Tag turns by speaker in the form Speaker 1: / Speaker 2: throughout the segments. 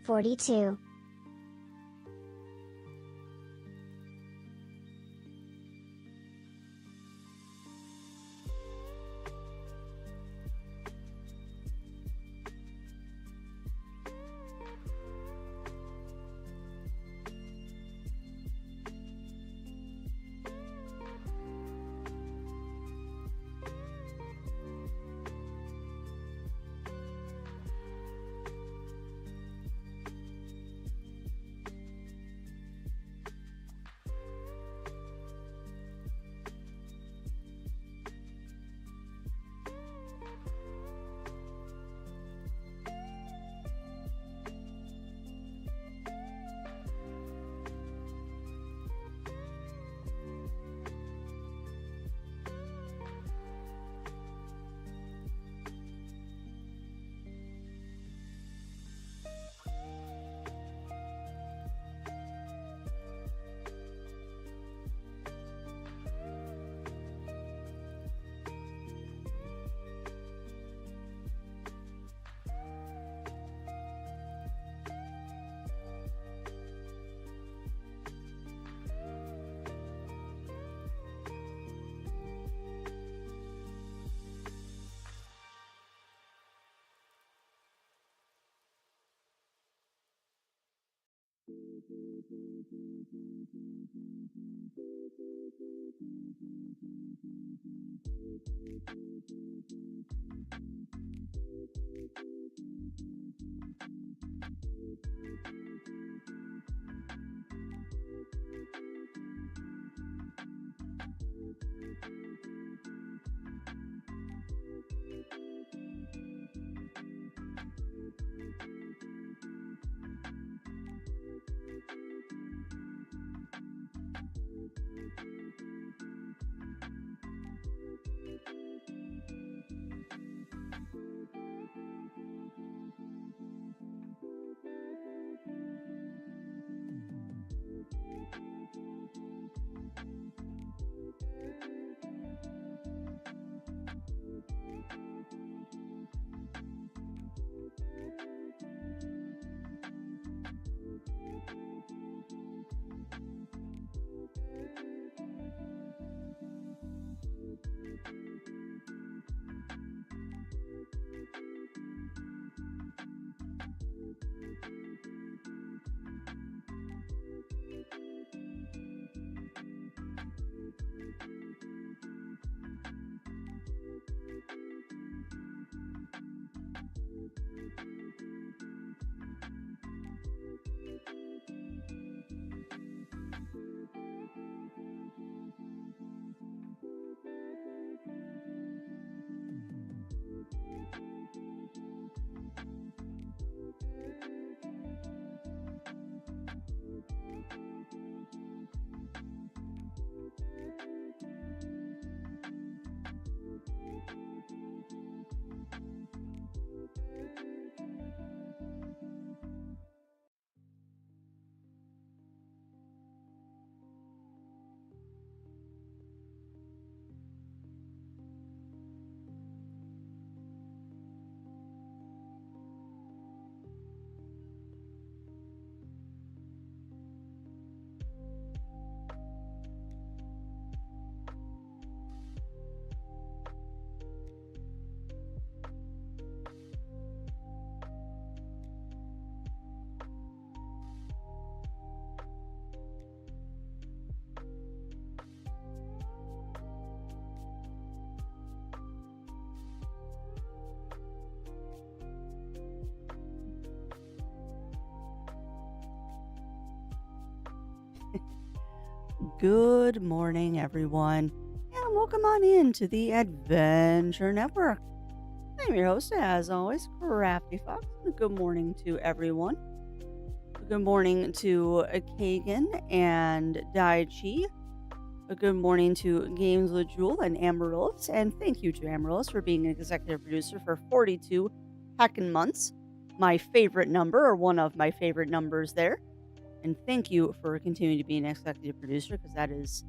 Speaker 1: 42.
Speaker 2: Good morning, everyone, and welcome on in to the Adventure Network. I'm your host, as always, Crafty Fox. Good morning to everyone. Good morning to Kagan and Dai Chi. Good morning to Games with Jewel and Amaryllis, and thank you to Amaryllis for being an executive producer for 42 heckin' months. My favorite number, or one of my favorite numbers there. And thank you for continuing to be an executive producer, because that is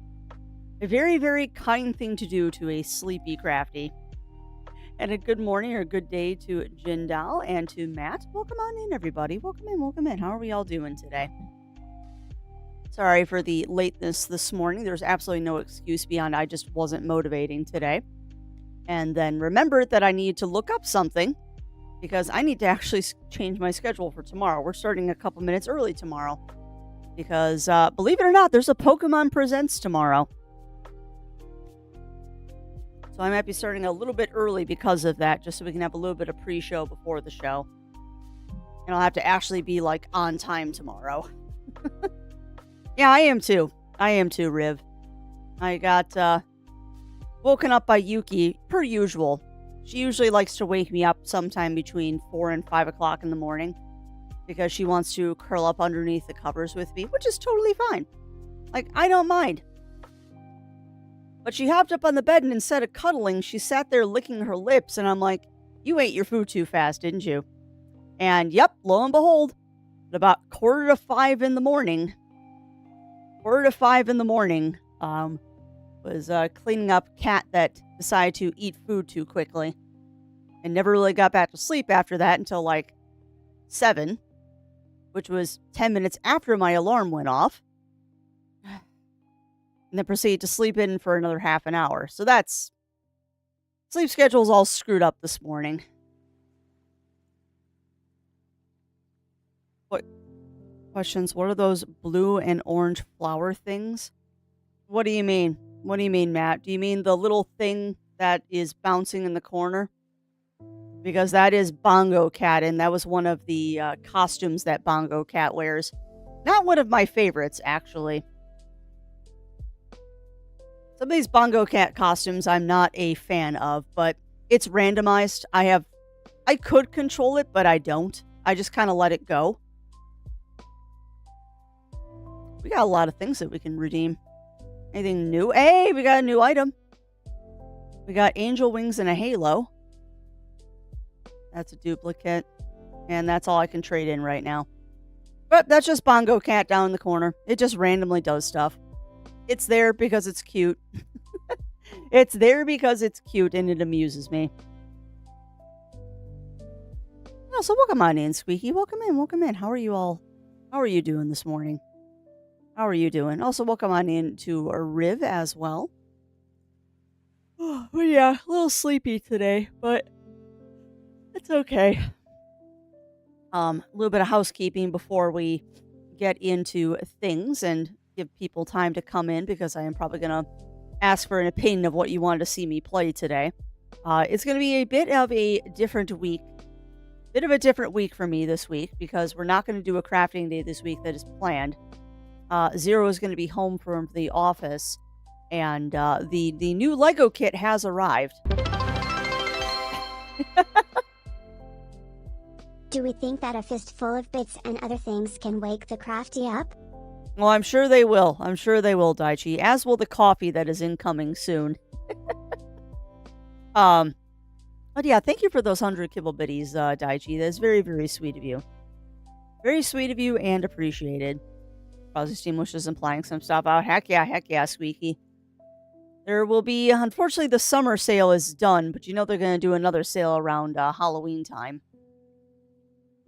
Speaker 2: a very, very kind thing to do to a sleepy Crafty. And a good morning or good day to Jindal and to Matt. Welcome on in, everybody. Welcome in, welcome in. How are we all doing today? Sorry for the lateness this morning. There's absolutely no excuse beyond I just wasn't motivating today. And then remembered that I need to look up something because I need to actually change my schedule for tomorrow. We're starting a couple minutes early tomorrow because, believe it or not, there's a Pokemon Presents tomorrow. So I might be starting a little bit early because of that, just so we can have a little bit of pre-show before the show. And I'll have to actually be, like, on time tomorrow. Yeah, I am too. Riv. I got woken up by Yuki, per usual. She usually likes to wake me up sometime between 4 and 5 o'clock in the morning because she wants to curl up underneath the covers with me, which is totally fine. Like, I don't mind. But she hopped up on the bed and instead of cuddling, she sat there licking her lips. And I'm like, you ate your food too fast, didn't you? And yep, lo and behold, at about 4:45 in the morning, was cleaning up cat that decided to eat food too quickly. And never really got back to sleep after that until like 7, which was 10 minutes after my alarm went off. And then proceed to sleep in for another half an hour. So that's... sleep schedule's all screwed up this morning. What questions? What are those blue and orange flower things? What do you mean? What do you mean, Matt? Do you mean the little thing that is bouncing in the corner? Because that is Bongo Cat, and that was one of the costumes that Bongo Cat wears. Not one of my favorites, actually. Some of these Bongo Cat costumes I'm not a fan of, but it's randomized. I could control it, but I don't. I just kind of let it go. We got a lot of things that we can redeem. Anything new? Hey, we got a new item. We got angel wings and a halo. That's a duplicate. And that's all I can trade in right now. But that's just Bongo Cat down in the corner. It just randomly does stuff. It's there because it's cute. It's there because it's cute and it amuses me. Oh, so welcome on in, Squeaky. Welcome in. How are you all? How are you doing this morning? How are you doing? Also, welcome on in to Riv as well. Oh, yeah, a little sleepy today, but it's okay. A little bit of housekeeping before we get into things and give people time to come in because I am probably going to ask for an opinion of what you wanted to see me play today. It's going to be a bit of a different week. Bit of a different week for me this week because we're not going to do a crafting day this week that is planned. Zero is going to be home from the office, and the new Lego kit has arrived.
Speaker 1: Do we think that a fistful of bits and other things can wake the crafty up?
Speaker 2: Well, I'm sure they will. Daichi. As will the coffee that is incoming soon. But yeah, thank you for those 100 kibble bitties, Daichi. That's very, very sweet of you. Very sweet of you and appreciated. Probably Steam wishes implying some stuff out. Heck yeah, Squeaky. There will be, unfortunately, the summer sale is done, but you know they're going to do another sale around Halloween time.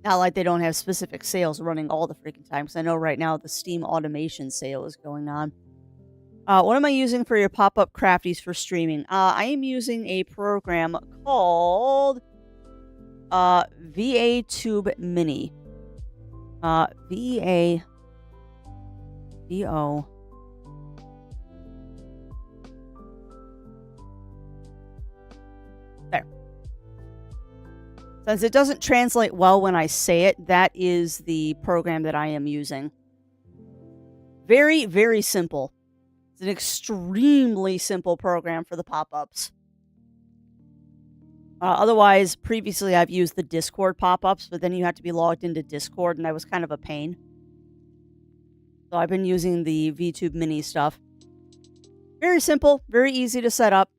Speaker 2: Not like they don't have specific sales running all the freaking time, because I know right now the Steam automation sale is going on. What am I using for your pop-up crafties for streaming? I am using a program called VA Tube Mini. VO. There. Since it doesn't translate well when I say it, that is the program that I am using. Very, very simple. It's an extremely simple program for the pop-ups. Otherwise, previously I've used the Discord pop-ups, but then you have to be logged into Discord, and that was kind of a pain. So I've been using the VTube Mini stuff. Very simple, very easy to set up.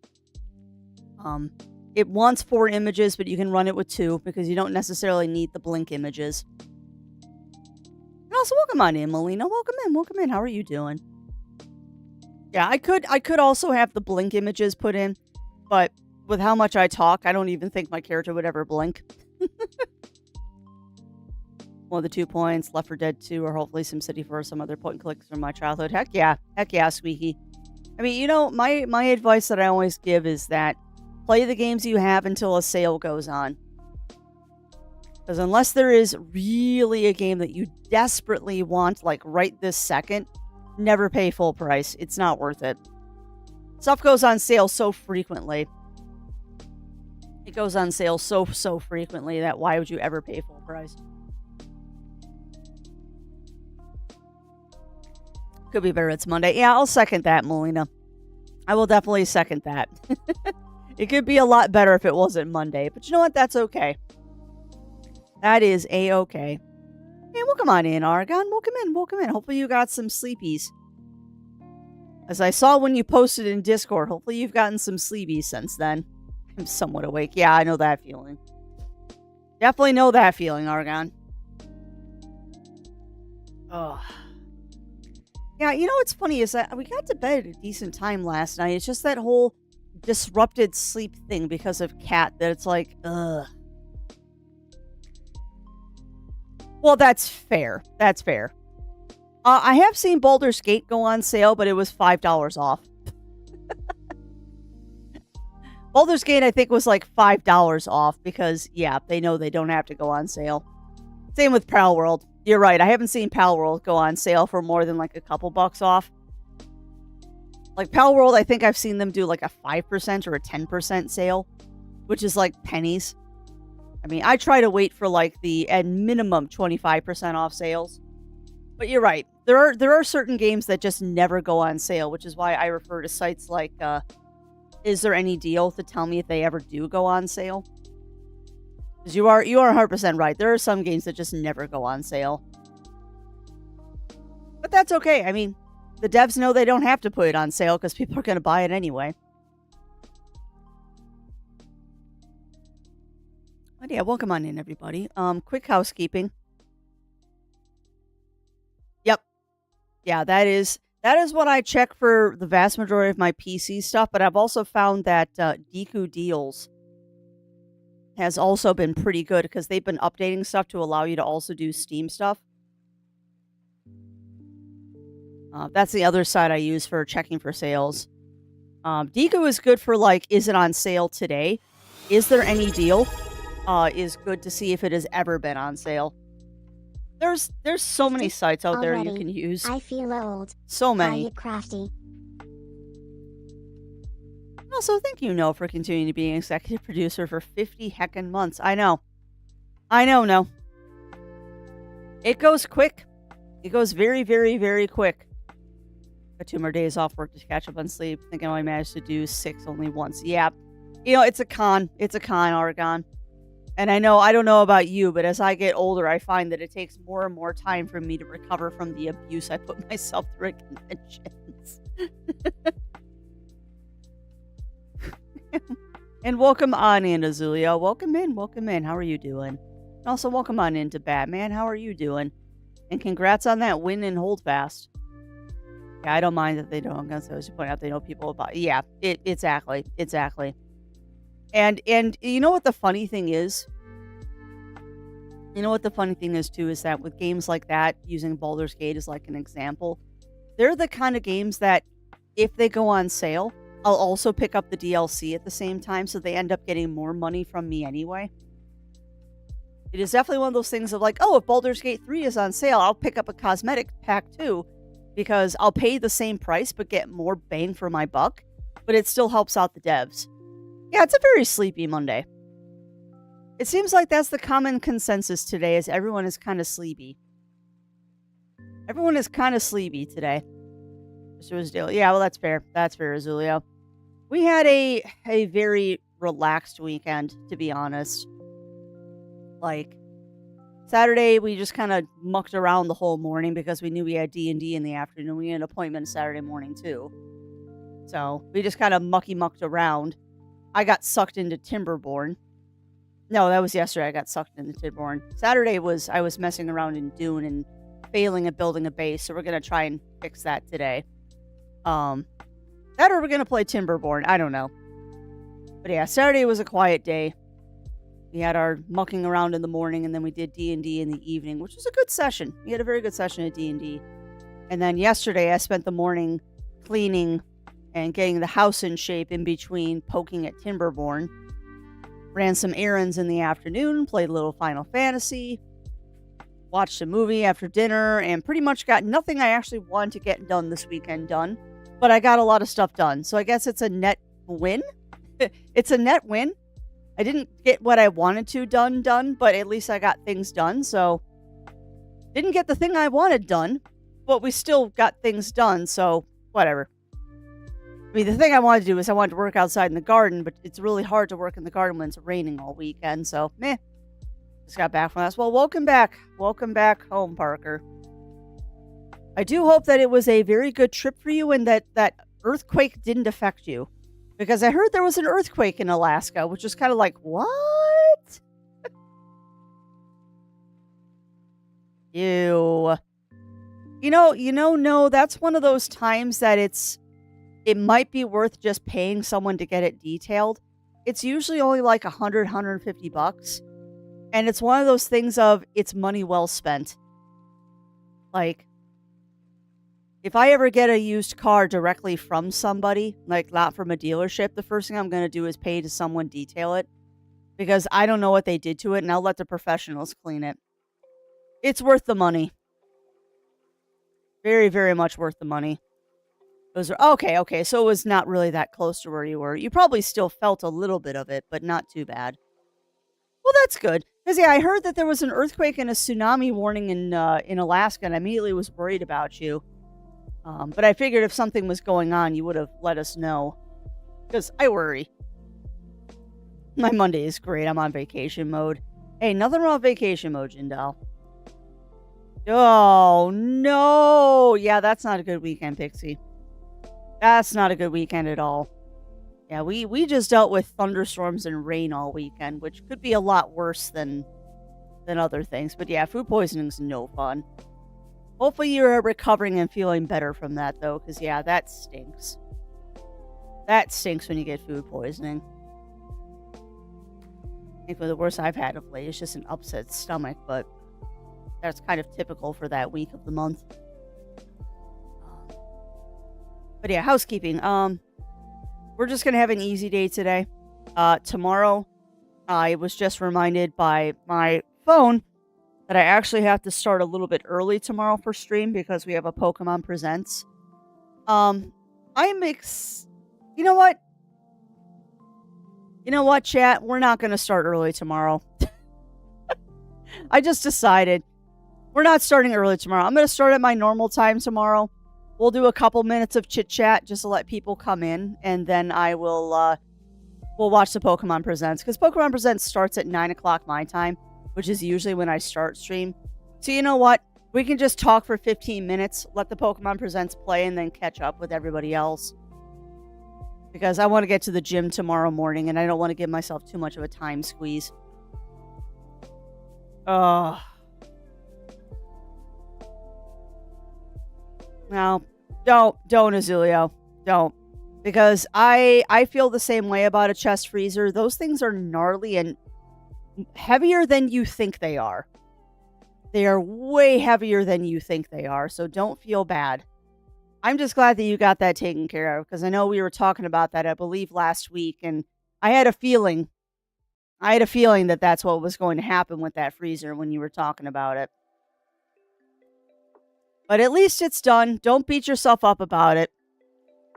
Speaker 2: It wants 4 images, but you can run it with 2 because you don't necessarily need the blink images. And also, welcome on in, Melina. Welcome in. How are you doing? Yeah, I could also have the blink images put in, but with how much I talk, I don't even think my character would ever blink. One of the 2 points, Left 4 Dead 2, or hopefully SimCity 4, some other point and clicks from my childhood. Heck yeah, Squeaky. I mean, my advice that I always give is that play the games you have until a sale goes on. Because unless there is really a game that you desperately want, like right this second, never pay full price. It's not worth it. Stuff goes on sale so frequently. It goes on sale so frequently that why would you ever pay full price? Could be better. It's Monday. Yeah, I'll second that, Melina. I will definitely second that. It could be a lot better if it wasn't Monday. But you know what? That's okay. That is A-okay. Hey, welcome on in, Argon. Welcome in. Hopefully you got some sleepies. As I saw when you posted in Discord, hopefully you've gotten some sleepies since then. I'm somewhat awake. Yeah, I know that feeling. Definitely know that feeling, Argon. Oh. Yeah, you know what's funny is that we got to bed at a decent time last night. It's just that whole disrupted sleep thing because of Cat that it's like, ugh. Well, that's fair. That's fair. I have seen Baldur's Gate go on sale, but it was $5 off. Baldur's Gate, I think, was like $5 off because, yeah, they know they don't have to go on sale. Same with Pal World. You're right. I haven't seen Pal World go on sale for more than like a couple bucks off. Like Pal World, I think I've seen them do like a 5% or a 10% sale, which is like pennies. I mean, I try to wait for like the at minimum 25% off sales. But you're right. There are certain games that just never go on sale, which is why I refer to sites like Is There Any Deal to tell me if they ever do go on sale. Because you are 100% right. There are some games that just never go on sale. But that's okay. I mean, the devs know they don't have to put it on sale because people are going to buy it anyway. But yeah, welcome on in, everybody. Quick housekeeping. Yep. Yeah, that is what I check for the vast majority of my PC stuff, but I've also found that Deku Deals has also been pretty good because they've been updating stuff to allow you to also do Steam stuff. That's the other side I use for checking for sales. Deku is good for like, is it on sale today? Is There Any Deal? Is good to see if it has ever been on sale. There's so many sites out there you can use.
Speaker 1: I feel old.
Speaker 2: So many.
Speaker 1: Are you crafty?
Speaker 2: Also, thank you, No, for continuing to be an executive producer for 50 heckin' months. I know, No. It goes quick. It goes very, very, very quick. Got 2 more days off work to catch up on sleep. I think I only managed to do 6 only once. Yeah. You know, it's a con. It's a con, Argon. And I don't know about you, but as I get older, I find that it takes more and more time for me to recover from the abuse I put myself through at conventions. And welcome on in, Azulio. Welcome in. How are you doing? And also welcome on into Batman. How are you doing? And congrats on that win in Holdfast. Yeah, I don't mind that they don't. I'm going to point out they know people about. Yeah, exactly. And you know what the funny thing is? You know what the funny thing is too is that with games like that, using Baldur's Gate as like an example, they're the kind of games that if they go on sale, I'll also pick up the DLC at the same time, so they end up getting more money from me anyway. It is definitely one of those things of like, oh, if Baldur's Gate 3 is on sale, I'll pick up a cosmetic pack too, because I'll pay the same price but get more bang for my buck, but it still helps out the devs. Yeah, it's a very sleepy Monday. It seems like that's the common consensus today, is everyone is kind of sleepy. Everyone is kind of sleepy today. Yeah, well, that's fair. That's fair, Azulio. We had a very relaxed weekend, to be honest. Like, Saturday, we just kind of mucked around the whole morning because we knew we had D&D in the afternoon. We had an appointment Saturday morning, too. So, we just kind of mucked around. I got sucked into Timberborn. No, that was yesterday. I got sucked into Timberborn. Saturday I was messing around in Dune and failing at building a base, so we're going to try and fix that today. That or we're going to play Timberborn. I don't know. But yeah, Saturday was a quiet day. We had our mucking around in the morning, and then we did D&D in the evening, which was a good session. We had a very good session at D&D. And then yesterday, I spent the morning cleaning and getting the house in shape in between poking at Timberborn. Ran some errands in the afternoon, played a little Final Fantasy, watched a movie after dinner, and pretty much got nothing I actually wanted to get done this weekend done. But I got a lot of stuff done, so I guess it's a net win. It's a net win. I didn't get what I wanted to done, but at least I got things done, so didn't get the thing I wanted done, but we still got things done, so whatever. I mean, the thing I wanted to do is I wanted to work outside in the garden, but it's really hard to work in the garden when it's raining all weekend, so meh. Just got back from that. Well, welcome back. Welcome back home, Parker. I do hope that it was a very good trip for you and that earthquake didn't affect you. Because I heard there was an earthquake in Alaska, which is kind of like, what? Ew. No, that's one of those times that it might be worth just paying someone to get it detailed. It's usually only like $100-$150. And it's one of those things of, it's money well spent. Like, if I ever get a used car directly from somebody, like not from a dealership, the first thing I'm going to do is pay to someone detail it. Because I don't know what they did to it, and I'll let the professionals clean it. It's worth the money. Very, very much worth the money. Those are okay, so it was not really that close to where you were. You probably still felt a little bit of it, but not too bad. Well, that's good. Because, yeah, I heard that there was an earthquake and a tsunami warning in Alaska, and I immediately was worried about you. But I figured if something was going on, you would have let us know. Because I worry. My Monday is great. I'm on vacation mode. Hey, nothing wrong with vacation mode, Jindal. Oh, no. Yeah, that's not a good weekend, Pixie. That's not a good weekend at all. Yeah, we just dealt with thunderstorms and rain all weekend, which could be a lot worse than other things. But yeah, food poisoning's no fun. Hopefully you're recovering and feeling better from that, though, because, yeah, that stinks. That stinks when you get food poisoning. I think the worst I've had of late is just an upset stomach, but that's kind of typical for that week of the month. But yeah, housekeeping. We're just going to have an easy day today. Tomorrow, I was just reminded by my phone that I actually have to start a little bit early tomorrow for stream because we have a Pokemon Presents. You know what? You know what, chat? We're not going to start early tomorrow. I just decided we're not starting early tomorrow. I'm going to start at my normal time tomorrow. We'll do a couple minutes of chit-chat just to let people come in, and then I will, we'll watch the Pokemon Presents, because Pokemon Presents starts at 9 o'clock my time, which is usually when I start stream. So you know what? We can just talk for 15 minutes, let the Pokemon Presents play, and then catch up with everybody else. Because I want to get to the gym tomorrow morning, and I don't want to give myself too much of a time squeeze. No, don't, Azulio. Don't. Because I feel the same way about a chest freezer. Those things are gnarly and heavier than you think they are. They are way heavier than you think they are, so don't feel bad. I'm just glad that you got that taken care of, because I know we were talking about that, I believe, last week, and I had a feeling that that's what was going to happen with that freezer when you were talking about it. But at least it's done. Don't beat yourself up about it.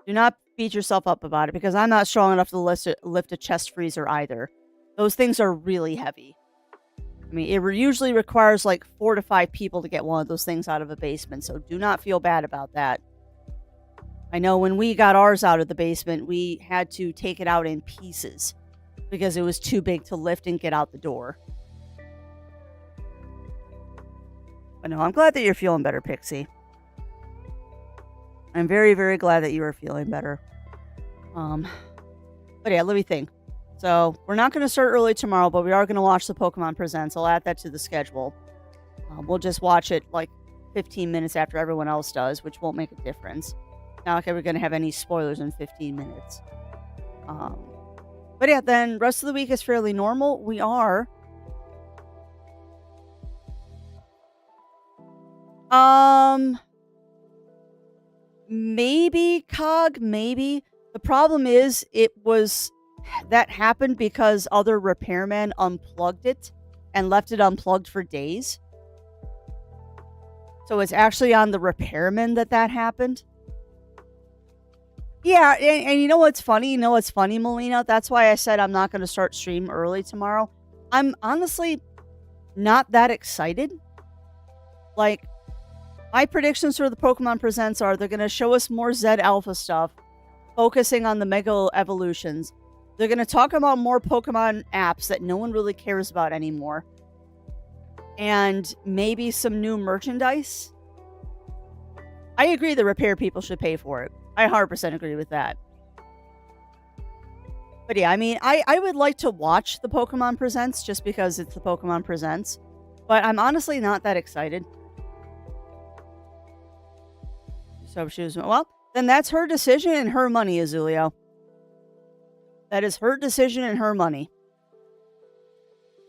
Speaker 2: Do not beat yourself up about it, because I'm not strong enough to lift a chest freezer either. Those things are really heavy. I mean, it usually requires like 4 to 5 people to get one of those things out of a basement, so do not feel bad about that. I know when we got ours out of the basement, we had to take it out in pieces because it was too big to lift and get out the door. But no, I'm glad that you're feeling better, Pixie. I'm very, very glad that you are feeling better. But yeah, let me think. So, we're not going to start early tomorrow, but we are going to watch the Pokemon Presents. I'll add that to the schedule. We'll just watch it like 15 minutes after everyone else does, which won't make a difference. Not like we're going to have any spoilers in 15 minutes. But But yeah, then rest of the week is fairly normal. We are maybe Cog, maybe. The problem is that happened because other repairmen unplugged it and left it unplugged for days. So it's actually on the repairman that happened. Yeah, and you know what's funny? You know what's funny, Melina? That's why I said I'm not going to start stream early tomorrow. I'm honestly not that excited. Like, my predictions for the Pokemon Presents are they're going to show us more Z Alpha stuff, focusing on the Mega Evolutions. They're going to talk about more Pokemon apps that no one really cares about anymore. And maybe some new merchandise. I agree the repair people should pay for it. I 100% agree with that. But yeah, I mean, I would like to watch the Pokemon Presents just because it's the Pokemon Presents. But I'm honestly not that excited. So she was, well, then that's her decision and her money, Azulio. That is her decision and her money.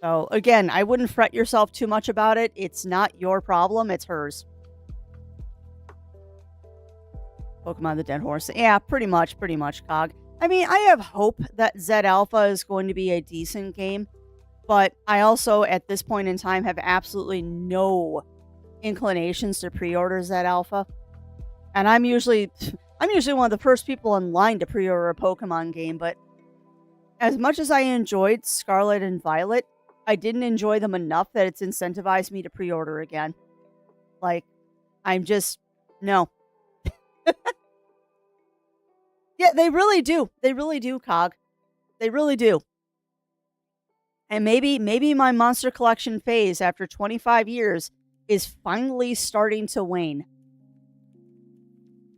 Speaker 2: So again, I wouldn't fret yourself too much about it. It's not your problem, it's hers. Pokemon the Dead Horse. Yeah, pretty much, Cog. I mean, I have hope that Z Alpha is going to be a decent game, but I also, at this point in time, have absolutely no inclinations to pre-order Z Alpha. And I'm usually one of the first people in line to pre-order a Pokemon game, but as much as I enjoyed Scarlet and Violet, I didn't enjoy them enough that it's incentivized me to pre-order again. Like, no. Yeah, they really do. They really do, Cog. They really do. And maybe my Monster Collection phase after 25 years is finally starting to wane.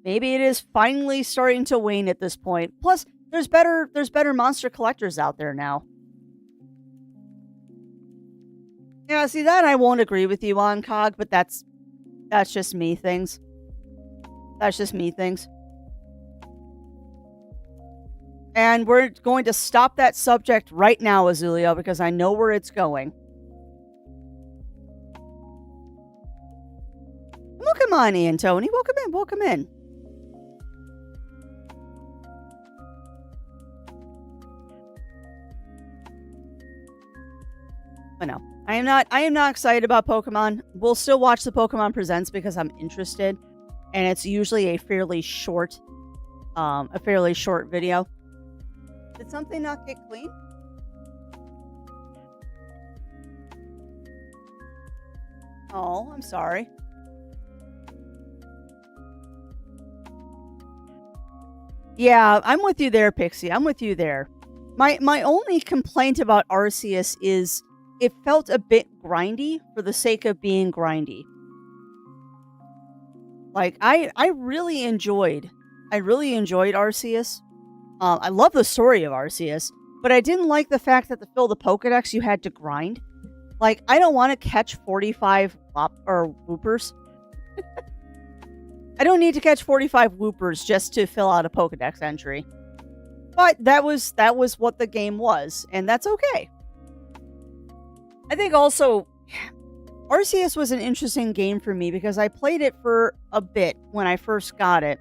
Speaker 2: Maybe it is finally starting to wane at this point. Plus, there's better monster collectors out there now. Yeah, see, that I won't agree with you on, Cog, but that's just me things. That's just me things. And we're going to stop that subject right now, Azulio, because I know where it's going. Welcome on in, Tony. Welcome in. But no, I am not excited about Pokemon. We'll still watch the Pokemon Presents because I'm interested. And it's usually a fairly short video. Did something not get clean? Oh, I'm sorry. Yeah, I'm with you there, Pixie. I'm with you there. My only complaint about Arceus is it felt a bit grindy for the sake of being grindy. Like, I really enjoyed Arceus. I love the story of Arceus, but I didn't like the fact that to fill the Pokedex, you had to grind. Like, I don't want to catch 45 Whoopers. I don't need to catch 45 Whoopers just to fill out a Pokedex entry. But that was what the game was, and that's okay. I think also, Arceus was an interesting game for me because I played it for a bit when I first got it.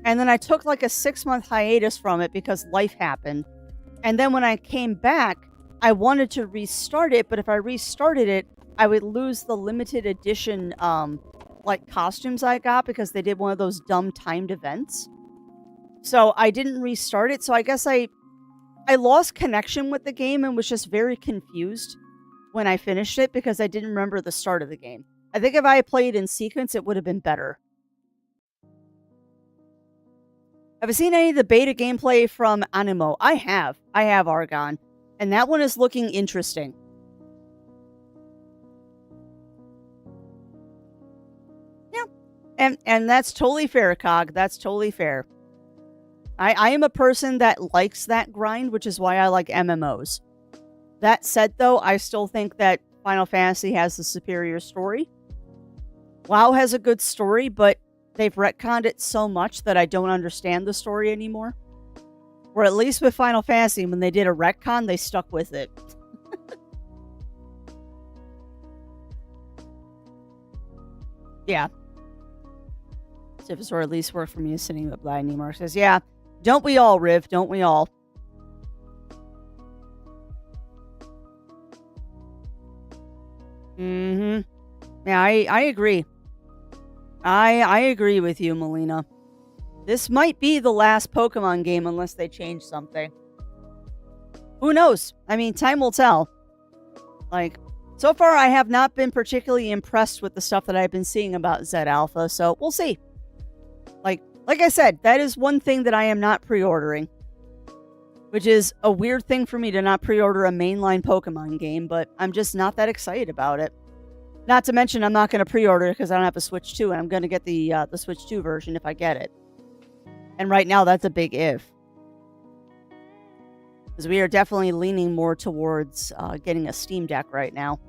Speaker 2: And then I took like a 6-month hiatus from it because life happened. And then when I came back, I wanted to restart it, but if I restarted it, I would lose the limited edition like costumes I got because they did one of those dumb timed events. So I didn't restart it. So I guess I lost connection with the game and was just very confused when I finished it because I didn't remember the start of the game. I think if I played in sequence, it would have been better. Have you seen any of the beta gameplay from Animo? I have, Argon. And that one is looking interesting. Yeah. And that's totally fair, Cog. That's totally fair. I am a person that likes that grind, which is why I like MMOs. That said, though, I still think that Final Fantasy has the superior story. WoW has a good story, but they've retconned it so much that I don't understand the story anymore. Or at least with Final Fantasy, when they did a retcon, they stuck with it. Yeah. Or at least work for me is sitting with Blind Nemar. Says, yeah, don't we all, Riv? Don't we all? Mm-hmm. Yeah, I agree. I agree with you, Melina. This might be the last Pokemon game unless they change something. Who knows? I mean, time will tell. Like, so far I have not been particularly impressed with the stuff that I've been seeing about Z Alpha, so we'll see. Like I said, that is one thing that I am not pre-ordering. Which is a weird thing for me to not pre-order a mainline Pokemon game, but I'm just not that excited about it. Not to mention, I'm not going to pre-order because I don't have a Switch 2, and I'm going to get the Switch 2 version if I get it. And right now, that's a big if. Because we are definitely leaning more towards getting a Steam Deck right now.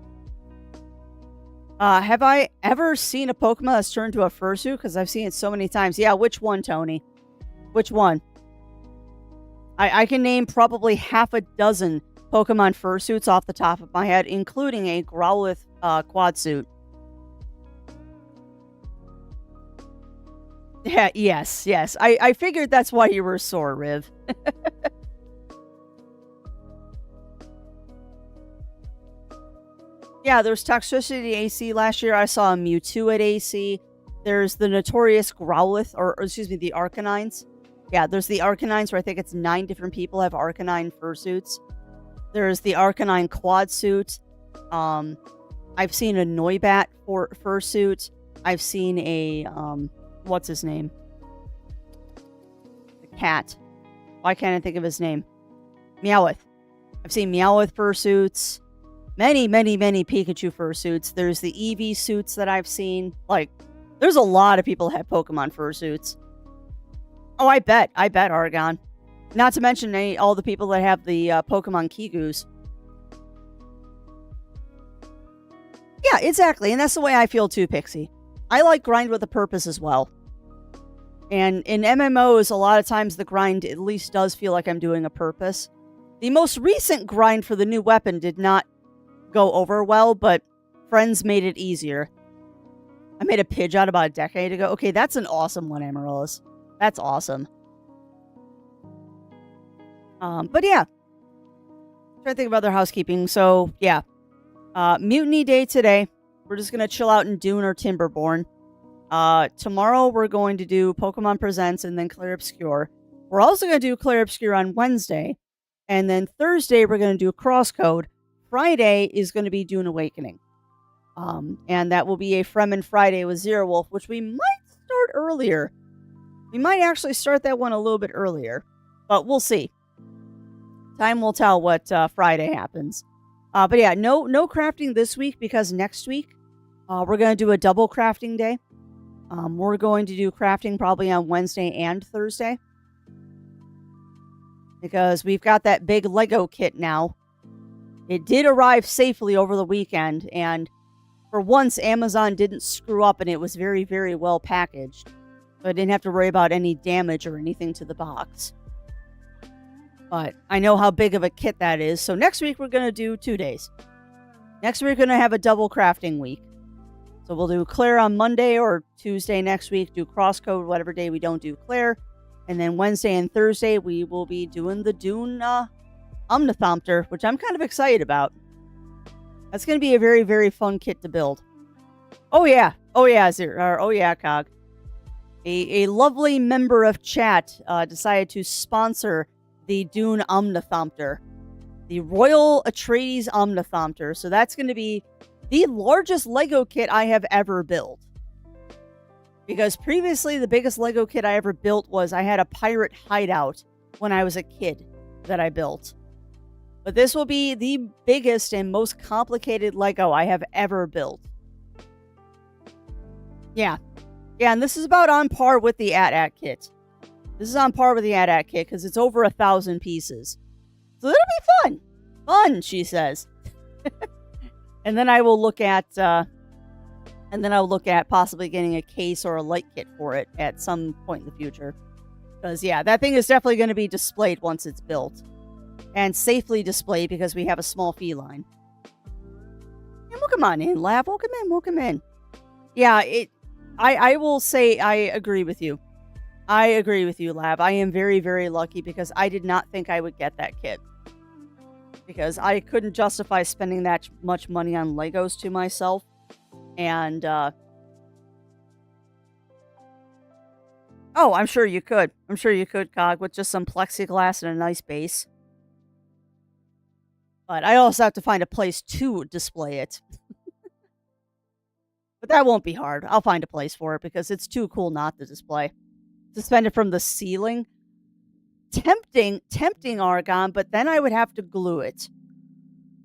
Speaker 2: Have I ever seen a Pokemon that's turned to a fursuit? Because I've seen it so many times. Yeah, which one, Tony? Which one? I can name probably half a dozen Pokemon fursuits off the top of my head, including a Growlithe quad suit. Yeah, yes. I figured that's why you were sore, Riv. Yeah, there was Toxicity AC last year. I saw a Mewtwo at AC. There's the notorious Growlithe, or excuse me, the Arcanines. Yeah, there's the Arcanines where I think it's 9 different people have Arcanine fursuits. There's the Arcanine quad suit. I've seen a Noibat fursuit. I've seen a, what's his name? The cat. Why can't I think of his name? Meowth. I've seen Meowth fursuits. Many Pikachu fursuits. There's the Eevee suits that I've seen. Like, there's a lot of people that have Pokemon fursuits. Oh, I bet Argon. Not to mention all the people that have the Pokemon Kigus. Yeah, exactly. And that's the way I feel too, Pixie. I like grind with a purpose as well. And in MMOs, a lot of times the grind at least does feel like I'm doing a purpose. The most recent grind for the new weapon did not go over well, but friends made it easier. I made a Pidgeot about a decade ago. Okay, that's an awesome one, Amaryllis. That's awesome. But yeah. Trying to think of other housekeeping. So, yeah. Mutiny Day today. We're just going to chill out in Dune or Timberborn. Tomorrow we're going to do Pokemon Presents and then Clear Obscure. We're also going to do Clear Obscure on Wednesday. And then Thursday we're going to do Crosscode. Friday is going to be Dune Awakening. And that will be a Fremen Friday with Zero Wolf, which we might start earlier. We might actually start that one a little bit earlier. But we'll see. Time will tell what Friday happens. But yeah, no crafting this week because next week we're going to do a double crafting day. We're going to do crafting probably on Wednesday and Thursday. Because we've got that big Lego kit now. It did arrive safely over the weekend, and for once, Amazon didn't screw up, and it was very, very well packaged. So I didn't have to worry about any damage or anything to the box. But I know how big of a kit that is, so next week we're going to do 2 days. Next week we're going to have a double crafting week. So we'll do Claire on Monday or Tuesday next week, do Crosscode whatever day we don't do Claire. And then Wednesday and Thursday we will be doing the Dune Omnithopter, which I'm kind of excited about. That's going to be a very, very fun kit to build. Oh yeah, Cog. A lovely member of chat decided to sponsor the Dune Omnithopter. The Royal Atreides Omnithopter. So that's going to be the largest Lego kit I have ever built. Because previously the biggest Lego kit I ever built was I had a pirate hideout when I was a kid that I built. But this will be the biggest and most complicated Lego I have ever built. Yeah, and this is about on par with the AT-AT kit. This is on par with the AT-AT kit because it's over 1,000 pieces. So it'll be fun. Fun, she says. And then I will look at possibly getting a case or a light kit for it at some point in the future. Because, yeah, that thing is definitely going to be displayed once it's built. And safely displayed because we have a small feline. And welcome on in, Lab. Welcome in, welcome in. Yeah, I will say I agree with you. I agree with you, Lab. I am very, very lucky because I did not think I would get that kit. Because I couldn't justify spending that much money on Legos to myself. And, oh, I'm sure you could. I'm sure you could, Cog, with just some plexiglass and a nice base. But I also have to find a place to display it. But that won't be hard. I'll find a place for it because it's too cool not to display. Suspend it from the ceiling. Tempting Argon, but then I would have to glue it.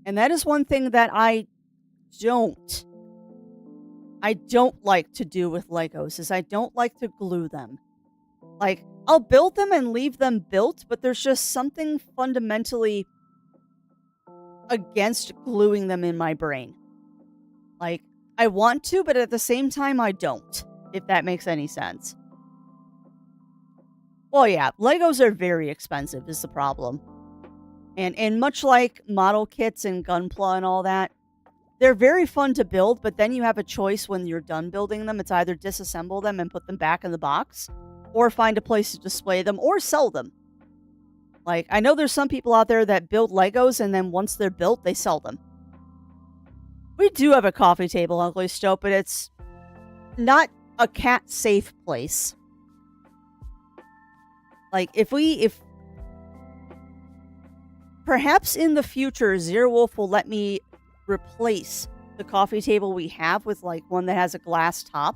Speaker 2: And that is one thing that I don't like to do with Legos, is I don't like to glue them. Like, I'll build them and leave them built, but there's just something fundamentally against gluing them in my brain. Like, I want to, but at the same time, I don't, if that makes any sense. Well, yeah, Legos are very expensive is the problem. And much like model kits and Gunpla and all that, they're very fun to build, but then you have a choice when you're done building them. It's either disassemble them and put them back in the box, or find a place to display them, or sell them. Like, I know there's some people out there that build Legos, and then once they're built, they sell them. We do have a coffee table, Uncle Stope, but it's not a cat-safe place. Like, if perhaps in the future, Zero Wolf will let me replace the coffee table we have with, like, one that has a glass top,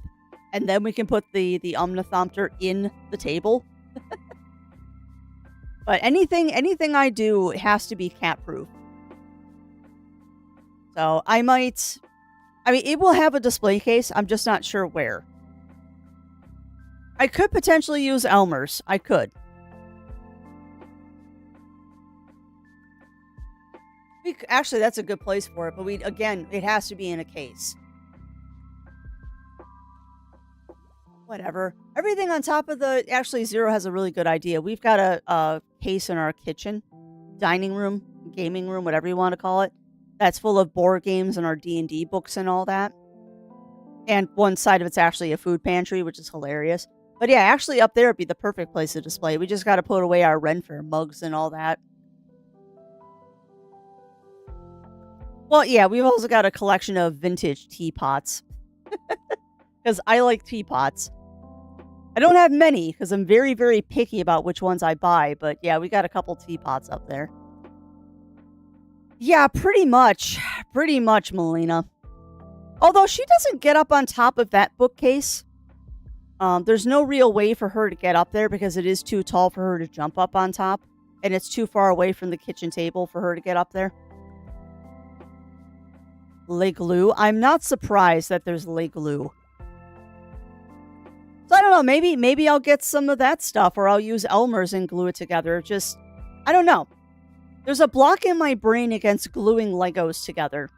Speaker 2: and then we can put the Omnithopter in the table. But anything I do has to be cat-proof. So I mean, it will have a display case. I'm just not sure where. I could potentially use Elmer's. I could. Actually, that's a good place for it. But again, it has to be in a case. Whatever. Everything on top of the... Actually, Zero has a really good idea. We've got a case in our kitchen. Dining room. Gaming room. Whatever you want to call it. That's full of board games and our D&D books and all that. And one side of it's actually a food pantry, which is hilarious. But yeah, actually up there would be the perfect place to display. We just got to put away our Renfair mugs and all that. Well, yeah, we've also got a collection of vintage teapots. Because I like teapots. I don't have many, because I'm very, very picky about which ones I buy. But yeah, we got a couple teapots up there. Yeah, pretty much. Pretty much, Melina. Although she doesn't get up on top of that bookcase. There's no real way for her to get up there because it is too tall for her to jump up on top. And it's too far away from the kitchen table for her to get up there. Le glue. I'm not surprised that there's le glue. So I don't know, maybe I'll get some of that stuff, or I'll use Elmer's and glue it together. Just, I don't know. There's a block in my brain against gluing Legos together.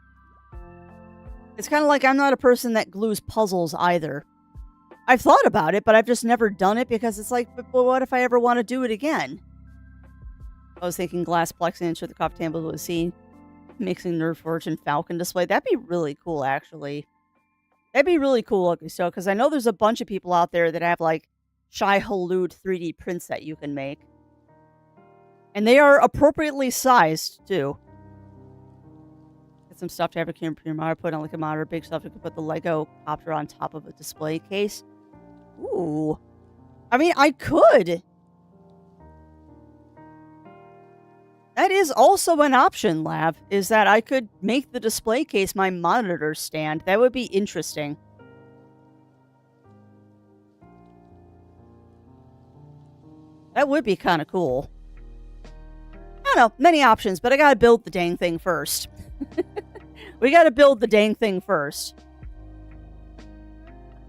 Speaker 2: It's kind of like I'm not a person that glues puzzles either. I've thought about it, but I've just never done it because it's like, well, what if I ever want to do it again? I was thinking glass plex and insert the coffee table with a scene. Mixing Nerd Forge and Falcon display. That'd be really cool, actually. That'd be really cool, so because I know there's a bunch of people out there that have, like, Shai Hulud 3D prints that you can make. And they are appropriately sized, too. Get some stuff to have a camera put on, like, a monitor. Big stuff you can put the Lego copter on top of a display case. Ooh. I mean, I could. That is also an option, Lav, is that I could make the display case my monitor stand. That would be interesting. That would be kind of cool. I don't know, many options, but I gotta build the dang thing first. We gotta build the dang thing first.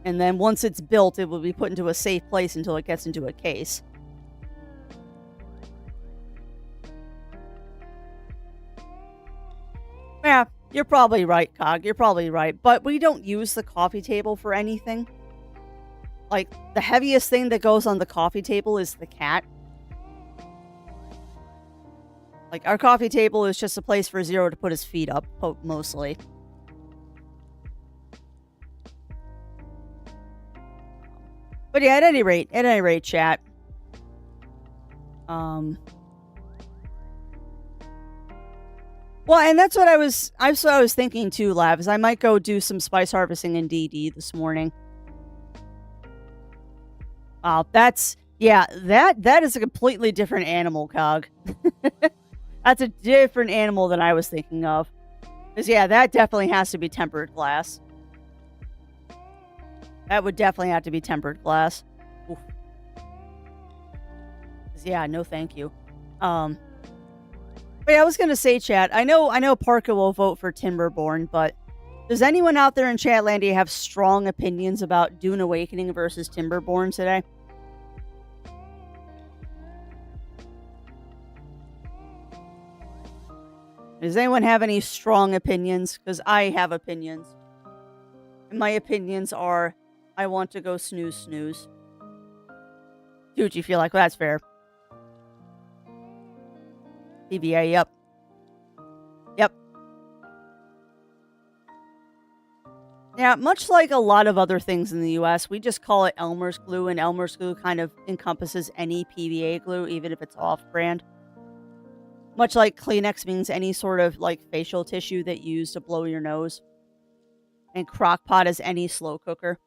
Speaker 2: And then once it's built, it will be put into a safe place until it gets into a case. Yeah, you're probably right, Cog. You're probably right. But we don't use the coffee table for anything. Like, the heaviest thing that goes on the coffee table is the cat. Like, our coffee table is just a place for Zero to put his feet up, mostly. But yeah, at any rate, chat. Well, and that's what I was thinking too, Lav, is I might go do some spice harvesting in DD this morning. Wow, that is a completely different animal, Cog. That's a different animal than I was thinking of. Because, yeah, that definitely has to be tempered glass. That would definitely have to be tempered glass. Oof. Yeah, no thank you. But yeah, I was gonna say, chat, I know Parker will vote for Timberborn, but does anyone out there in Chatlandia have strong opinions about Dune Awakening versus Timberborn today? Does anyone have any strong opinions? Because I have opinions. And my opinions are, I want to go snooze. Do what you feel like. Well, that's fair. PBA, yep. Yeah, much like a lot of other things in the US, we just call it Elmer's glue, and Elmer's glue kind of encompasses any PVA glue, even if it's off-brand. Much like Kleenex means any sort of, like, facial tissue that you use to blow your nose. And Crock-Pot is any slow cooker.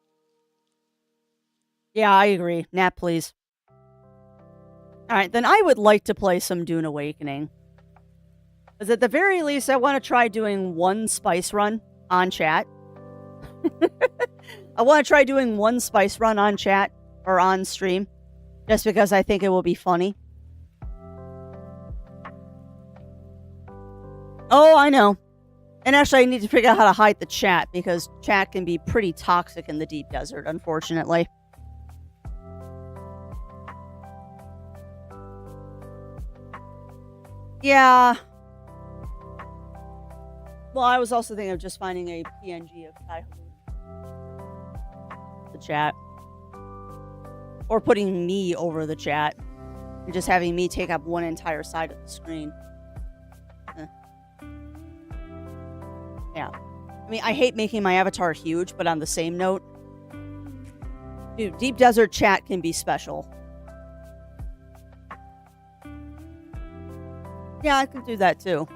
Speaker 2: Yeah, I agree. Nap, please. Alright, then I would like to play some Dune Awakening. Because at the very least, I want to try doing one spice run on chat. I want to try doing one spice run on chat or on stream. Just because I think it will be funny. Oh, I know. And actually, I need to figure out how to hide the chat, because chat can be pretty toxic in the deep desert, unfortunately. Yeah. Well, I was also thinking of just finding a PNG of Kai the chat. Or putting me over the chat. And just having me take up one entire side of the screen. Yeah. I mean, I hate making my avatar huge, but on the same note, dude, Deep Desert chat can be special. Yeah, I could do that too.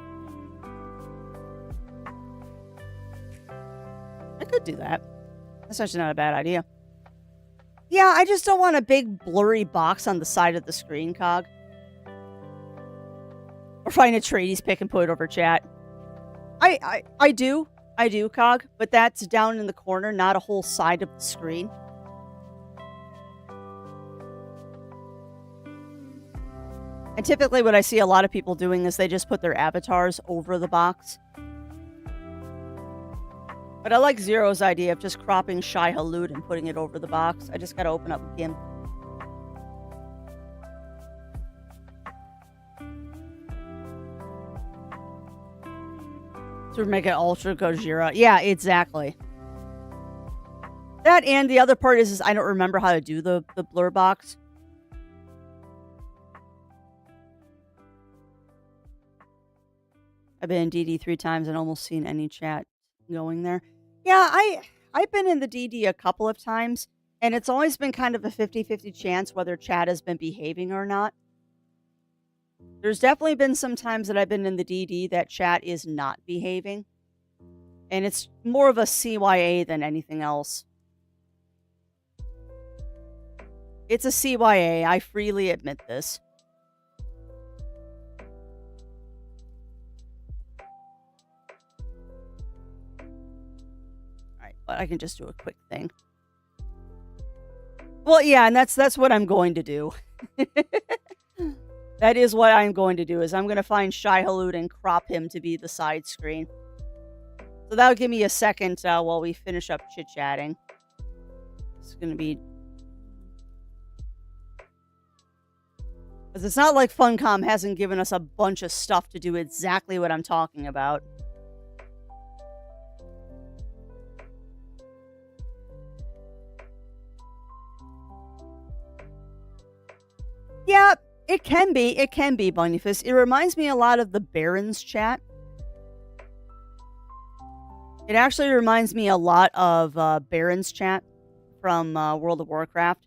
Speaker 2: I could do that. That's actually not a bad idea. Yeah, I just don't want a big blurry box on the side of the screen, Cog. Or find a tradies pick and put it over chat. I do, Cog, but that's down in the corner, not a whole side of the screen. And typically what I see a lot of people doing is they just put their avatars over the box. But I like Zero's idea of just cropping Shai Hulud and putting it over the box. I just gotta open up GIMP. To make it Ultra Gojira. Yeah, exactly. That, and the other part is I don't remember how to do the blur box. I've been in DD 3 times and almost seen any chat going there. Yeah, I've been in the DD a couple of times, and it's always been kind of a 50-50 chance whether chat has been behaving or not. There's definitely been some times that I've been in the DD that chat is not behaving. And it's more of a CYA than anything else. It's a CYA, I freely admit this. Alright, but I can just do a quick thing. Well, yeah, and that's what I'm going to do. That is what I'm going to do, is I'm going to find Shai Hulud and crop him to be the side screen. So that'll give me a second while we finish up chit-chatting. It's going to be... Because it's not like Funcom hasn't given us a bunch of stuff to do exactly what I'm talking about. Yeah, it can be. It can be, Bunnyfist. It reminds me a lot of the Barons chat. It actually reminds me a lot of Barons chat from World of Warcraft,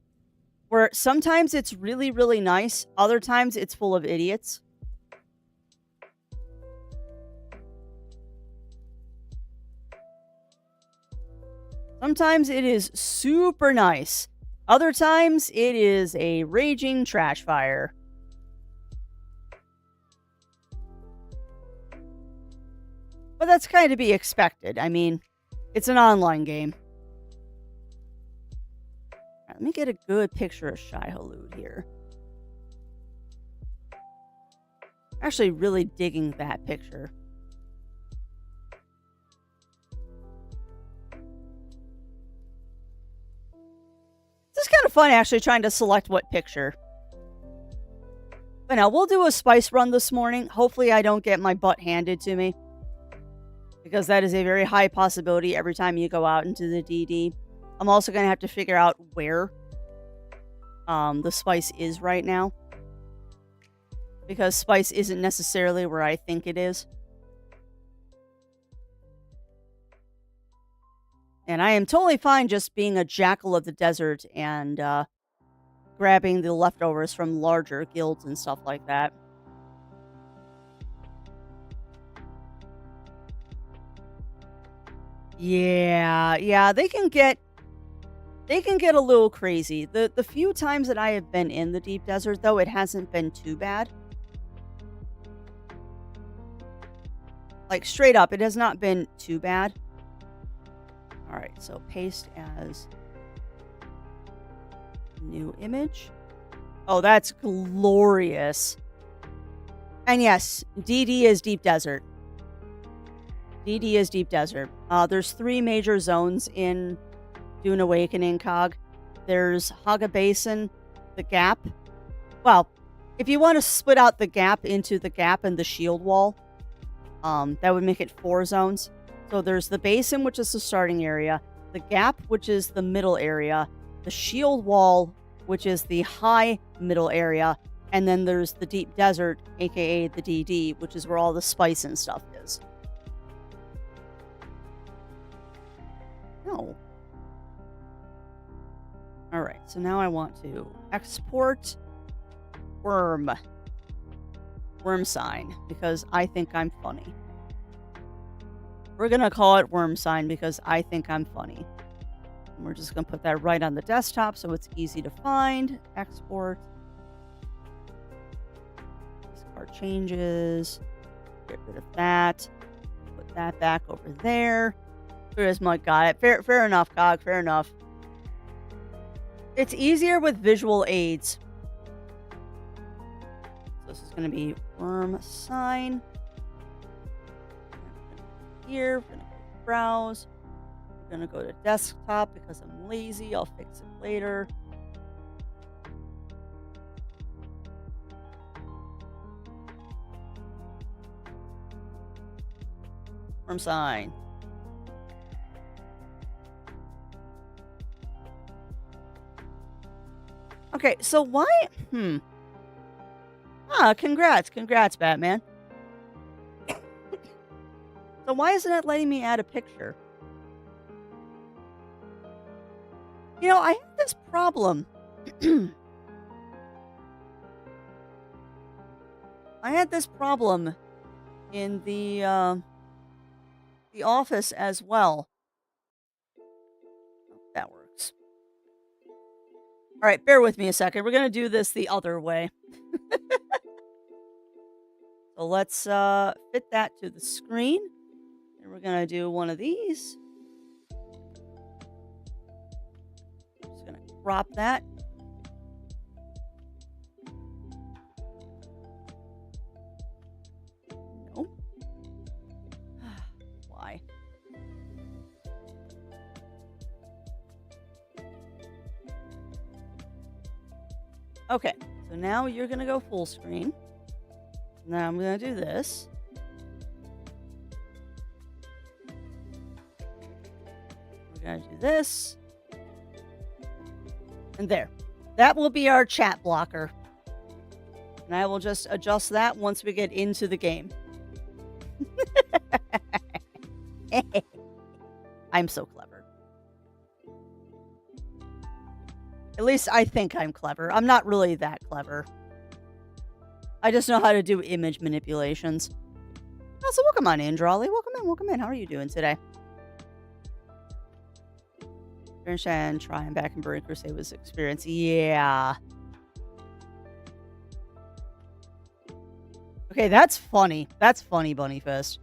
Speaker 2: where sometimes it's really, really nice. Other times it's full of idiots. Sometimes it is super nice. Other times it is a raging trash fire. But that's kind of to be expected. I mean, it's an online game. Right, let me get a good picture of Shai-Hulud here. Actually, really digging that picture. This is kind of fun, actually, trying to select what picture. But now, we'll do a spice run this morning. Hopefully, I don't get my butt handed to me, because that is a very high possibility every time you go out into the DD. I'm also going to have to figure out where the spice is right now, because spice isn't necessarily where I think it is. And I am totally fine just being a jackal of the desert and grabbing the leftovers from larger guilds and stuff like that. Yeah, they can get a little crazy. The few times that I have been in the deep desert, though, it hasn't been too bad. Like, straight up, it has not been too bad. All right, so paste as new image. Oh, that's glorious. And yes, DD is deep desert. DD is deep desert. There's 3 major zones in Dune Awakening, Cog. There's Haga Basin, the Gap. Well, if you want to split out the Gap into the Gap and the Shield Wall, that would make it 4 zones. So there's the Basin, which is the starting area, the Gap, which is the middle area, the Shield Wall, which is the high middle area, and then there's the Deep Desert, aka the DD, which is where all the spice and stuff is. No. Alright, so now I want to export worm sign, because I think I'm funny. We're going to call it worm sign because I think I'm funny. And we're just going to put that right on the desktop so it's easy to find. Export. Discard changes. Get rid of that. Put that back over there. Charisma, got it. Fair enough, Cog. Fair enough. It's easier with visual aids. So this is going to be worm sign. Here, we're going to go browse. We're going to go to desktop because I'm lazy. I'll fix it later. Worm sign. Okay, so why? Congrats, Batman. So why isn't it letting me add a picture? You know, I have this problem. I had this problem in the office as well. That works. All right, bear with me a second. We're going to do this the other way. So let's fit that to the screen. And we're going to do one of these. Just going to crop that. Nope. Why? Okay, so now you're going to go full screen. Now I'm going to do this. We're going to do this. And there. That will be our chat blocker. And I will just adjust that once we get into the game. I'm so clever. At least I think I'm clever. I'm not really that clever. I just know how to do image manipulations. Oh, so welcome on in, Drawley. Welcome in. How are you doing today? Finish and try and back in Burning Crusade was experience. Yeah. Okay, that's funny. That's funny, Bunnyfist.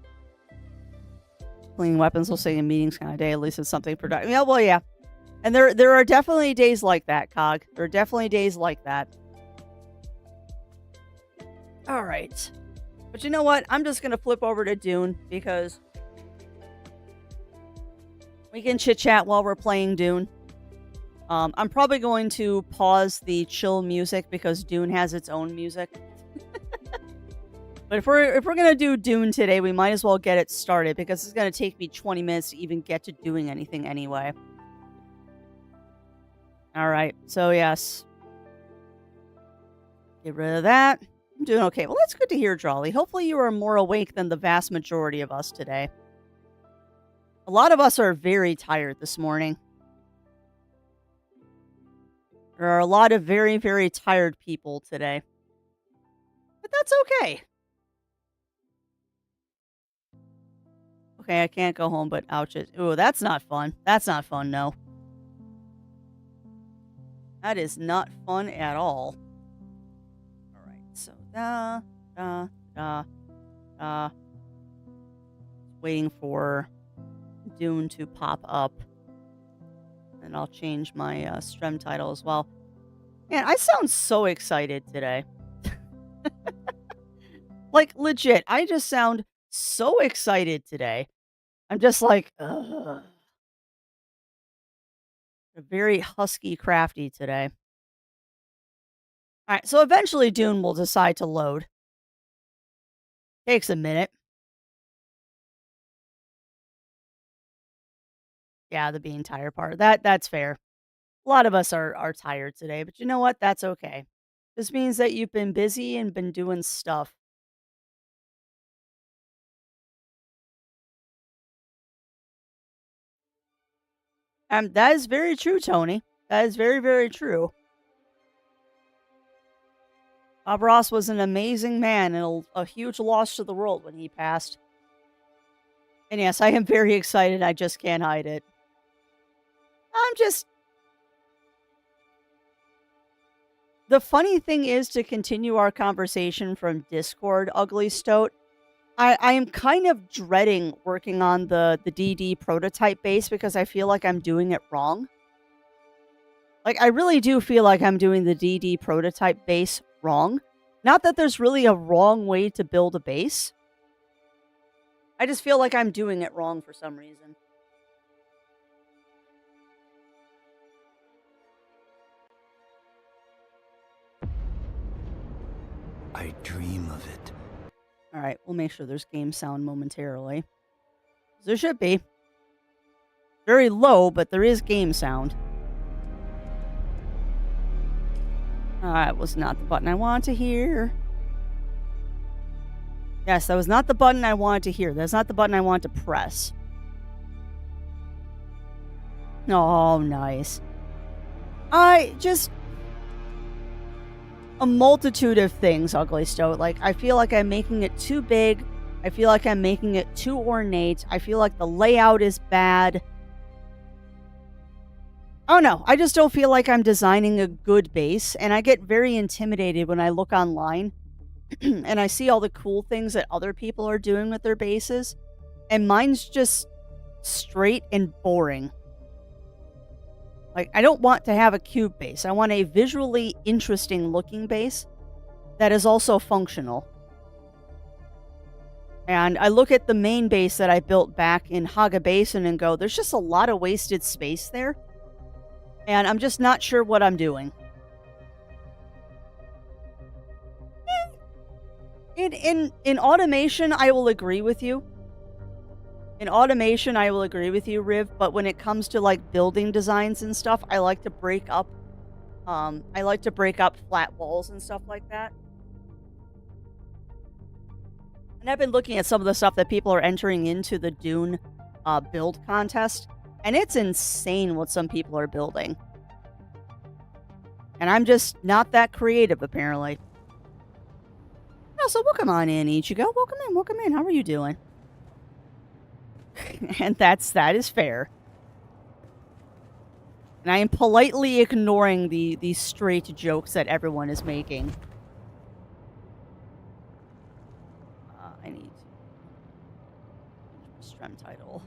Speaker 2: Cleaning weapons will say in meetings kind of day. At least it's something productive. Yeah, well, yeah. And there are definitely days like that, Cog. There are definitely days like that. All right. But you know what? I'm just going to flip over to Dune because we can chit-chat while we're playing Dune. I'm probably going to pause the chill music because Dune has its own music. But if we're going to do Dune today, we might as well get it started because it's going to take me 20 minutes to even get to doing anything anyway. All right. So, yes. Get rid of that. I'm doing okay. Well, that's good to hear, Drawley. Hopefully you are more awake than the vast majority of us today. A lot of us are very tired this morning. There are a lot of very, very tired people today. But that's okay. Okay, I can't go home, but ouch it. Ooh, that's not fun. That's not fun, no. That is not fun at all. Alright, so waiting for Dune to pop up. And I'll change my stream title as well. Man, I sound so excited today. Like, legit, I just sound so excited today. I'm just like, ugh. Very husky crafty today. Alright, so eventually Dune will decide to load. Takes a minute. Yeah, the being tired part. That's fair. A lot of us are tired today, but you know what? That's okay. This means that you've been busy and been doing stuff. That is very true, Tony. That is very, very true. Bob Ross was an amazing man and a huge loss to the world when he passed. And yes, I am very excited. I just can't hide it. The funny thing is, to continue our conversation from Discord, Ugly Stoat, I am kind of dreading working on the DD prototype base because I feel like I'm doing it wrong. Like, I really do feel like I'm doing the DD prototype base wrong. Not that there's really a wrong way to build a base. I just feel like I'm doing it wrong for some reason.
Speaker 3: I dream of it.
Speaker 2: Alright, we'll make sure there's game sound momentarily. There should be. Very low, but there is game sound. That was not the button I wanted to hear. Yes, that was not the button I wanted to hear. That's not the button I wanted to press. Oh, nice. A multitude of things, Ugly Stoat. Like, I feel like I'm making it too big. I feel like I'm making it too ornate. I feel like the layout is bad. Oh no, I just don't feel like I'm designing a good base, and I get very intimidated when I look online and I see all the cool things that other people are doing with their bases, and mine's just straight and boring. Like, I don't want to have a cube base. I want a visually interesting looking base that is also functional. And I look at the main base that I built back in Haga Basin and go, there's just a lot of wasted space there. And I'm just not sure what I'm doing. In automation, I will agree with you. In automation, I will agree with you, Riv, but when it comes to, like, building designs and stuff, I like to break up flat walls and stuff like that. And I've been looking at some of the stuff that people are entering into the Dune build contest, and it's insane what some people are building. And I'm just not that creative, apparently. Oh, so welcome on in, Ichigo. Welcome in, welcome in. How are you doing? And that is fair. And I am politely ignoring the straight jokes that everyone is making. I need to stream title.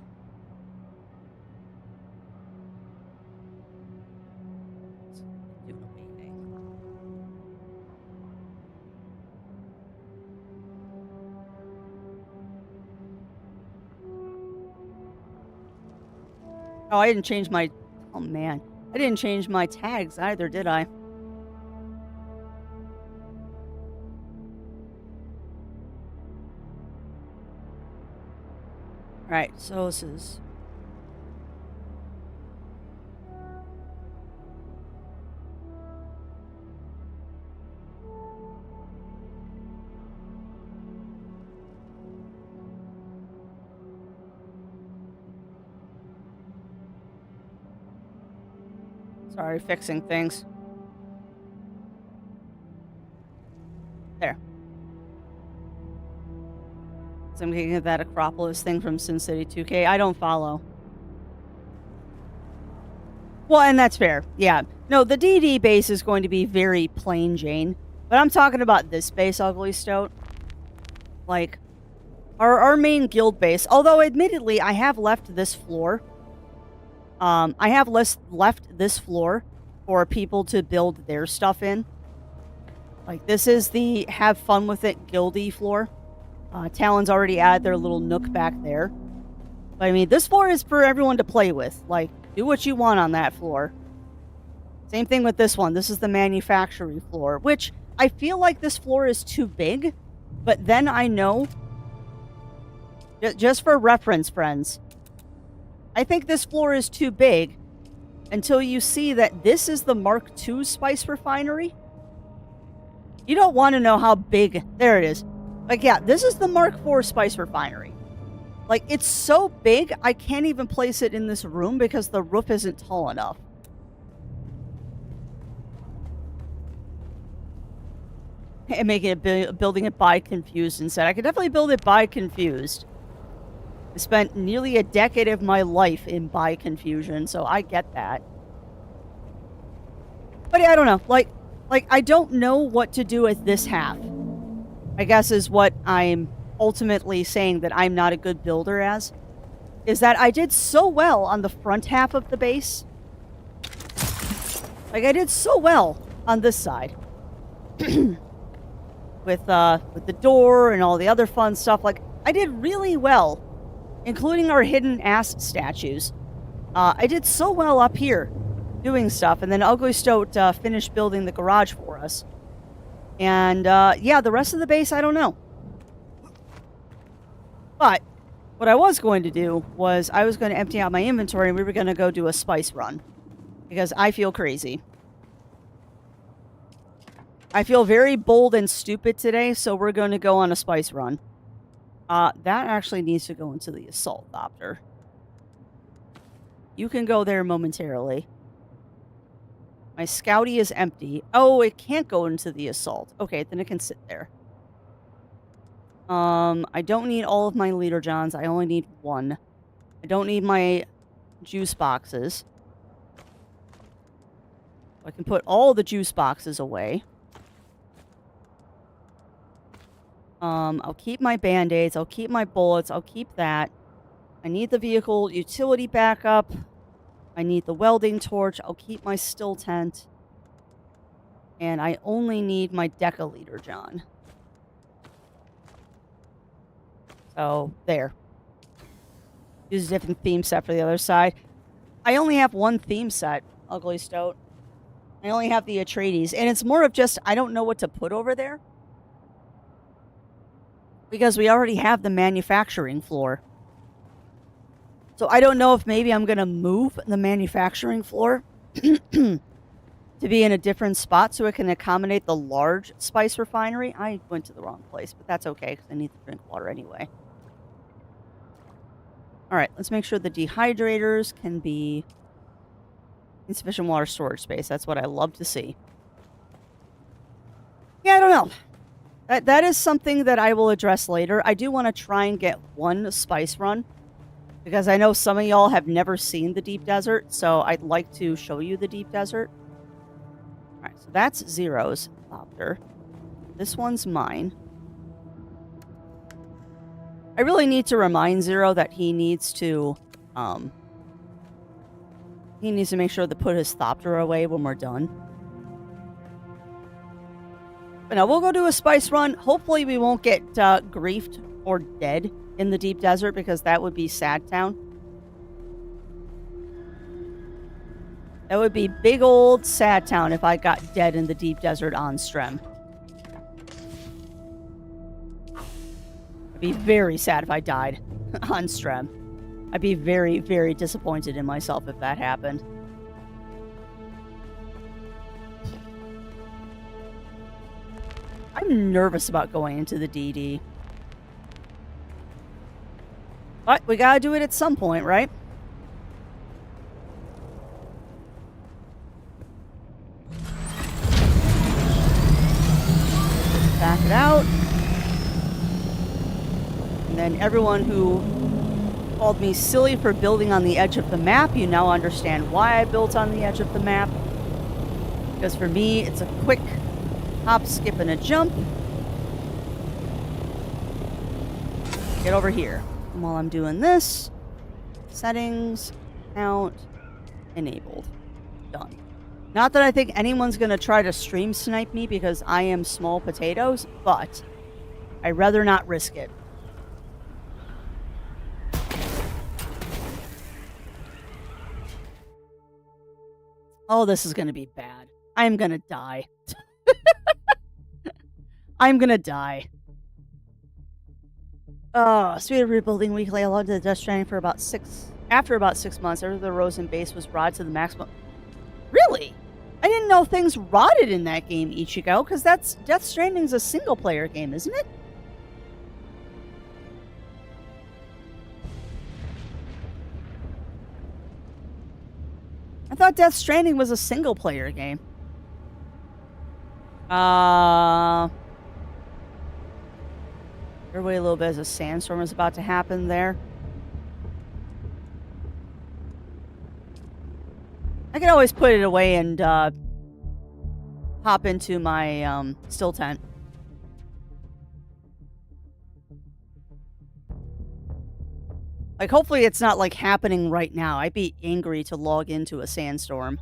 Speaker 2: Oh, I didn't change my... Oh, man. I didn't change my tags either, did I? Alright, so this is... Sorry, fixing things. There. So I'm getting at that Acropolis thing from Sin City 2K. I don't follow. Well, and that's fair. Yeah. No, the DD base is going to be very plain Jane. But I'm talking about this base, Ugly Stoat. Like, our main guild base. Although, admittedly, I have left this floor. I have left this floor for people to build their stuff in. Like, this is the have fun with it guildy floor. Talon's already added their little nook back there. But, I mean, this floor is for everyone to play with. Like, do what you want on that floor. Same thing with this one. This is the manufacturing floor, which I feel like this floor is too big. But then I know, just for reference, friends, I think this floor is too big until you see that this is the Mark II spice refinery. You don't want to know how big... There it is. Like, yeah, this is the Mark IV spice refinery. Like, it's so big, I can't even place it in this room because the roof isn't tall enough. And making it building it by confused instead. I could definitely build it by confused. I spent nearly a decade of my life in by confusion, so I get that. But yeah, I don't know. Like I don't know what to do with this half. I guess is what I'm ultimately saying that I'm not a good builder as. Is that I did so well on the front half of the base. Like, I did so well on this side. with the door and all the other fun stuff. Like, I did really well. Including our hidden ass statues. I did so well up here doing stuff, and then Ugly Stoat finished building the garage for us. And, yeah, the rest of the base, I don't know. But, what I was going to do was I was going to empty out my inventory, and we were going to go do a spice run. Because I feel crazy. I feel very bold and stupid today, so we're going to go on a spice run. That actually needs to go into the assault opter. You can go there momentarily. My scouty is empty. Oh, it can't go into the assault. Okay, then it can sit there. I don't need all of my leader johns. I only need one. I don't need my juice boxes. I can put all the juice boxes away. I'll keep my band-aids. I'll keep my bullets. I'll keep that. I need the vehicle utility backup. I need the welding torch. I'll keep my still tent. And I only need my Deca Leader John. So, there. Use a different theme set for the other side. I only have one theme set, Ugly Stoat. I only have the Atreides. And it's more of just, I don't know what to put over there. Because we already have the manufacturing floor. So I don't know if maybe I'm going to move the manufacturing floor to be in a different spot so it can accommodate the large spice refinery. I went to the wrong place, but that's okay because I need to drink water anyway. All right, let's make sure the dehydrators can be insufficient water storage space. That's what I love to see. Yeah, I don't know. That is something that I will address later. I do want to try and get one spice run because I know some of y'all have never seen the deep desert, so I'd like to show you the deep desert. All right, so that's Zero's Thopter. This one's mine. I really need to remind Zero that he needs to make sure to put his Thopter away when we're done. But no, we'll go do a spice run. Hopefully we won't get griefed or dead in the deep desert because that would be Sad Town. That would be big old Sad Town if I got dead in the deep desert on Strem. I'd be very sad if I died on Strem. I'd be very, very disappointed in myself if that happened. I'm nervous about going into the DD. But we gotta do it at some point, right? Back it out. And then everyone who called me silly for building on the edge of the map, you now understand why I built on the edge of the map. Because for me, it's a quick hop, skip, and a jump. Get over here. And while I'm doing this, settings, count, enabled. Done. Not that I think anyone's going to try to stream snipe me because I am small potatoes, but I'd rather not risk it. Oh, this is going to be bad. I'm going to die. I'm going to die. Speed of rebuilding weekly. I logged to the Death Stranding for about 6 months. After the Rosen base was rotted to the maximum. Really? I didn't know things rotted in that game, Ichigo, because that's Death Stranding's a single-player game, isn't it? I thought Death Stranding was a single-player game. Wait a little bit as a sandstorm is about to happen there. I can always put it away and hop into my still tent. Like, hopefully it's not, like, happening right now. I'd be angry to log into a sandstorm.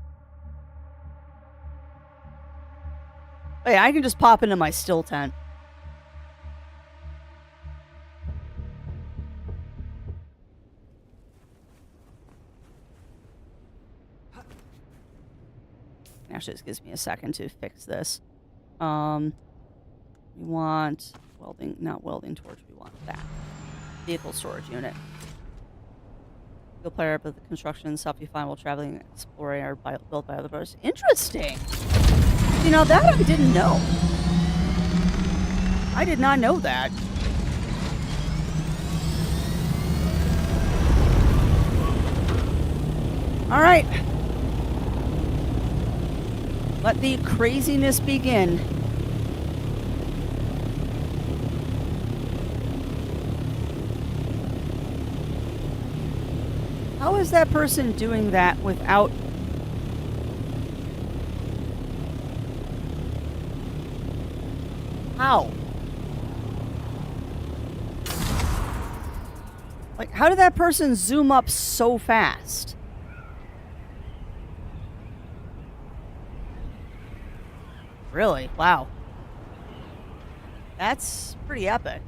Speaker 2: But yeah, I can just pop into my still tent. Actually, this gives me a second to fix this. We want welding, not welding torch. We want that. Vehicle storage unit. You'll play up with the construction stuff you find while traveling and exploring are built by other brothers. Interesting. You know, that I didn't know. I did not know that. All right. Let the craziness begin. How is that person doing that without... How? Like, how did that person zoom up so fast? Really? Wow. That's pretty epic.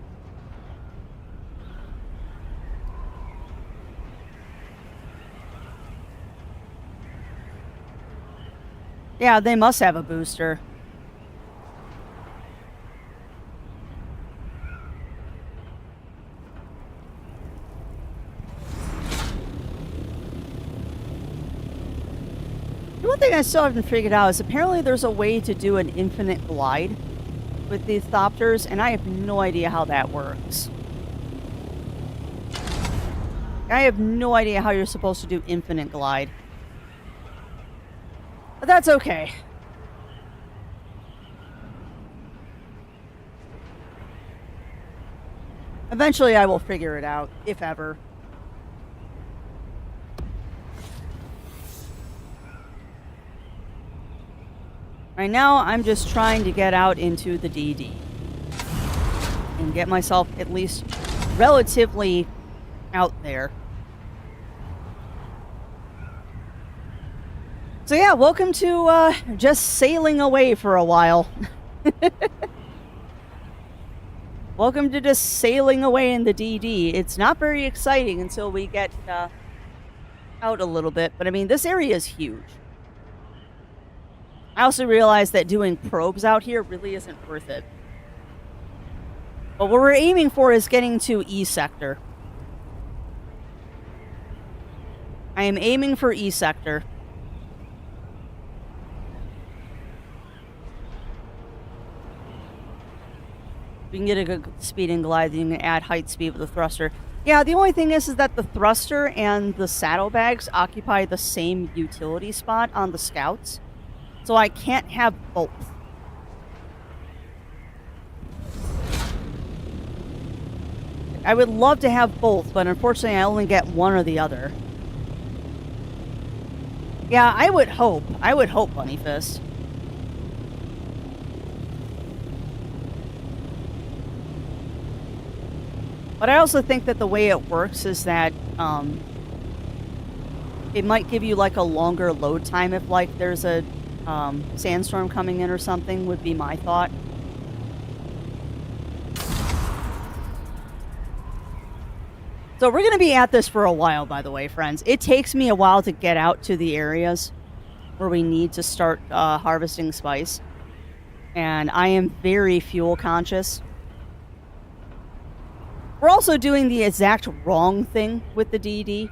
Speaker 2: Yeah, they must have a booster. What thing I still haven't figured out is apparently there's a way to do an infinite glide with these Thopters, and I have no idea how that works. I have no idea how you're supposed to do infinite glide. But that's okay. Eventually I will figure it out, if ever. Right now, I'm just trying to get out into the DD. And get myself at least relatively out there. So yeah, welcome to just sailing away for a while. Welcome to just sailing away in the DD. It's not very exciting until we get out a little bit. But I mean, this area is huge. I also realized that doing probes out here really isn't worth it. But what we're aiming for is getting to E sector. I am aiming for E sector. We can get a good speed and glide, then you can add height speed with the thruster. Yeah, the only thing is that the thruster and the saddlebags occupy the same utility spot on the scouts. So I can't have both. I would love to have both, but unfortunately I only get one or the other. Yeah, I would hope. I would hope, Bunny Fist. But I also think that the way it works is that it might give you like a longer load time if like there's a sandstorm coming in or something, would be my thought. So we're going to be at this for a while, by the way, friends. It takes me a while to get out to the areas where we need to start harvesting spice. And I am very fuel conscious. We're also doing the exact wrong thing with the DD.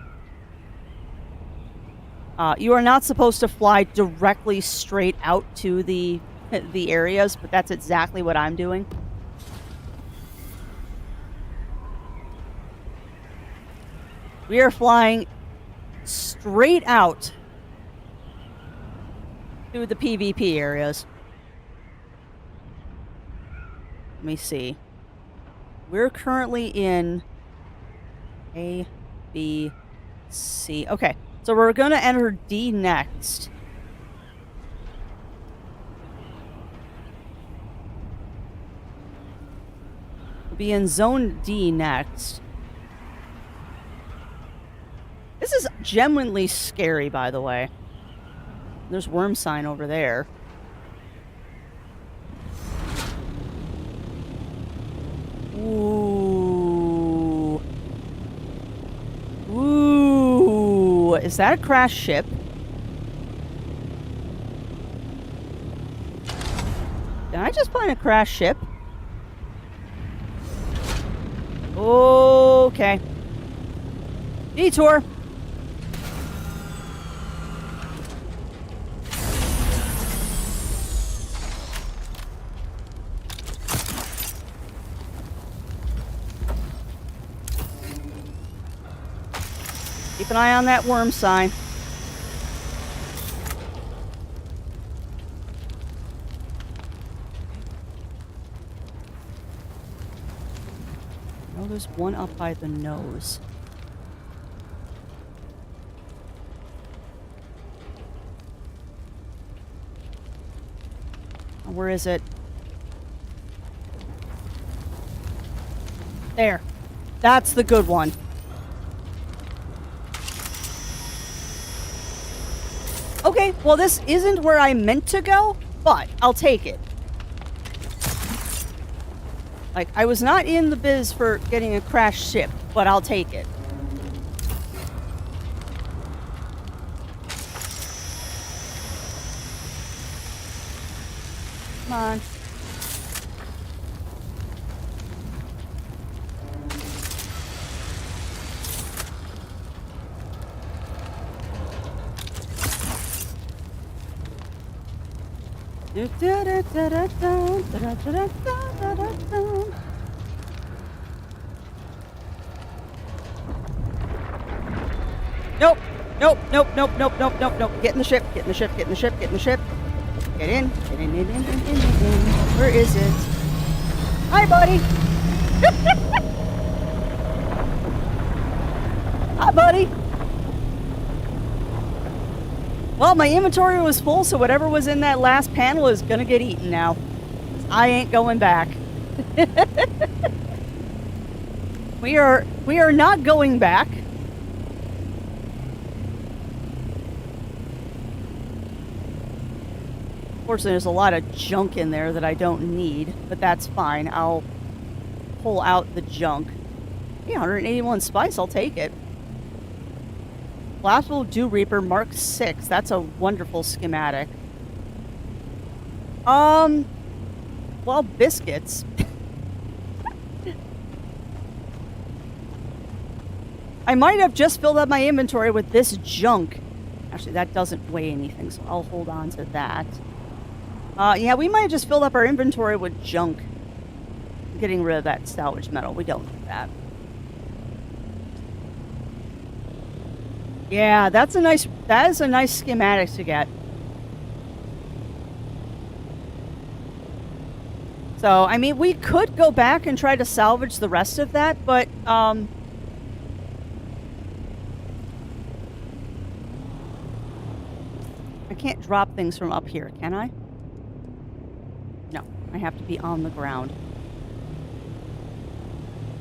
Speaker 2: You are not supposed to fly directly straight out to the areas, but that's exactly what I'm doing. We are flying straight out to the PvP areas. Let me see. We're currently in A, B, C. Okay, so we're going to enter D next. We'll be in Zone D next. This is genuinely scary, by the way. There's worm sign over there. Ooh. Ooh. Is that a crashed ship? Did I just find a crashed ship? Okay. Detour. Keep an eye on that worm sign. Oh, there's one up by the nose. Where is it? There. That's the good one. Okay, well this isn't where I meant to go, but I'll take it. Like, I was not in the biz for getting a crashed ship, but I'll take it. Come on. Nope. Nope. Nope. Nope. Nope. Nope. Nope. Nope. Get in the ship. Get in the ship. Get in the ship. Get in the ship. Get in. Get in. In. Where is it? Hi, buddy. Hi, buddy. Well, my inventory was full, so whatever was in that last panel is gonna get eaten now. I ain't going back. We are not going back. Unfortunately, there's a lot of junk in there that I don't need, but that's fine. I'll pull out the junk. Yeah, 181 spice, I'll take it. Collapsible Dew Reaper Mark 6. That's a wonderful schematic. Well, biscuits. I might have just filled up my inventory with this junk. Actually, that doesn't weigh anything, so I'll hold on to that. Yeah, we might have just filled up our inventory with junk. Getting rid of that salvage metal. We don't need that. Yeah, that is a nice schematic to get. So, I mean, we could go back and try to salvage the rest of that, but, I can't drop things from up here, can I? No, I have to be on the ground.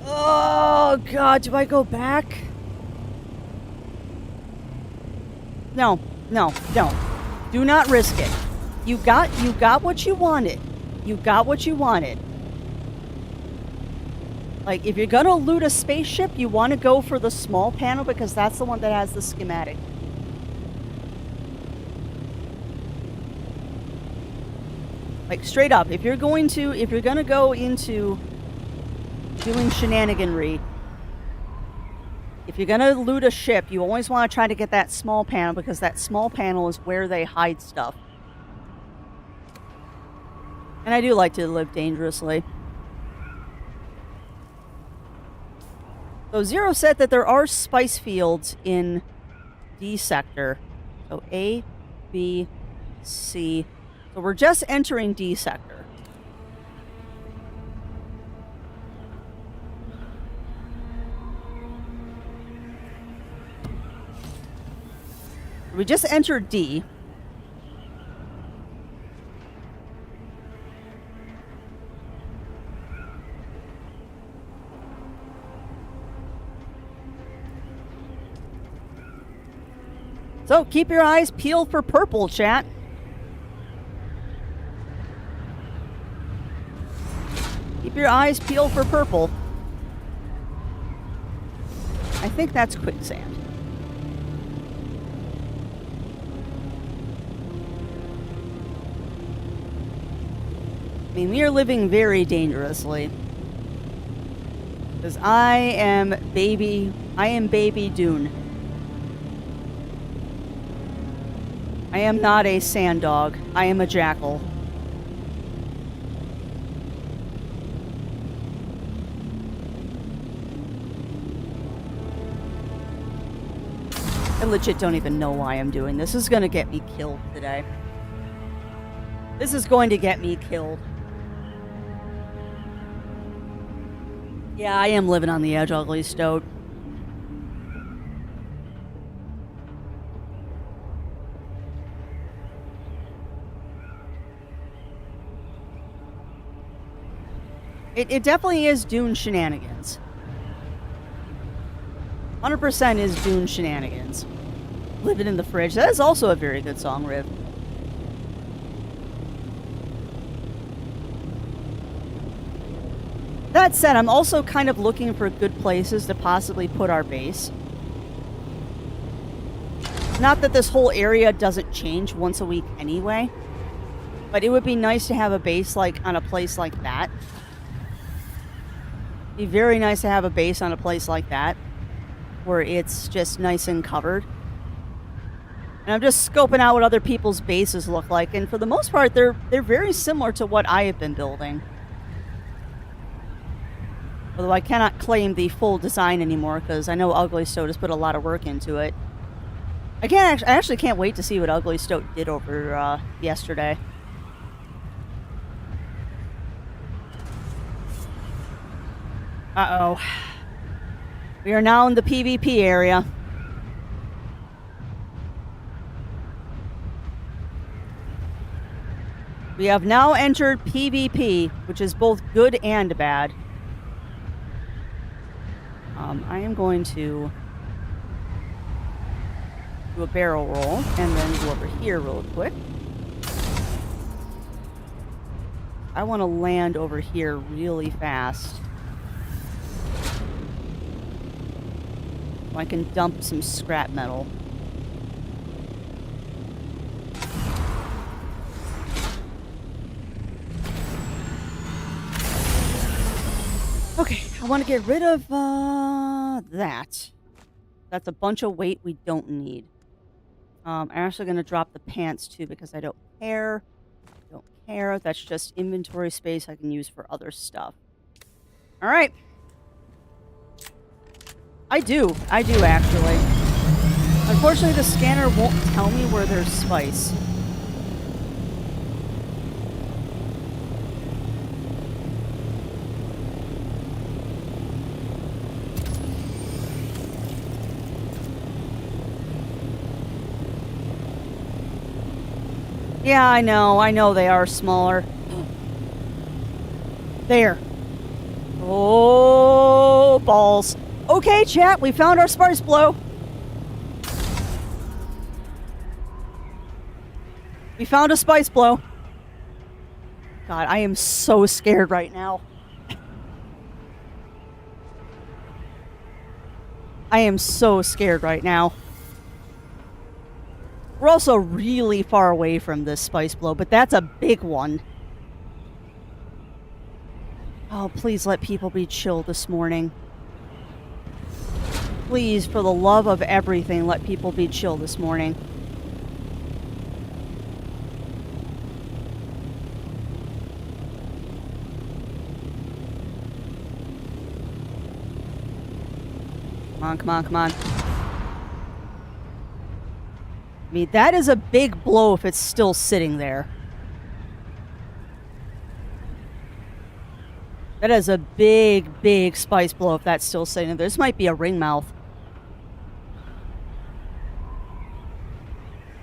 Speaker 2: Oh, God, do I go back? No, no, don't. Do not risk it. You got what you wanted. You got what you wanted. Like, if you're gonna loot a spaceship, you want to go for the small panel because that's the one that has the schematic. Like, straight up, if you're gonna go into doing shenaniganry, if you're gonna loot a ship, you always want to try to get that small panel because that small panel is where they hide stuff. And I do like to live dangerously. So Zero said that there are spice fields in D sector. So A, B, C. So we're just entering D sector. We just entered D. So keep your eyes peeled for purple, chat. Keep your eyes peeled for purple. I think that's quicksand. I mean, we are living very dangerously. Because I am baby Dune. I am not a sand dog. I am a jackal. I legit don't even know why I'm doing this. This is going to get me killed today. This is going to get me killed. Yeah, I am living on the edge, ugly stoat. It definitely is Dune shenanigans. 100% is Dune shenanigans. Living in the Fridge. That is also a very good song, Riv. That said, I'm also kind of looking for good places to possibly put our base. Not that this whole area doesn't change once a week anyway, but it would be nice to have a base like on a place like that. It'd be very nice to have a base on a place like that, where it's just nice and covered. And I'm just scoping out what other people's bases look like, and for the most part, they're very similar to what I have been building. Although I cannot claim the full design anymore, because I know Ugly Stoat has put a lot of work into it. I actually can't wait to see what Ugly Stoat did over yesterday. Uh-oh. We are now in the PvP area. We have now entered PvP, which is both good and bad. I am going to do a barrel roll and then go over here real quick. I want to land over here really fast. So I can dump some scrap metal. Okay, I want to get rid of that. That's a bunch of weight we don't need. I'm actually going to drop the pants too because I don't care. Don't care. That's just inventory space I can use for other stuff. All right. I do actually. Unfortunately, the scanner won't tell me where there's spice. Yeah, I know they are smaller. There. Oh, balls. Okay, chat, we found our spice blow. We found a spice blow. God, I am so scared right now. I am so scared right now. We're also really far away from this spice blow, but that's a big one. Oh, please let people be chill this morning. Please, for the love of everything, let people be chill this morning. Come on, come on, come on. I mean, that is a big blow if it's still sitting there. That is a big, big spice blow if that's still sitting there. This might be a ring mouth.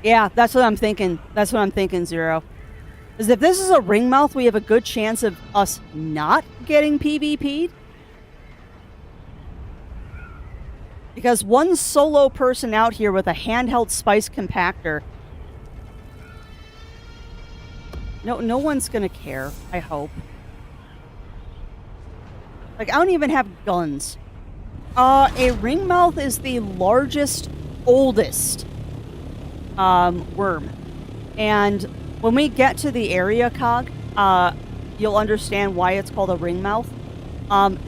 Speaker 2: Yeah, that's what I'm thinking. That's what I'm thinking, Zero. Because if this is a ring mouth, we have a good chance of us not getting PvP'd. Because one solo person out here with a handheld spice compactor. No one's gonna care, I hope. Like, I don't even have guns. A ringmouth is the largest, oldest worm. And when we get to the area, Cog, you'll understand why it's called a ringmouth.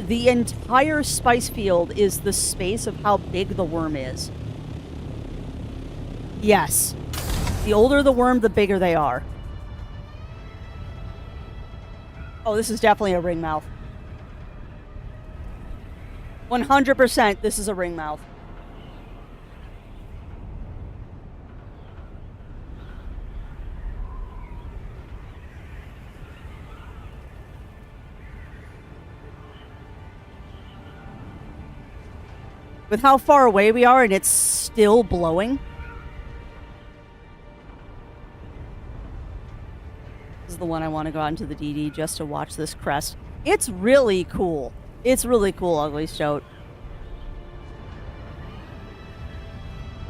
Speaker 2: The entire spice field is the space of how big the worm is. Yes. The older the worm, the bigger they are. Oh, this is definitely a ringmouth. 100% this is a ringmouth. With how far away we are and it's still blowing. This is the one I want to go out into the DD just to watch this crest. It's really cool. It's really cool, Ugly Stoat.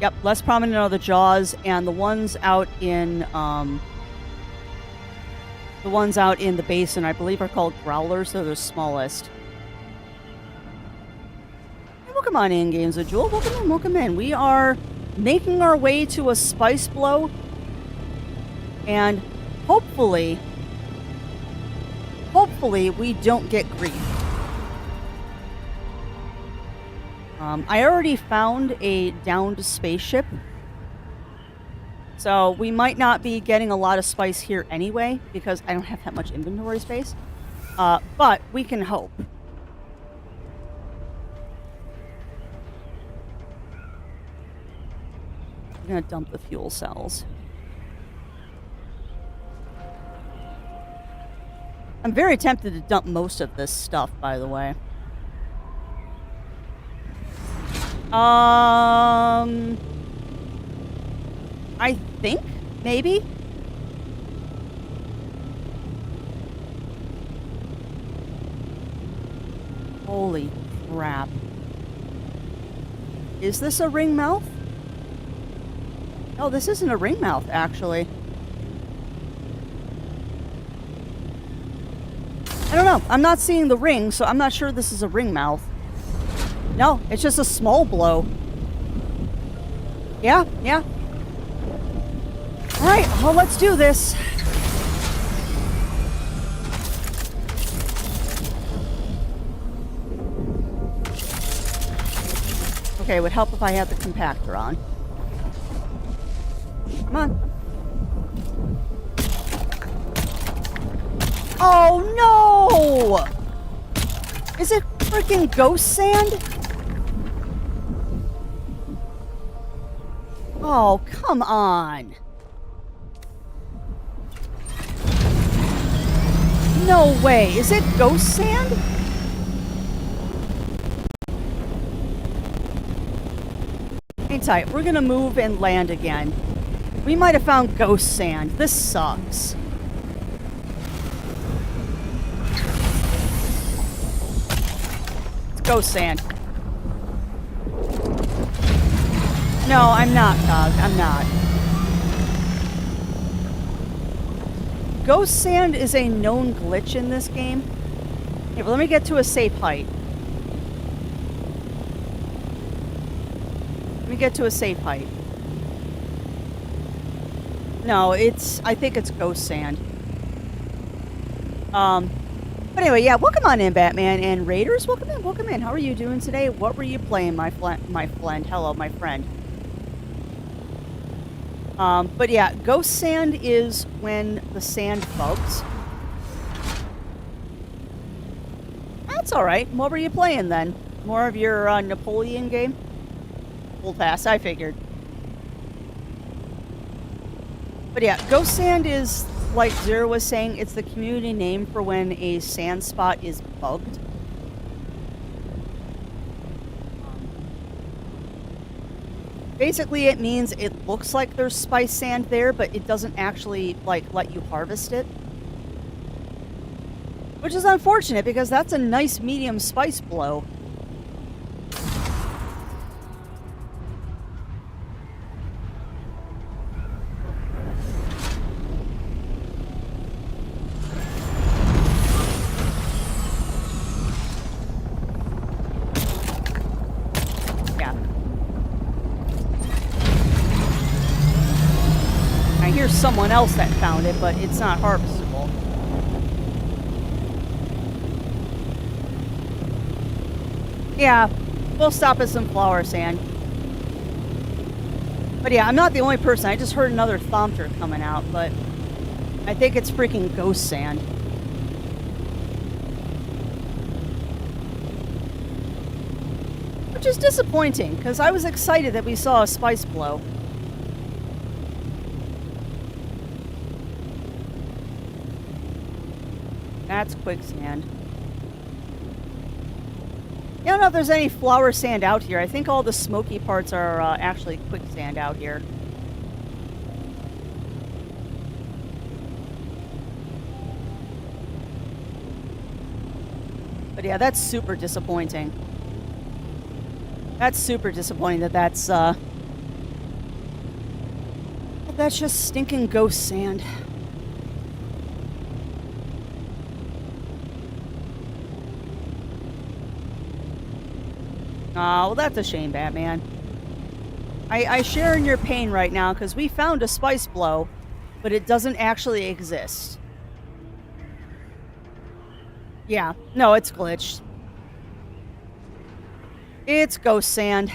Speaker 2: Yep, less prominent are the jaws, and the ones out in the basin, I believe, are called growlers. They're the smallest. Welcome on in, Games with Jewel. Welcome in, welcome in. We are making our way to a spice blow. And hopefully we don't get grief. I already found a downed spaceship. So we might not be getting a lot of spice here anyway, because I don't have that much inventory space. But we can hope. I'm gonna dump the fuel cells. I'm very tempted to dump most of this stuff, by the way. I think, maybe? Holy crap. Is this a ring mouth? No, this isn't a ring mouth, actually. I don't know. I'm not seeing the ring, so I'm not sure this is a ring mouth. No, it's just a small blow. Yeah. Alright, well, let's do this. Okay, it would help if I had the compactor on. Come on. Oh, no! Is it freaking ghost sand? Oh, come on. No way. Is it ghost sand? Hang tight. We're gonna move and land again. We might have found ghost sand. This sucks. It's ghost sand. No, I'm not, Cog. I'm not. Ghost sand is a known glitch in this game. Okay, but let me get to a safe height. Let me get to a safe height. No, I think it's ghost sand. But anyway, yeah, welcome on in, Batman and Raiders. Welcome in. How are you doing today? What were you playing, my friend? Hello, my friend. But yeah, ghost sand is when the sand bugs. That's alright. What were you playing then? More of your Napoleon game? Full pass, I figured. But yeah, ghost sand is, like Zero was saying, it's the community name for when a sand spot is bugged. Basically, it means it looks like there's spice sand there, but it doesn't actually, like, let you harvest it. Which is unfortunate, because that's a nice medium spice blow. Someone else that found it, but it's not harvestable. Yeah, we'll stop at some flower sand. But yeah, I'm not the only person. I just heard another thomter coming out, but I think it's freaking ghost sand. Which is disappointing, because I was excited that we saw a spice blow. That's quicksand. I don't know if there's any flower sand out here. I think all the smoky parts are actually quicksand out here. But yeah, that's super disappointing. That's super disappointing that's just stinking ghost sand. Oh, well, that's a shame, Batman. I share in your pain right now, because we found a spice blow, but it doesn't actually exist. Yeah, no, it's glitched. It's ghost sand.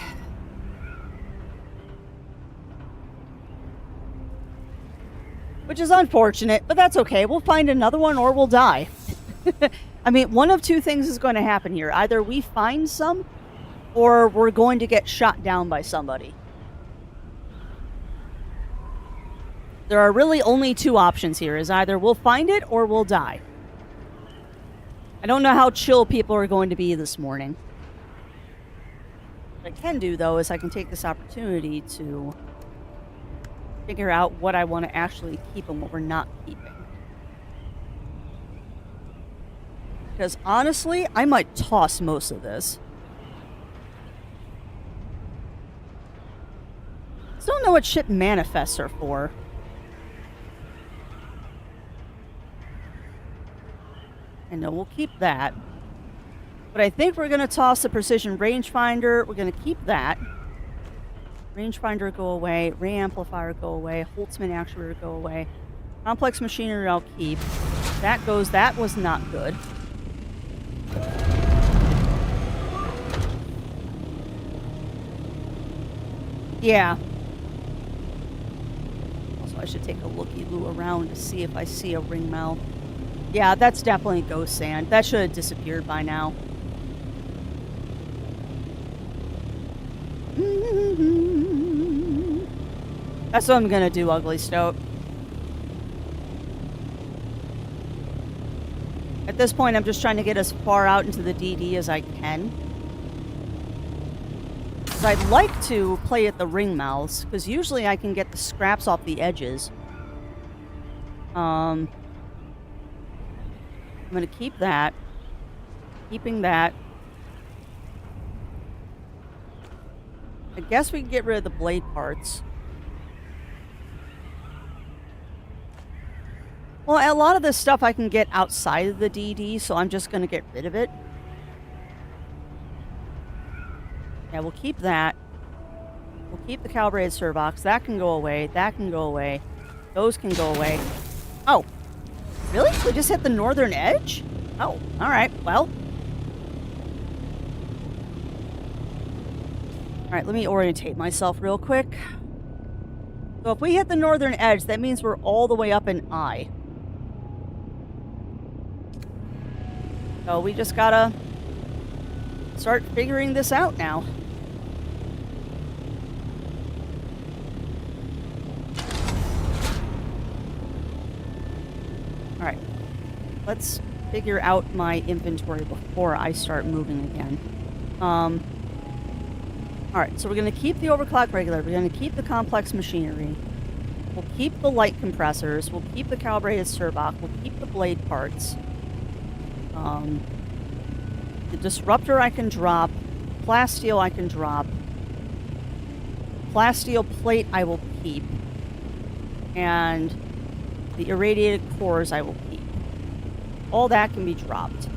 Speaker 2: which is unfortunate, but that's okay. We'll find another one or we'll die. I mean, one of two things is going to happen here. Either we find some or we're going to get shot down by somebody. There are really only two options here, is either we'll find it or we'll die. I don't know how chill people are going to be this morning. What I can do, though, is I can take this opportunity to figure out what I want to actually keep and what we're not keeping. Because honestly, I might toss most of this. Still don't know what ship manifests are for. I know we'll keep that. But I think we're going to toss the precision rangefinder. We're going to keep that. Rangefinder go away. Ray amplifier go away. Holtzman actuator go away. Complex machinery I'll keep. That goes. That was not good. Yeah. Also, I should take a looky-loo around to see if I see a ring mouth. Yeah, that's definitely ghost sand. That should have disappeared by now. That's what I'm gonna do, Ugly Stoat. At this point, I'm just trying to get as far out into the DD as I can. Because I'd like to play at the ring mouths, because usually I can get the scraps off the edges. I'm going to keep that. Keeping that. I guess we can get rid of the blade parts. Well, a lot of this stuff I can get outside of the DD, so I'm just going to get rid of it. Yeah, we'll keep that. We'll keep the calibrated servox. That can go away. That can go away. Those can go away. Oh. Really? We just hit the northern edge? Oh, alright. Well. Alright, let me orientate myself real quick. So if we hit the northern edge, that means we're all the way up in I. So we just gotta start figuring this out now. Alright. Let's figure out my inventory before I start moving again. Alright, so we're going to keep the overclock regulator. We're going to keep the complex machinery. We'll keep the light compressors. We'll keep the calibrated servox. We'll keep the blade parts. The disruptor I can drop. Plasteel I can drop. Plasteel plate I will keep. And the irradiated cores I will keep. All that can be dropped.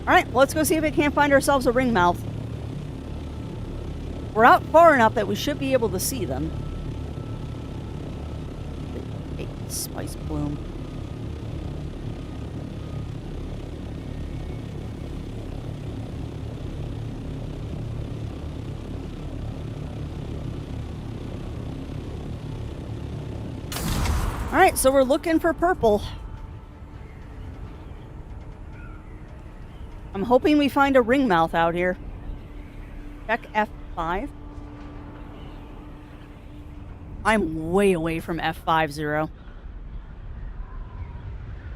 Speaker 2: Alright, well, let's go see if we can't find ourselves a ring mouth. We're out far enough that we should be able to see them. Hey, spice bloom. Alright, so we're looking for purple. I'm hoping we find a ring mouth out here. Check F5. I'm way away from F50.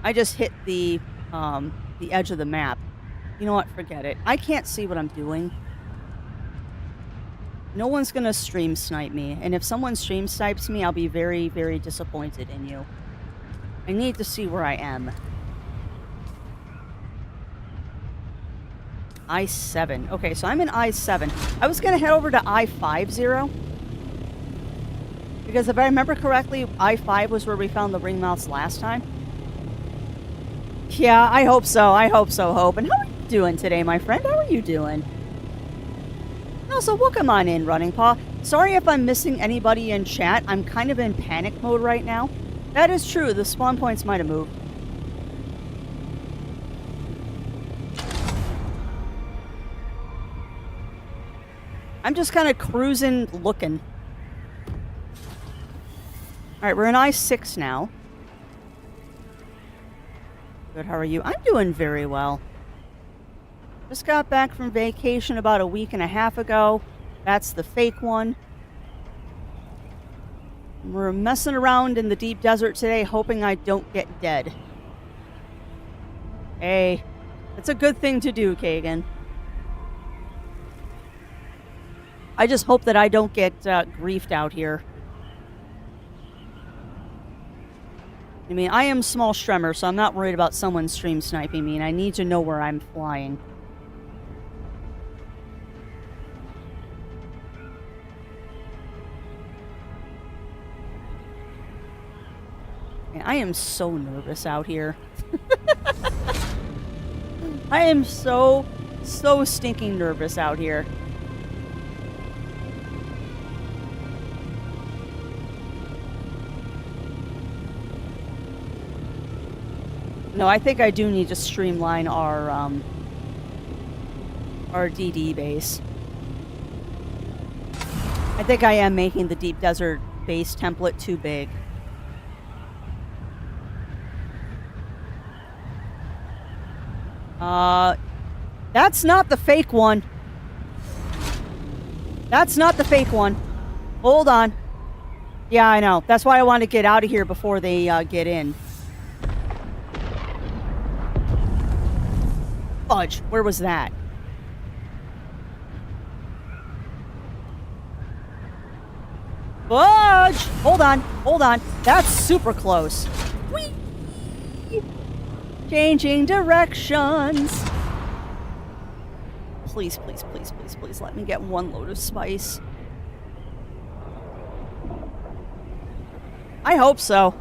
Speaker 2: I just hit the edge of the map. You know what? Forget it. I can't see what I'm doing. No one's gonna stream snipe me, and if someone stream snipes me, I'll be very, very disappointed in you. I need to see where I am. I-7. Okay, so I'm in I-7. I was gonna head over to I-50. Because if I remember correctly, I-5 was where we found the ring mouths last time. Yeah, I hope so. I hope so, Hope. And how are you doing today, my friend? How are you doing? Also, welcome on in, Running Paw. Sorry if I'm missing anybody in chat. I'm kind of in panic mode right now. That is true. The spawn points might have moved. I'm just kind of cruising, looking. Alright, we're in I-6 now. Good, how are you? I'm doing very well. Just got back from vacation about a week and a half ago. That's the fake one. We're messing around in the deep desert today, hoping I don't get dead. Hey, it's a good thing to do, Kagan. I just hope that I don't get griefed out here. I mean, I am small stremmer, so I'm not worried about someone stream sniping me, and I need to know where I'm flying. And I am so nervous out here. I am so stinking nervous out here. No, I think I do need to streamline our DD base. I think I am making the deep desert base template too big. That's not the fake one. That's not the fake one. Hold on. Yeah, I know. That's why I want to get out of here before they get in. Fudge, where was that? Fudge! Hold on, hold on. That's super close. Whee! Changing directions. Please, please, please, please, please let me get one load of spice. I hope so.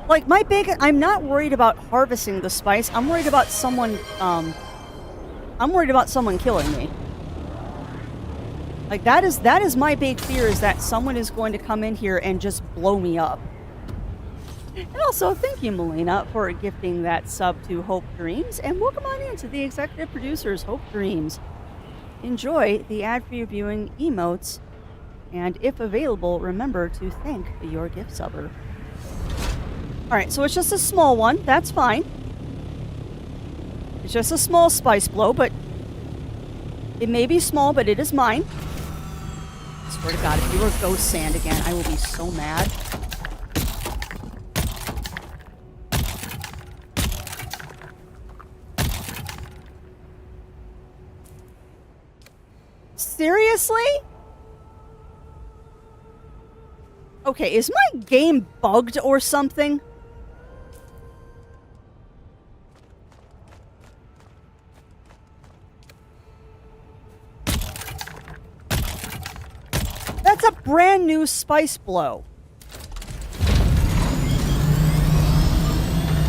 Speaker 2: Like, I'm not worried about harvesting the spice. I'm worried about someone, killing me. Like, that is my big fear, is that someone is going to come in here and just blow me up. And also, thank you, Melina, for gifting that sub to Hope Dreams. And welcome on in to the executive producers, Hope Dreams. Enjoy the ad-free viewing emotes. And if available, remember to thank your gift subber. Alright, so it's just a small one. That's fine. It's just a small spice blow, but it may be small, but it is mine. I swear to God, if you were ghost sand again, I will be so mad. Seriously? Okay, is my game bugged or something? That's a brand new spice blow.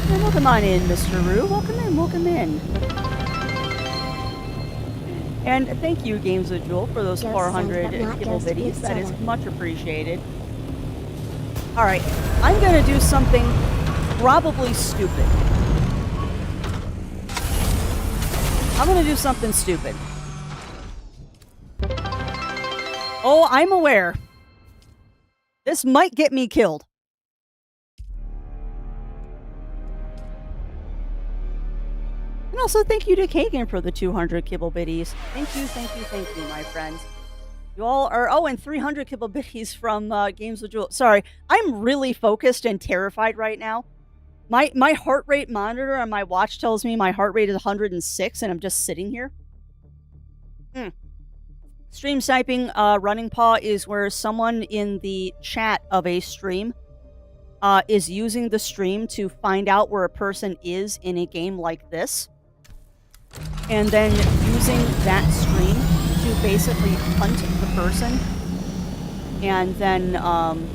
Speaker 2: And welcome on in, Mr. Roo. Welcome in, welcome in. And thank you, Games with Jewel, for those 400 kibble biddies. That is much appreciated. Alright, I'm gonna do something probably stupid. I'm gonna do something stupid. Oh, I'm aware. This might get me killed. And also, thank you to Kagan for the 200 kibble biddies. Thank you, thank you, thank you, my friends. You all are... Oh, and 300 kibble biddies from Games with Jewel. Sorry, I'm really focused and terrified right now. My heart rate monitor on my watch tells me my heart rate is 106, and I'm just sitting here. Stream sniping, running paw is where someone in the chat of a stream is using the stream to find out where a person is in a game like this. And then using that stream to basically hunt the person. And then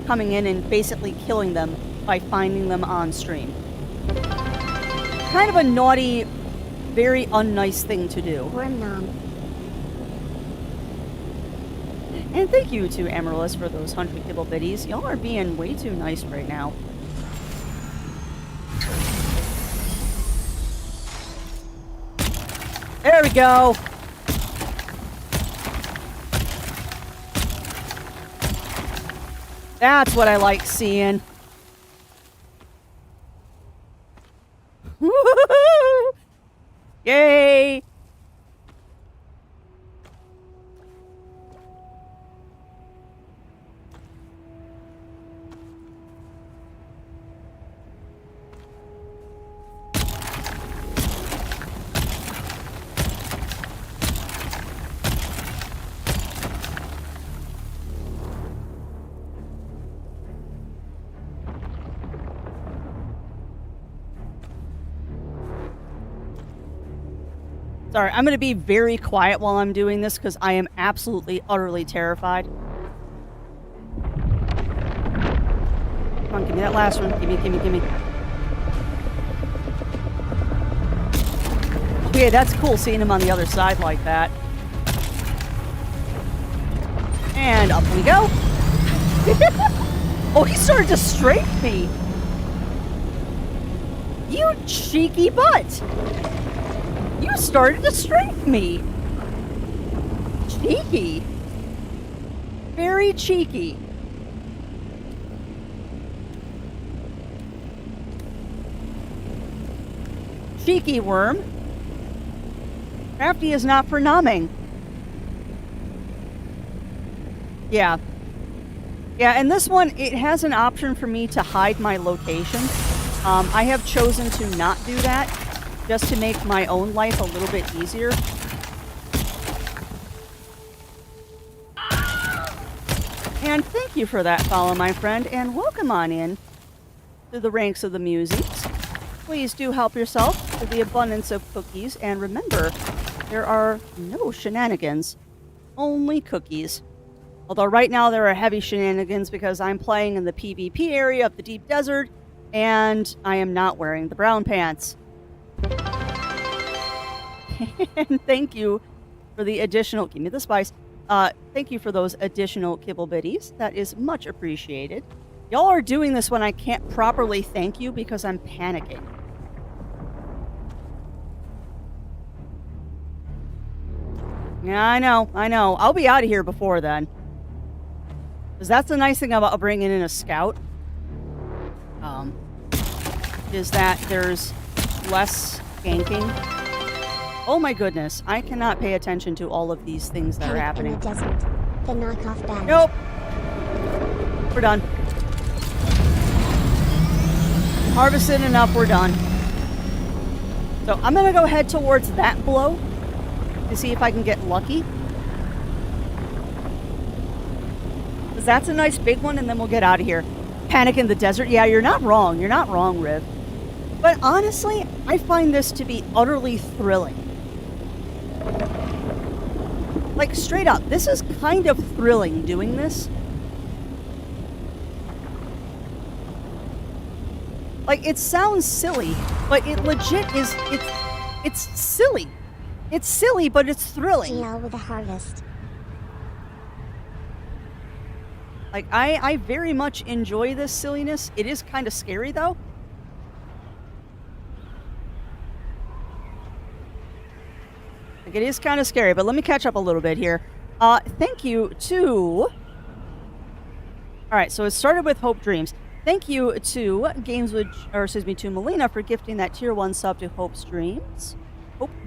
Speaker 2: coming in and basically killing them by finding them on stream. Kind of a naughty, very unnice thing to do. And thank you to Amaryllis for those 100 kibble biddies. Y'all are being way too nice right now. There we go. That's what I like seeing. Sorry, I'm going to be very quiet while I'm doing this because I am absolutely, utterly terrified. Come on, give me that last one. Gimme. Okay, that's cool seeing him on the other side like that. And up we go. Oh, he started to strafe me. You cheeky butt. You started to strafe me. Cheeky. Very cheeky. Cheeky worm. Crafty is not for numbing. Yeah. Yeah, and this one, it has an option for me to hide my location. I have chosen to not do that, just to make my own life a little bit easier. And thank you for that follow, my friend, and welcome on in to the ranks of the Musies. Please do help yourself to the abundance of cookies, and remember, there are no shenanigans, only cookies. Although right now there are heavy shenanigans because I'm playing in the PvP area of the deep desert, and I am not wearing the brown pants. And thank you for the additional... Give me the spice. Thank you for those additional kibble bitties. That is much appreciated. Y'all are doing this when I can't properly thank you because I'm panicking. Yeah, I know. I'll be out of here before then. Because that's the nice thing about bringing in a scout. Is that there's less ganking. Oh my goodness, I cannot pay attention to all of these things that are happening.
Speaker 1: In the desert, the knockoff bag.
Speaker 2: Nope. We're done. Harvested enough, we're done. So I'm gonna go head towards that blow to see if I can get lucky. Because that's a nice big one, and then we'll get out of here. Panic in the desert. Yeah, you're not wrong. You're not wrong, Riv. But honestly, I find this to be utterly thrilling. Like, straight up, this is kind of thrilling doing this. Like, it sounds silly, but it legit is, it's silly. It's silly, but it's thrilling.
Speaker 1: GL with a harvest.
Speaker 2: Like, I very much enjoy this silliness. It is kind of scary, though. Like, it is kind of scary, but let me catch up a little bit here. Thank you to... Alright, so it started with Hope Dreams. Thank you to to Melina for gifting that tier 1 sub to Hope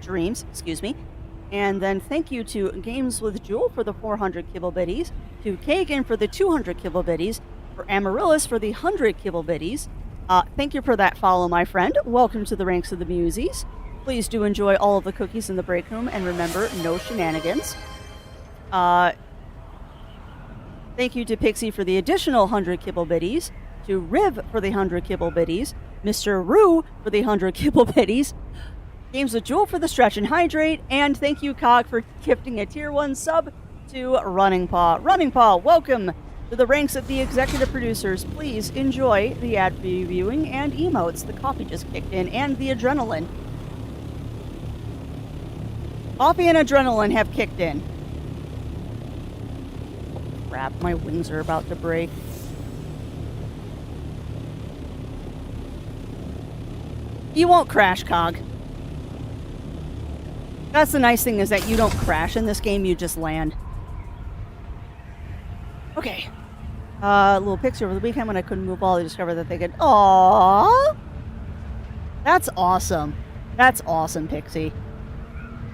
Speaker 2: Dreams, excuse me. And then thank you to Games with Jewel for the 400 kibble bitties, to Kagan for the 200 kibble bitties, for Amaryllis for the 100 kibble bitties. Thank you for that follow, my friend. Welcome to the ranks of the Musies. Please do enjoy all of the cookies in the break room, and remember, no shenanigans. Thank you to Pixie for the additional 100 kibble bitties, to Riv for the 100 kibble bitties, Mr. Rue for the 100 kibble bitties, Games with Jewel for the stretch and hydrate, and thank you, Cog, for gifting a tier 1 sub to Running Paw. Running Paw, welcome to the ranks of the executive producers. Please enjoy the ad viewing and emotes. The coffee just kicked in, and the adrenaline. Coffee and adrenaline have kicked in. Oh, crap, my wings are about to break. You won't crash, Cog. That's the nice thing, is that you don't crash in this game, you just land. Okay. A little picture over the weekend when I couldn't move ball, I discovered that they could... Aww! That's awesome. That's awesome, Pixie.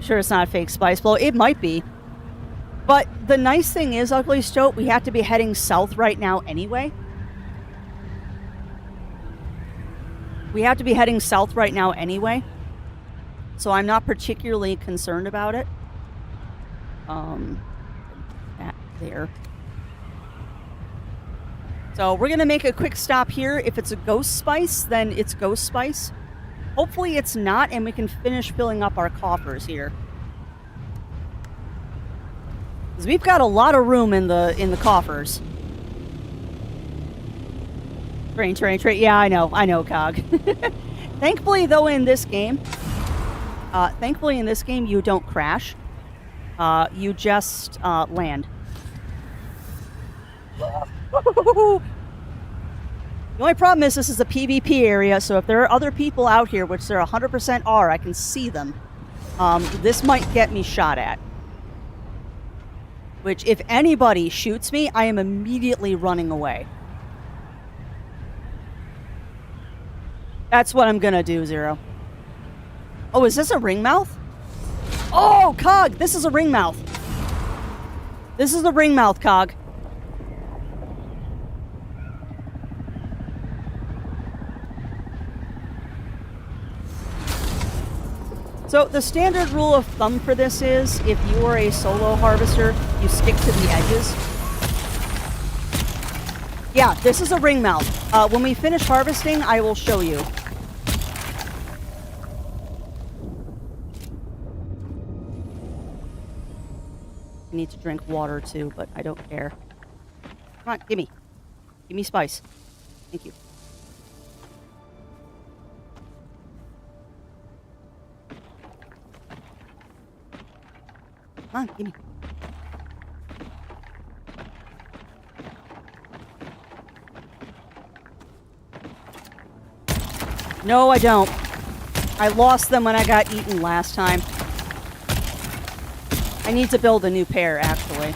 Speaker 2: Sure it's not a fake spice blow. It might be. But the nice thing is, Ugly Stoat, we have to be heading south right now anyway. We have to be heading south right now anyway. So I'm not particularly concerned about it. That there. So we're going to make a quick stop here. If it's a ghost spice, then it's ghost spice. Hopefully it's not, and we can finish filling up our coffers here. Because we've got a lot of room in the coffers. Train. Yeah, I know, Cog. Thankfully, though, in this game, you don't crash. You just land. The only problem is this is a PvP area, so if there are other people out here, which there 100% are, I can see them. This might get me shot at. Which, if anybody shoots me, I am immediately running away. That's what I'm gonna do, Zero. Oh, is this a ring mouth? Oh, Cog! This is a ring mouth. This is a ring mouth, Cog. So the standard rule of thumb for this is, if you are a solo harvester, you stick to the edges. Yeah, this is a ring mouth. When we finish harvesting, I will show you. I need to drink water too, but I don't care. Come on, gimme. Gimme spice. Thank you. Come on, gimme. No, I don't. I lost them when I got eaten last time. I need to build a new pair, actually.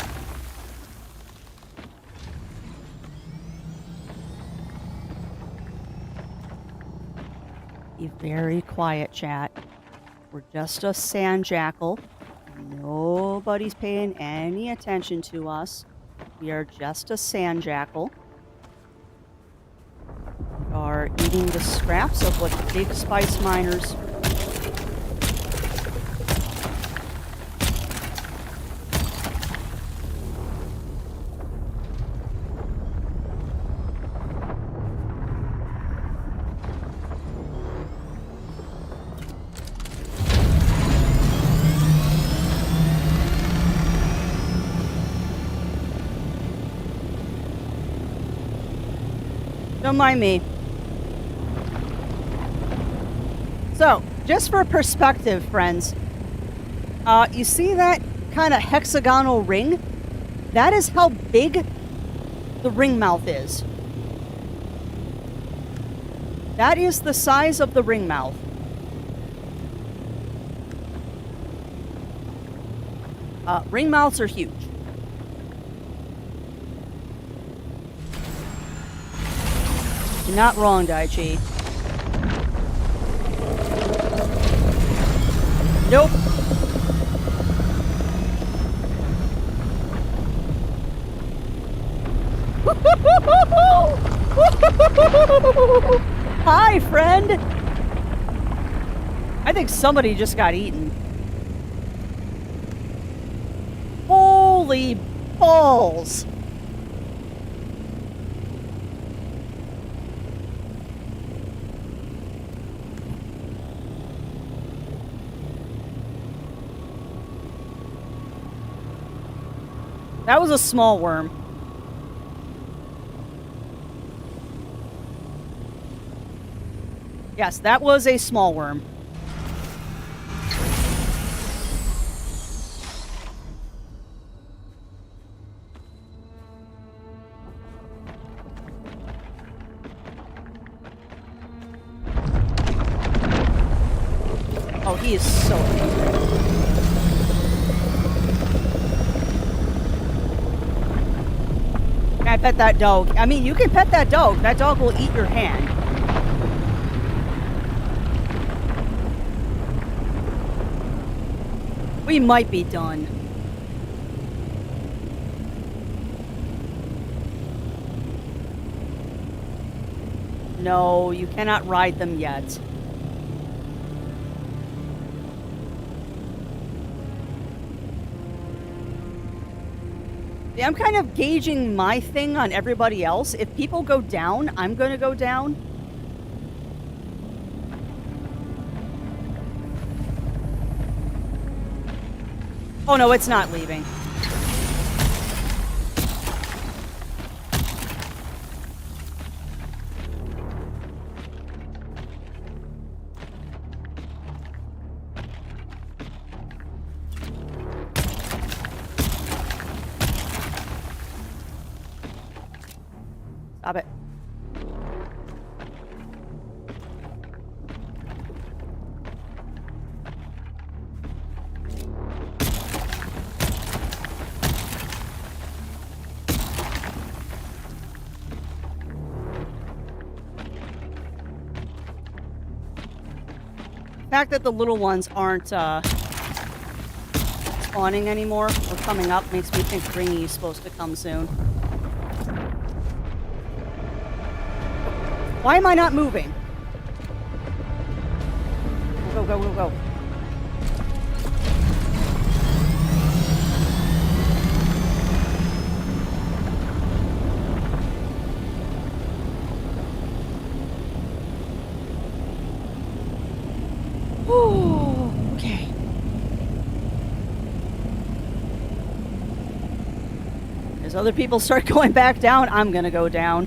Speaker 2: Be very quiet, chat. We're just a sand jackal. Nobody's paying any attention to us. We are just a sand jackal. We are eating the scraps of what the big spice miners. Don't mind me. So, just for perspective, friends, you see that kind of hexagonal ring? That is how big the ring mouth is. That is the size of the ring mouth. Ring mouths are huge. You're not wrong, Daichi. Nope. Hi, friend! I think somebody just got eaten. Holy balls! That was a small worm. Yes, that was a small worm. Oh, he is so angry. Can I pet that dog? I mean, you can pet that dog. That dog will eat your hand. We might be done. No, you cannot ride them yet. I'm kind of gauging my thing on everybody else. If people go down, I'm going to go down. Oh no, it's not leaving. Stop it. The fact that the little ones aren't spawning anymore or coming up makes me think Ringy is supposed to come soon. Why am I not moving? Go, go, go, go. Ooh, okay. As other people start going back down, I'm gonna go down.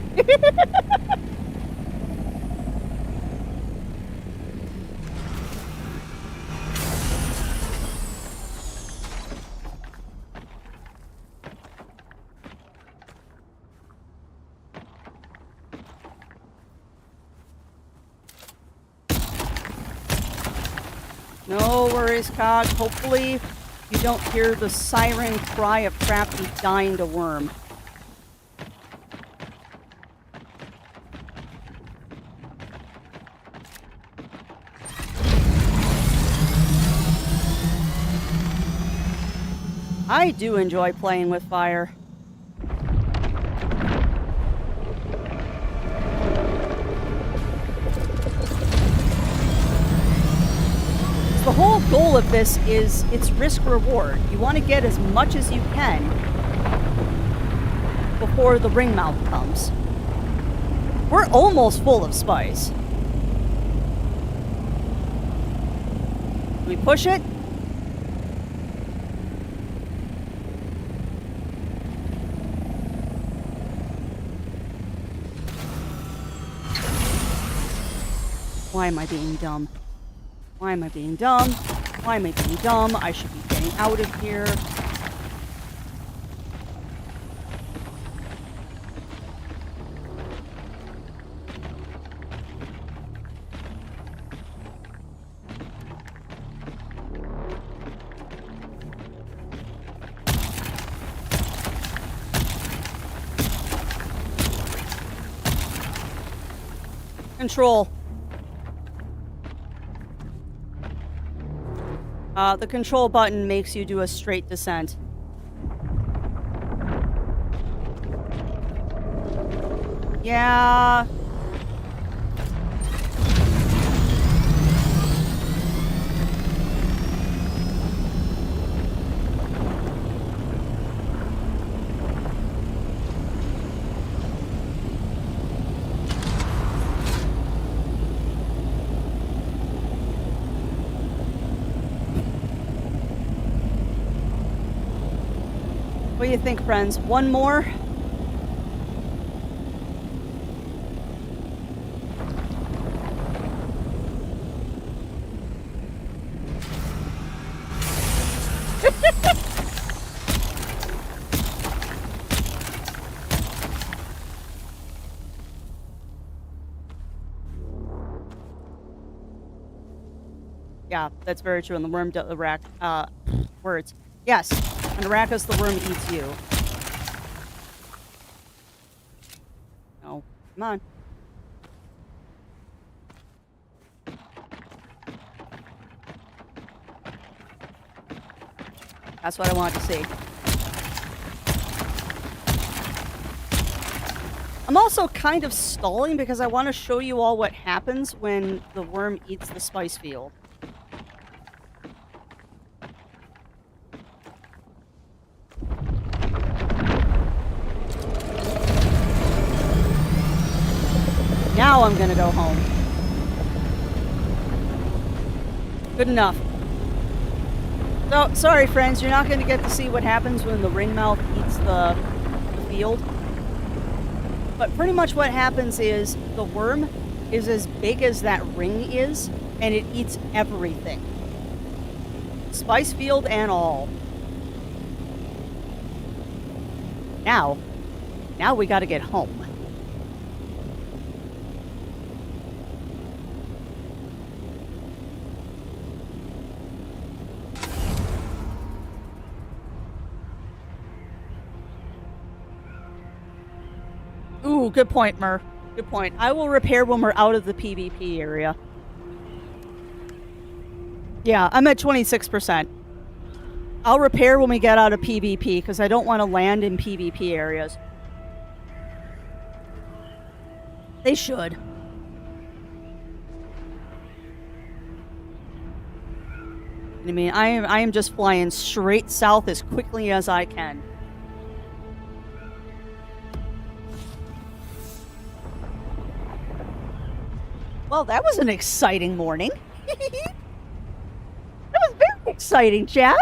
Speaker 2: No worries, Cog. Hopefully you don't hear the siren cry of Crafty dying to worm. I do enjoy playing with fire. The whole goal of this is it's risk reward. You want to get as much as you can before the ring mouth comes. We're almost full of spice. Do we push it? Why am I being dumb? Why am I being dumb? Why am I being dumb? I should be getting out of here. Control. The control button makes you do a straight descent. Yeah. What do you think, friends? One more? Yeah, that's very true. And the worm, words. Yes, and Arrakis, the worm eats you. No, come on. That's what I wanted to see. I'm also kind of stalling because I want to show you all what happens when the worm eats the spice field. Now I'm gonna go home. Good enough. So, sorry friends, you're not going to get to see what happens when the ringmouth eats the field. But pretty much what happens is the worm is as big as that ring is, and it eats everything. Spice field and all. Now we got to get home. Ooh, good point, Mur. Good point. I will repair when we're out of the PvP area. Yeah, I'm at 26%. I'll repair when we get out of PvP, because I don't want to land in PvP areas. They should. I mean, I am just flying straight south as quickly as I can. Well, that was an exciting morning. That was very exciting, chat.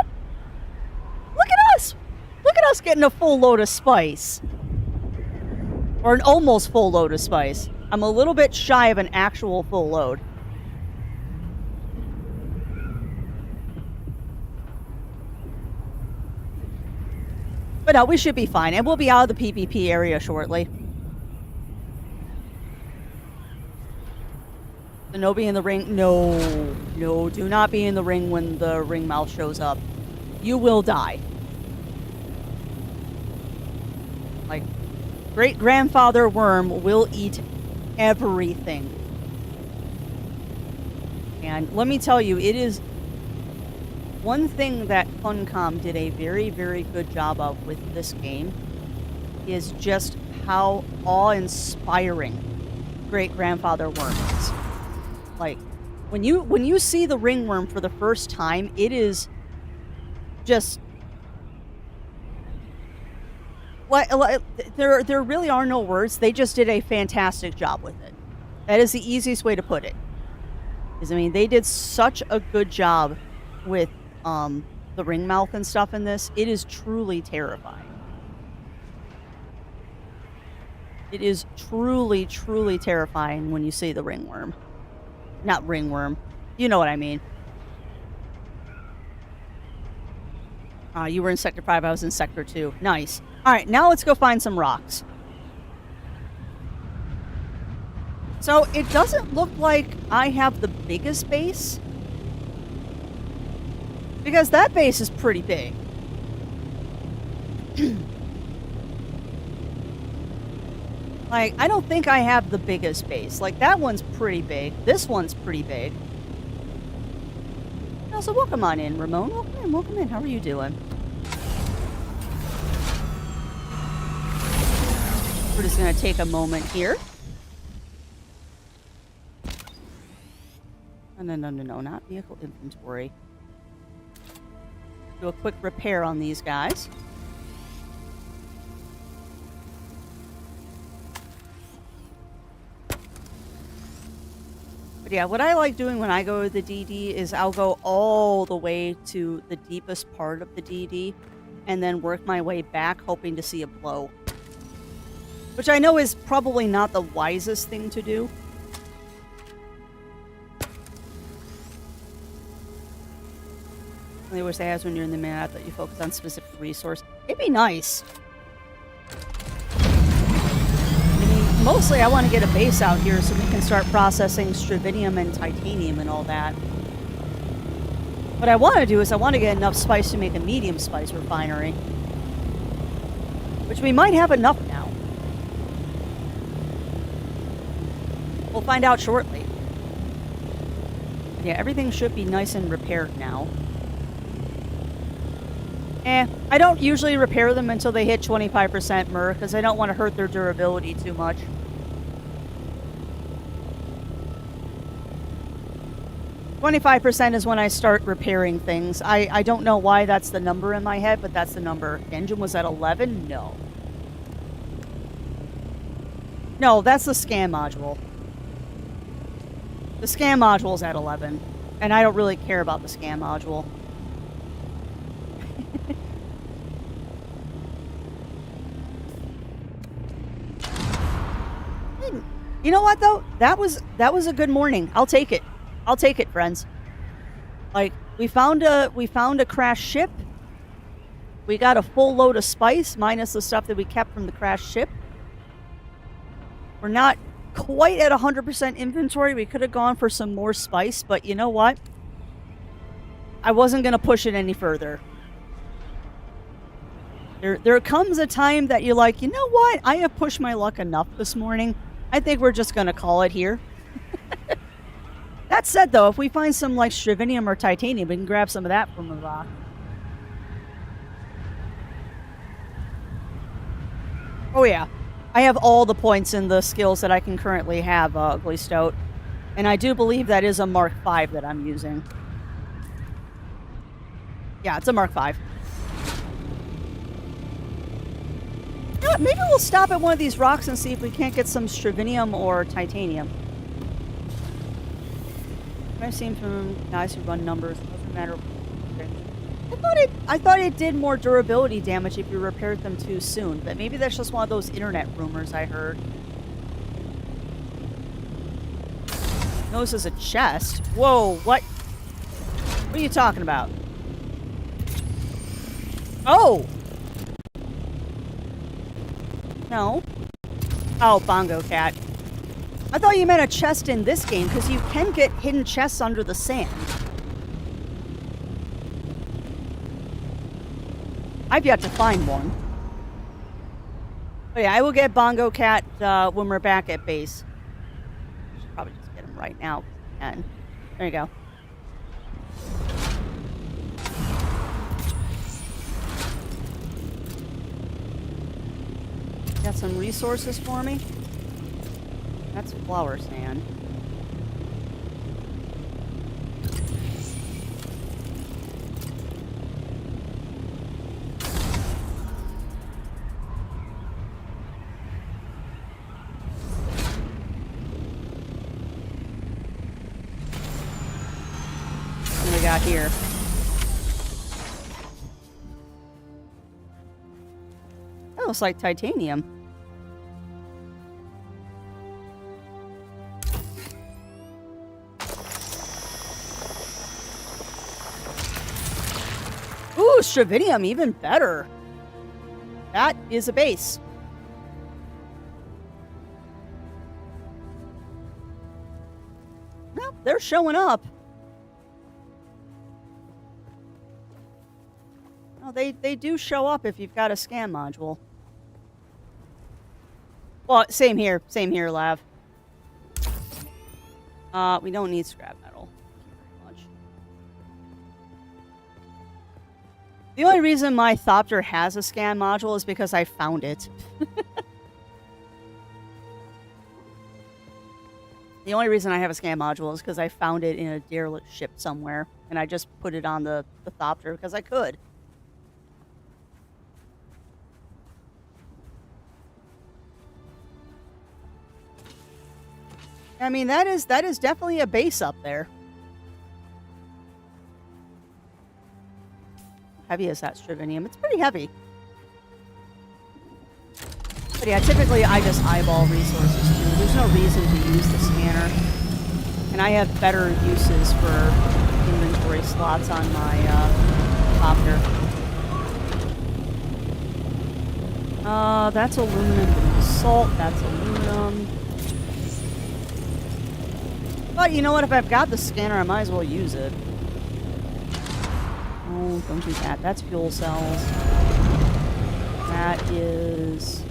Speaker 2: Look at us. Look at us getting a full load of spice. Or an almost full load of spice. I'm a little bit shy of an actual full load. But no, we should be fine. And we'll be out of the PvP area shortly. So no be in the ring. No. No, do not be in the ring when the ringmouth shows up. You will die. Like, great-grandfather worm will eat everything. And let me tell you, it is one thing that Funcom did a very, very good job of with this game is just how awe-inspiring great-grandfather worm is. Like, when you see the ringworm for the first time, it is just... There really are no words. They just did a fantastic job with it. That is the easiest way to put it. I mean, they did such a good job with the ringmouth and stuff in this. It is truly terrifying. It is truly, truly terrifying when you see the ringworm. Not ringworm. You know what I mean. You were in Sector 5, I was in Sector 2. Nice. Alright, now let's go find some rocks. So, it doesn't look like I have the biggest base. Because that base is pretty big. Like, I don't think I have the biggest base. Like, that one's pretty big. This one's pretty big. So welcome on in, Ramon. Welcome in, welcome in. How are you doing? We're just going to take a moment here. No, not vehicle inventory. Do a quick repair on these guys. But yeah, what I like doing when I go to the DD is I'll go all the way to the deepest part of the DD and then work my way back, hoping to see a blow. Which I know is probably not the wisest thing to do. I wish they had when you're in the map that you focus on specific resource. It'd be nice. I mean, mostly I want to get a base out here so we can start processing stravinium and titanium and all that. What I want to do is I want to get enough spice to make a medium spice refinery. Which we might have enough now. We'll find out shortly. Yeah, everything should be nice and repaired now. I don't usually repair them until they hit 25% Mur, because I don't want to hurt their durability too much. "25% is when I start repairing things. I don't know why that's the number in my head, but that's the number. Engine was at 11? No. No, that's the scan module. The scan module's at 11, and I don't really care about the scan module. You know what though? That was a good morning. I'll take it. I'll take it, friends. Like we found a crashed ship. We got a full load of spice minus the stuff that we kept from the crashed ship. We're not quite at 100% inventory. We could have gone for some more spice, but you know what? I wasn't going to push it any further. There comes a time that you're like, you know what? I have pushed my luck enough this morning. I think we're just going to call it here. That said, though, if we find some like stravinium or titanium, we can grab some of that from the rock. Oh yeah, I have all the points in the skills that I can currently have, Ugly Stout. And I do believe that is a Mark V that I'm using. Yeah, it's a Mark V. Yeah, maybe we'll stop at one of these rocks and see if we can't get some stravinium or titanium. I've seen from guys who run numbers, it doesn't matter. I thought it did more durability damage if you repaired them too soon, but maybe that's just one of those internet rumors I heard. No, this is a chest. Whoa, what? What are you talking about? Oh! No. Oh, Bongo Cat. I thought you meant a chest in this game, because you can get hidden chests under the sand. I've yet to find one. But yeah, I will get Bongo Cat when we're back at base. Should probably just get him right now. And there you go. Got some resources for me? That's flower sand. What do we got here? That looks like titanium. Ooh, stravinium, even better. That is a base. Well, they're showing up. Oh, they do show up if you've got a scan module. Well, same here, Lav. We don't need scrap metal. Thank you very much. The only reason my Thopter has a scan module is because I found it. The only reason I have a scan module is because I found it in a derelict ship somewhere, and I just put it on the Thopter because I could. I mean, that is definitely a base up there. Heavy is that stravinium? It's pretty heavy. But yeah, typically I just eyeball resources too. There's no reason to use the scanner. And I have better uses for inventory slots on my copter. That's aluminum. Salt, that's aluminum. But you know what? If I've got the scanner, I might as well use it. Oh, don't do that. That's fuel cells. That is...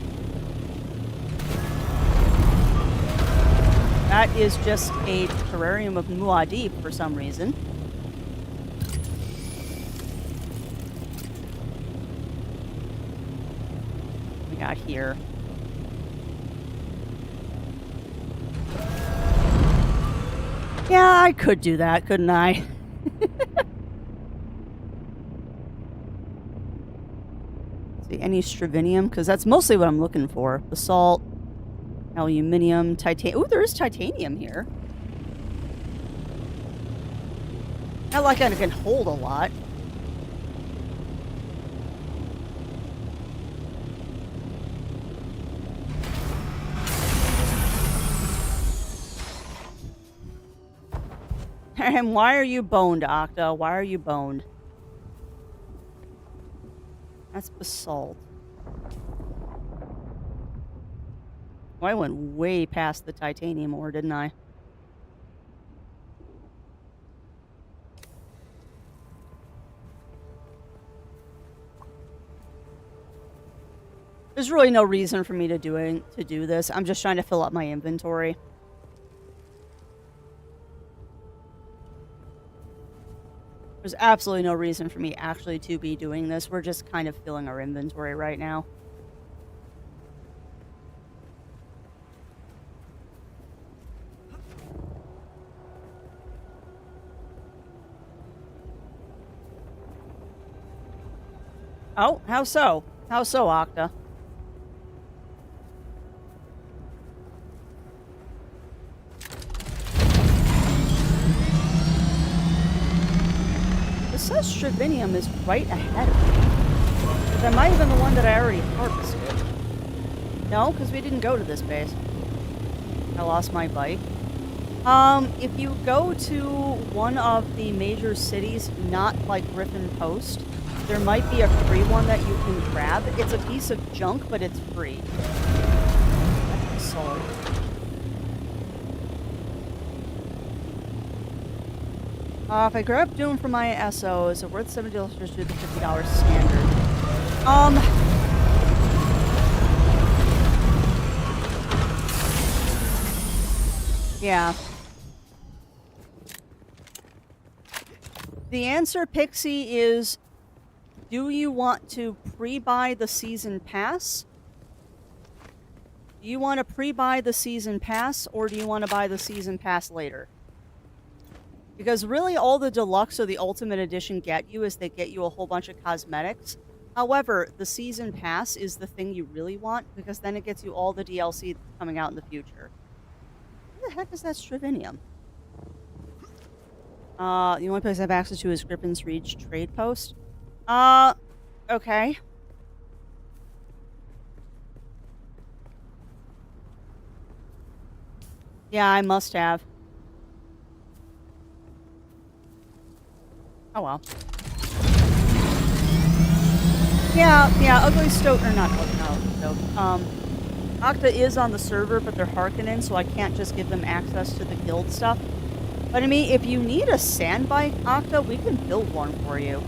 Speaker 2: That is just a terrarium of Muad'Dib for some reason. What we got here? Yeah, I could do that, couldn't I? See, any stravinium? Because that's mostly what I'm looking for. The salt, aluminium, titanium. Ooh, there is titanium here. Not like I can hold a lot. And why are you boned, Octa? Why are you boned? That's basalt. Oh, I went way past the titanium ore, didn't I? There's really no reason for me to do this. I'm just trying to fill up my inventory. There's absolutely no reason for me actually to be doing this. We're just kind of filling our inventory right now. Oh, how so? How so, Octa? It says Stravinium is right ahead of me. But that might have been the one that I already harvested. No, because we didn't go to this base. I lost my bike. If you go to one of the major cities, not like Griffin Post, there might be a free one that you can grab. It's a piece of junk, but it's free. That's sold. If I grab Dune for my SO, is it worth $70 to do the $50 standard? Yeah. The answer, Pixie, is do you want to pre-buy the season pass? Do you want to pre-buy the season pass, or do you want to buy the season pass later? Because really all the deluxe or the ultimate edition get you is they get you a whole bunch of cosmetics. However, the season pass is the thing you really want, because then it gets you all the DLC coming out in the future. What the heck is that Stravinium? The only place I have access to is Griffin's Reach trade post. Okay. Yeah, I must have. Oh well. Yeah, Ugly Stoat, or not Ugly Stoat. Octa is on the server, but they're Harkonnen, so I can't just give them access to the guild stuff. But I mean, if you need a sand bike, Octa, we can build one for you.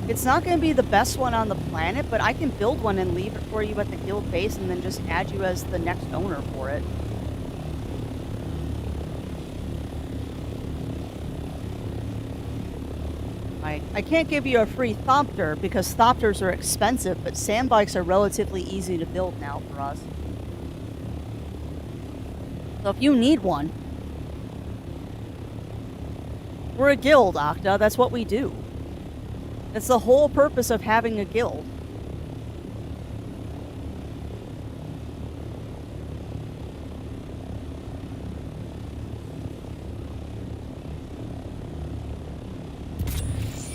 Speaker 2: It's not going to be the best one on the planet, but I can build one and leave it for you at the guild base and then just add you as the next owner for it. I can't give you a free Thopter because Thopters are expensive, but sand bikes are relatively easy to build now for us. So if you need one, we're a guild, Octa. That's what we do. That's the whole purpose of having a guild.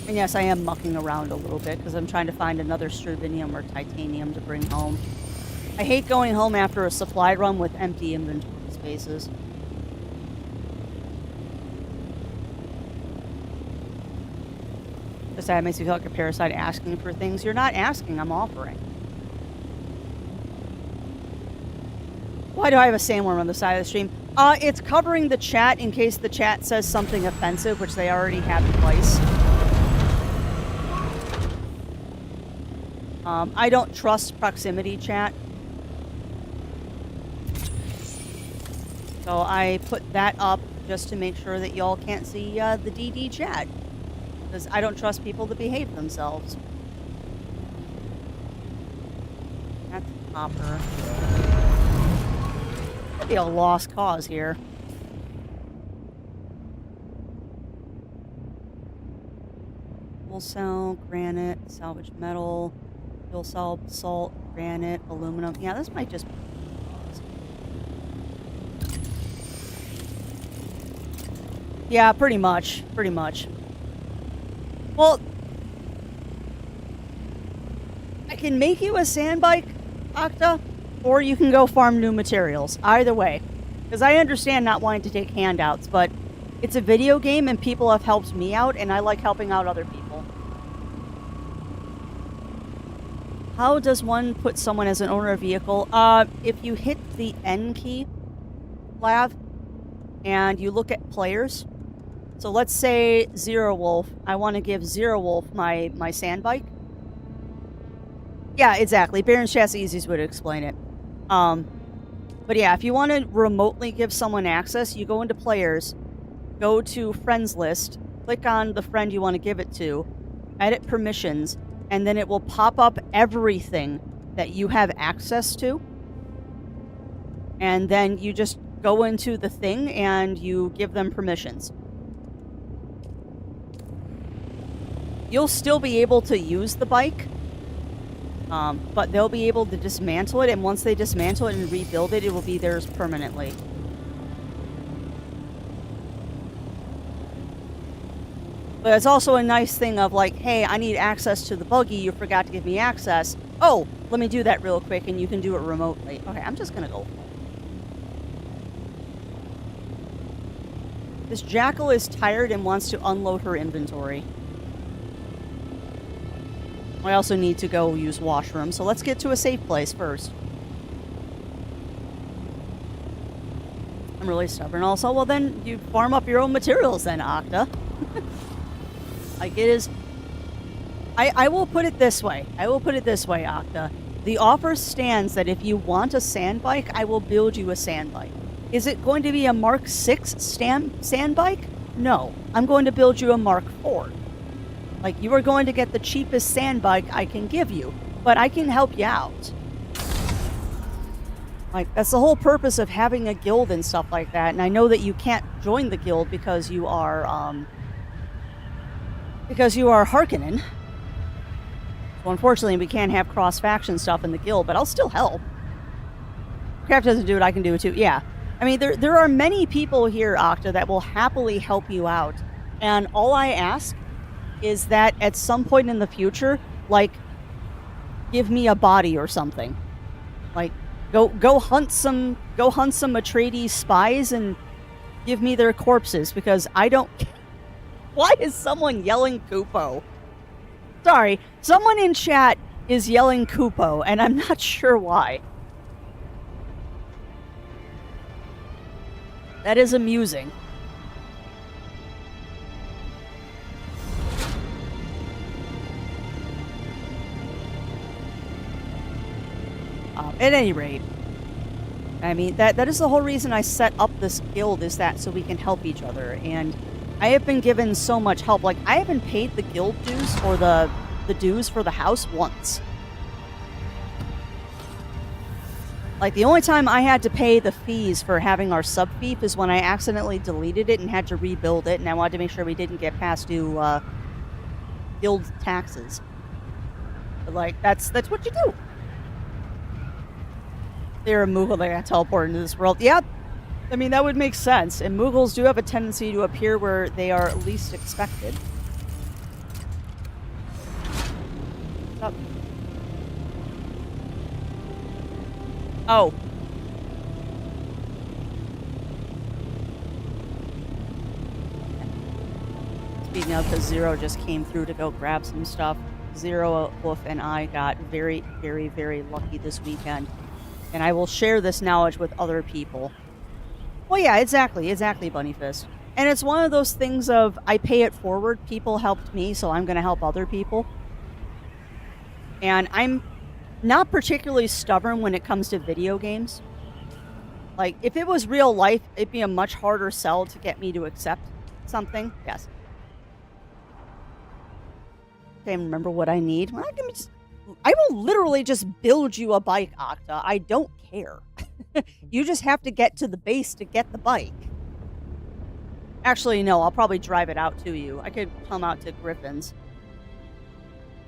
Speaker 2: And yes, I am mucking around a little bit because I'm trying to find another Stravinium or Titanium to bring home. I hate going home after a supply run with empty inventory spaces. That makes me feel like a parasite asking for things. You're not asking, I'm offering. Why do I have a sandworm on the side of the stream? It's covering the chat in case the chat says something offensive, which they already have twice. I don't trust proximity chat. So I put that up just to make sure that y'all can't see the DD chat. Because I don't trust people to behave themselves. That's copper. Could be a lost cause here. Fuel cell, granite, salvage metal, fuel cell, salt, granite, aluminum. Yeah, this might just be. Yeah, pretty much. Pretty much. Well, I can make you a sand bike, Octa, or you can go farm new materials. Either way. Because I understand not wanting to take handouts, but It's a video game and people have helped me out, and I like helping out other people. How does one put someone as an owner of a vehicle? If you hit the N key, Lav, and you look at players. So let's say Zero Wolf. I want to give Zero Wolf my sand bike. Yeah, exactly. Baron's Chat's the easiest way to explain it. But yeah, if you want to remotely give someone access, you go into players, go to friends list, click on the friend you want to give it to, edit permissions, and then it will pop up everything that you have access to. And then you just go into the thing and you give them permissions. You'll still be able to use the bike, but they'll be able to dismantle it, and once they dismantle it and rebuild it, it will be theirs permanently. But it's also a nice thing of like, hey, I need access to the buggy, you forgot to give me access. Oh, let me do that real quick, and you can do it remotely. Okay, I'm just gonna go. This jackal is tired and wants to unload her inventory. I also need to go use washroom, so let's get to a safe place first. I'm really stubborn also. Well, then you farm up your own materials then, Octa. Like it is... I will put it this way. Octa. The offer stands that if you want a sand bike, I will build you a sand bike. Is it going to be a Mark 6 sand bike? No. I'm going to build you a Mark 4. Like, you are going to get the cheapest sand bike I can give you, but I can help you out. Like, that's the whole purpose of having a guild and stuff like that, and I know that you can't join the guild because you are Harkonnen. So unfortunately, we can't have cross-faction stuff in the guild, but I'll still help. Craft doesn't do it, I can do it too. Yeah. I mean, there are many people here, Octa, that will happily help you out, and all I ask is that at some point in the future, like, give me a body or something. Like, go hunt some Atreides spies and give me their corpses, because I don't... Why is someone yelling Kupo? Sorry, someone in chat is yelling Kupo, and I'm not sure why. That is amusing. At any rate, I mean, that is the whole reason I set up this guild, is that so we can help each other. And I have been given so much help. Like, I haven't paid the guild dues or the dues for the house once. Like, the only time I had to pay the fees for having our sub-fief is when I accidentally deleted it and had to rebuild it, and I wanted to make sure we didn't get past due guild taxes. But, like, that's what you do. They're a Moogle that got teleported into this world. Yeah, I mean, that would make sense. And Moogles do have a tendency to appear where they are least expected. Stop. Oh. Speaking of, because Zero just came through to go grab some stuff. Zero, Wolf, and I got very, very, very lucky this weekend. And I will share this knowledge with other people. Well, yeah, exactly, Bunnyfist. And it's one of those things of, I pay it forward. People helped me, so I'm going to help other people. And I'm not particularly stubborn when it comes to video games. Like, if it was real life, it'd be a much harder sell to get me to accept something. Yes. Okay, remember what I need. Well, I will literally just build you a bike, Octa. I don't care. You just have to get to the base to get the bike. Actually, no, I'll probably drive it out to you. I could come out to Griffin's.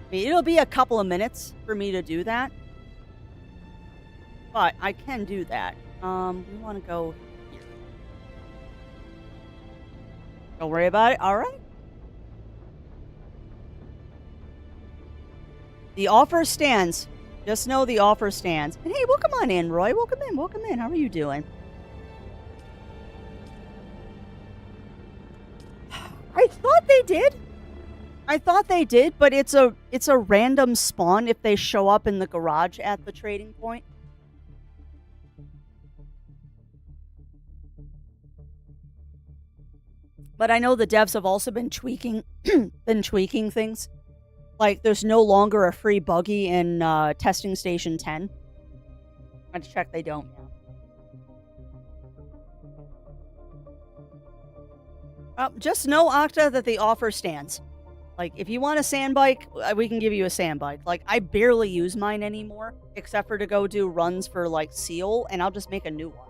Speaker 2: I mean, it'll be a couple of minutes for me to do that. But I can do that. We want to go here. Don't worry about it. All right. The offer stands. Just know the offer stands. And hey, welcome on in, Roy. Welcome in. How are you doing? thought they did. I thought they did, but it's a random spawn if they show up in the garage at the trading point. But I know the devs have also been tweaking things. Like, there's no longer a free buggy in testing station 10. I had to check they don't now. Just know, Octa, that the offer stands. Like, if you want a sand bike, we can give you a sand bike. Like, I barely use mine anymore, except for to go do runs for, like, Seal, and I'll just make a new one.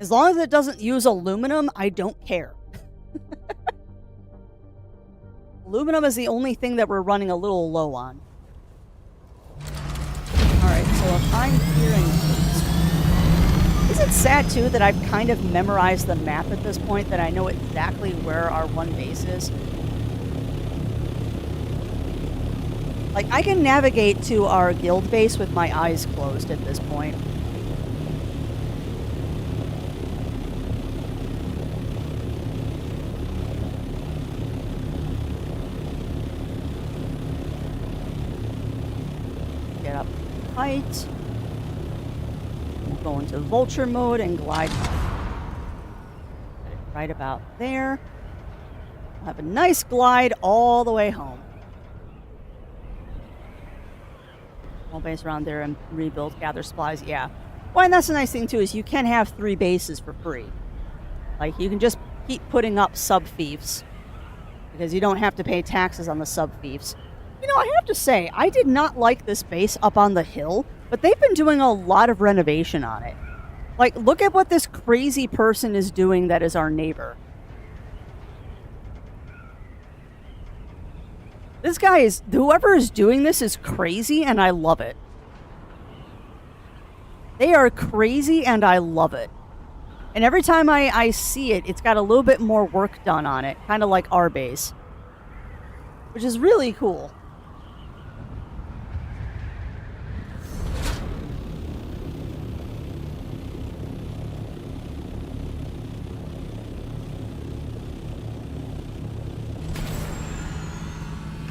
Speaker 2: As long as it doesn't use aluminum, I don't care. Aluminum is the only thing that we're running a little low on. Alright, so if I'm hearing things... Is it sad, too, that I've kind of memorized the map at this point, that I know exactly where our one base is? Like, I can navigate to our guild base with my eyes closed at this point. Get up height. We'll go into vulture mode and glide right about there. We'll have a nice glide all the way home. All base around there and rebuild, gather supplies. Yeah. Well, and that's the nice thing too, is you can have 3 bases for free. Like, you can just keep putting up sub-fiefs because you don't have to pay taxes on the sub-fiefs. You know, I have to say, I did not like this base up on the hill, but they've been doing a lot of renovation on it. Like, look at what this crazy person is doing that is our neighbor. This guy is... Whoever is doing this is crazy, and I love it. They are crazy, and I love it. And every time I see it, it's got a little bit more work done on it. Kind of like our base. Which is really cool.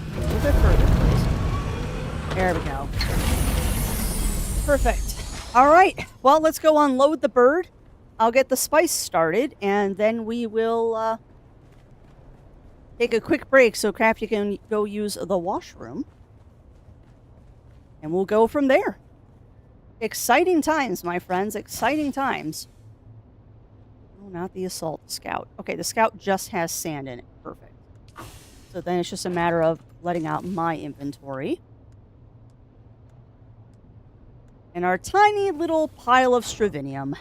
Speaker 2: A little bit further, please. There we go. Perfect. All right. Well, let's go unload the bird. I'll get the spice started, and then we will take a quick break so Crafty can go use the washroom. And we'll go from there. Exciting times, my friends. Exciting times. Oh, not the assault scout. Okay, the scout just has sand in it. Perfect. So then it's just a matter of letting out my inventory. And our tiny little pile of stravinium.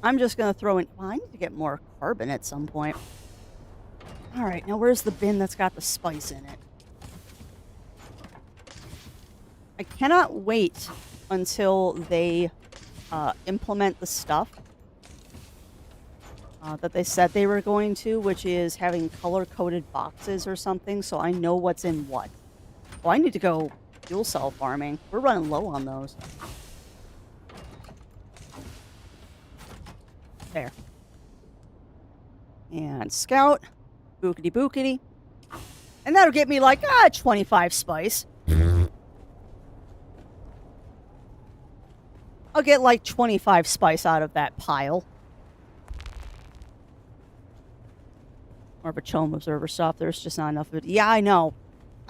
Speaker 2: I'm just going to throw in... Well, I need to get more carbon at some point. Alright, now where's the bin that's got the spice in it? I cannot wait until they implement the stuff that they said they were going to, which is having color-coded boxes or something, so I know what's in what. Oh, I need to go fuel cell farming. We're running low on those. There. And scout. Bookity bookity. And that'll get me like, 25 spice. I'll get like 25 spice out of that pile. More of a Chome Observer stuff. There's just not enough of it. Yeah, I know.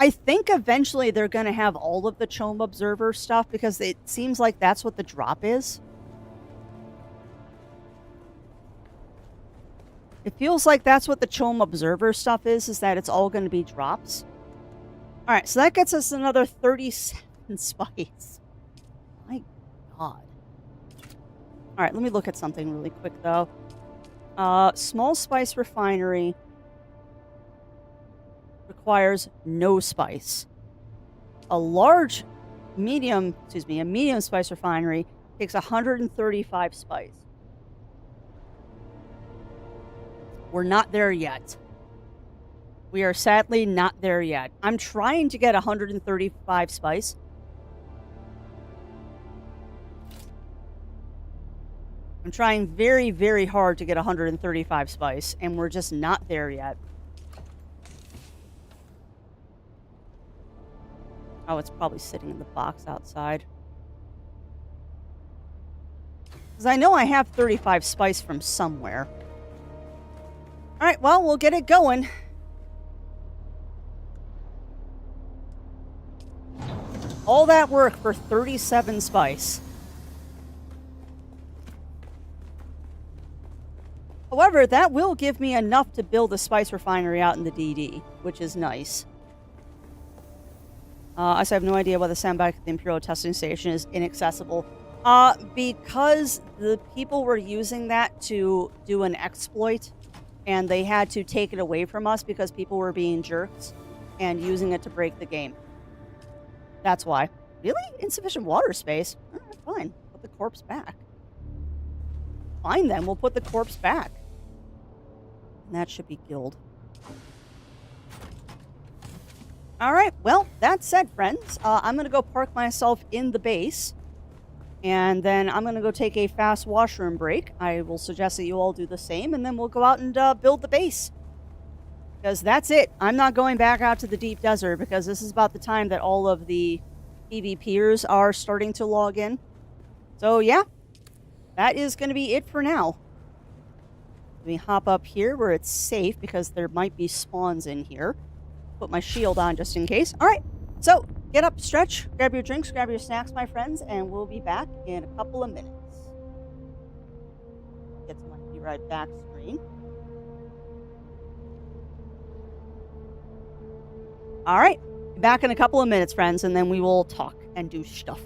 Speaker 2: I think eventually they're going to have all of the Chome Observer stuff because it seems like that's what the drop is. It feels like that's what the Chome Observer stuff is that it's all going to be drops. Alright, so that gets us another 37 spice. My god. Alright, let me look at something really quick, though. Small spice refinery requires no spice. A medium spice refinery takes 135 spice. We're not there yet. We are sadly not there yet. I'm trying to get 135 spice. I'm trying very, very hard to get 135 spice, and we're just not there yet. Oh, it's probably sitting in the box outside. Because I know I have 35 spice from somewhere. Alright, well, we'll get it going. All that work for 37 spice. However, that will give me enough to build a spice refinery out in the DD, which is nice. I also have no idea why the sandbag at the Imperial testing station is inaccessible. Because the people were using that to do an exploit, and they had to take it away from us because people were being jerks and using it to break the game. That's why. Really? Insufficient water space? Alright, fine. Put the corpse back. Fine then, we'll put the corpse back. And that should be guild. Alright, well, that said, friends, I'm going to go park myself in the base. And then I'm going to go take a fast washroom break. I will suggest that you all do the same, and then we'll go out and build the base. Because that's it. I'm not going back out to the deep desert, because this is about the time that all of the PvPers are starting to log in. So, yeah. That is going to be it for now. Let me hop up here where it's safe, because there might be spawns in here. Put my shield on just in case. Alright, so get up, stretch, grab your drinks, grab your snacks, my friends, and we'll be back in a couple of minutes. Get to my Be Right Back screen. Alright, back in a couple of minutes, friends, and then we will talk and do stuff.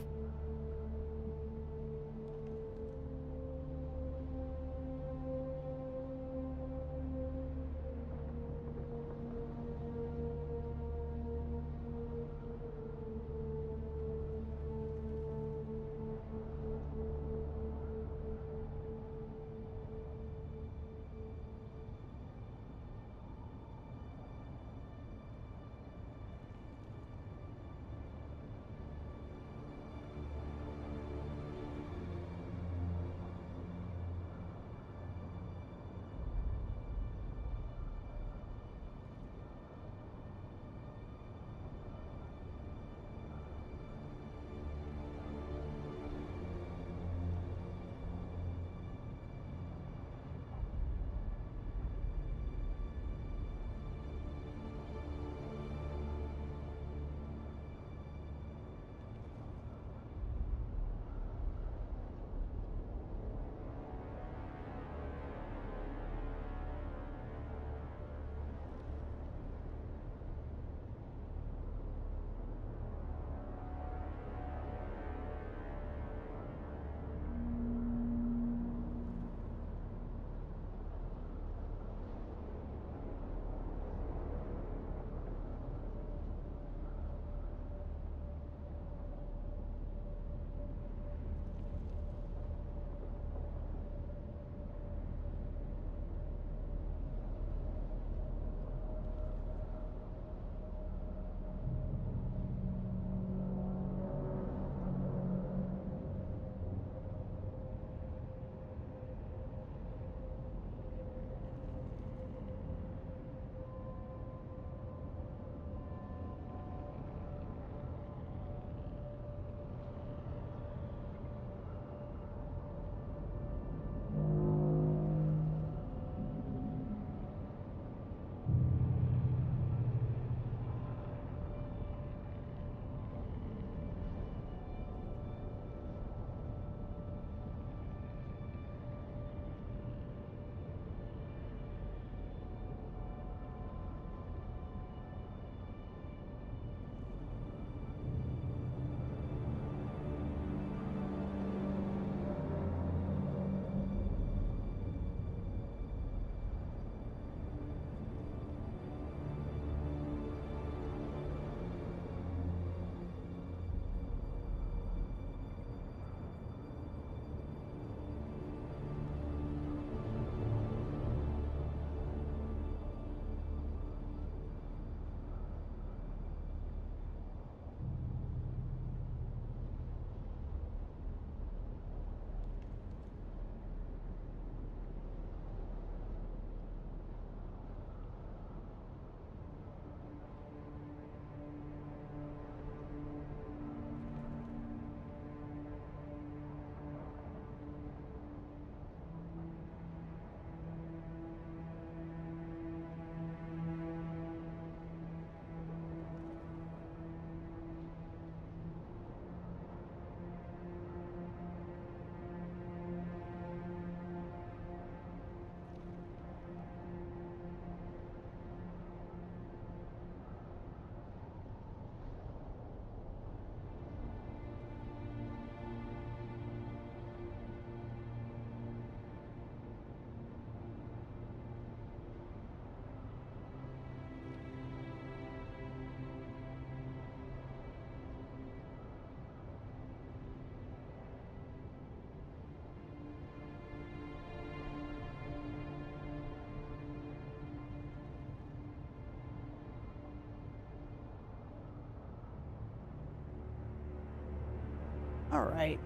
Speaker 2: All right.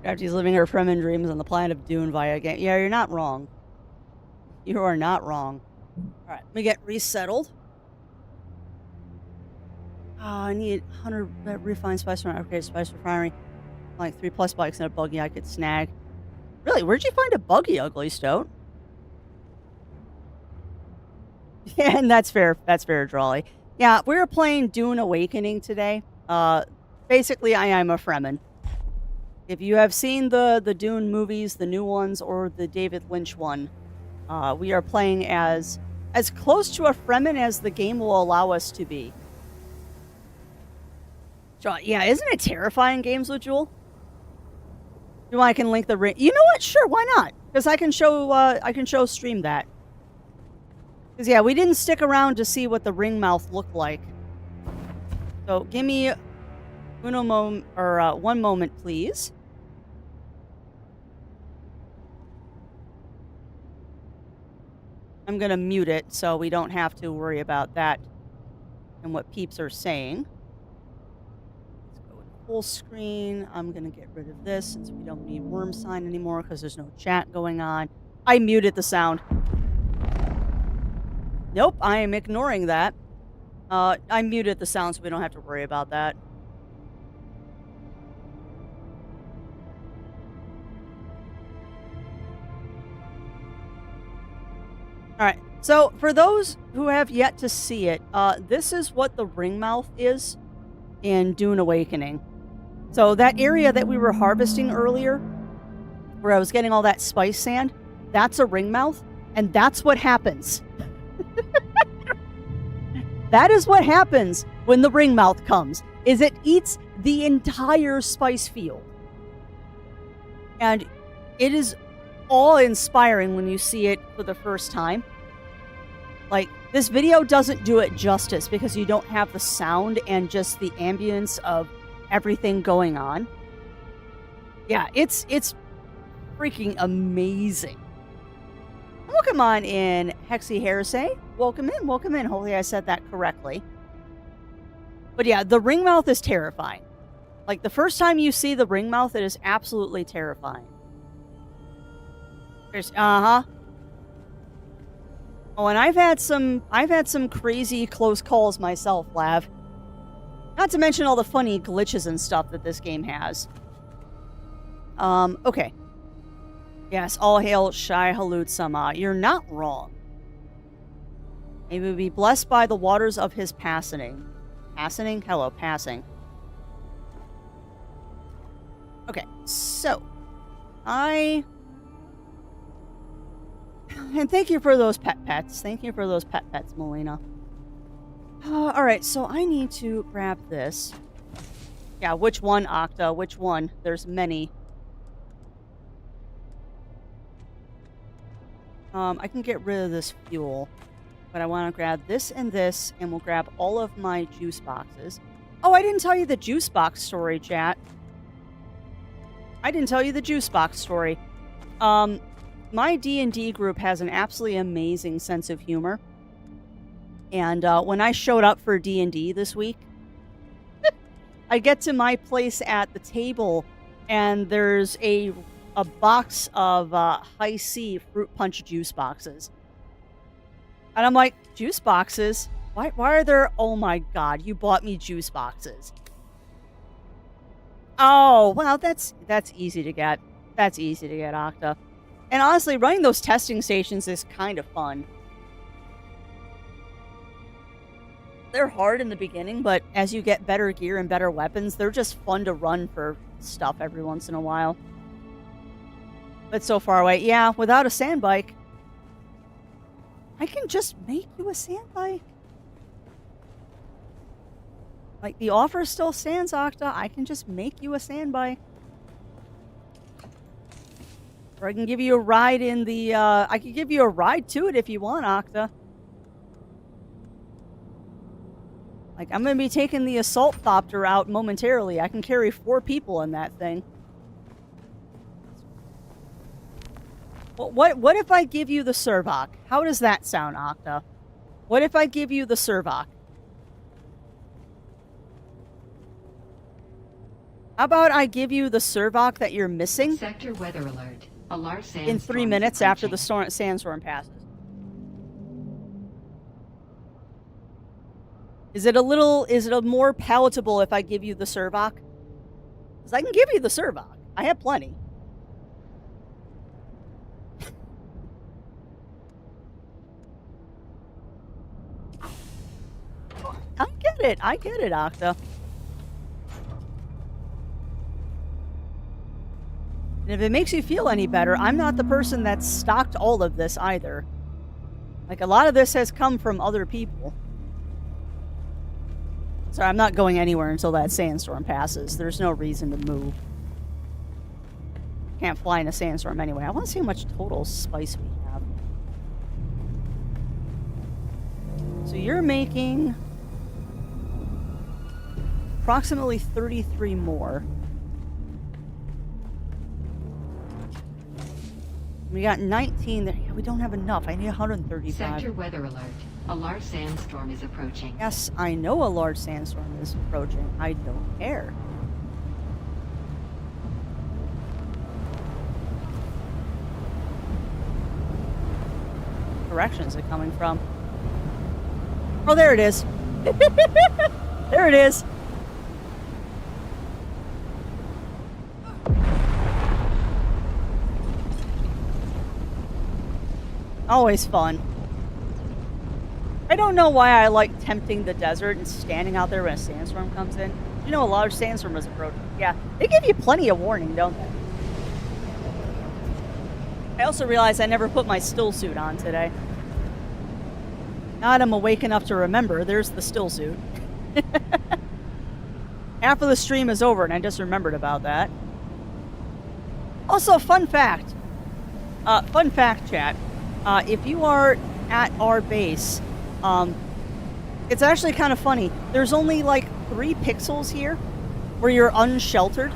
Speaker 2: Crafty's living her Fremen dreams on the planet of Dune via game. Yeah, you're not wrong. You are not wrong. All right, let me get resettled. I need 100 refined spice from upgrade spice refinery. Like 3+ bikes and a buggy I could snag. Really? Where'd you find a buggy, Ugly Stoat? Yeah, and that's fair. That's fair, Drawley. Yeah, we were playing Dune Awakening today. Basically, I am a Fremen. If you have seen the Dune movies, the new ones, or the David Lynch one, we are playing as close to a Fremen as the game will allow us to be. Yeah, isn't it terrifying, Games with Jewel? You want I can link the ring? You know what? Sure, why not? Because I can show stream that. Because yeah, we didn't stick around to see what the ring mouth looked like. So give me one moment, please. I'm gonna mute it so we don't have to worry about that and what peeps are saying. Let's go with full screen. I'm gonna get rid of this since we don't need worm sign anymore because there's no chat going on. I muted the sound. Nope, I am ignoring that. I muted the sound so we don't have to worry about that. Alright, so for those who have yet to see it, this is what the ring mouth is in Dune Awakening. So that area that we were harvesting earlier, where I was getting all that spice sand, that's a ring mouth, and that's what happens. That is what happens when the ring mouth comes, is it eats the entire spice field. And it is awe-inspiring when you see it for the first time. Like, this video doesn't do it justice because you don't have the sound and just the ambience of everything going on. Yeah, it's freaking amazing. Welcome on in, Hexy Heresy. Welcome in, welcome in. Hopefully I said that correctly. But yeah, the ring mouth is terrifying. Like, the first time you see the ring mouth, it is absolutely terrifying. There's, oh, and I've had some crazy close calls myself, Lav. Not to mention all the funny glitches and stuff that this game has. Okay. Yes, all hail Shai Halud Sama. You're not wrong. May we be blessed by the waters of his passing. Passing? Hello, passing. Okay, so and thank you for those pets. Thank you for those pets, Melina. Alright, so I need to grab this. Yeah, which one, Octa? Which one? There's many. I can get rid of this fuel. But I want to grab this, and we'll grab all of my juice boxes. Oh, I didn't tell you the juice box story, chat. I didn't tell you the juice box story. My D&D group has an absolutely amazing sense of humor. And when I showed up for D&D this week, I get to my place at the table, and there's a box of High C fruit punch juice boxes. And I'm like, juice boxes? Why are there... Oh my god, you bought me juice boxes. Oh, well, that's easy to get. That's easy to get, Octa. And honestly, running those testing stations is kind of fun. They're hard in the beginning, but as you get better gear and better weapons, they're just fun to run for stuff every once in a while. But so far away. Yeah, without a sand bike, I can just make you a sand bike. Like, the offer still stands, Octa. I can just make you a sand bike. Or I can give you a ride in the, I can give you a ride to it if you want, Octa. Like, I'm going to be taking the assault thopter out momentarily. I can carry 4 people in that thing. Well, what if I give you the Servok? How does that sound, Octa? What if I give you the Servok? How about I give you the Servok that you're missing?
Speaker 4: Sector weather alert. A large sandstorm
Speaker 2: In 3 minutes after the sandstorm passes. Is it a more palatable if I give you the Servok? Because I can give you the Servok. I have plenty. I get it, Octa. And if it makes you feel any better, I'm not the person that's stocked all of this either. Like, a lot of this has come from other people. So I'm not going anywhere until that sandstorm passes. There's no reason to move. Can't fly in a sandstorm anyway. I want to see how much total spice we have. So you're making approximately 33 more. We got 19 there. Yeah, we don't have enough. I need 135.
Speaker 4: Sector weather alert. A large sandstorm is approaching.
Speaker 2: Yes, I know a large sandstorm is approaching. I don't care. Direction is it coming from? Oh, there it is. There it is. Always fun. I don't know why I like tempting the desert and standing out there when a sandstorm comes in. You know a large sandstorm is approaching. Yeah, they give you plenty of warning, don't they? I also realized I never put my still suit on today. Now that I'm awake enough to remember, there's the still suit. After the stream is over, and I just remembered about that. Also, fun fact, chat. If you are at our base, it's actually kind of funny. There's only like 3 pixels here where you're unsheltered.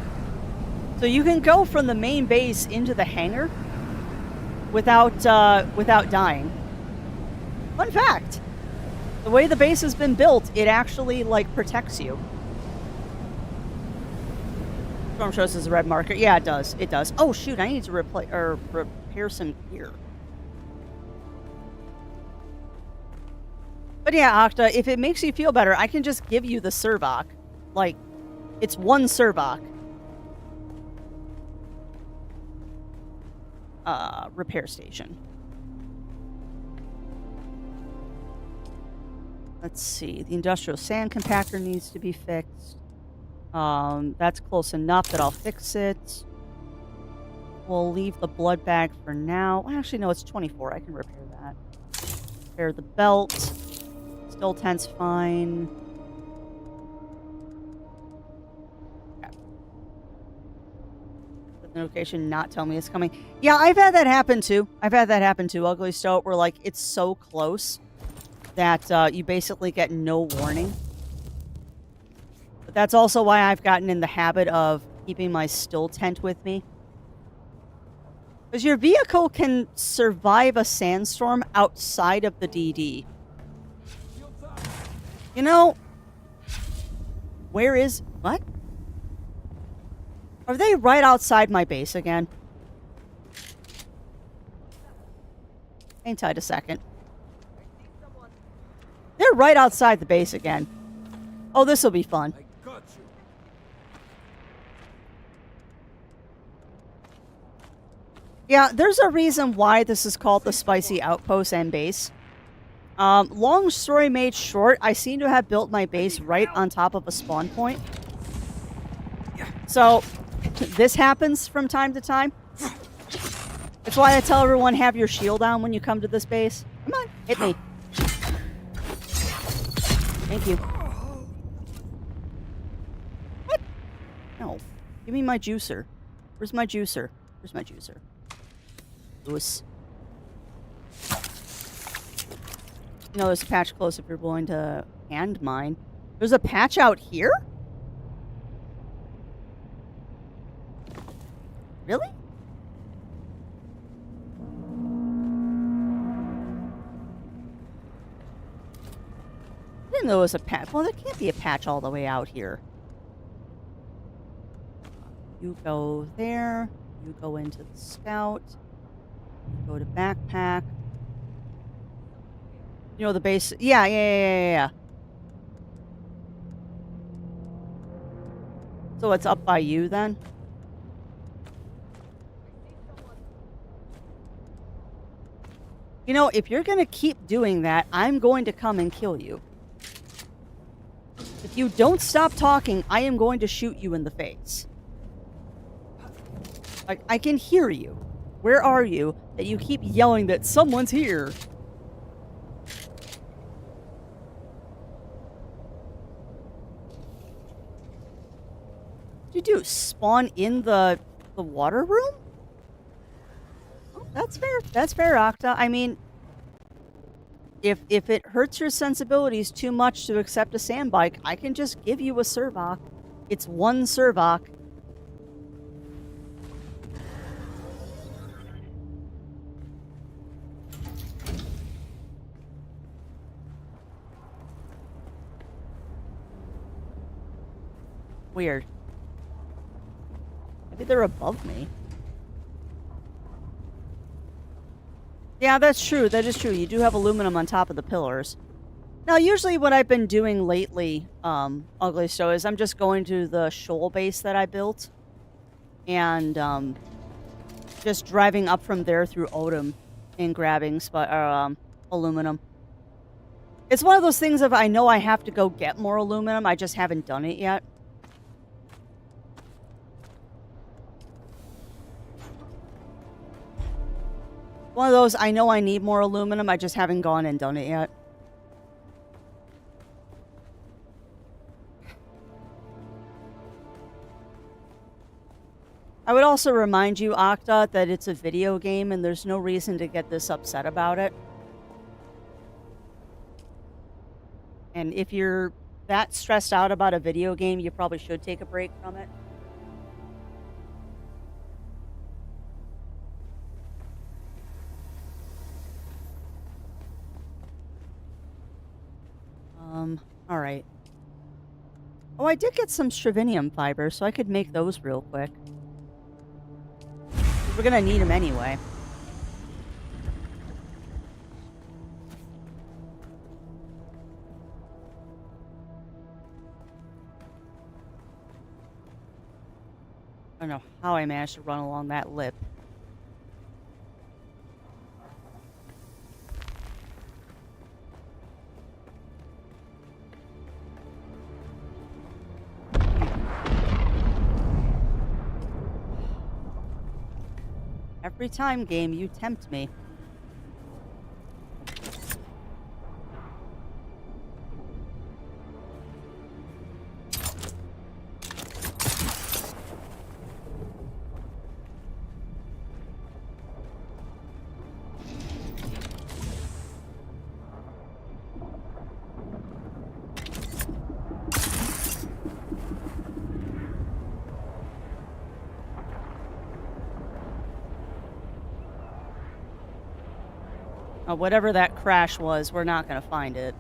Speaker 2: So you can go from the main base into the hangar without dying. Fun fact. The way the base has been built, it actually like protects you. Storm shows as a red marker. Yeah, it does. It does. Oh shoot, I need to repair some gear. But yeah, Octa, if it makes you feel better, I can just give you the Servok. Like, it's 1 Servok. Repair station. Let's see. The industrial sand compactor needs to be fixed. That's close enough that I'll fix it. We'll leave the blood bag for now. Actually, no, it's 24. I can repair that. Repair the belt. Still tent's fine. Okay. The notification not tell me it's coming. Yeah, I've had that happen too. Ugly Stoat, where like it's so close that you basically get no warning. But that's also why I've gotten in the habit of keeping my still tent with me. Because your vehicle can survive a sandstorm outside of the DD. You know, where is... What? Are they right outside my base again? Hang tight a second. They're right outside the base again. Oh, this will be fun. Yeah, there's a reason why this is called the Spicy Outpost and Base. Long story made short, I seem to have built my base right on top of a spawn point. So, this happens from time to time. That's why I tell everyone, have your shield on when you come to this base. Come on, hit me. Thank you. What? No. Give me my juicer. Where's my juicer? Where's my juicer? Lewis. You know, there's a patch close if you're willing to hand mine. There's a patch out here? Really? I didn't know there was a patch. Well, there can't be a patch all the way out here. You go there. You go into the scout. You go to backpack. You know the base. Yeah. So it's up by you then? You know, if you're going to keep doing that, I'm going to come and kill you. If you don't stop talking, I am going to shoot you in the face. I can hear you. Where are you that you keep yelling that someone's here? What'd you do? Spawn in the water room? Oh, that's fair. That's fair, Octa. I mean, if it hurts your sensibilities too much to accept a sand bike, I can just give you a Servok. It's one Servok. Weird. Maybe they're above me. Yeah, that's true. That is true. You do have aluminum on top of the pillars. Now, usually what I've been doing lately, Ugly Stow, is I'm just going to the shoal base that I built. And, just driving up from there through Odom and grabbing aluminum. It's one of those things of I know I have to go get more aluminum. I just haven't done it yet. One of those, I know I need more aluminum, I just haven't gone and done it yet. I would also remind you, Octa, that it's a video game and there's no reason to get this upset about it. And if you're that stressed out about a video game, you probably should take a break from it. Alright. Oh, I did get some stravinium fibers, so I could make those real quick. We're gonna need them anyway. I don't know how I managed to run along that lip. Every time, game, you tempt me. Whatever that crash was, we're not going to find it.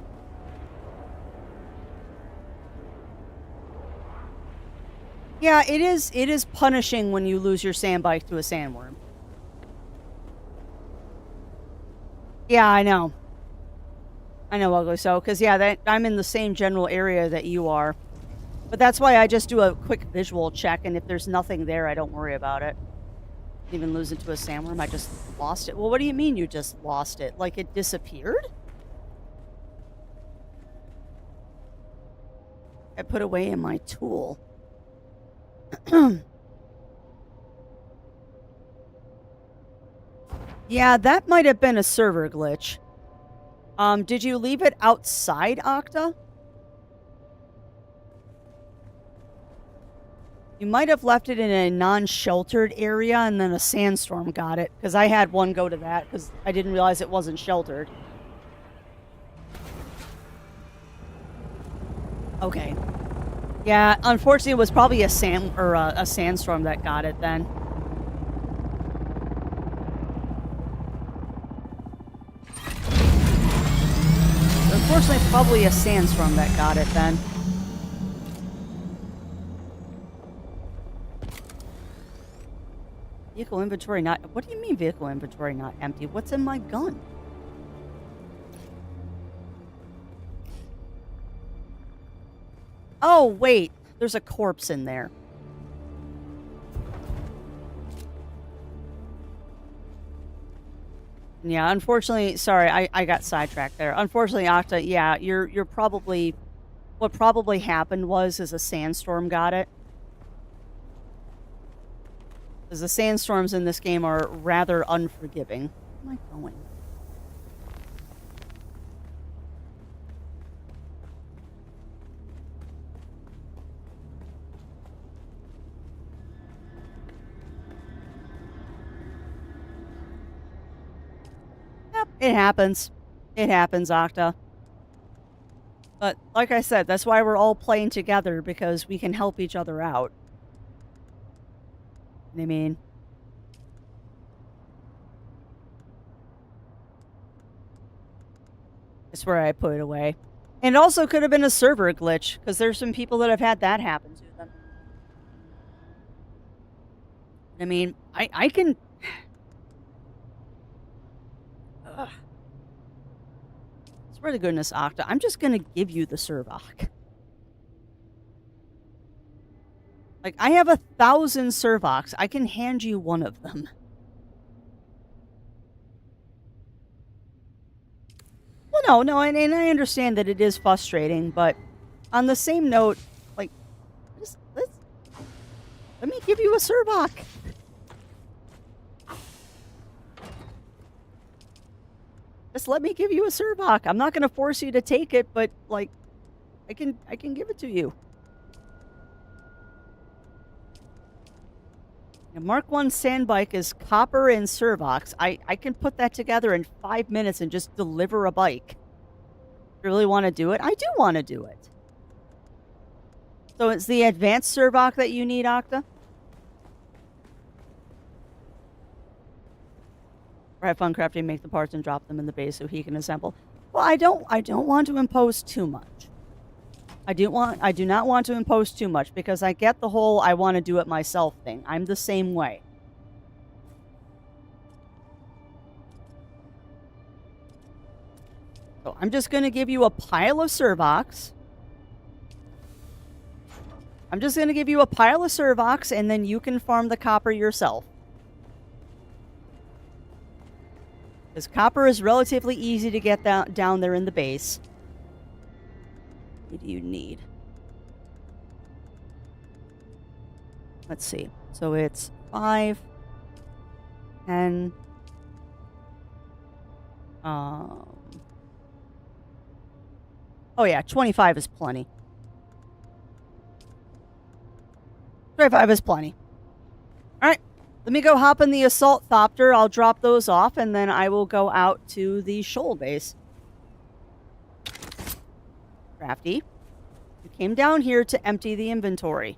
Speaker 2: Yeah, it is punishing when you lose your sand bike to a sandworm. Yeah, I know. I know, Ugly So, because yeah, I'm in the same general area that you are. But that's why I just do a quick visual check, and if there's nothing there, I don't worry about it. Even lose it to a sandworm, I just lost it. Well, what do you mean you just lost it? Like it disappeared? I put away in my tool. Yeah, that might have been a server glitch. Did you leave it outside, Octa? You might have left it in a non-sheltered area and then a sandstorm got it. Because I had one go to that because I didn't realize it wasn't sheltered. Okay. Yeah, unfortunately it was probably a sandstorm that got it then. Unfortunately, probably a sandstorm that got it then. Vehicle inventory not... What do you mean vehicle inventory not empty? What's in my gun? Oh, wait. There's a corpse in there. Yeah, unfortunately... Sorry, I got sidetracked there. Unfortunately, Octa, yeah, you're probably... What probably happened is a sandstorm got it. Because the sandstorms in this game are rather unforgiving. Where am I going? Yep, it happens. It happens, Octa. But, like I said, that's why we're all playing together, because we can help each other out. I mean... That's where I put it away. And it also could have been a server glitch, because there's some people that have had that happen to them. I mean, I can... Ugh. Swear to goodness, Octa, I'm just gonna give you the Servok. Like, I have 1,000 Servoks. I can hand you one of them. Well, no, and I understand that it is frustrating, but on the same note, like, let me give you a Servok. Just let me give you a Servok. I'm not going to force you to take it, but, like, I can give it to you. A Mark 1 sandbike is copper and Servoks. I can put that together in 5 minutes and just deliver a bike. You really want to do it? I do want to do it. So it's the advanced Servok that you need, Octa? Or have fun crafting, make the parts and drop them in the base so he can assemble. Well, I don't want to impose too much. I do not want to impose too much, because I get the whole I want to do it myself thing. I'm the same way. So I'm just going to give you a pile of Servoks. I'm just going to give you a pile of Servoks, and then you can farm the copper yourself. Because copper is relatively easy to get down there in the base. What do you need? Let's see. So it's 5, 10. Oh yeah, 25 is plenty. 25 is plenty. All right. Let me go hop in the assault thopter. I'll drop those off, and then I will go out to the shoal base. Crafty, you came down here to empty the inventory.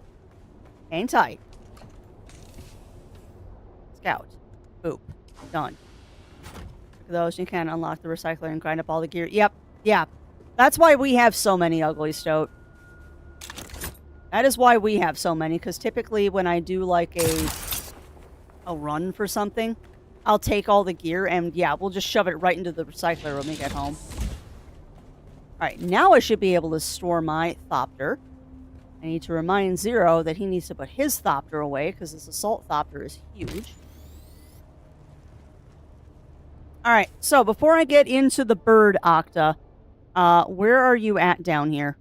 Speaker 2: Hang tight. Scout. Boop. Done. Look at those. You can unlock the recycler and grind up all the gear. Yep. Yeah. That's why we have so many, Ugly Stoat. That is why we have so many, because typically when I do like a run for something, I'll take all the gear and yeah, we'll just shove it right into the recycler when we get home. Alright, now I should be able to store my thopter. I need to remind Zero that he needs to put his thopter away, because this assault thopter is huge. Alright, so before I get into the bird, Octa, where are you at down here?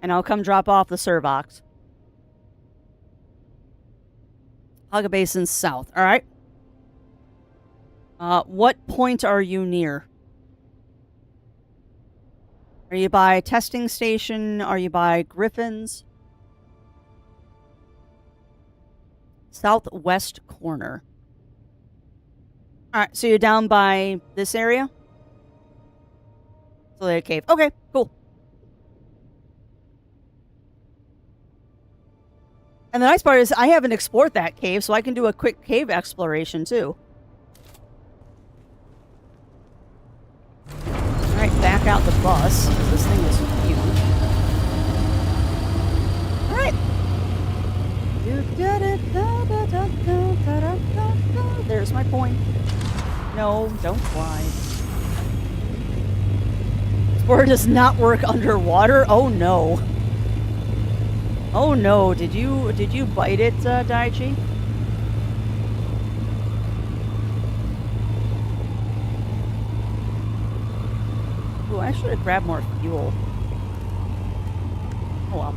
Speaker 2: And I'll come drop off the Servoks. Hugga Basin south. Alright. What point are you near? Are you by testing station? Are you by Griffins? Southwest corner. Alright, so you're down by this area? Solid cave. Okay, cool. And the nice part is I haven't explored that cave, so I can do a quick cave exploration, too. Alright, back out the bus, because this thing is huge. Alright, flying? No, don't fly. Spore does not work underwater? Oh no. Oh no, did you bite it, Daichi? Ooh, I should have grabbed more fuel. Oh well.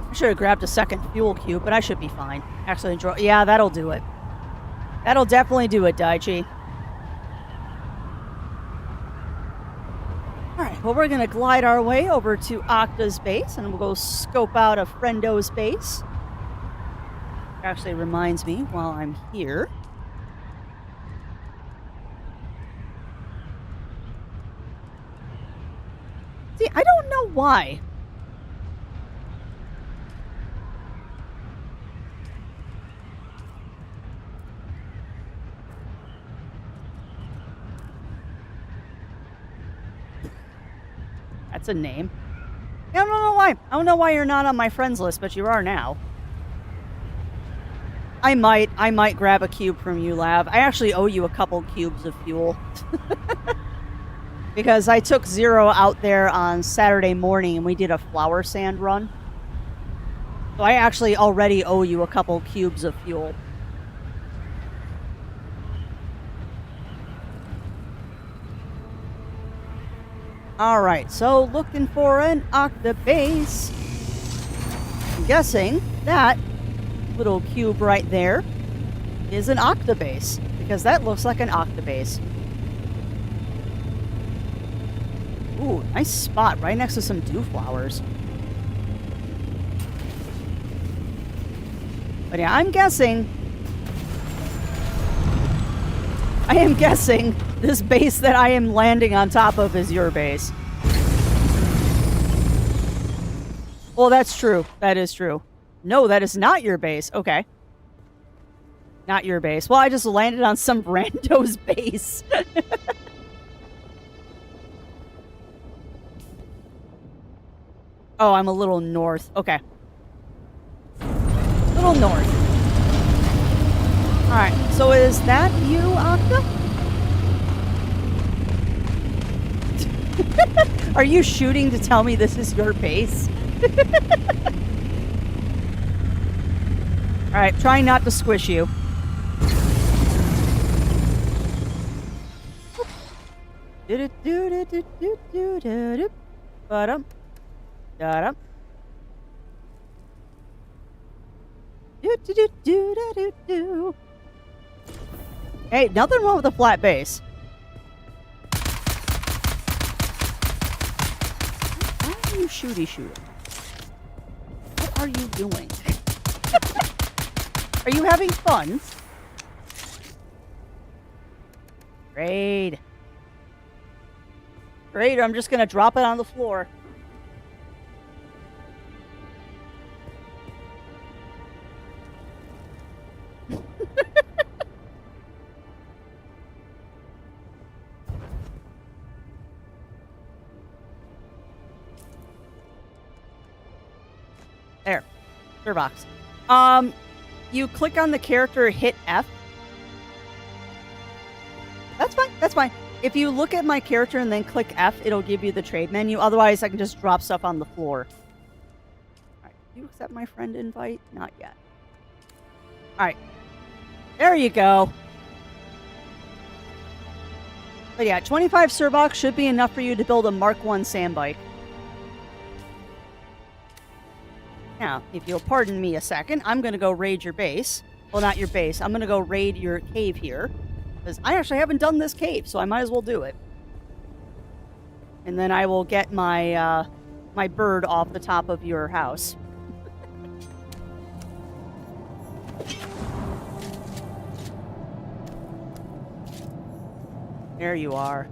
Speaker 2: I should have grabbed a second fuel cube, but I should be fine. Actually, yeah, that'll do it. That'll definitely do it, Daichi. Alright, well, we're gonna glide our way over to Octa's base, and we'll go scope out a friendo's base. Actually reminds me, while I'm here... See, I don't know why. That's a name. Yeah, I don't know why. I don't know why you're not on my friends list, but you are now. I might grab a cube from you, Lav. I actually owe you a couple cubes of fuel. Because I took Zero out there on Saturday morning and we did a flower sand run. So I actually already owe you a couple cubes of fuel. Alright, so looking for an Octa base. I'm guessing that little cube right there is an Octa base, because that looks like an Octa base. Ooh, nice spot right next to some dew flowers. But yeah, I am guessing this base that I am landing on top of is your base. Well, that's true. That is true. No, that is not your base. Okay. Not your base. Well, I just landed on some rando's base. Oh, I'm a little north. Okay. A little north. Alright, so is that you, Octa? Are you shooting to tell me this is your base? Alright, trying not to squish you. Da-dum. Hey, nothing wrong with a flat base. Why are you shooting? What are you doing? Are you having fun? Great. Great, I'm just gonna drop it on the floor. There. Sure box. You click on the character, hit F. That's fine. That's fine. If you look at my character and then click F, it'll give you the trade menu. Otherwise, I can just drop stuff on the floor. Alright. Do you accept my friend invite? Not yet. Alright. There you go. But yeah, 25 Surbox should be enough for you to build a Mark 1 sand bike. Now, if you'll pardon me a second, I'm going to go raid your base. Well, not your base. I'm going to go raid your cave here. Because I actually haven't done this cave, so I might as well do it. And then I will get my, my bird off the top of your house. There you are.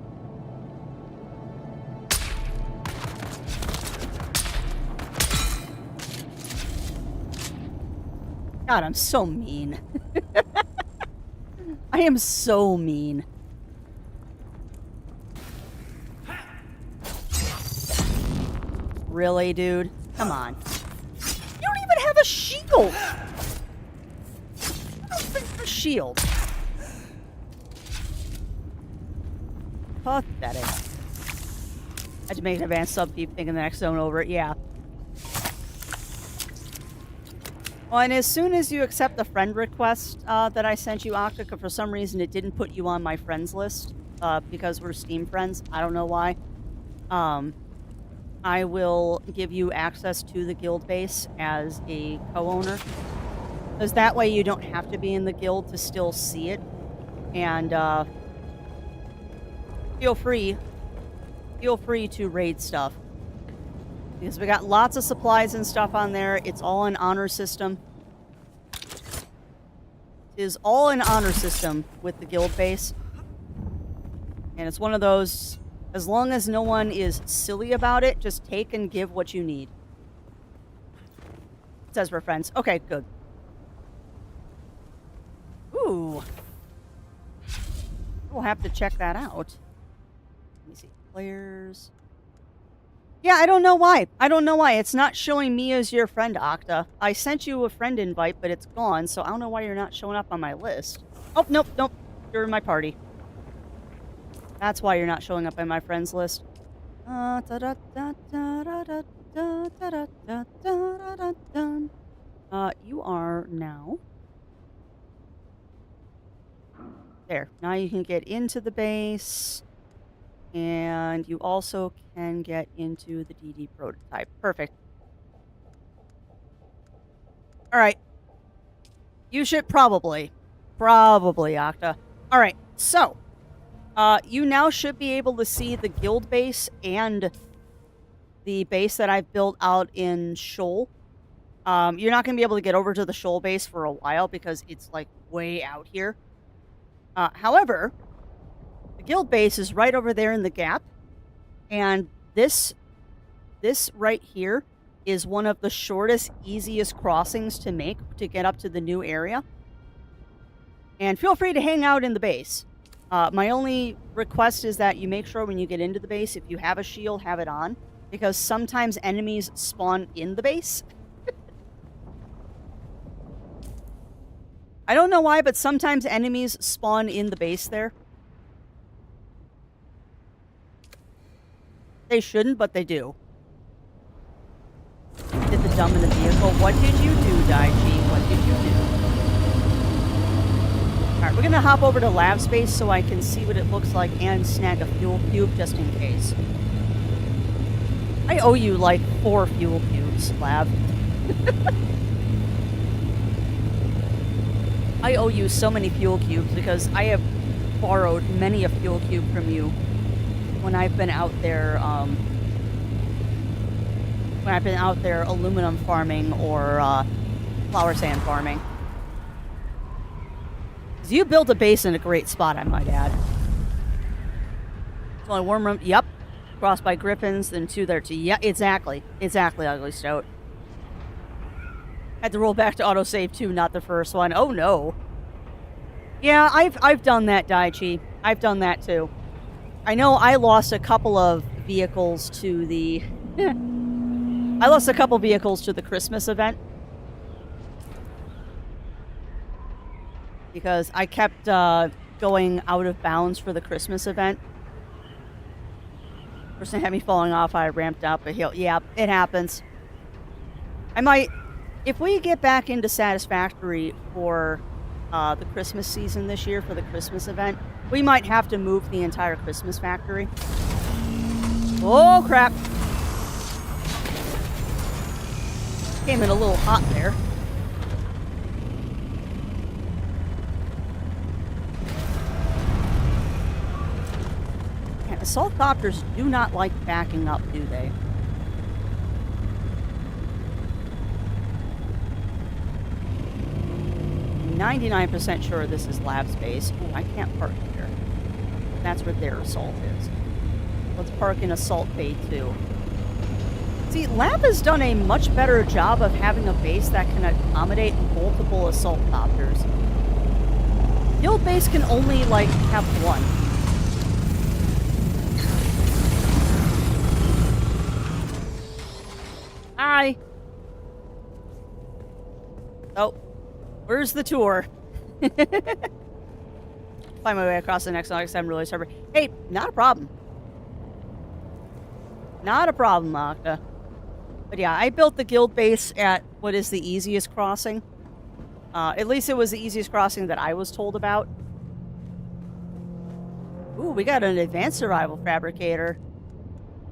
Speaker 2: God, I'm so mean. I am so mean. Really, dude? Come on. You don't even have a shield! A shield. Pathetic. I had to make an advanced sub deep thing in the next zone over it, yeah. Well, and as soon as you accept the friend request that I sent you, Octica, for some reason it didn't put you on my friends list because we're Steam friends. I don't know why. I will give you access to the guild base as a co-owner. Because that way you don't have to be in the guild to still see it. And feel free to raid stuff. Because we got lots of supplies and stuff on there. It's all an honor system. It is all an honor system with the guild base. And it's one of those, as long as no one is silly about it, just take and give what you need. It says we're friends. Okay, good. Ooh. We'll have to check that out. Let me see. Players. Yeah, I don't know why. It's not showing me as your friend, Octa. I sent you a friend invite, but it's gone, so I don't know why you're not showing up on my list. Oh, nope. You're in my party. That's why you're not showing up on my friends list. You are now. There. Now you can get into the base. And you also can get into the DD prototype. Perfect. Alright. You should probably, Octa. Alright, so. You now should be able to see the guild base and the base that I've built out in Shoal. You're not going to be able to get over to the Shoal base for a while because it's, like, way out here. However, the guild base is right over there in the gap, and this right here is one of the shortest, easiest crossings to make to get up to the new area. And feel free to hang out in the base. My only request is that you make sure when you get into the base, if you have a shield, have it on, because sometimes enemies spawn in the base. I don't know why, but sometimes enemies spawn in the base there. They shouldn't, but they do. Did the dumb in the vehicle. What did you do, Daichi? What did you do? Alright, we're gonna hop over to lab space so I can see what it looks like and snag a fuel cube just in case. I owe you like 4 fuel cubes, lab. I owe you so many fuel cubes because I have borrowed many a fuel cube from you when I've been out there, aluminum farming or flower sand farming. 'Cause you built a base in a great spot, I might add. It's only warm room. Yep. Crossed by griffins, then 2 there too. Yeah, exactly. Exactly, Ugly Stoat. Had to roll back to autosave too, not the first one. Oh no. Yeah, I've done that, Daichi. I've done that too. I know I lost a couple of vehicles to the... I lost a couple vehicles to the Christmas event. Because I kept going out of bounds for the Christmas event. Person had me falling off, I ramped up a hill. Yeah, it happens. I might... If we get back into Satisfactory for the Christmas season this year, for the Christmas event, we might have to move the entire Christmas factory. Oh, crap. Came in a little hot there. Man, assault copters do not like backing up, do they? 99% sure this is lab space. Ooh, I can't park here. That's where their assault is. Let's park in assault bay 2. See, lab has done a much better job of having a base that can accommodate multiple assault copters. Guild base can only, like, have one. Hi. Oh, where's the tour? Find my way across the next one because I'm really sorry. Hey, not a problem. Not a problem, Magda. But yeah, I built the guild base at what is the easiest crossing. At least it was the easiest crossing that I was told about. Ooh, we got an advanced survival fabricator.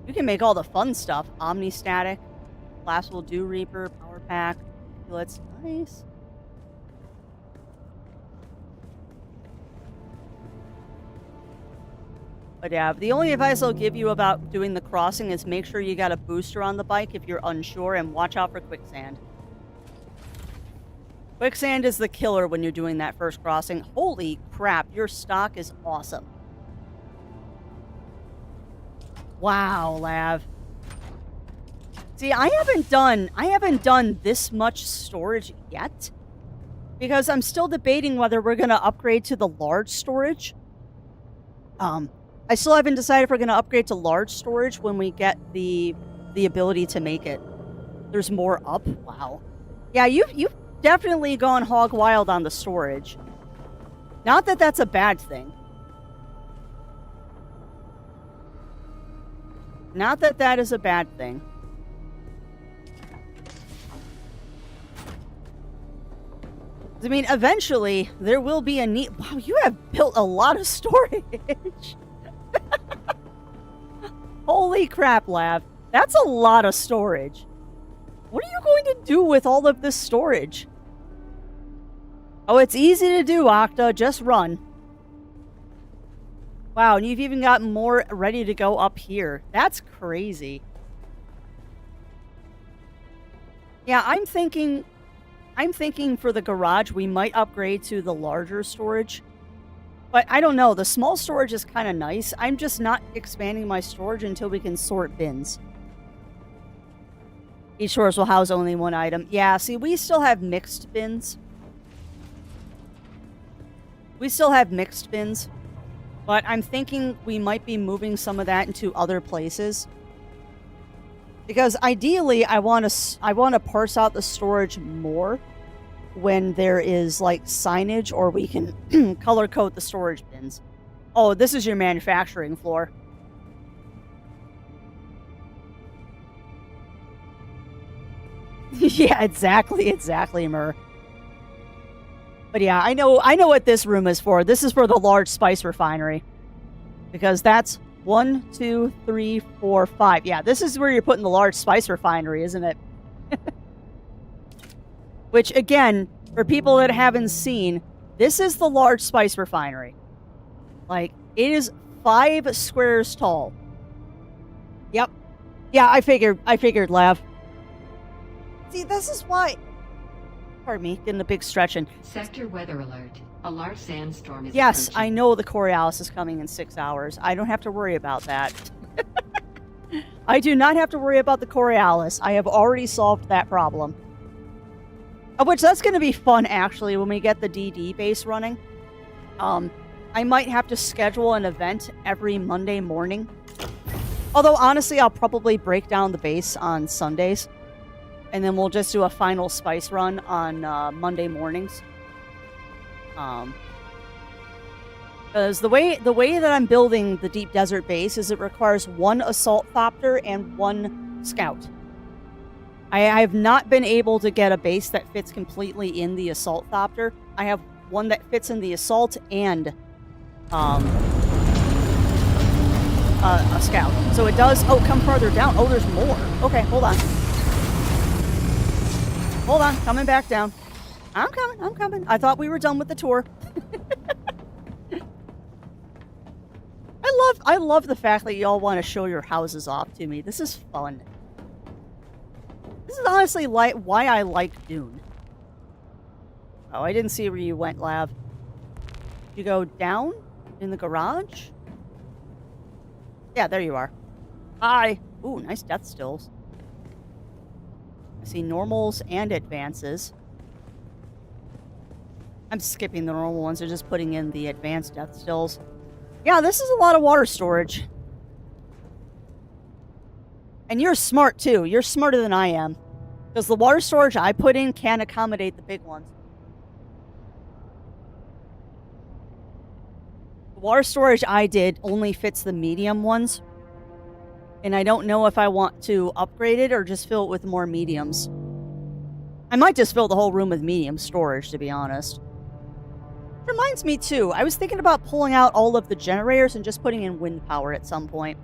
Speaker 2: You can make all the fun stuff. Omni-static, collapsible dew reaper, power pack. Let's nice. But yeah, the only advice I'll give you about doing the crossing is make sure you got a booster on the bike if you're unsure, and watch out for quicksand. Quicksand is the killer when you're doing that first crossing. Holy crap, your stock is awesome. Wow, Lav. See, I haven't done this much storage yet because I'm still debating whether we're going to upgrade to the large storage. I still haven't decided if we're going to upgrade to large storage when we get the ability to make it. There's more up. Wow. Yeah, you've definitely gone hog wild on the storage. Not that that's a bad thing. Not that that is a bad thing. I mean, eventually, there will be a need... Wow, you have built a lot of storage. Holy crap, Lav. That's a lot of storage. What are you going to do with all of this storage? Oh, it's easy to do, Octa. Just run. Wow, and you've even got more ready to go up here. That's crazy. Yeah, I'm thinking for the garage we might upgrade to the larger storage. But I don't know, the small storage is kind of nice. I'm just not expanding my storage until we can sort bins. Each source will house only one item. Yeah, see, we still have mixed bins. But I'm thinking we might be moving some of that into other places. Because ideally, I want to parse out the storage more when there is like signage, or we can color code the storage bins. Oh, this is your manufacturing floor. Yeah, exactly, Mur. But yeah, I know what this room is for. This is for the large spice refinery. Because that's 1, 2, 3, 4, 5. Yeah, this is where you're putting the large spice refinery, isn't it? Which, again, for people that haven't seen, this is the large spice refinery. Like, it is 5 squares tall. Yep. Yeah, I figured, Lav. See, this is why... Pardon me, getting a big stretch in.
Speaker 4: Sector weather alert. A large sandstorm is
Speaker 2: Yes,
Speaker 4: approaching.
Speaker 2: I know the Coriolis is coming in 6 hours. I don't have to worry about that. I do not have to worry about the Coriolis. I have already solved that problem. Which, that's going to be fun, actually, when we get the DD base running. I might have to schedule an event every Monday morning. Although, honestly, I'll probably break down the base on Sundays. And then we'll just do a final spice run on Monday mornings. Because the way that I'm building the Deep Desert base is it requires 1 Assault Thopter and 1 Scout. I have not been able to get a base that fits completely in the Assault Thopter. I have one that fits in the Assault and a Scout. So it does... Oh, come further down. Oh, there's more. Okay, hold on. Hold on, coming back down. I'm coming. I thought we were done with the tour. I love the fact that y'all want to show your houses off to me. This is fun. This is honestly why I like Dune. Oh, I didn't see where you went, Lav. You go down in the garage? Yeah, there you are. Hi. Ooh, nice death stills. I see normals and advances. I'm skipping the normal ones. They're just putting in the advanced death stills. Yeah, this is a lot of water storage. And you're smart, too. You're smarter than I am. Because the water storage I put in can't accommodate the big ones. The water storage I did only fits the medium ones. And I don't know if I want to upgrade it or just fill it with more mediums. I might just fill the whole room with medium storage, to be honest. Reminds me, too, I was thinking about pulling out all of the generators and just putting in wind power at some point.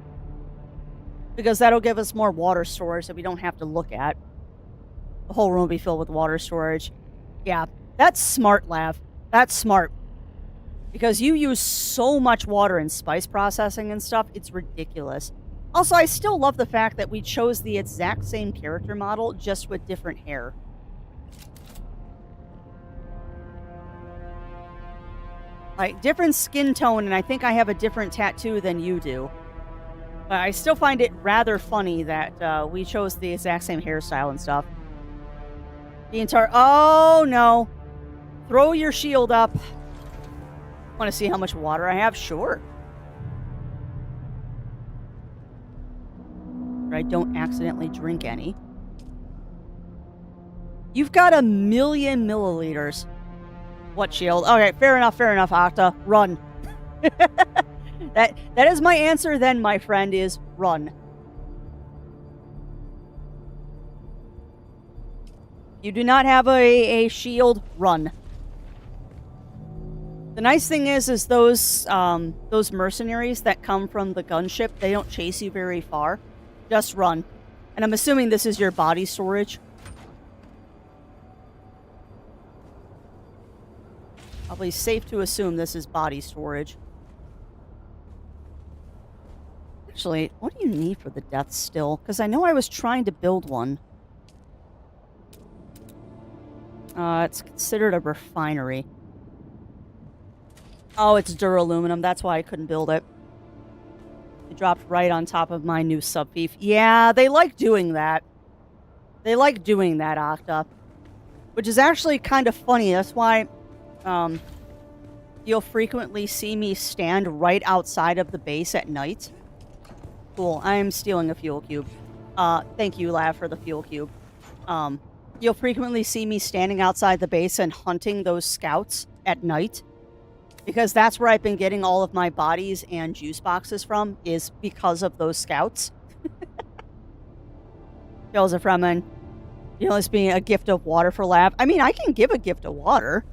Speaker 2: Because that'll give us more water storage that we don't have to look at. The whole room will be filled with water storage. Yeah, that's smart, Lav. That's smart. Because you use so much water in spice processing and stuff, it's ridiculous. Also, I still love the fact that we chose the exact same character model, just with different hair. Like, different skin tone, and I think I have a different tattoo than you do. But I still find it rather funny that we chose the exact same hairstyle and stuff. The entire... Oh, no. Throw your shield up. Want to see how much water I have? Sure. I don't accidentally drink any. You've got 1,000,000 milliliters. What shield? Okay, fair enough, Octa. Run. That is my answer then, my friend, is run. You do not have a shield, run. The nice thing is those mercenaries that come from the gunship, they don't chase you very far. Just run. And I'm assuming this is your body storage. Probably safe to assume this is body storage. Actually, what do you need for the death still? Because I know I was trying to build one. It's considered a refinery. Oh, it's duraluminum. That's why I couldn't build it. It dropped right on top of my new subfief. Yeah, they like doing that. They like doing that, Octa. Which is actually kind of funny. That's why you'll frequently see me stand right outside of the base at night. Cool. I'm stealing a fuel cube. Thank you, Lav, for the fuel cube. You'll frequently see me standing outside the base and hunting those scouts at night. Because that's where I've been getting all of my bodies and juice boxes from, is because of those scouts. Joseph Fremen, you know, this being a gift of water for Lav. I mean, I can give a gift of water.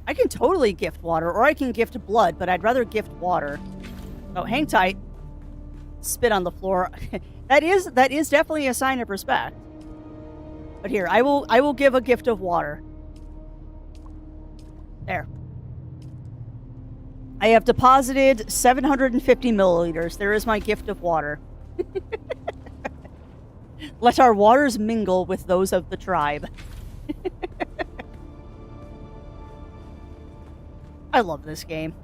Speaker 2: I can totally gift water, or I can gift blood, but I'd rather gift water. Oh, hang tight. Spit on the floor. That is definitely a sign of respect. But here, I will give a gift of water. There. I have deposited 750 milliliters. There is my gift of water. Let our waters mingle with those of the tribe. I love this game.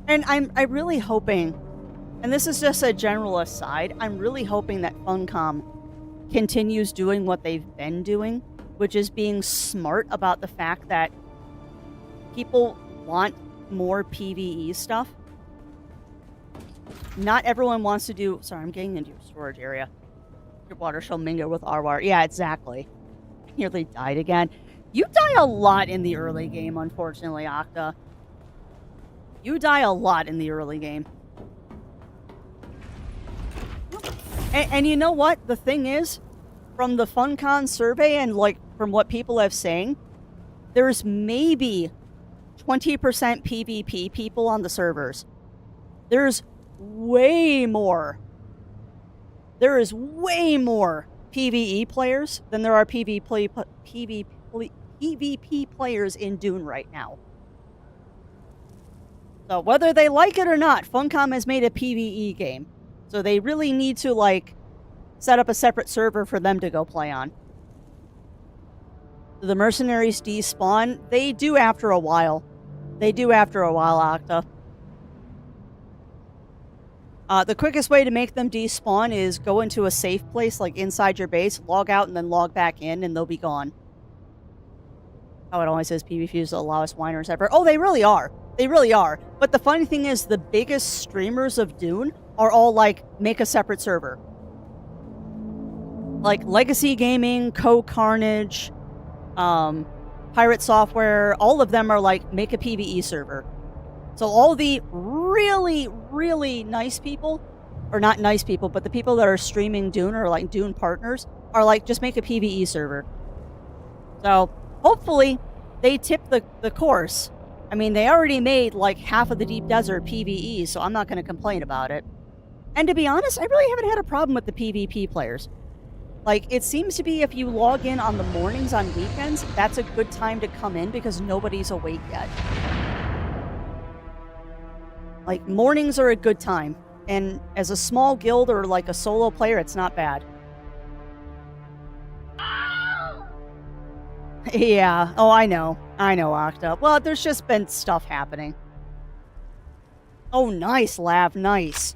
Speaker 2: And I'm really hoping, and this is just a general aside, I'm really hoping that Funcom continues doing what they've been doing, which is being smart about the fact that people want more PvE stuff. Not everyone wants to do... Sorry, I'm getting into your storage area. Your water shall mingle with our water. Yeah, exactly. Nearly died again. You die a lot in the early game, unfortunately, Octa. You die a lot in the early game. And you know what? The thing is, from the FunCon survey and like from what people have saying, there's maybe 20% PvP people on the servers. There's way more. There is way more PvE players than there are PvP players in Dune right now. So whether they like it or not, Funcom has made a PvE game. So they really need to, like, set up a separate server for them to go play on. Do the mercenaries despawn? They do after a while. They do after a while, Octa. The quickest way to make them despawn is go into a safe place, like inside your base, log out, and then log back in, and they'll be gone. Oh, it always says PvP is the lowest whiners ever. Oh, they really are. They really are. But the funny thing is, the biggest streamers of Dune are all like, make a separate server. Like Legacy Gaming, Co-Carnage, Pirate Software, all of them are like, make a PvE server. So all the really, really nice people, or not nice people, but the people that are streaming Dune or like Dune partners are like, just make a PvE server. So hopefully they tip the course. I mean, they already made like half of the Deep Desert PvE, so I'm not going to complain about it. And to be honest, I really haven't had a problem with the PvP players. Like, it seems to be if you log in on the mornings on weekends, that's a good time to come in because nobody's awake yet. Like, mornings are a good time. And as a small guild or like a solo player, it's not bad. Yeah. Oh, I know. I know, Octa. Well, there's just been stuff happening. Oh, nice, Lav. Nice.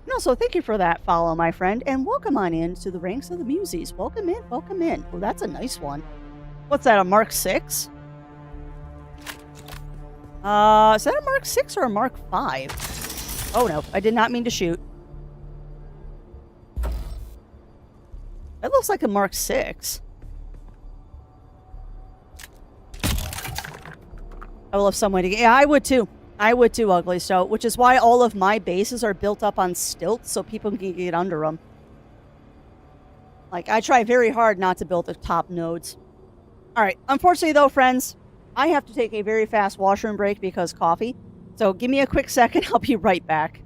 Speaker 2: No, so thank you for that follow, my friend, and welcome on in to the ranks of the Muses. Welcome in, welcome in. Oh, that's a nice one. What's that, a Mark 6? Is that a Mark 6 or a Mark 5? Oh, no, I did not mean to shoot. That looks like a Mark 6. I would love some way to get... Yeah, I would too. I would too, Ugly. So, which is why all of my bases are built up on stilts so people can get under them. Like, I try very hard not to build the top nodes. Alright, unfortunately though, friends, I have to take a very fast washroom break because coffee. So, give me a quick second, I'll be right back.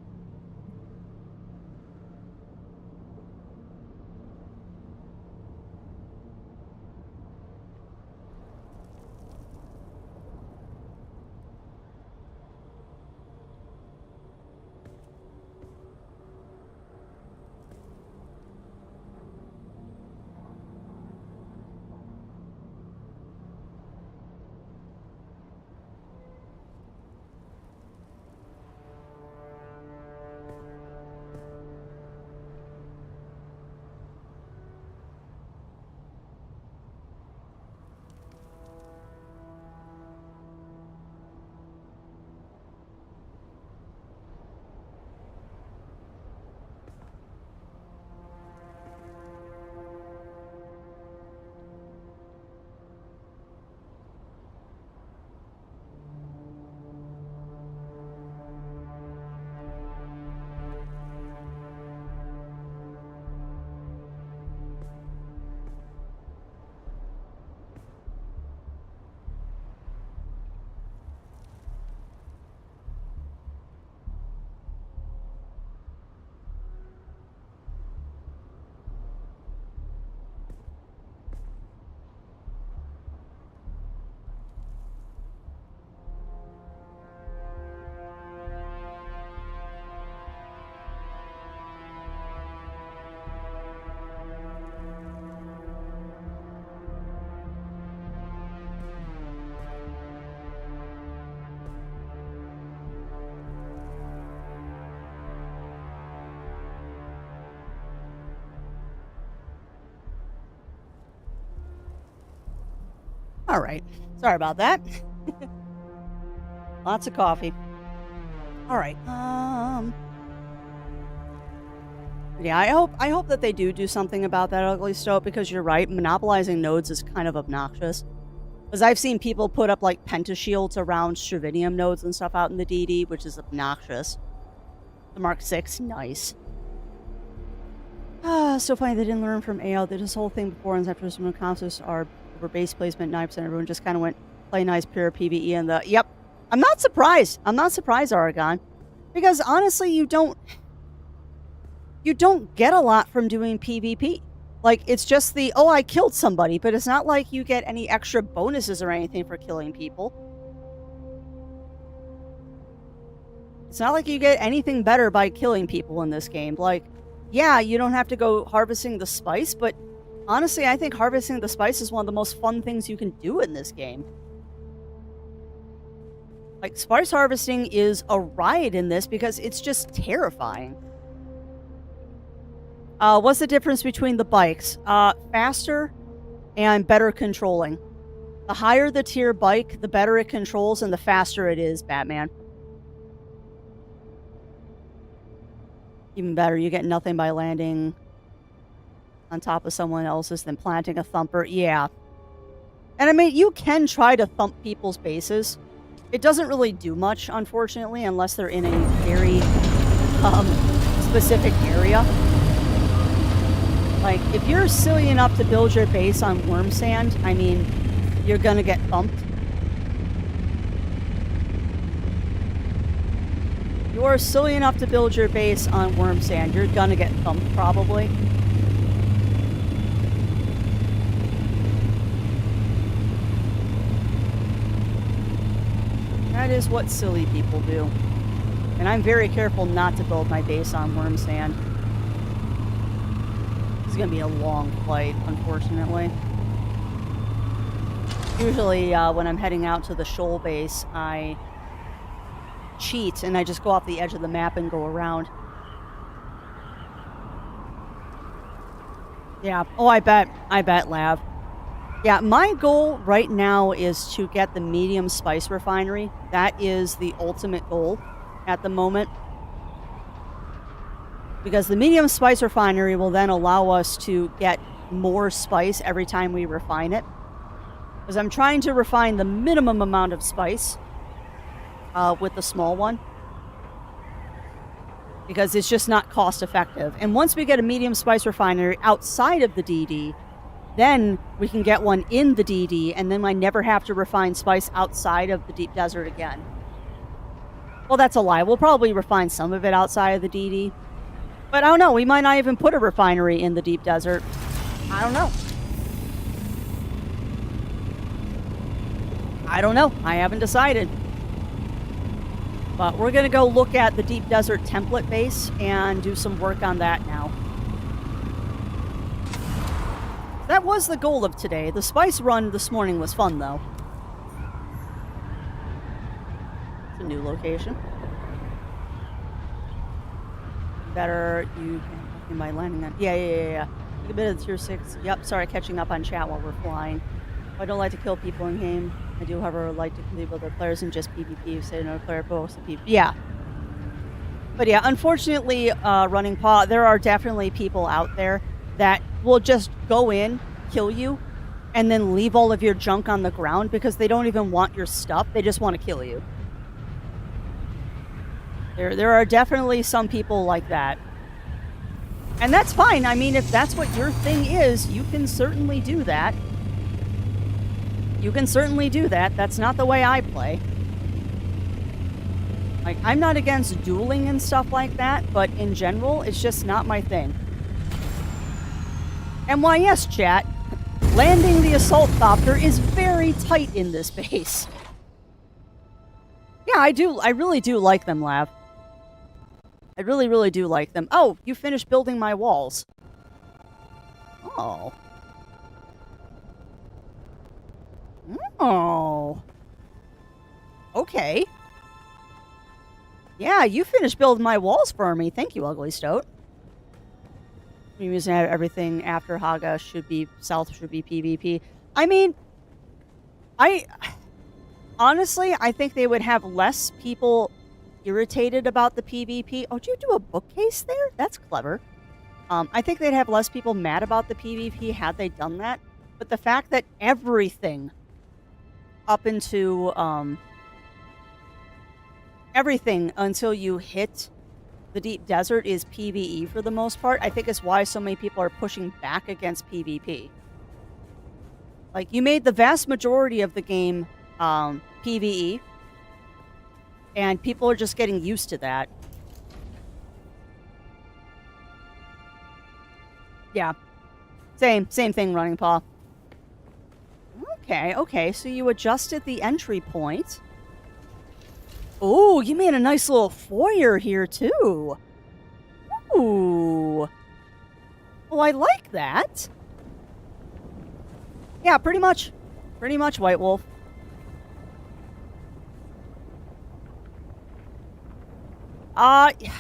Speaker 2: All right. Sorry about that. Lots of coffee. All right. Yeah, I hope that they do something about that ugly stoat because you're right. Monopolizing nodes is kind of obnoxious. Because I've seen people put up like pentashields around Stravinium nodes and stuff out in the DD, which is obnoxious. The Mark 6, nice. So funny they didn't learn from AO. They did this whole thing before and after some consoles are over base placement, 9%. Everyone just kind of went play nice pure PvE and the... Yep. I'm not surprised. I'm not surprised, Aragon. Because honestly, you don't get a lot from doing PvP. Like, it's just the, oh, I killed somebody, but it's not like you get any extra bonuses or anything for killing people. It's not like you get anything better by killing people in this game. Like, yeah, you don't have to go harvesting the spice, but honestly, I think harvesting the spice is one of the most fun things you can do in this game. Like, spice harvesting is a riot in this because it's just terrifying. What's the difference between the bikes? Faster and better controlling. The higher the tier bike, the better it controls and the faster it is, Batman. Even better, you get nothing by landing on top of someone else's than planting a thumper. Yeah. And I mean, you can try to thump people's bases. It doesn't really do much, unfortunately, unless they're in a very specific area. Like, if you're silly enough to build your base on worm sand, I mean, you're gonna get thumped. You are silly enough to build your base on worm sand, you're gonna get thumped, probably. That is what silly people do. And I'm very careful not to build my base on worm sand. This is going to be a long flight, unfortunately. Usually, when I'm heading out to the shoal base, I cheat and I just go off the edge of the map and go around. Yeah. Oh, I bet, Lav. Yeah, my goal right now is to get the medium spice refinery. That is the ultimate goal at the moment. Because the medium spice refinery will then allow us to get more spice every time we refine it. Because I'm trying to refine the minimum amount of spice with the small one. Because it's just not cost effective. And once we get a medium spice refinery outside of the DD, then we can get one in the DD, and then I never have to refine spice outside of the deep desert again. Well, that's a lie. We'll probably refine some of it outside of the DD. But I don't know. We might not even put a refinery in the deep desert. I don't know. I don't know. I haven't decided. But we're going to go look at the deep desert template base and do some work on that now. That was the goal of today. The spice run this morning was fun, though. It's a new location. Better you can by landing that. Yeah. Take a bit of the tier 6. Yep, sorry, catching up on chat while we're flying. I don't like to kill people in game. I do, however, like to leave other players in just PvP. Say no player both PvP. Yeah. But yeah, unfortunately, Running Paw, there are definitely people out there that will just go in, kill you, and then leave all of your junk on the ground because they don't even want your stuff. They just want to kill you. There are definitely some people like that. And that's fine. I mean, if that's what your thing is, you can certainly do that. You can certainly do that. That's not the way I play. Like, I'm not against dueling and stuff like that, but in general, it's just not my thing. And why, yes, chat, landing the assault copter is very tight in this base. Yeah, I do. I really do like them, Lav. I really, really do like them. Oh, you finished building my walls. Oh. Oh. Okay. Yeah, you finished building my walls for me. Thank you, Ugly Stoat. We're using everything after Haga should be South should be PvP. I mean, honestly, I think they would have less people irritated about the PvP. Oh, did you do a bookcase there? That's clever. I think they'd have less people mad about the PvP had they done that. But the fact that everything up into everything until you hit the deep desert is PvE for the most part, I think is why so many people are pushing back against PvP. Like, you made the vast majority of the game PvE, and people are just getting used to that. Yeah. Same thing, Running Paw. Okay, so you adjusted the entry point. Oh, you made a nice little foyer here, too. Ooh. Oh, I like that. Yeah, pretty much, White Wolf.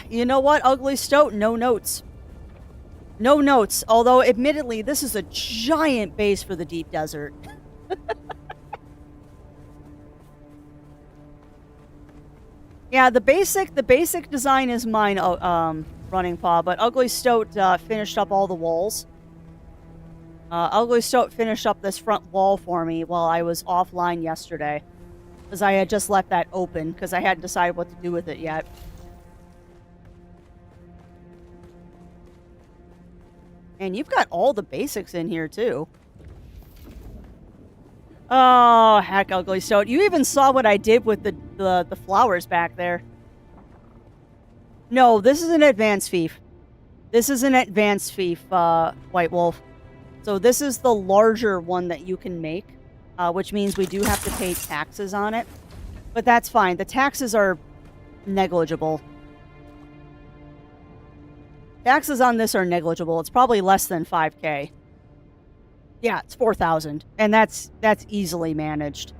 Speaker 2: You know what, Ugly Stoat? No notes. No notes, although admittedly, this is a giant base for the deep desert. Yeah, the basic design is mine, running paw, but Ugly Stoat finished up all the walls. Ugly Stoat finished up this front wall for me while I was offline yesterday. Because I had just left that open, because I hadn't decided what to do with it yet. And you've got all the basics in here, too. Oh, heck, Ugly Stoat. You even saw what I did with the flowers back there. No, this is an advanced fief. This is an advanced fief, White Wolf. So this is the larger one that you can make, which means we do have to pay taxes on it. But that's fine. The taxes are negligible. Taxes on this are negligible. It's probably less than 5K. Yeah, it's 4,000. And that's easily managed.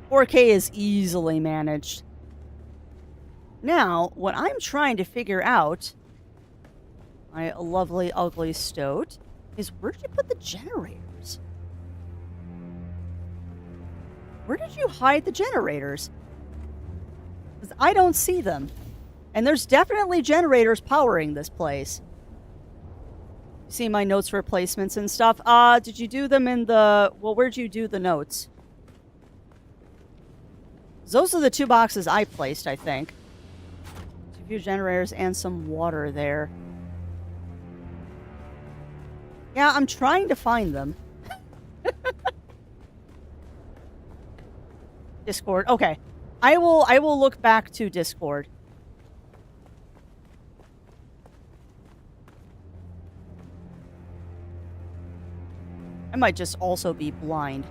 Speaker 2: 4K is easily managed. Now, what I'm trying to figure out, my lovely Ugly Stoat, is where did you put the generators? Where did you hide the generators? Because I don't see them. And there's definitely generators powering this place. See my notes for placements and stuff? Did you do them in the... Well, where'd you do the notes? Those are the 2 boxes I placed, I think. A few generators and some water there. Yeah, I'm trying to find them. Discord. Okay. I will look back to Discord. I might just also be blind.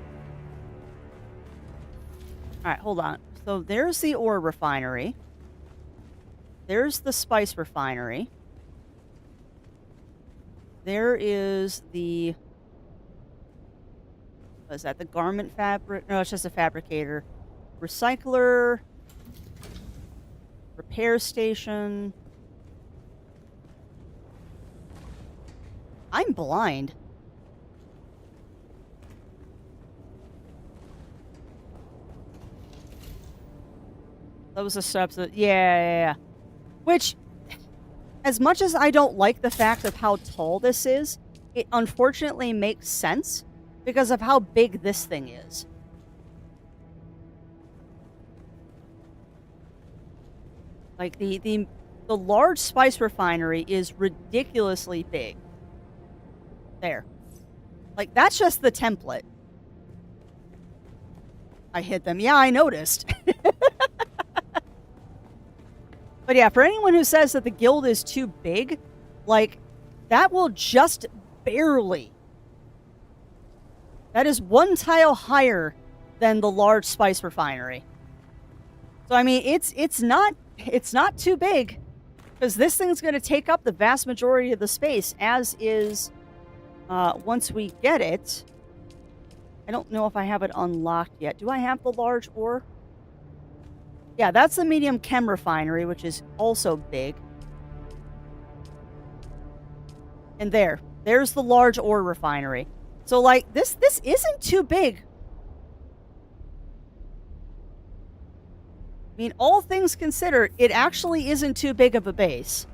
Speaker 2: Alright, hold on. So there's the ore refinery. There's the spice refinery. There is the... What is that? The garment fabric? No, it's just a fabricator. Recycler. Repair station. I'm blind. That was a subset. Yeah. Which, as much as I don't like the fact of how tall this is, it unfortunately makes sense because of how big this thing is. Like, the large spice refinery is ridiculously big. There. Like, that's just the template. I hit them. Yeah, I noticed. But yeah, for anyone who says that the guild is too big, like, that will just barely. That is 1 tile higher than the large spice refinery. So I mean, it's not too big, because this thing's going to take up the vast majority of the space, as is once we get it. I don't know if I have it unlocked yet. Do I have the large ore? Yeah, that's the medium chem refinery, which is also big. And there's the large ore refinery. So, like, this isn't too big. I mean, all things considered, it actually isn't too big of a base.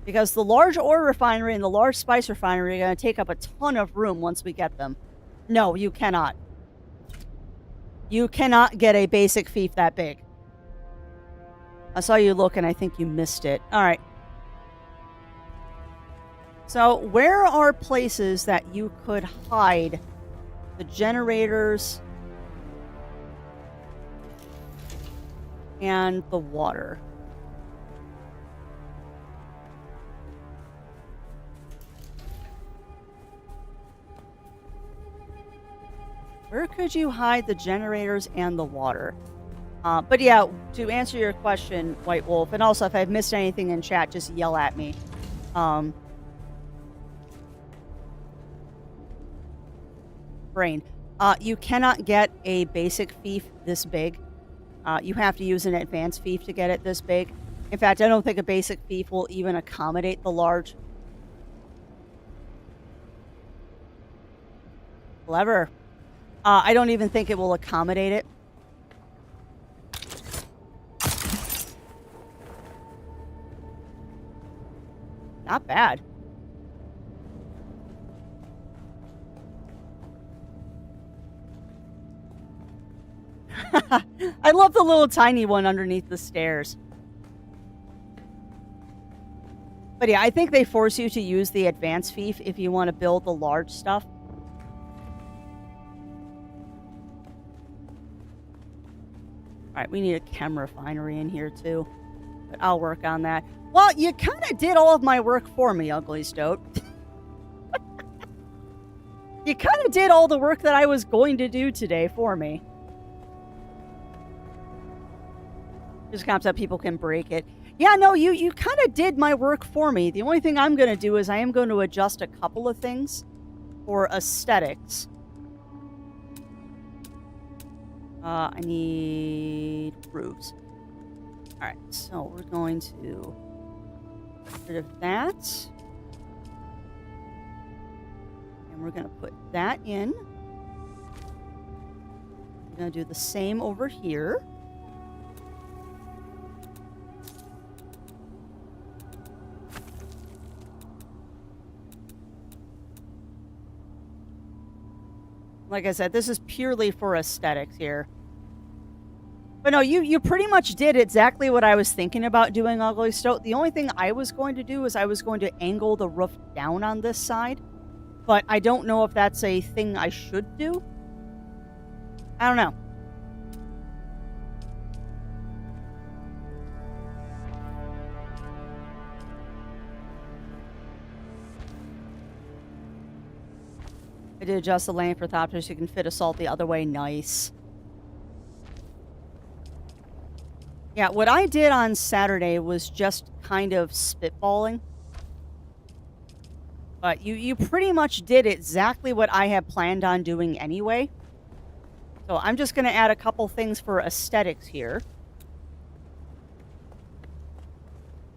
Speaker 2: Because the large ore refinery and the large spice refinery are going to take up a ton of room once we get them. No, you cannot. You cannot get a basic fief that big. I saw you look and I think you missed it. Alright. So, where are places that you could hide the generators and the water? Where could you hide the generators and the water? But yeah, to answer your question, White Wolf, and also if I've missed anything in chat, just yell at me. Brain. You cannot get a basic fief this big. You have to use an advanced fief to get it this big. In fact, I don't think a basic fief will even accommodate the large. Clever. I don't even think it will accommodate it. Not bad. I love the little tiny one underneath the stairs. But yeah, I think they force you to use the advance fee if you want to build the large stuff. Alright, we need a chem refinery in here too. But I'll work on that. Well, you kind of did all of my work for me, Ugly Stoat. You kind of did all the work that I was going to do today for me. Just comes up, people can break it. Yeah, no, you kind of did my work for me. The only thing I'm going to do is I am going to adjust a couple of things for aesthetics. I need roofs. Alright, so we're going to get rid of that. And we're going to put that in. We're going to do the same over here. Like I said, this is purely for aesthetics here. But no, you pretty much did exactly what I was thinking about doing, Ugly Stoat. The only thing I was going to do is I was going to angle the roof down on this side. But I don't know if that's a thing I should do. I don't know. I did adjust the lane for Thopter so you can fit a salt the other way. Nice. Yeah, what I did on Saturday was just kind of spitballing. But you pretty much did exactly what I had planned on doing anyway. So I'm just going to add a couple things for aesthetics here.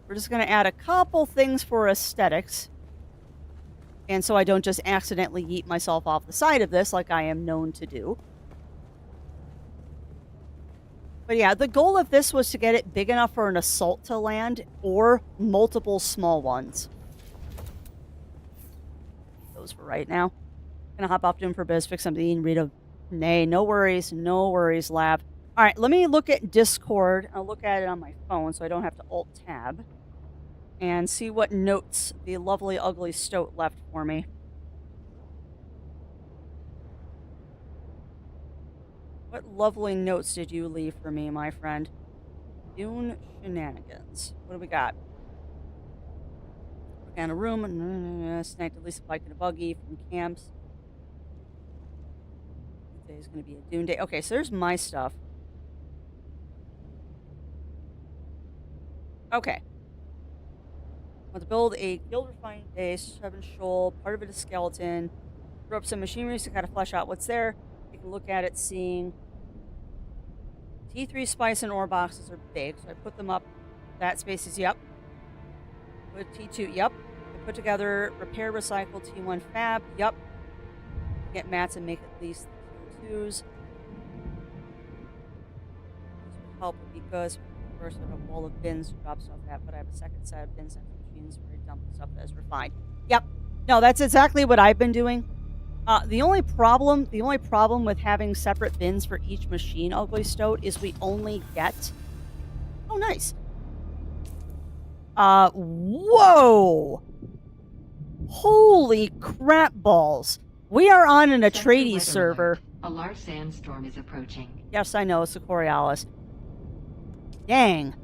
Speaker 2: We're just going to add a couple things for aesthetics. And so I don't just accidentally yeet myself off the side of this like I am known to do. But yeah, the goal of this was to get it big enough for an assault to land or multiple small ones. Those for right now. Gonna hop off Dune for biz, fix something, and read a... Nay, no worries, lab. Alright, let me look at Discord. I'll look at it on my phone so I don't have to Alt-Tab. And see what notes the lovely Ugly Stoat left for me. What lovely notes did you leave for me, my friend? Dune shenanigans. What do we got? Work on a room. Snagged at least a bike and a buggy from camps. Today's going to be a Dune day. Okay, so there's my stuff. Okay. Want to build a guild refining base, 7 shoal, part of it is skeleton. Throw up some machinery to kind of flesh out what's there. Take a look at it, seeing T3 spice and ore boxes are big, so I put them up. That space is yep. Put T2, yep. I put together repair, recycle, T1 fab, yep. Get mats and make at least T2s. This would help because first I have a wall of bins to drop stuff at, but I have a second set of bins and machines where I dump stuff that is refined. Yep. No, that's exactly what I've been doing. The only problem with having separate bins for each machine, Ugly Stoat, is we only get... Oh, nice. Whoa! Holy crap balls. We are on an Atreides server.
Speaker 4: A large sandstorm is approaching.
Speaker 2: Yes, I know, it's a Coriolis. Dang.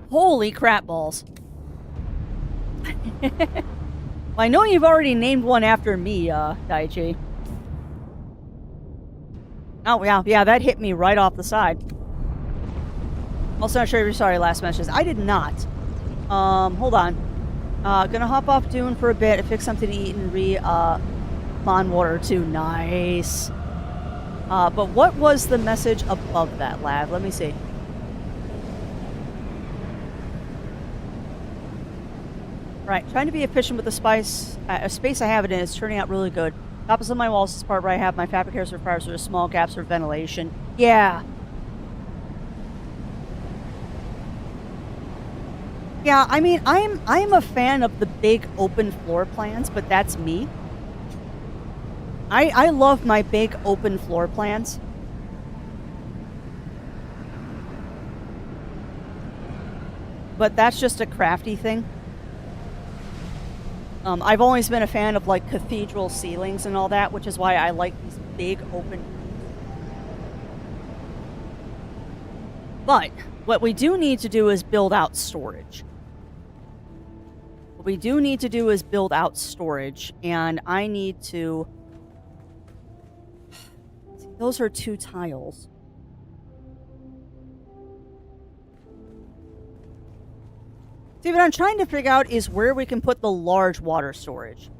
Speaker 2: Holy crap balls. Well, I know you've already named one after me, Daichi. Oh, yeah, that hit me right off the side. Also, not sure if you're sorry, last messages. I did not. Hold on. Gonna hop off Dune for a bit, fix something to eat, and Mon Water too. Nice. But what was the message above that, lab? Let me see. Right, trying to be efficient with the space I have it in. It's turning out really good. Opposite my walls is the part where I have my fabricators or fires, there are small gaps for ventilation. Yeah. Yeah, I mean, I'm a fan of the big open floor plans, but that's me. I love my big open floor plans. But that's just a crafty thing. I've always been a fan of like cathedral ceilings and all that, which is why I like these big open. But what we do need to do is build out storage. What we do need to do is build out storage, and I need to... Those are 2 tiles. See, what I'm trying to figure out is where we can put the large water storage.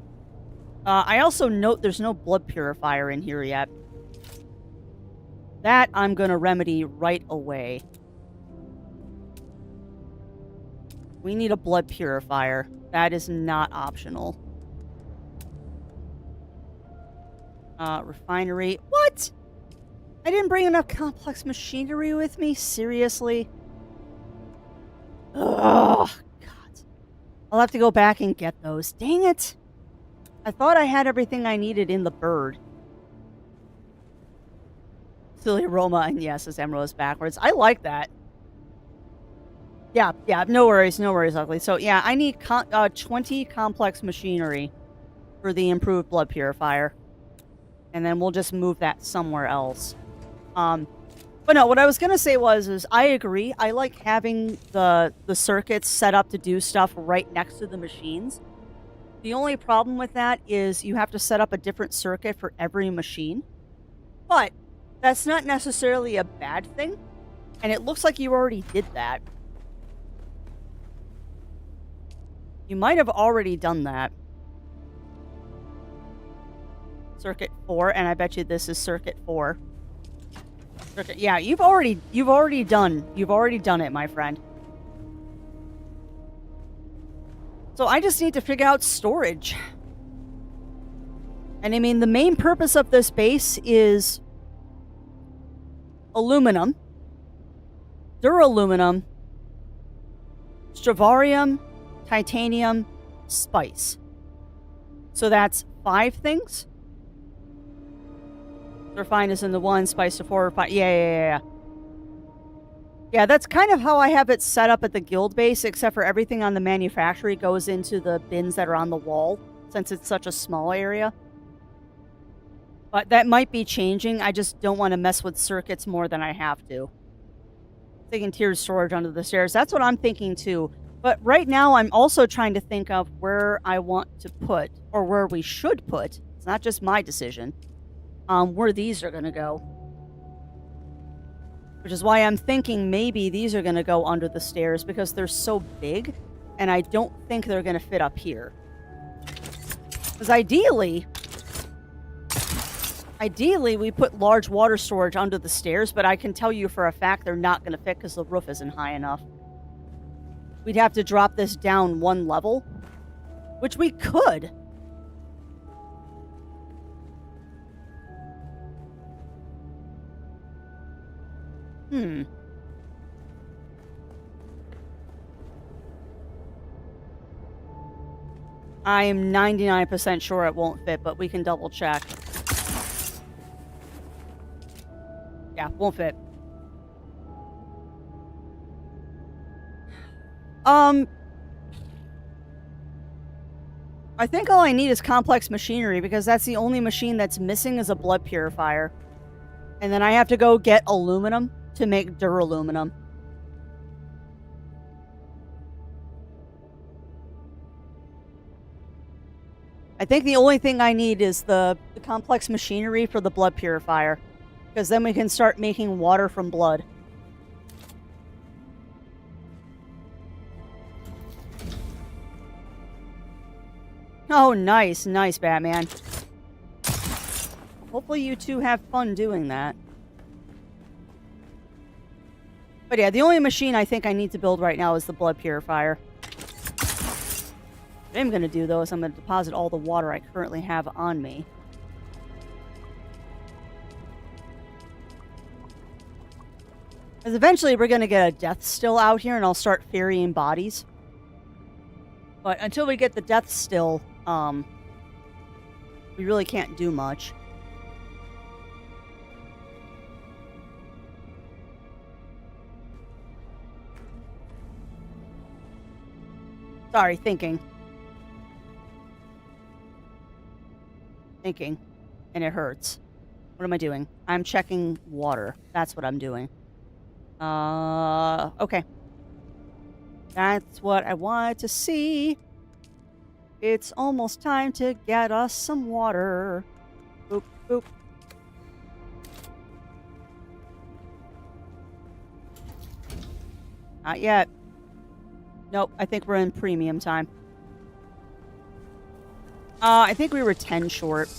Speaker 2: I also note there's no blood purifier in here yet. That I'm going to remedy right away. We need a blood purifier. That is not optional. Refinery. What? I didn't bring enough complex machinery with me? Seriously? Ugh. I'll have to go back and get those. Dang it. I thought I had everything I needed in the bird. Silly aroma, and yes, as Emerald is backwards. I like that. Yeah, no worries, ugly. So, yeah, I need 20 complex machinery for the improved blood purifier. And then we'll just move that somewhere else. But no, what I was going to say is I agree. I like having the circuits set up to do stuff right next to the machines. The only problem with that is you have to set up a different circuit for every machine. But that's not necessarily a bad thing. And it looks like you already did that. You might have already done that. Circuit 4, and I bet you this is circuit 4. Yeah, you've already done it, my friend. So I just need to figure out storage. And I mean, the main purpose of this base is aluminum, duraluminum, stravarium, titanium, spice. So that's 5 things. Refined is in the 1, spice to 4, refined. Yeah. Yeah, that's kind of how I have it set up at the guild base, except for everything on the manufactory goes into the bins that are on the wall, since it's such a small area. But that might be changing. I just don't want to mess with circuits more than I have to. Thinking tiered storage under the stairs. That's what I'm thinking too. But right now, I'm also trying to think of where I want to put, or where we should put. It's not just my decision. Where these are going to go. Which is why I'm thinking maybe these are going to go under the stairs because they're so big, and I don't think they're going to fit up here. Because ideally, we put large water storage under the stairs, but I can tell you for a fact they're not going to fit because the roof isn't high enough. We'd have to drop this down 1 level, which we could. I am 99% sure it won't fit, but we can double check. Yeah, won't fit. I think all I need is complex machinery because that's the only machine that's missing is a blood purifier. And then I have to go get aluminum to make duraluminum. I think the only thing I need is the complex machinery for the blood purifier. Because then we can start making water from blood. Oh, nice. Nice, Batman. Hopefully you two have fun doing that. But yeah, the only machine I think I need to build right now is the blood purifier. What I'm going to do, though, is I'm going to deposit all the water I currently have on me. Because eventually we're going to get a death still out here and I'll start ferrying bodies. But until we get the death still, we really can't do much. Sorry, thinking. Thinking. And it hurts. What am I doing? I'm checking water. That's what I'm doing. Okay. That's what I wanted to see. It's almost time to get us some water. Boop, boop. Not yet. Nope, I think we're in premium time. I think we were 10 short.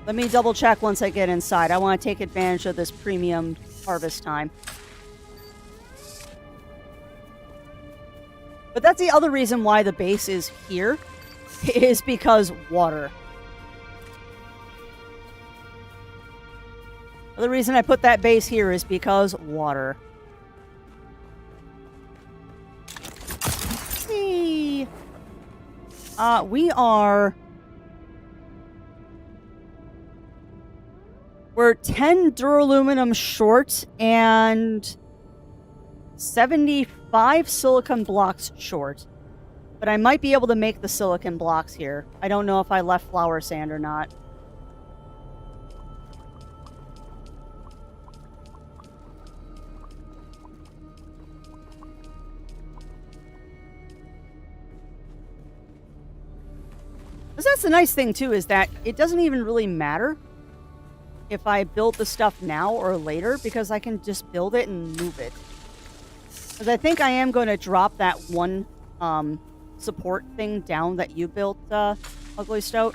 Speaker 2: Let me double check once I get inside. I want to take advantage of this premium harvest time. But that's the other reason why the base is here, is because water. The reason I put that base here is because water. See, we're 10 duraluminum short and 75 silicon blocks short. But I might be able to make the silicon blocks here. I don't know if I left flower sand or not. Because that's the nice thing, too, is that it doesn't even really matter if I build the stuff now or later, because I can just build it and move it. Because I think I am going to drop that one support thing down that you built, Ugly Stoat.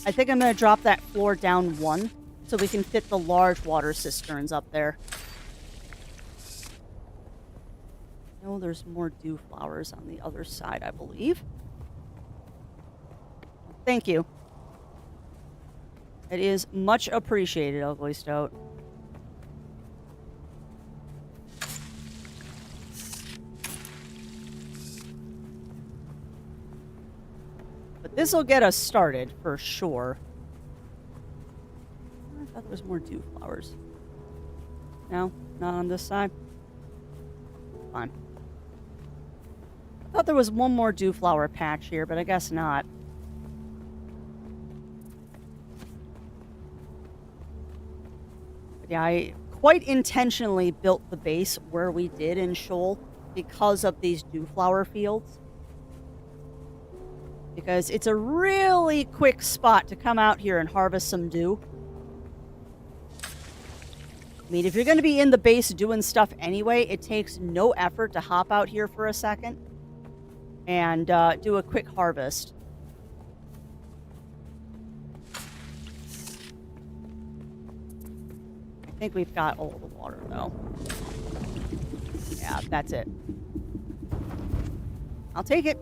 Speaker 2: I think I'm going to drop that floor down one so we can fit the large water cisterns up there. Oh, there's more dew flowers on the other side, I believe. Thank you. It is much appreciated, Ugly Stoat. But this will get us started, for sure. I thought there was more dew flowers. No? Not on this side? Fine. I thought there was one more dew flower patch here, but I guess not. Yeah, I quite intentionally built the base where we did in Shoal because of these dewflower fields. Because it's a really quick spot to come out here and harvest some dew. I mean, if you're going to be in the base doing stuff anyway, it takes no effort to hop out here for a second and do a quick harvest. I think we've got all the water, though. Yeah, that's it. I'll take it.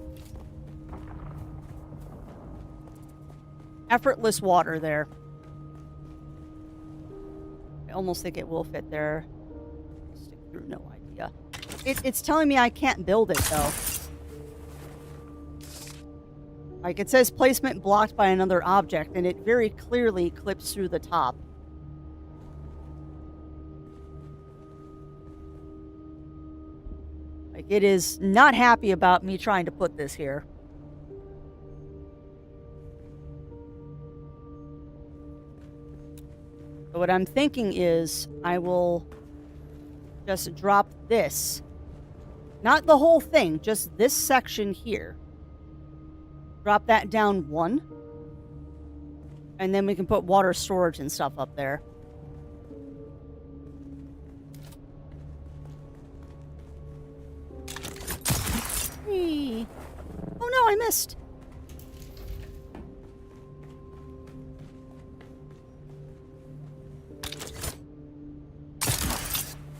Speaker 2: Effortless water there. I almost think it will fit there. Stick through, no idea. It's telling me I can't build it, though. Like, it says placement blocked by another object, and it very clearly clips through the top. Like, it is not happy about me trying to put this here. So what I'm thinking is I will just drop this. Not the whole thing, just this section here. Drop that down one. And then we can put water storage and stuff up there. Hey. Oh no, I missed.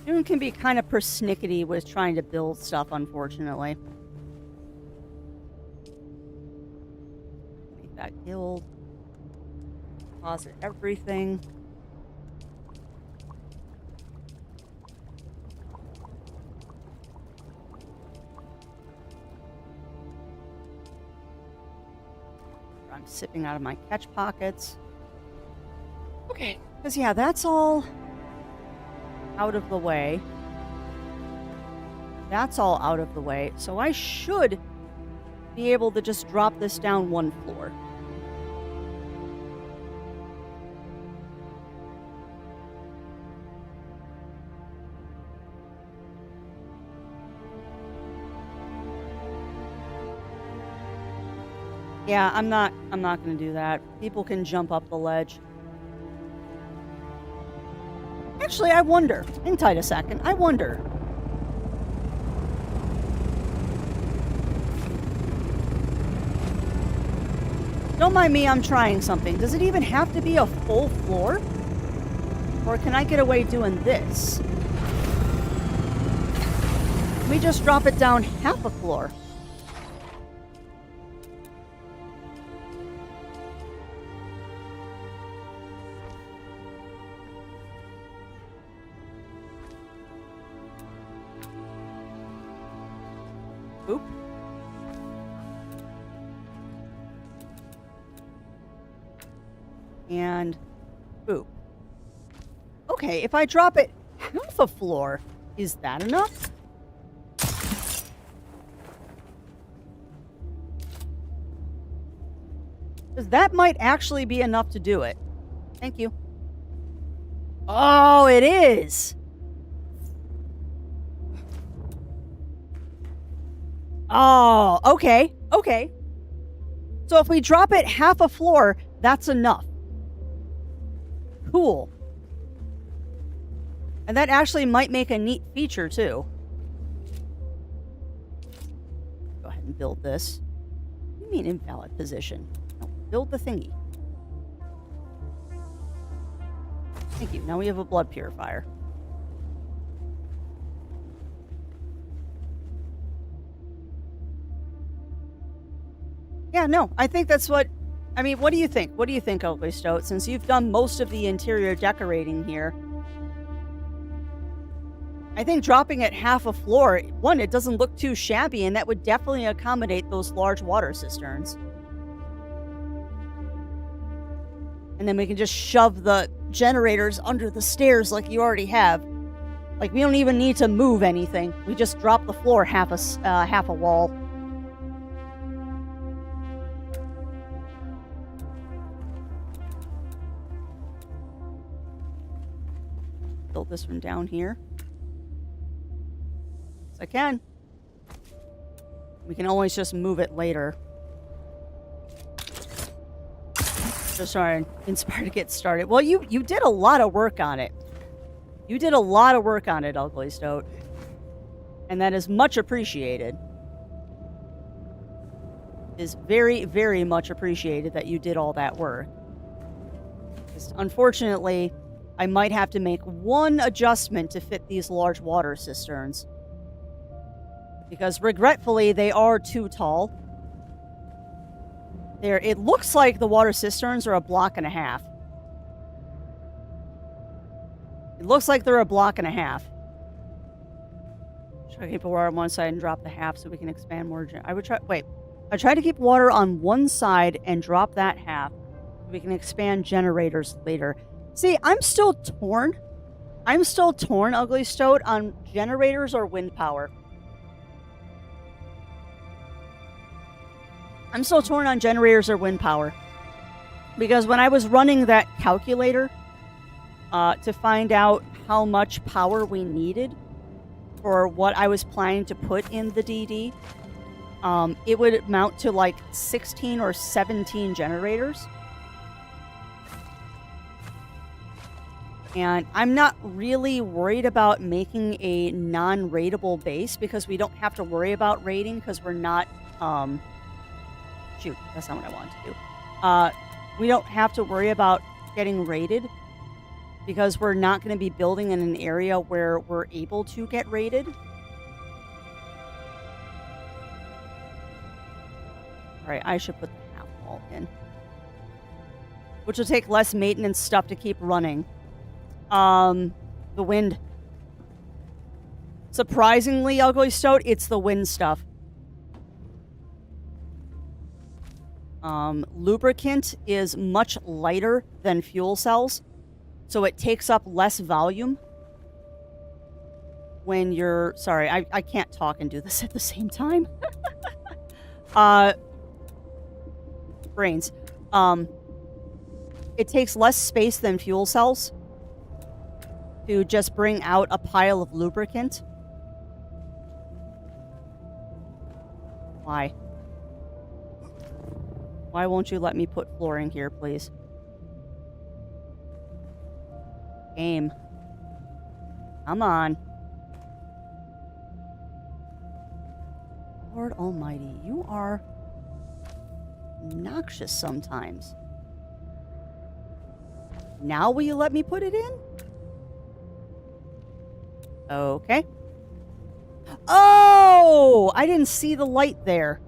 Speaker 2: Dune can be kind of persnickety with trying to build stuff, unfortunately. Make that guild. deposit everything. I'm sipping out of my catch pockets. Okay. Because, yeah, that's all out of the way. That's all out of the way. So I should be able to just drop this down one floor. Yeah, I'm not going to do that. People can jump up the ledge. Actually, I wonder. Hang tight a second. I wonder. Don't mind me, I'm trying something. Does it even have to be a full floor? Or can I get away doing this? Let me just drop it down half a floor. Oop. And boop. Okay, if I drop it half a floor, is that enough? Because that might actually be enough to do it. Thank you. Oh, it is. Oh, okay. Okay. So if we drop it half a floor, that's enough. Cool. And that actually might make a neat feature, too. Go ahead and build this. What do you mean invalid position? No, build the thingy. Thank you. Now we have a blood purifier. Yeah, no, I think that's what... I mean, what do you think? What do you think, Ugly Stoat? Since you've done most of the interior decorating here, I think dropping it half a floor, one, it doesn't look too shabby, and that would definitely accommodate those large water cisterns. And then we can just shove the generators under the stairs like you already have. Like, we don't even need to move anything. We just drop the floor half a wall. Build this one down here. Yes, I can. We can always just move it later. Just trying to inspire to get started. Well, you did a lot of work on it. You did a lot of work on it, Ugly Stoat. And that is much appreciated. It is very, very much appreciated that you did all that work. Just, unfortunately, I might have to make one adjustment to fit these large water cisterns. Because regretfully, they are too tall. It looks like the water cisterns are 1.5 blocks. It looks like they're 1.5 blocks. Try to keep the water on one side and drop the half so we can expand more. I try to keep water on one side and drop that half so we can expand generators later. See, I'm still torn. I'm still torn, Ugly Stoat, on generators or wind power. I'm still torn on generators or wind power. Because when I was running that calculator to find out how much power we needed for what I was planning to put in the DD, it would amount to like 16 or 17 generators. And I'm not really worried about making a non-raidable base because we don't have to worry about raiding because we're not... shoot, that's not what I wanted to do. We don't have to worry about getting raided because we're not going to be building in an area where we're able to get raided. Alright, I should put the half wall in. which will take less maintenance stuff to keep running. The wind. Surprisingly, Ugly Stoat, it's the wind stuff. Lubricant is much lighter than fuel cells, so it takes up less volume when you're... Sorry, I can't talk and do this at the same time. Brains. It takes less space than fuel cells to just bring out a pile of lubricant. Why? Why won't you let me put flooring here, please? Game. Come on. Lord Almighty, you are obnoxious sometimes. Now will you let me put it in? Okay. Oh! I didn't see the light there.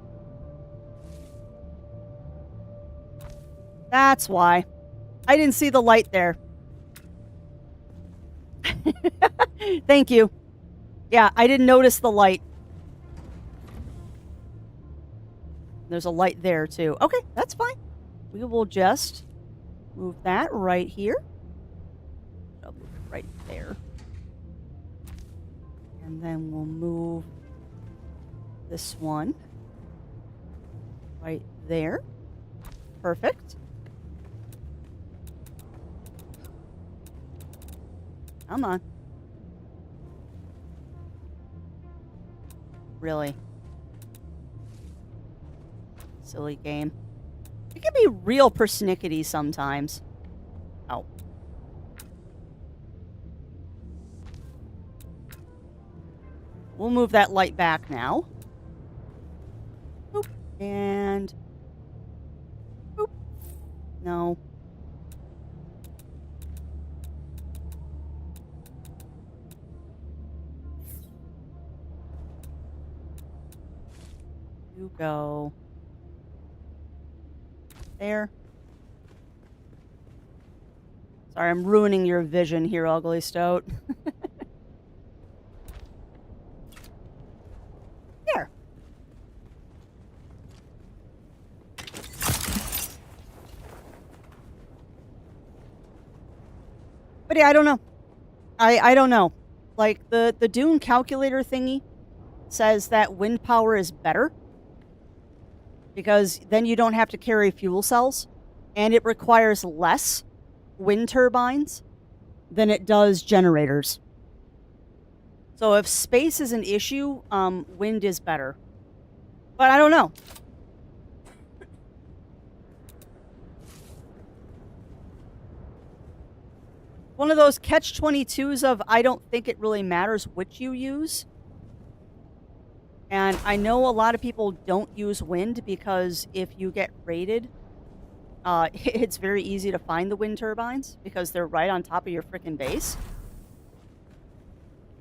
Speaker 2: That's why. I didn't see the light there. Thank you. Yeah, I didn't notice the light. There's a light there, too. Okay, that's fine. We will just move that right here. I'll move it right there. And then we'll move this one right there. Perfect. Come on. Really? Silly game. It can be real persnickety sometimes. Oh. We'll move that light back now. Boop. And... boop. No. You go... there. Sorry, I'm ruining your vision here, Ugly Stoat. There. But yeah, I don't know. I don't know. Like, the Dune calculator thingy says that wind power is better, because then you don't have to carry fuel cells, and it requires less wind turbines than it does generators. So if space is an issue, wind is better. But I don't know. One of those catch-22s of I don't think it really matters which you use. And I know a lot of people don't use wind because if you get raided, it's very easy to find the wind turbines because they're right on top of your frickin' base.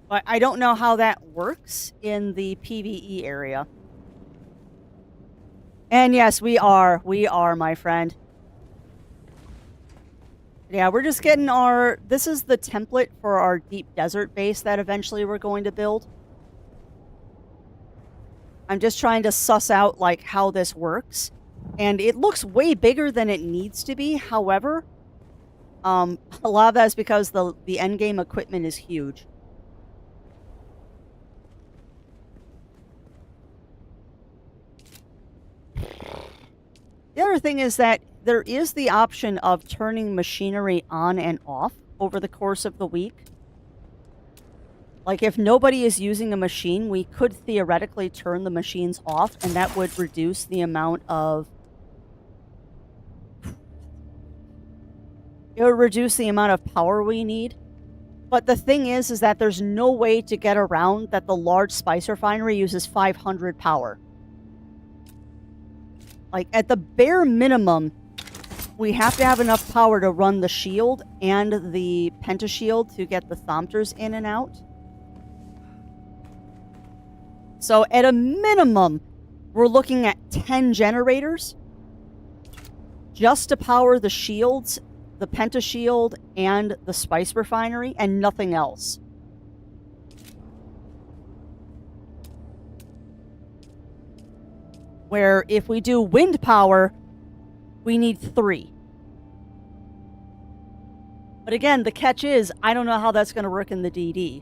Speaker 2: But I don't know how that works in the PvE area. And yes, we are, my friend. Yeah, we're just getting our... This is the template for our deep desert base that eventually we're going to build. I'm just trying to suss out, like, how this works. And it looks way bigger than it needs to be. However, a lot of that is because the endgame equipment is huge. The other thing is that there is the option of turning machinery on and off over the course of the week. Like, if nobody is using a machine, we could theoretically turn the machines off, and that would reduce the amount of... It would reduce the amount of power we need. But the thing is that there's no way to get around that the large spice refinery uses 500 power. Like, at the bare minimum, we have to have enough power to run the shield and the pentashield to get the Thomters in and out. So, at a minimum, we're looking at 10 generators. just to power the shields, the pentashield, and the spice refinery, and nothing else. Where if we do wind power, we need 3. But again, the catch is, I don't know how that's going to work in the DD.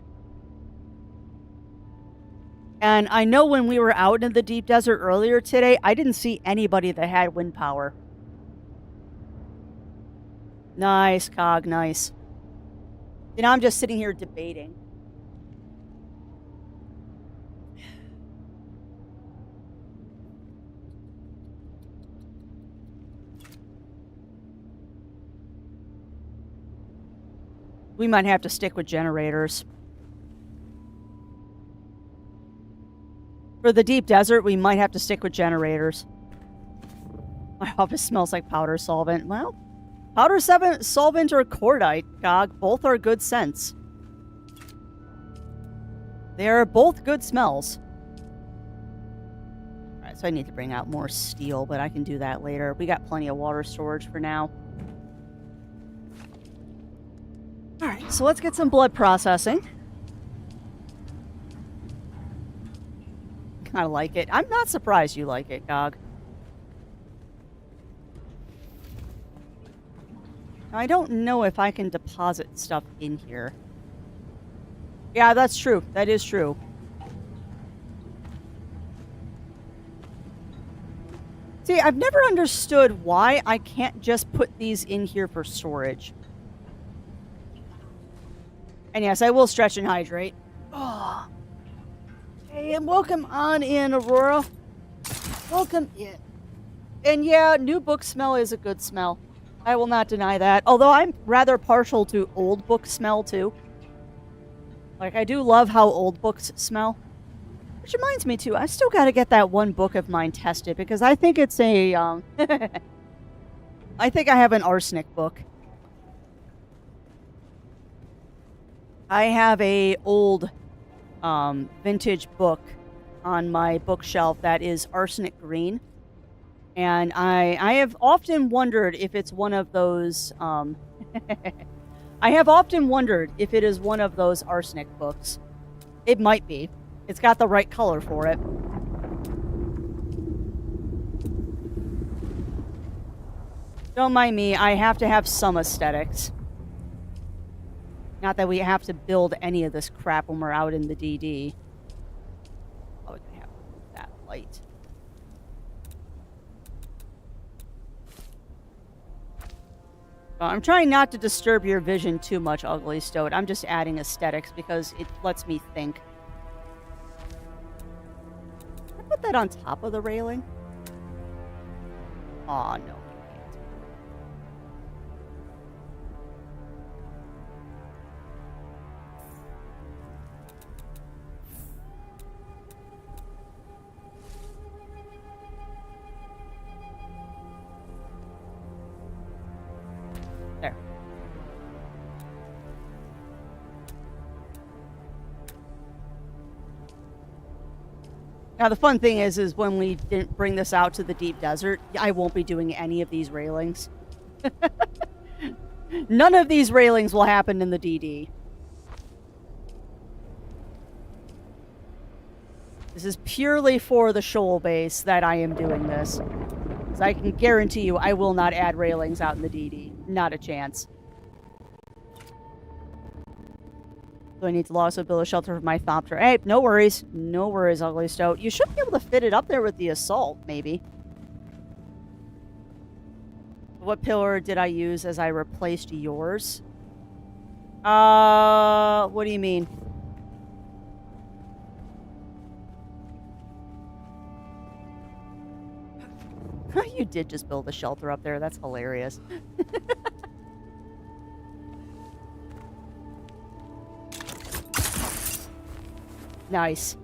Speaker 2: And I know when we were out in the deep desert earlier today, I didn't see anybody that had wind power. Nice, Cog, nice. You know, I'm just sitting here debating. We might have to stick with generators. For the deep desert, we might have to stick with generators. My office smells like powder solvent. Well, powder solvent or cordite, Gog, both are good scents. They are both good smells. Alright, so I need to bring out more steel, but I can do that later. We got plenty of water storage for now. Alright, so let's get some blood processing. I like it. I'm not surprised you like it, Gog. Now, I don't know if I can deposit stuff in here. Yeah, that's true. That is true. See, I've never understood why I can't just put these in here for storage. And yes, I will stretch and hydrate. Oh. Hey, and welcome on in, Aurora. Welcome in. And yeah, new book smell is a good smell. I will not deny that. Although I'm rather partial to old book smell, too. Like, I do love how old books smell. Which reminds me, too, I still gotta get that one book of mine tested, because I think it's a, I think I have an arsenic book. I have a old vintage book on my bookshelf that is arsenic green, and I have often wondered if it's one of those I have often wondered if it is one of those arsenic books. It might be. It's got the right color for it. Don't mind me, I have to have some aesthetics. Not that we have to build any of this crap when we're out in the DD. Oh, we have that light. I'm trying not to disturb your vision too much, Ugly Stoat. I'm just adding aesthetics because it lets me think. Can I put that on top of the railing? Aw, no. There. Now, the fun thing is when we didn't bring this out to the deep desert, I won't be doing any of these railings. None of these railings will happen in the DD. This is purely for the shoal base that I am doing this. So I can guarantee you I will not add railings out in the DD. Not a chance. So I need to also build a shelter for my Thopter. Hey, no worries. No worries, Ugly Stoat. You should be able to fit it up there with the assault, maybe. What pillar did I use as I replaced yours? What do you mean? You did just build a shelter up there. That's hilarious. Nice.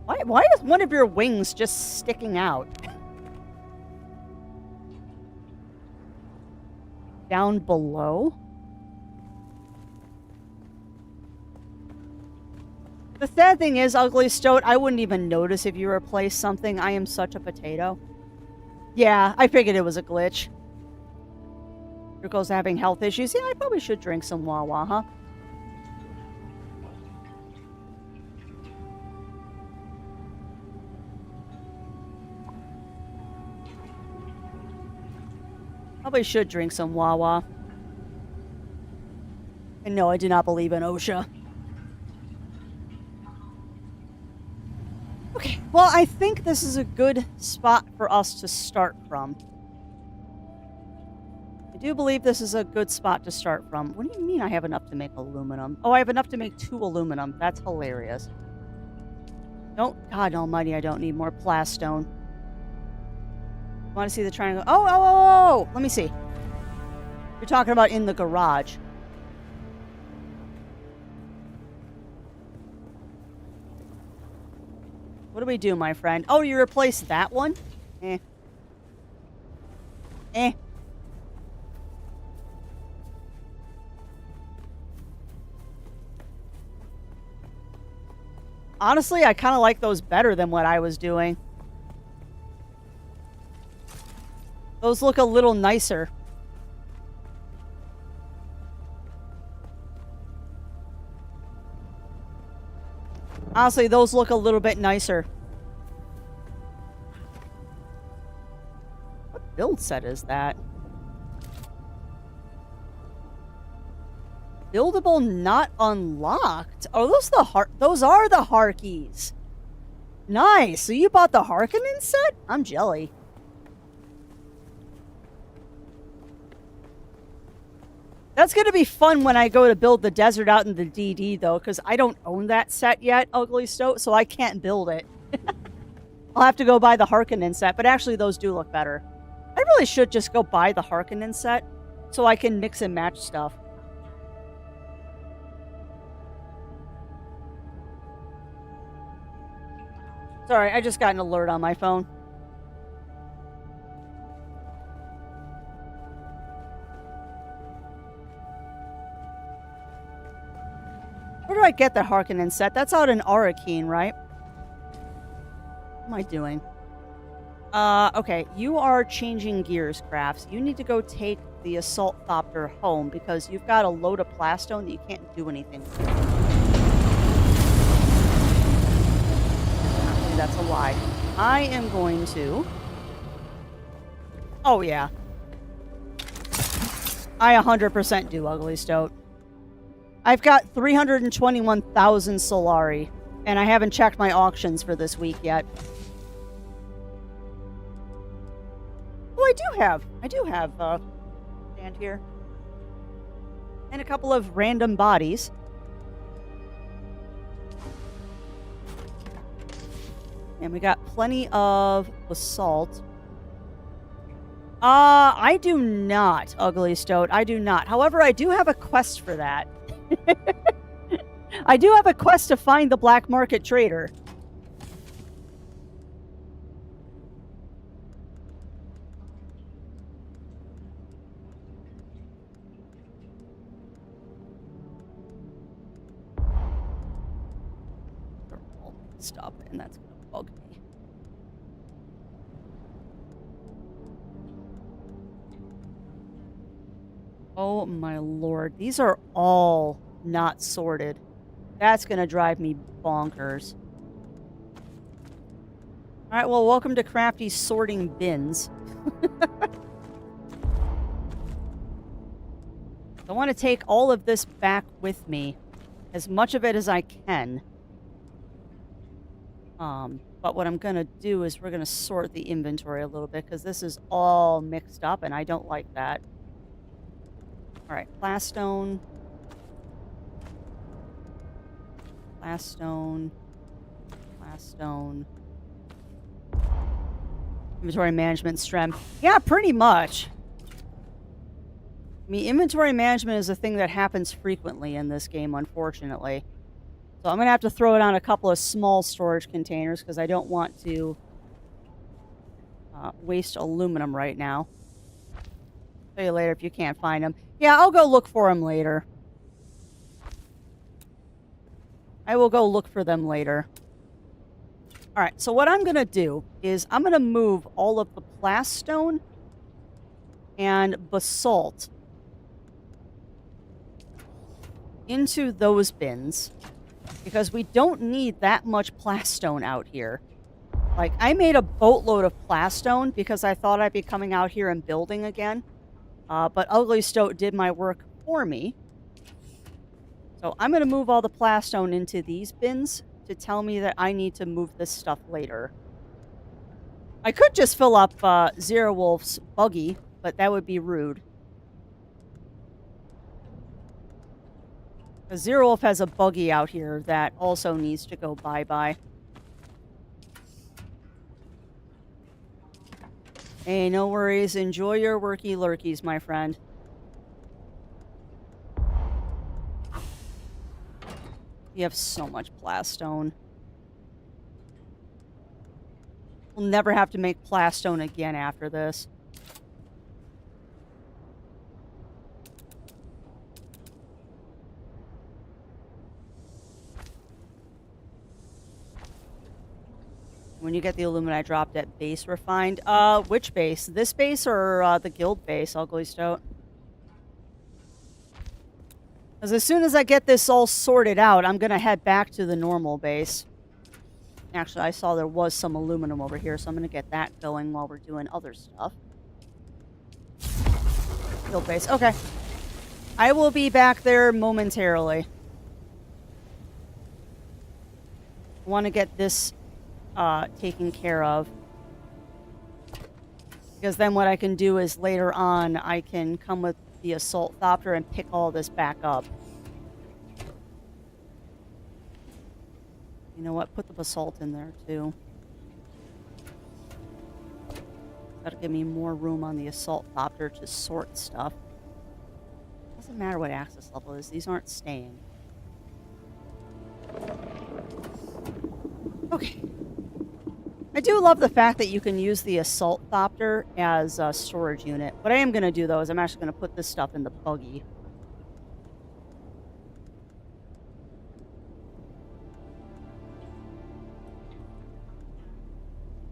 Speaker 2: Why is one of your wings just sticking out? Down below? The sad thing is, Ugly Stoat, I wouldn't even notice if you replaced something. I am such a potato. Yeah, I figured it was a glitch. Rico's having health issues. Yeah, I probably should drink some Wawa, huh? Probably should drink some Wawa. And no, I do not believe in OSHA. Okay, well, I think this is a good spot for us to start from. I do believe this is a good spot to start from. What do you mean I have enough to make aluminum? Oh, I have enough to make 2 aluminum. That's hilarious. God almighty, I don't need more plastone. Want to see the triangle? Oh! Let me see. You're talking about in the garage. What do we do, my friend? Oh, you replaced that one? Eh. Honestly, I kind of like those better than what I was doing. Those look a little nicer. Honestly, those look a little bit nicer. What build set is that? Buildable not unlocked. Oh, those are the Harkeys. Nice. So you bought the Harkonnen set? I'm jelly. That's going to be fun when I go to build the desert out in the DD, though, because I don't own that set yet, Ugly Stoat, so I can't build it. I'll have to go buy the Harkonnen set, but actually those do look better. I really should just go buy the Harkonnen set so I can mix and match stuff. Sorry, I just got an alert on my phone. Where do I get the Harkonnen set? That's out in Arakeen, right? What am I doing? Okay. You are changing gears, Crafts. You need to go take the Assault Thopter home because you've got a load of plastone that you can't do anything with. Actually, that's a lie. I am going to... Oh, yeah. I 100% do, Ugly Stoat. I've got 321,000 Solari, and I haven't checked my auctions for this week yet. Oh, I do have stand here. And a couple of random bodies. And we got plenty of basalt. I do not, Ugly Stoat. I do not. However, I do have a quest for that. I do have a quest to find the black market trader. Stop it, and that's gonna bug me. Oh my lord, these are all not sorted. That's gonna drive me bonkers. Alright, well, welcome to Crafty's sorting bins. I want to take all of this back with me. As much of it as I can. But what I'm gonna do is we're gonna sort the inventory a little bit because this is all mixed up and I don't like that. Alright, plastone. Plastone. Plastone. Inventory management strength. Yeah, pretty much. I mean, inventory management is a thing that happens frequently in this game, unfortunately. So I'm going to have to throw it on a couple of small storage containers because I don't want to waste aluminum right now. Tell you later if you can't find them. Yeah, I'll go look for them later. I will go look for them later. Alright, so what I'm going to do is I'm going to move all of the plastone and basalt into those bins because we don't need that much plastone out here. Like, I made a boatload of plastone because I thought I'd be coming out here and building again. But Ugly Stoat did my work for me. So I'm going to move all the plastone into these bins to tell me that I need to move this stuff later. I could just fill up Zero Wolf's buggy, but that would be rude. Because Zero Wolf has a buggy out here that also needs to go bye-bye. Hey, no worries. Enjoy your worky lurkies, my friend. You have so much plastone. We'll never have to make plastone again after this. When you get the illuminite dropped at base refined. Which base? This base or the guild base, Ugly Stoat? Because as soon as I get this all sorted out, I'm going to head back to the normal base. Actually, I saw there was some aluminum over here, so I'm going to get that going while we're doing other stuff. Guild base. Okay. I will be back there momentarily. I want to get this taken care of. Because then what I can do is later on, I can come with the assault thopter and pick all this back up. You know what? Put the basalt in there too. That'll give me more room on the assault thopter to sort stuff. Doesn't matter what access level is. These aren't staying. Okay. I do love the fact that you can use the assault thopter as a storage unit. What I am going to do, though, is I'm actually going to put this stuff in the buggy.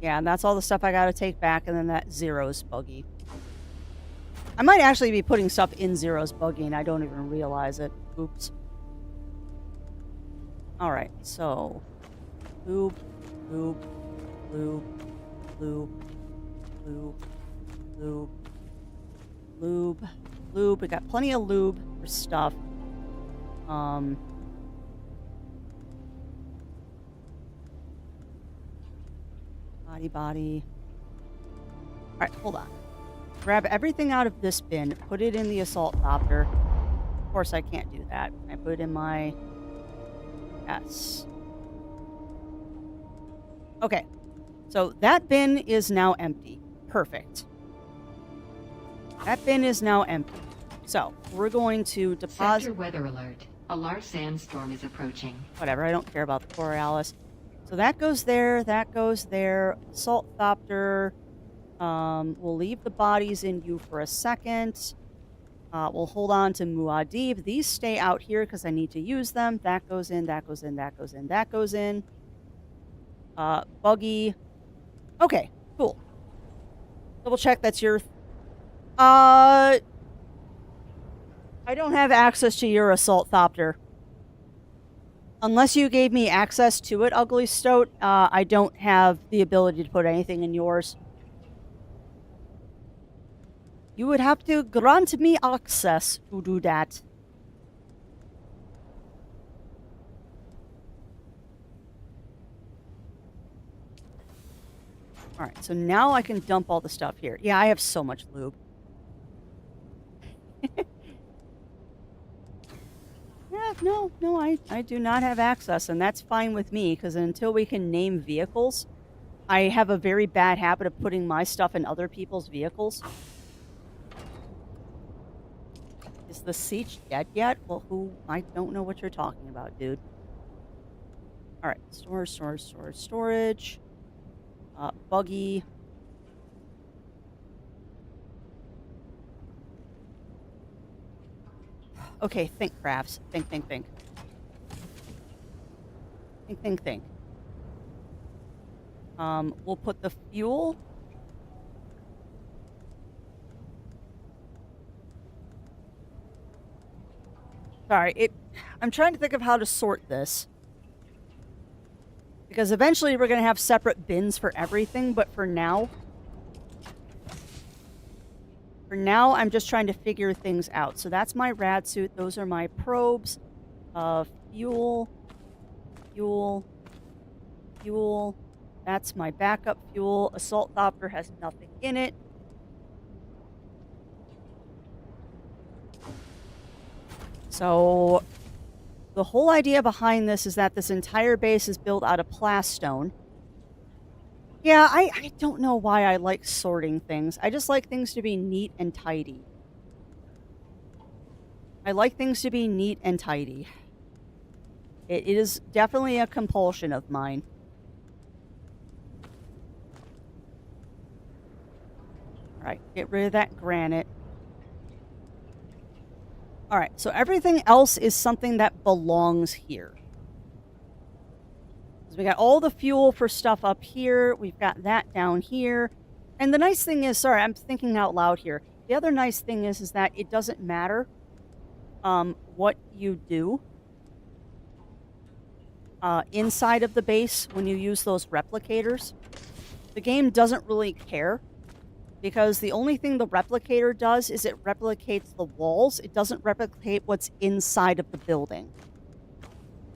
Speaker 2: Yeah, and that's all the stuff I got to take back, and then that Zero's buggy. I might actually be putting stuff in Zero's buggy, and I don't even realize it. Oops. Alright, so... Lube, lube, lube, lube, lube, lube, lube, lube. We got plenty of lube for stuff. Body. Alright, hold on. Grab everything out of this bin, put it in the assault thopter. Of course, I can't do that. I put it in my... Yes. Okay. So that bin is now empty. Perfect. That bin is now empty. So, we're going to deposit...
Speaker 4: Sector weather alert. A large sandstorm is approaching.
Speaker 2: Whatever, I don't care about the Borealis. So that goes there, that goes there. Assault thopter. We'll leave the bodies in you for a second. We'll hold on to Muad'Dib. These stay out here because I need to use them. That goes in, that goes in, that goes in, that goes in. Buggy. Okay, cool. Double check that's your... I don't have access to your assault thopter. Unless you gave me access to it, Ugly Stoat, I don't have the ability to put anything in yours. You would have to grant me access to do that. Alright, so now I can dump all the stuff here. Yeah, I have so much lube. Yeah, no, I do not have access, and that's fine with me, because until we can name vehicles, I have a very bad habit of putting my stuff in other people's vehicles. Is the siege dead yet? Well, I don't know what you're talking about, dude. Alright, storage. Buggy. Okay, think, crafts. Think. Think. We'll put the fuel. Sorry, I'm trying to think of how to sort this. Because eventually we're going to have separate bins for everything, but for now, I'm just trying to figure things out. So that's my rad suit. Those are my probes. Fuel. That's my backup fuel. Assault copter has nothing in it. So the whole idea behind this is that this entire base is built out of plastone. Yeah, I don't know why I like sorting things. I just like things to be neat and tidy. It is definitely a compulsion of mine. Alright, get rid of that granite. Alright, so everything else is something that belongs here. So we got all the fuel for stuff up here. We've got that down here. And the nice thing is, sorry, I'm thinking out loud here. The other nice thing is that it doesn't matter what you do inside of the base when you use those replicators. The game doesn't really care. Because the only thing the replicator does is it replicates the walls. It doesn't replicate what's inside of the building.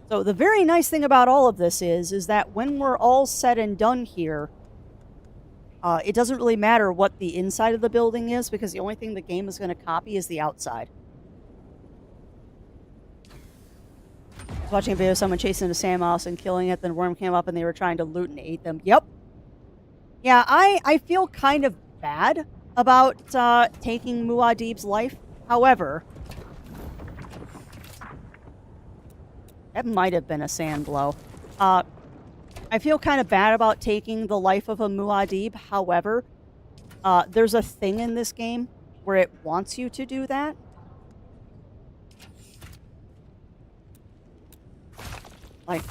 Speaker 2: So the very nice thing about all of this is that when we're all said and done here, it doesn't really matter what the inside of the building is, because the only thing the game is going to copy is the outside. I was watching a video of someone chasing a sand mouse and killing it, then a worm came up and they were trying to loot and ate them. Yep. Yeah, I feel kind of bad about taking Muad'Dib's life. However, that might have been a sand blow. I feel kind of bad about taking the life of a Muad'Dib. However, there's a thing in this game where it wants you to do that. Like,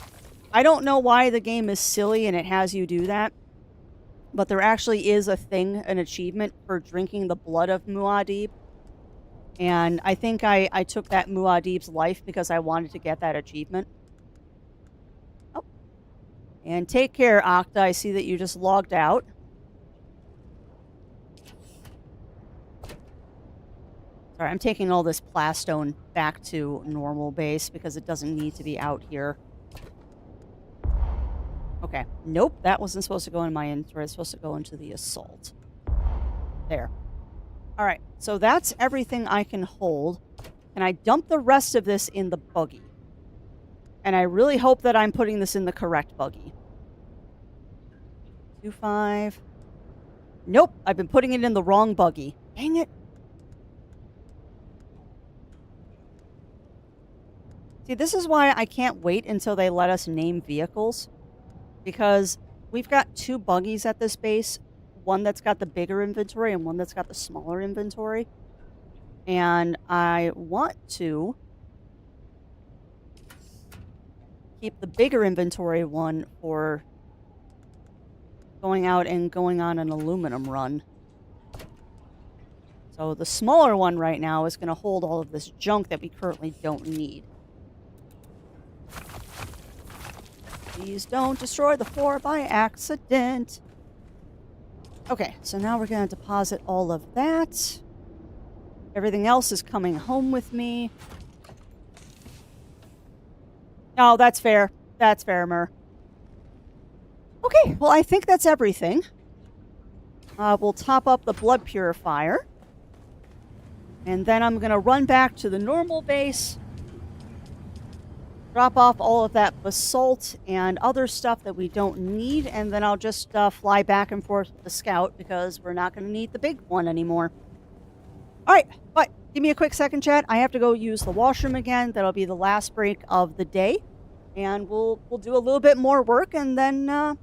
Speaker 2: I don't know why the game is silly and it has you do that. But there actually is a thing, an achievement for drinking the blood of Muad'Dib. And I think I took that Muad'Dib's life because I wanted to get that achievement. Oh. And take care, Octa. I see that you just logged out. Sorry, I'm taking all this plastone back to normal base because it doesn't need to be out here. Okay. Nope, that wasn't supposed to go in my inventory. It's supposed to go into the assault. There. Alright, so that's everything I can hold. And I dump the rest of this in the buggy. And I really hope that I'm putting this in the correct buggy. 2.5. Nope, I've been putting it in the wrong buggy. Dang it. See, this is why I can't wait until they let us name vehicles. Because we've got two buggies at this base. One that's got the bigger inventory and one that's got the smaller inventory. And I want to keep the bigger inventory one for going out and going on an aluminum run. So the smaller one right now is going to hold all of this junk that we currently don't need. Please don't destroy the floor by accident. Okay, so now we're going to deposit all of that. Everything else is coming home with me. Oh, that's fair. That's fair, Mer. Okay, well, I think that's everything. We'll top up the blood purifier. And then I'm going to run back to the normal base. Drop off all of that basalt and other stuff that we don't need, and then I'll just fly back and forth with the scout because we're not going to need the big one anymore. Alright, but give me a quick second, chat. I have to go use the washroom again. That'll be the last break of the day, and we'll do a little bit more work and then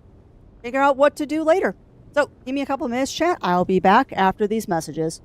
Speaker 2: figure out what to do later. So, give me a couple of minutes, chat. I'll be back after these messages.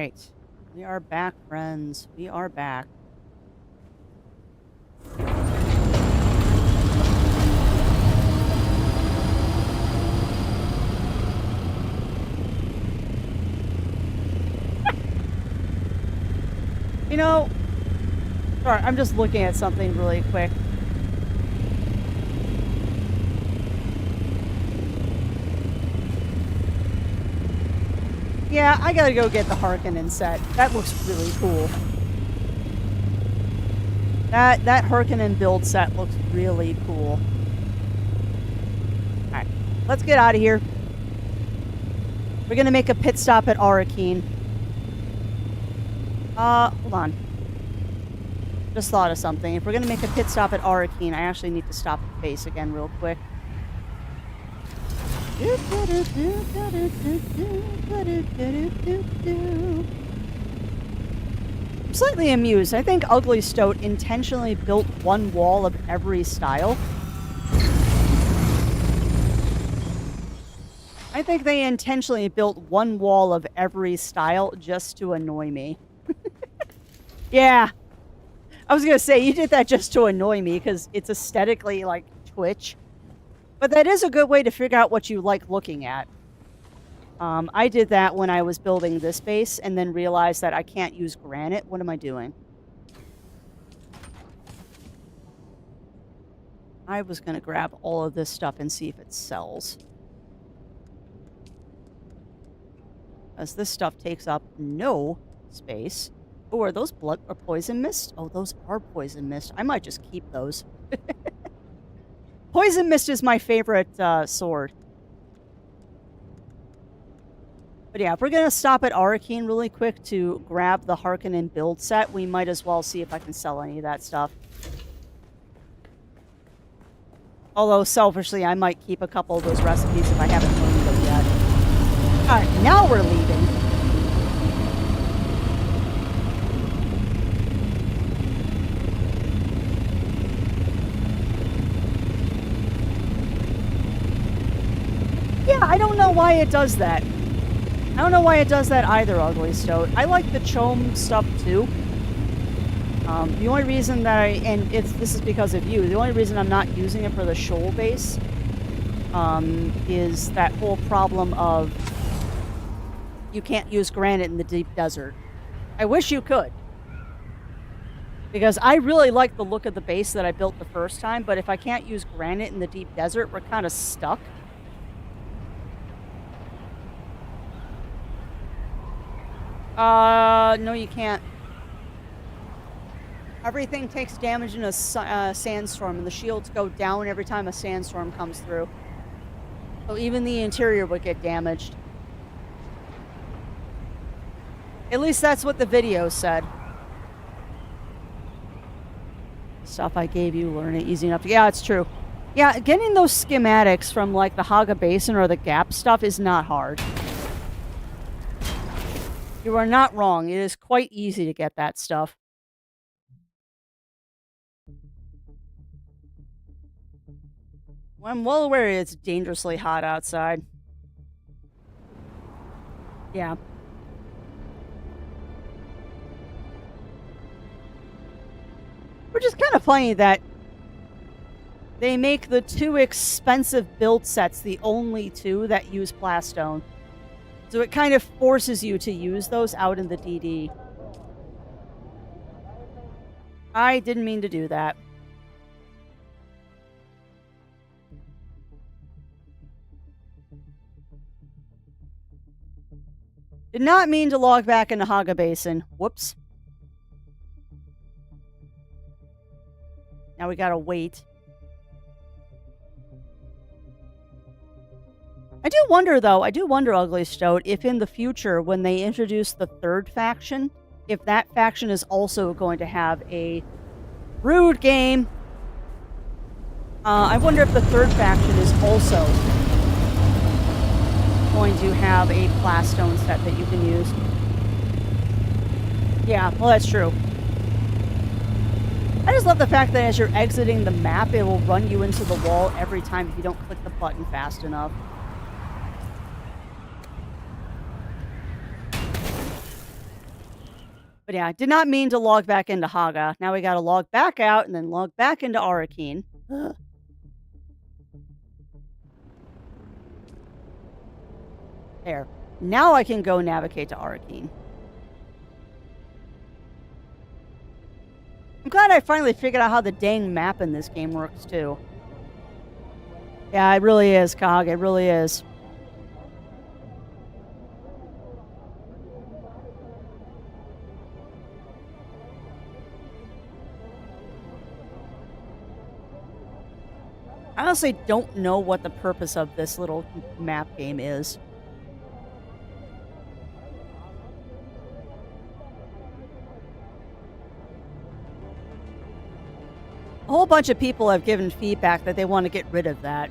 Speaker 2: right. We are back, friends. We are back. You know, sorry, I'm just looking at something really quick. Yeah, I gotta go get the Harkonnen set. That looks really cool. That Harkonnen build set looks really cool. Alright, let's get out of here. We're gonna make a pit stop at Arakeen. Hold on. Just thought of something. If we're gonna make a pit stop at Arakeen, I actually need to stop at the base again real quick. I'm slightly amused. I think Ugly Stoat intentionally built one wall of every style. I think they intentionally built one wall of every style just to annoy me. Yeah. I was gonna say, you did that just to annoy me because it's aesthetically like Twitch. But that is a good way to figure out what you like looking at. I did that when I was building this base and then realized that I can't use granite. What am I doing? I was going to grab all of this stuff and see if it sells. As this stuff takes up no space. Oh, are those blood or poison mist? Oh, those are poison mist. I might just keep those. Poison mist is my favorite sword. But yeah, if we're going to stop at Arakeen really quick to grab the Harkonnen build set, we might as well see if I can sell any of that stuff. Although, selfishly, I might keep a couple of those recipes if I haven't learned them yet. Alright, now we're leaving. Yeah, I don't know why it does that. I don't know why it does that either, Ugly Stoat. I like the Chom stuff too. The only reason that this is because of you, the only reason I'm not using it for the shoal base is that whole problem of you can't use granite in the deep desert. I wish you could. Because I really like the look of the base that I built the first time, but if I can't use granite in the deep desert, we're kind of stuck. No, you can't. Everything takes damage in a sandstorm, and the shields go down every time a sandstorm comes through. So even the interior would get damaged. At least that's what the video said. Stuff I gave you, learn it easy enough. Yeah, it's true. Yeah, getting those schematics from like the Haga Basin or the Gap stuff is not hard. You are not wrong. It is quite easy to get that stuff. I'm well aware it's dangerously hot outside. Yeah. Which is kind of funny that they make the two expensive build sets the only two that use Plastone. So it kind of forces you to use those out in the DD. I didn't mean to do that. Did not mean to log back into Haga Basin. Whoops. Now we gotta wait. I do wonder, Ugly Stoat, if in the future, when they introduce the third faction, if that faction is also going to have a rude game. I wonder if the third faction is also going to have a Plastone set that you can use. Yeah, well, that's true. I just love the fact that as you're exiting the map, it will run you into the wall every time if you don't click the button fast enough. But yeah, I did not mean to log back into Haga. Now we gotta log back out and then log back into Arakeen. There. Now I can go navigate to Arakeen. I'm glad I finally figured out how the dang map in this game works, too. Yeah, it really is, Cog. It really is. I honestly don't know what the purpose of this little map game is. A whole bunch of people have given feedback that they want to get rid of that.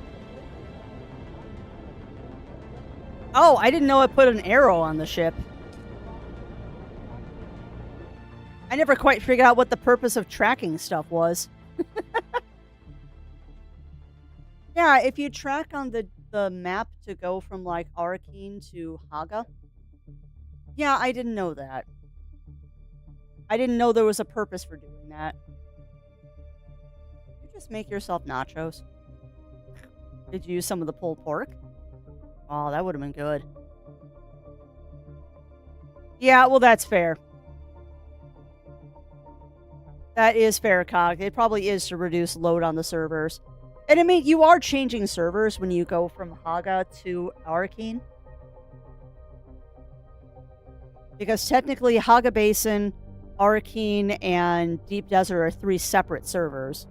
Speaker 2: Oh, I didn't know it put an arrow on the ship. I never quite figured out what the purpose of tracking stuff was. Yeah, if you track on the map to go from, like, Arakeen to Haga. Yeah, I didn't know that. I didn't know there was a purpose for doing that. Did you just make yourself nachos? Did you use some of the pulled pork? Oh, that would have been good. Yeah, well, that's fair. That is fair, Cog. It probably is to reduce load on the servers. And I mean, you are changing servers when you go from Haga to Arakeen. Because technically, Haga Basin, Arakeen, and Deep Desert are 3 separate servers.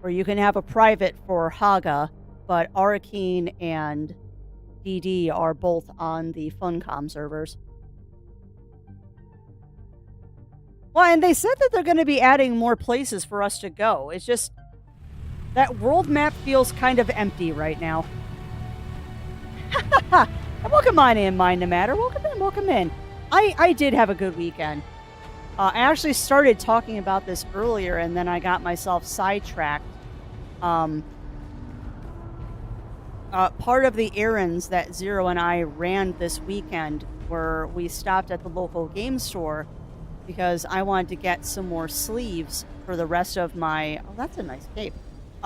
Speaker 2: Or you can have a private for Haga, but Arakeen and DD are both on the Funcom servers. Well, and they said that they're going to be adding more places for us to go. It's just that world map feels kind of empty right now. Welcome on in, Mind the Matter. Welcome in, welcome in. I did have a good weekend. I actually started talking about this earlier, and then I got myself sidetracked. Part of the errands that Zero and I ran this weekend were we stopped at the local game store because I wanted to get some more sleeves for the rest of my... Oh, that's a nice cape.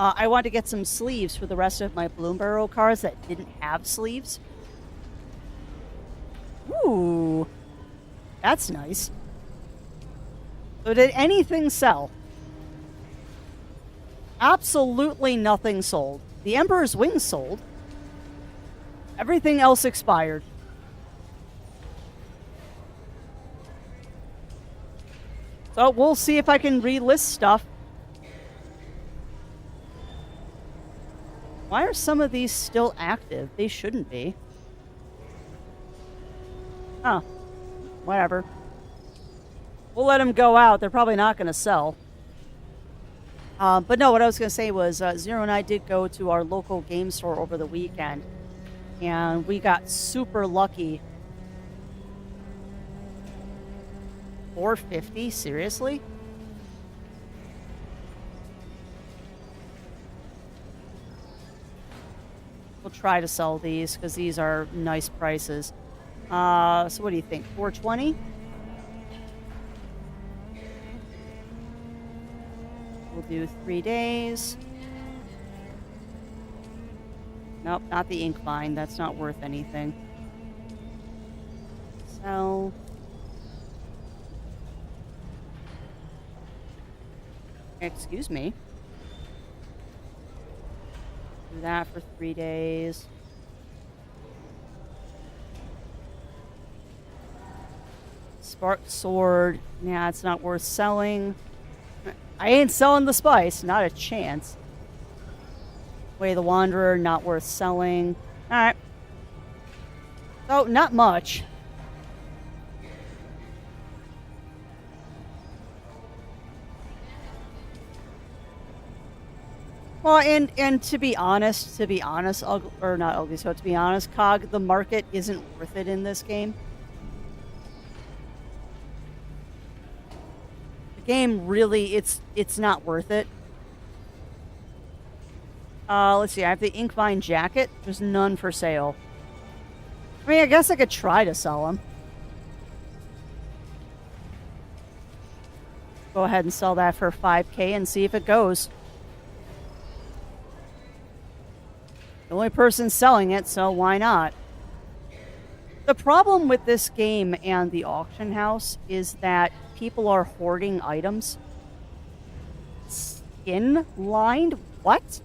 Speaker 2: I wanted to get some sleeves for the rest of my Bloom Barrel cars that didn't have sleeves. Ooh. That's nice. So did anything sell? Absolutely nothing sold. The Emperor's Wings sold. Everything else expired. So we'll see if I can relist stuff. Why are some of these still active? They shouldn't be. Huh. Whatever. We'll let them go out. They're probably not going to sell. But no, what I was going to say was Zero and I did go to our local game store over the weekend. And we got super lucky. $4.50? Seriously? We'll try to sell these because these are nice prices. So what do you think? $4.20? We'll do 3 days. Nope, not the ink vine. That's not worth anything. Sell. Excuse me. Do that for 3 days. Spark Sword. Yeah, it's not worth selling. I ain't selling the spice. Not a chance. Way the Wanderer. Not worth selling. Alright. So, not much. Well, and to be honest, or not ugly, so to be honest, Cog, the market isn't worth it in this game. The game really, it's not worth it. Let's see, I have the Inkvine jacket. There's none for sale. I mean, I guess I could try to sell them. go ahead and sell that for 5K and see if it goes. The only person selling it, so why not? The problem with this game and the auction house is that people are hoarding items. Skin lined? What?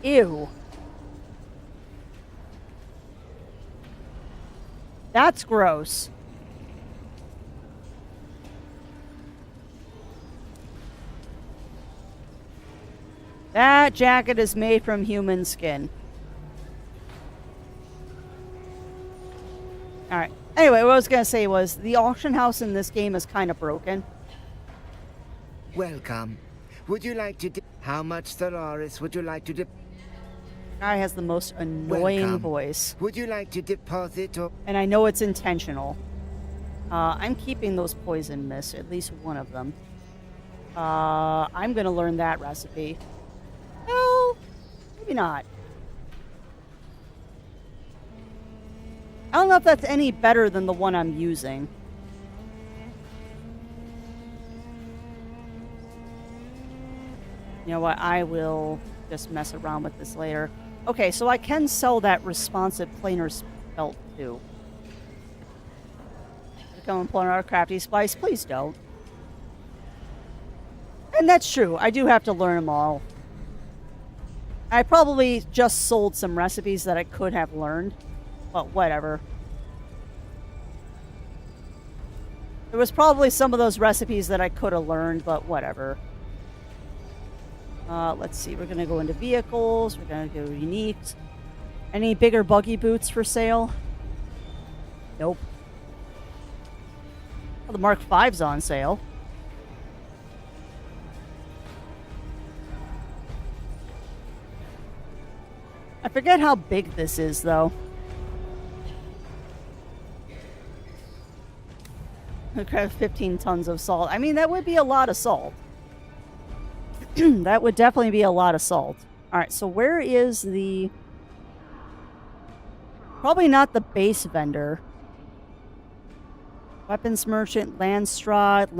Speaker 2: Ew. That's gross. That jacket is made from human skin. Alright. Anyway, what I was going to say was the auction house in this game is kind of broken.
Speaker 5: Welcome. Would you like to... How much Stellaris would you like to...
Speaker 2: Guy has the most annoying
Speaker 5: Welcome.
Speaker 2: voice.
Speaker 5: Would you like to deposit or...
Speaker 2: And I know it's intentional. I'm keeping those poison mists, at least one of them. I'm going to learn that recipe. No, maybe not. I don't know if that's any better than the one I'm using. You know what? I will just mess around with this later. Okay, so I can sell that responsive planar belt too. Come and pull our crafty spice, please don't. And that's true. I do have to learn them all. I probably just sold some recipes that I could have learned. But whatever. There was probably some of those recipes that I could have learned, but whatever. Let's see. We're going to go into vehicles. We're going to go uniques. Any bigger buggy boots for sale? Nope. Well, the Mark V's on sale. I forget how big this is, though. Okay, 15 tons of salt. I mean, that would be a lot of salt. That would definitely be a lot of salt. Alright, so where is the... Probably not the base vendor. Weapons Merchant, Landstrad,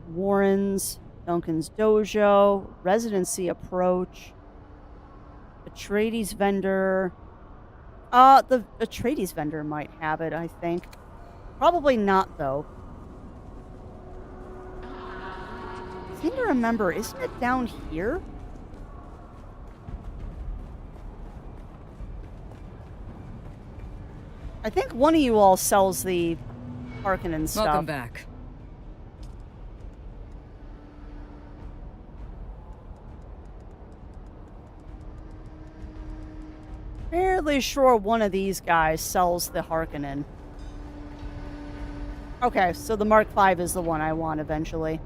Speaker 2: Warren's, Duncan's Dojo, Residency Approach, Atreides Vendor. The Atreides Vendor might have it, I think. Probably not, though. I seem to remember, isn't it down here? I think one of you all sells the Harkonnen stuff.
Speaker 6: Welcome back.
Speaker 2: Fairly sure one of these guys sells the Harkonnen. Okay, so the Mark V is the one I want eventually.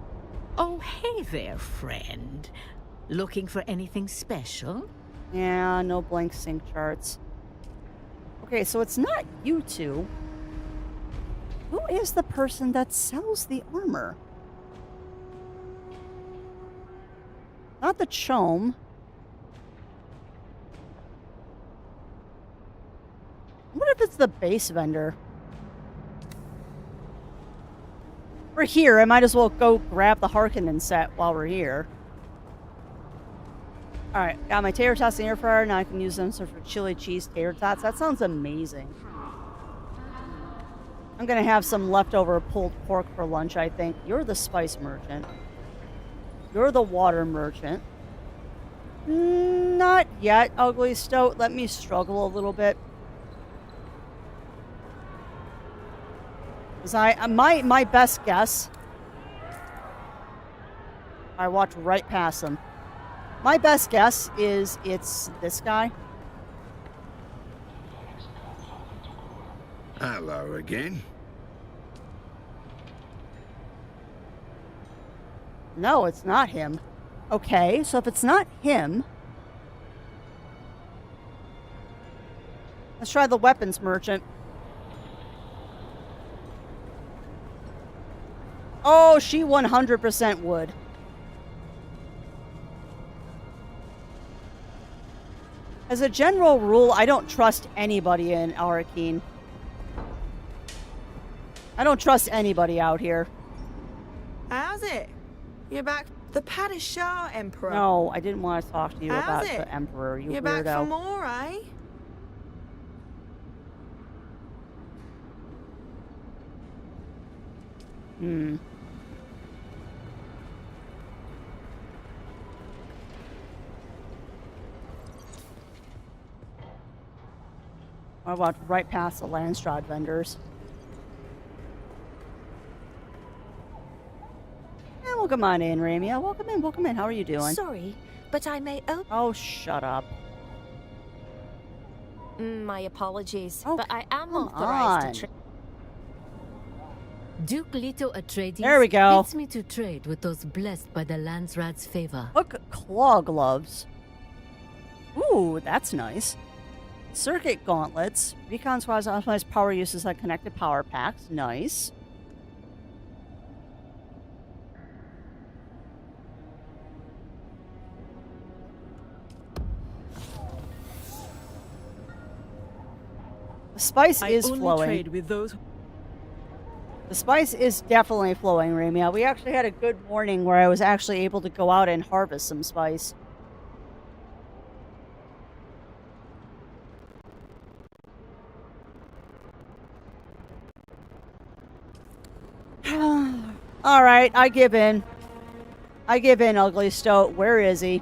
Speaker 6: Oh, hey there, friend. Looking for anything special?
Speaker 2: Yeah, no blank sync charts. Okay, so it's not you two. Who is the person that sells the armor? Not the Chome. What if it's the base vendor? We're here. I might as well go grab the Harkonnen set while we're here. Alright, got my tater tots in the air fryer. Now I can use them for chili cheese tater tots. That sounds amazing. I'm going to have some leftover pulled pork for lunch, I think. You're the spice merchant. You're the water merchant. Not yet, Ugly Stoat. Let me struggle a little bit. My best guess... I walked right past him. My best guess is it's this guy.
Speaker 7: Hello again.
Speaker 2: No, it's not him. Okay, so if it's not him... Let's try the weapons merchant. Oh, she 100% would. As a general rule, I don't trust anybody in Arakeen. I don't trust anybody out here.
Speaker 7: How's it? You're back. The Padishah Emperor.
Speaker 2: No, I didn't want to talk to you
Speaker 7: How's
Speaker 2: about
Speaker 7: it?
Speaker 2: the Emperor, you
Speaker 7: You're
Speaker 2: weirdo.
Speaker 7: back for more, eh?
Speaker 2: I walked right past the Landstrad vendors. And welcome on in, Ramia. Welcome in, welcome in. How are you doing?
Speaker 8: Sorry, but I may open.
Speaker 2: Oh, shut up.
Speaker 8: My apologies,
Speaker 2: Oh,
Speaker 8: but I am
Speaker 2: come
Speaker 8: authorized
Speaker 2: on.
Speaker 8: to trade.
Speaker 9: Duke Leto Atreides
Speaker 2: There we go.
Speaker 9: bids me to trade with those blessed by the Landsrad's favor.
Speaker 2: Look, claw gloves. Ooh, that's nice. Circuit gauntlets. Recon squads optimize power uses like connected power packs. Nice. The spice is flowing.
Speaker 7: Trade with those.
Speaker 2: The spice is definitely flowing, Ramia. We actually had a good morning where I was actually able to go out and harvest some spice. All right, I give in. I give in, Ugly Stoat. Where is he?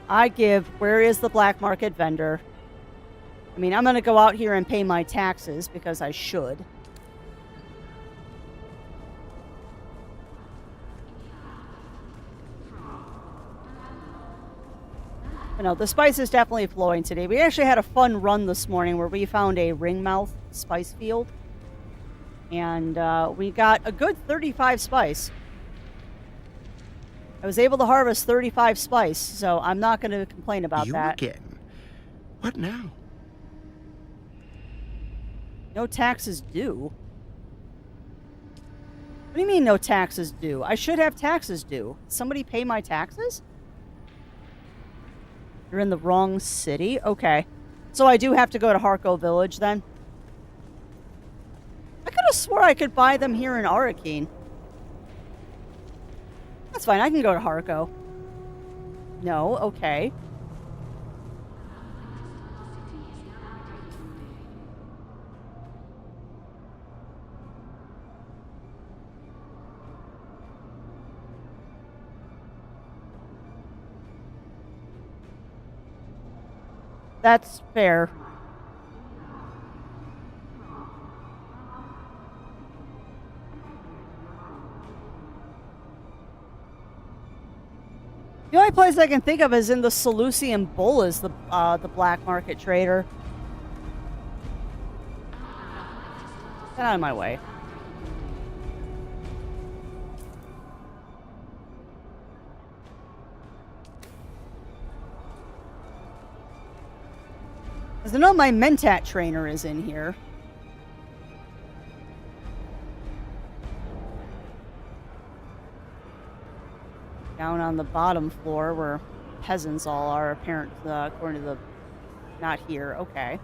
Speaker 2: I give. Where is the black market vendor? I mean, I'm going to go out here and pay my taxes because I should. But no, the spice is definitely flowing today. We actually had a fun run this morning where we found a ringmouth spice field. And we got a good 35 spice. I was able to harvest 35 spice, so I'm not going to complain about
Speaker 3: You
Speaker 2: that.
Speaker 3: again? What now?
Speaker 2: No taxes due. What do you mean no taxes due? I should have taxes due. Somebody pay my taxes? You're in the wrong city? Okay. So I do have to go to Harko Village then? I could have swore I could buy them here in Arakeen. That's fine, I can go to Harko. No, okay. That's fair. The only place I can think of is in the Seleucian Bull is the black market trader. Get out of my way. Because I know my Mentat trainer is in here. Down on the bottom floor where peasants all are, apparent, according to the... Not here, okay.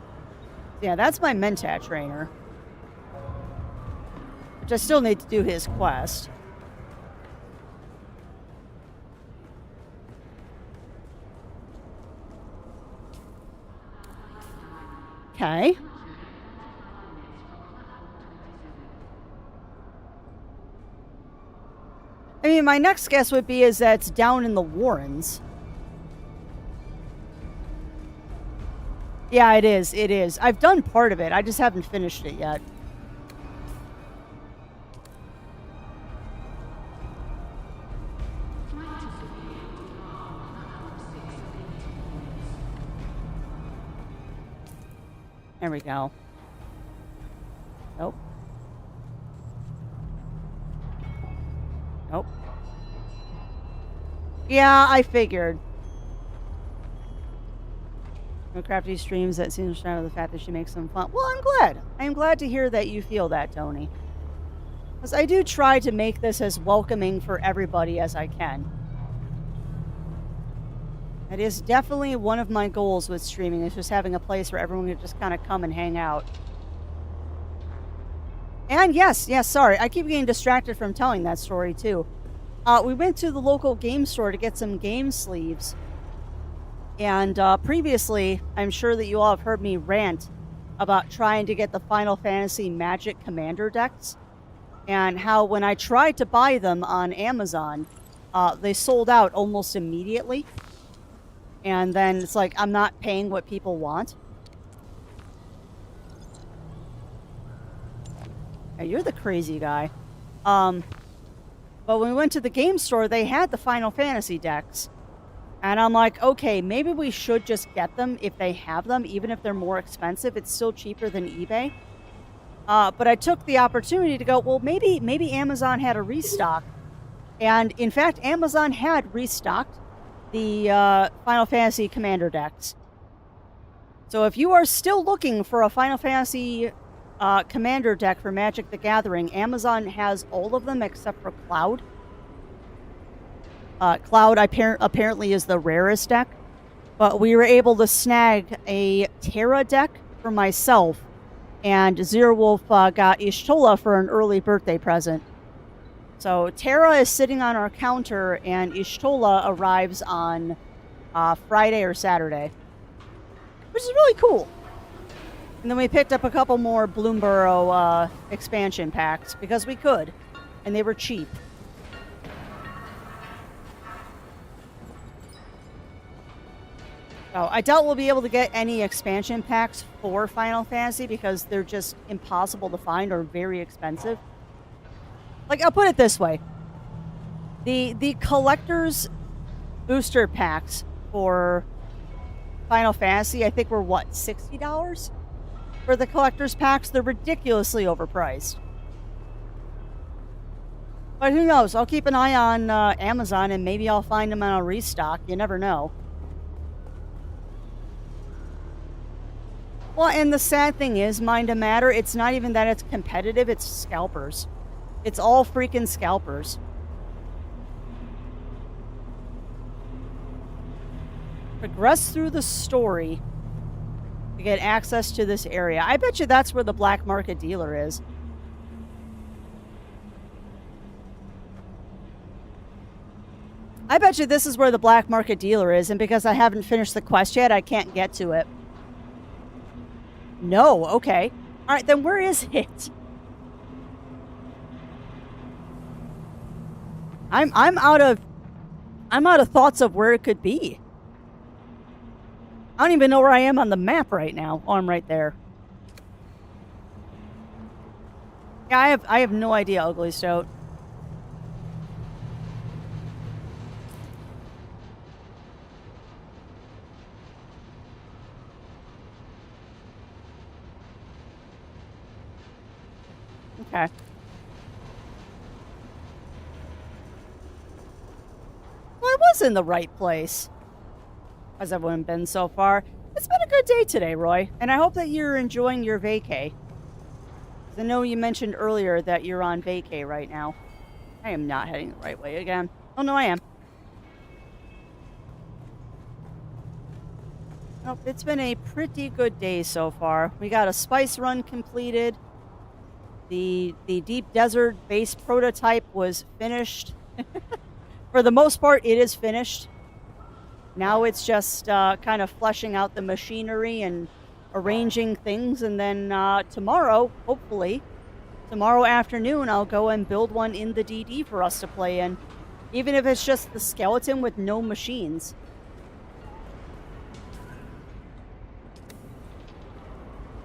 Speaker 2: Yeah, that's my Mentat trainer. Which I still need to do his quest. Okay. I mean, my next guess would be is that it's down in the Warrens. Yeah, it is. It is. I've done part of it. I just haven't finished it yet. There we go. Nope. Nope. Yeah, I figured. Crafty streams that seems to of the fact that she makes them fun. Well, I'm glad. I'm glad to hear that you feel that, Tony. Because I do try to make this as welcoming for everybody as I can. It is definitely one of my goals with streaming, is just having a place where everyone can just kind of come and hang out. And yes, sorry. I keep getting distracted from telling that story, too. We went to the local game store to get some game sleeves. And previously, I'm sure that you all have heard me rant about trying to get the Final Fantasy Magic Commander decks. And how when I tried to buy them on Amazon, they sold out almost immediately. And then it's like, I'm not paying what people want. Hey, you're the crazy guy. But when we went to the game store, they had the Final Fantasy decks. And I'm like, okay, maybe we should just get them if they have them, even if they're more expensive. It's still cheaper than eBay. But I took the opportunity to go, well, maybe Amazon had a restock. And in fact, Amazon had restocked the Final Fantasy Commander decks. So if you are still looking for a Final Fantasy Commander deck for Magic the Gathering, Amazon has all of them except for Cloud. Cloud apparently is the rarest deck, but we were able to snag a Terra deck for myself, and Zero Wolf got Ishtola for an early birthday present. So Terra is sitting on our counter, and Ishtola arrives on Friday or Saturday, which is really cool. And then we picked up a couple more Bloomborough expansion packs because we could, and they were cheap. So I doubt we'll be able to get any expansion packs for Final Fantasy because they're just impossible to find or very expensive. Like, I'll put it this way. The collector's booster packs for Final Fantasy, I think were, what, $60? For the collector's packs? They're ridiculously overpriced. But who knows? I'll keep an eye on Amazon and maybe I'll find them on a restock. You never know. Well, and the sad thing is, Mind a Matter, it's not even that it's competitive, it's scalpers. It's all freaking scalpers. Progress through the story to get access to this area. I bet you that's where the black market dealer is. I bet you this is where the black market dealer is, and because I haven't finished the quest yet, I can't get to it. No, okay. All right, then where is it? I'm out of thoughts of where it could be. I don't even know where I am on the map right now. Oh, I'm right there. Yeah, I have no idea, Ugly Stoat. Okay. Well, I was in the right place. How's everyone been so far? It's been a good day today, Roy, and I hope that you're enjoying your vacay. I know you mentioned earlier that you're on vacay right now. I am not heading the right way again. Oh, no, I am. Well, it's been a pretty good day so far. We got a spice run completed. The Deep Desert base prototype was finished. For the most part, it is finished. Now it's just kind of fleshing out the machinery and arranging things. And then tomorrow, hopefully, tomorrow afternoon, I'll go and build one in the DD for us to play in. Even if it's just the skeleton with no machines.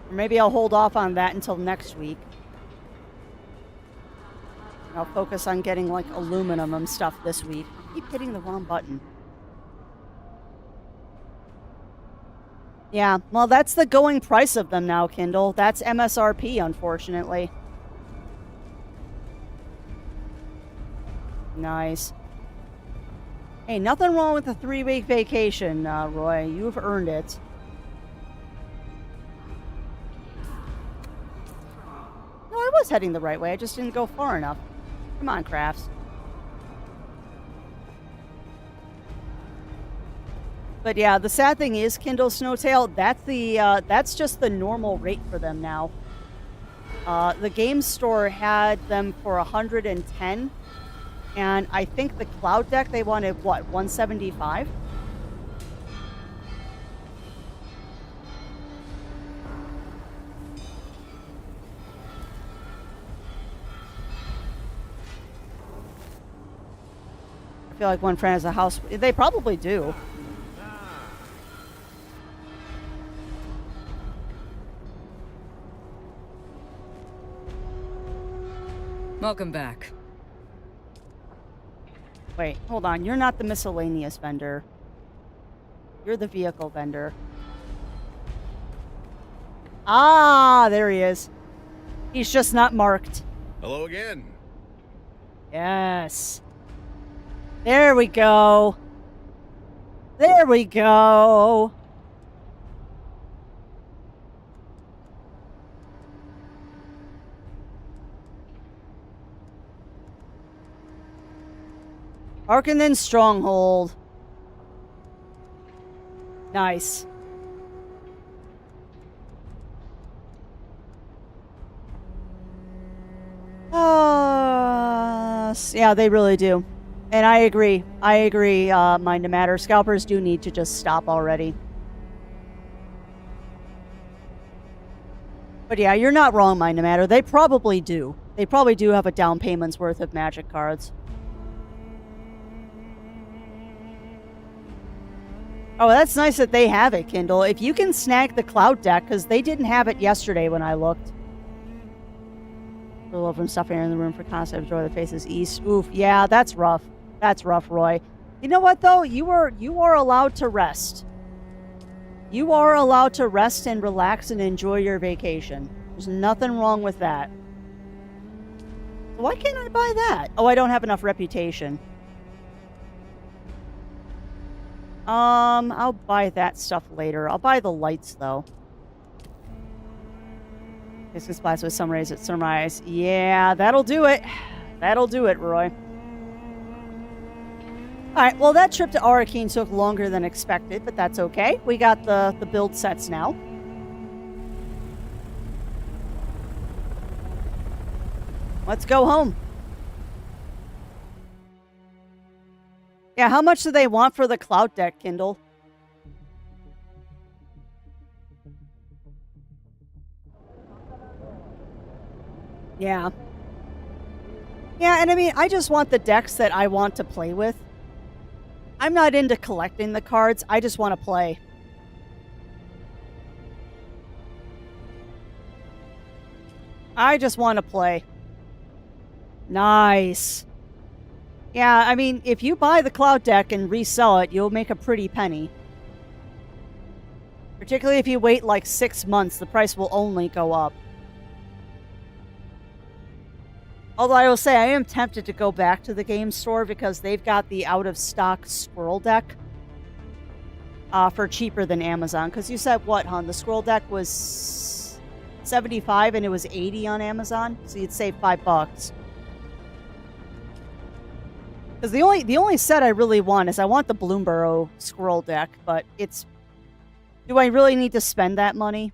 Speaker 2: Or maybe I'll hold off on that until next week. I'll focus on getting, like, aluminum and stuff this week. I keep hitting the wrong button. Yeah, well, that's the going price of them now, Kindle. That's MSRP, unfortunately. Nice. Hey, nothing wrong with a 3-week vacation, Roy. You've earned it. was heading the right way. I just didn't go far enough. Come on, Crafts. But yeah, the sad thing is, Kindle Snowtail, that's just the normal rate for them now. The game store had them for 110, and I think the Cloud Deck they wanted what, 175? I feel like one friend has a house. They probably do.
Speaker 10: Welcome back.
Speaker 2: Wait, hold on. You're not the miscellaneous vendor. You're the vehicle vendor. Ah, there he is. He's just not marked.
Speaker 3: Hello again.
Speaker 2: Yes. There we go. There we go. Harkonnen Stronghold. Nice. Yeah, they really do. And I agree. I agree, Mind to Matter. Scalpers do need to just stop already. But yeah, you're not wrong, Mind to Matter. They probably do. They probably do have a down payment's worth of magic cards. Oh, that's nice that they have it, Kindle. If you can snag the Cloud Deck, because they didn't have it yesterday when I looked. A little from stuff here in the room for concept. Draw the faces east. Oof, yeah, that's rough. That's rough, Roy. You know what, though? You are allowed to rest. You are allowed to rest and relax and enjoy your vacation. There's nothing wrong with that. Why can't I buy that? Oh, I don't have enough reputation. I'll buy that stuff later. I'll buy the lights, though. This splash with some rays at sunrise. Yeah, that'll do it. That'll do it, Roy. Alright, well, that trip to Arrakeen took longer than expected, but that's okay. We got the build sets now. Let's go home. Yeah, how much do they want for the Cloud Deck, Kindle? Yeah. Yeah, and I mean, I just want the decks that I want to play with. I'm not into collecting the cards. I just want to play. I just want to play. Nice. Yeah, I mean, if you buy the Cloud Deck and resell it, you'll make a pretty penny. Particularly if you wait like 6 months, the price will only go up. Although I will say, I am tempted to go back to the game store because they've got the out-of-stock Squirrel Deck for cheaper than Amazon. Because you said, what, hon? The Squirrel Deck was $75 and it was $80 on Amazon? So you'd save $5. Because the only set I really want is I want the Bloomborough Squirrel Deck, but it's... Do I really need to spend that money?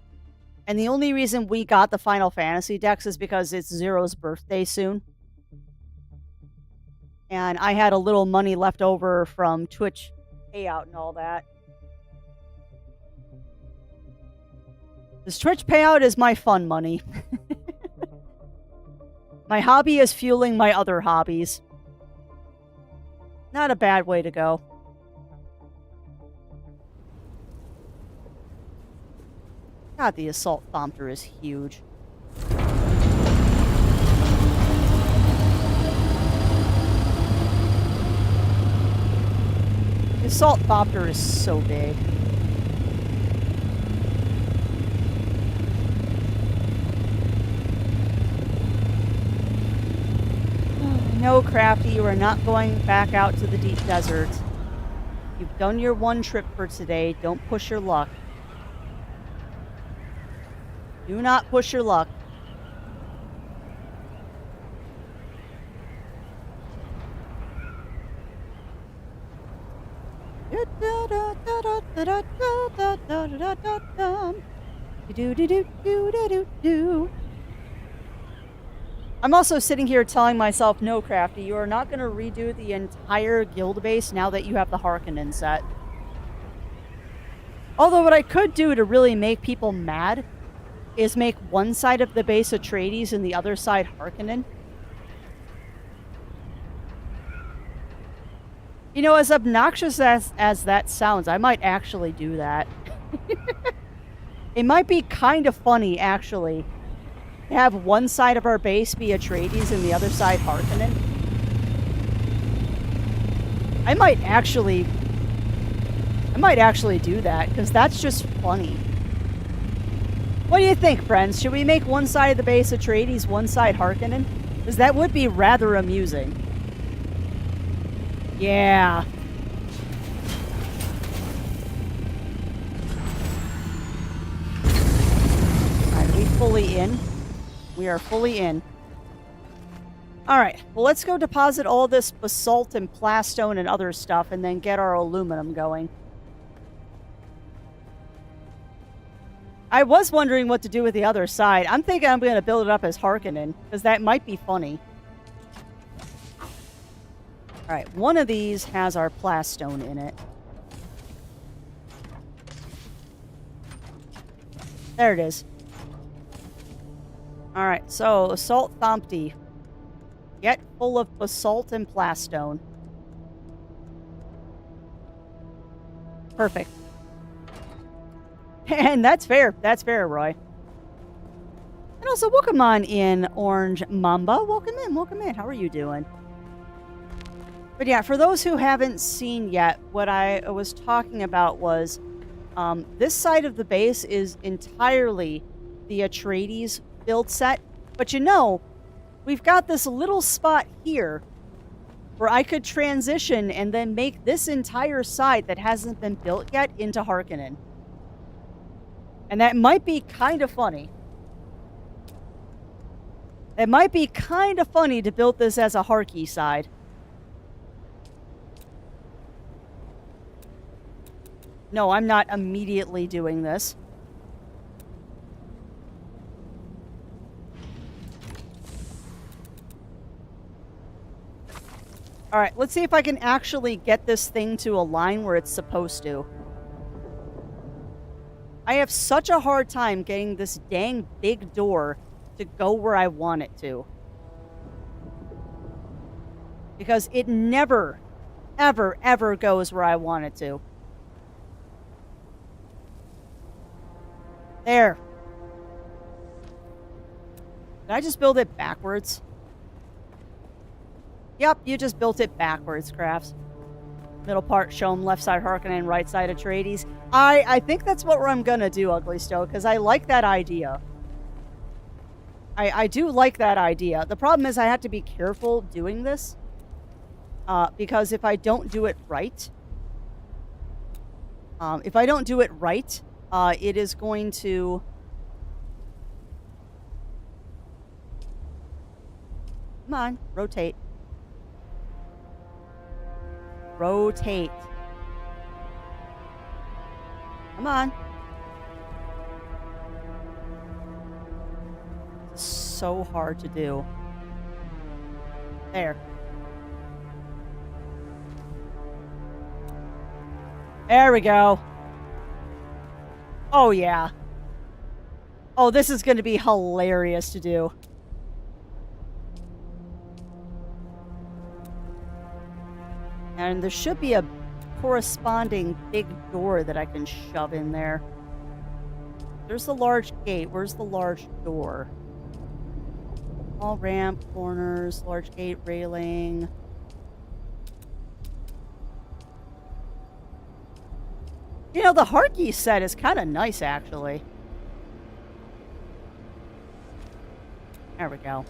Speaker 2: And the only reason we got the Final Fantasy decks is because it's Zero's birthday soon. And I had a little money left over from Twitch payout and all that. This Twitch payout is my fun money. My hobby is fueling my other hobbies. Not a bad way to go. God, the Assault Thopter is huge. The Assault Thopter is so big. No, Crafty, you are not going back out to the deep desert. You've done your one trip for today. Don't push your luck. Do not push your luck. I'm also sitting here telling myself, no, Crafty, you are not going to redo the entire guild base now that you have the Harkonnen set. Although what I could do to really make people mad is make one side of the base Atreides and the other side Harkonnen. You know, as obnoxious as that sounds, I might actually do that. It might be kind of funny, actually, to have one side of our base be Atreides and the other side Harkonnen. I might actually do that, because that's just funny. What do you think, friends? Should we make one side of the base Atreides, one side Harkonnen? Because that would be rather amusing. Yeah. Alright, are we fully in? We are fully in. Alright, well, let's go deposit all this basalt and plastone and other stuff and then get our aluminum going. I was wondering what to do with the other side. I'm thinking I'm going to build it up as Harkonnen, because that might be funny. Alright, one of these has our plastone in it. There it is. Alright, so assault Thompty. Get full of basalt and plastone. Perfect. And that's fair. That's fair, Roy. And also, welcome on in, Orange Mamba. Welcome in, welcome in. How are you doing? But yeah, for those who haven't seen yet, what I was talking about was this side of the base is entirely the Atreides build set. But you know, we've got this little spot here where I could transition and then make this entire side that hasn't been built yet into Harkonnen. And that might be kind of funny. It might be kind of funny to build this as a Harky side. No, I'm not immediately doing this. Alright, let's see if I can actually get this thing to align where it's supposed to. I have such a hard time getting this dang big door to go where I want it to. Because it never, ever, ever goes where I want it to. There. Did I just build it backwards? Yep, you just built it backwards, Crafts. Middle part shown, left side Harkonnen, right side Atreides. I think that's what I'm gonna do, Ugly Stowe, because I like that idea. I do like that idea. The problem is I have to be careful doing this. Because if I don't do it right... it is going to... Come on, rotate. Rotate. Come on. So hard to do. There. There we go. Oh, yeah. Oh, this is going to be hilarious to do. And there should be a corresponding big door that I can shove in there. There's the large gate. Where's the large door? All ramp, corners, large gate, railing. You know, the Harky set is kind of nice, actually. There we go.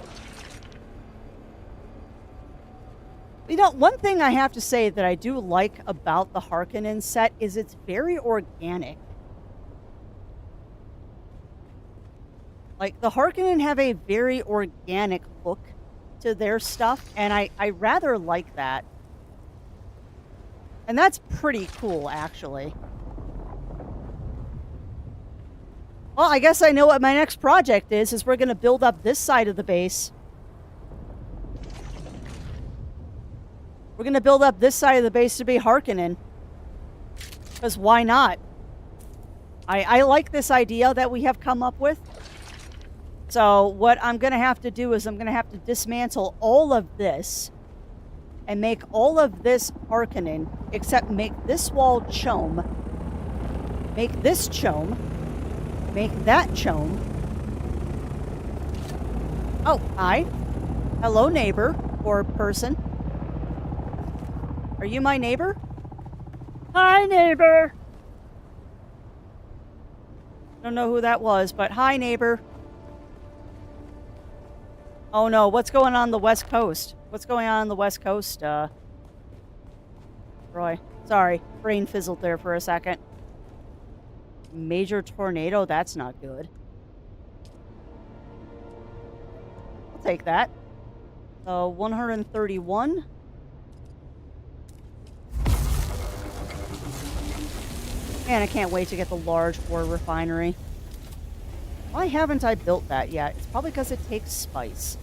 Speaker 2: You know, one thing I have to say that I do like about the Harkonnen set is it's very organic. Like, the Harkonnen have a very organic look to their stuff, and I rather like that. And that's pretty cool, actually. Well, I guess I know what my next project is we're going to build up this side of the base. We're going to build up this side of the base to be Harkonnen. Because why not? I like this idea that we have come up with. So what I'm going to have to do is I'm going to have to dismantle all of this and make all of this Harkonnen, except make this wall Chome, make this Chome, make that Chome. Oh, hi. Hello, neighbor or person. Are you my neighbor? Hi, neighbor. Don't know who that was, but hi, neighbor. Oh no, what's going on the West Coast? What's going on the West Coast, Roy? Sorry, brain fizzled there for a second. Major tornado, that's not good. I'll take that. 131. Man, I can't wait to get the large ore refinery. Why haven't I built that yet? It's probably because it takes spice.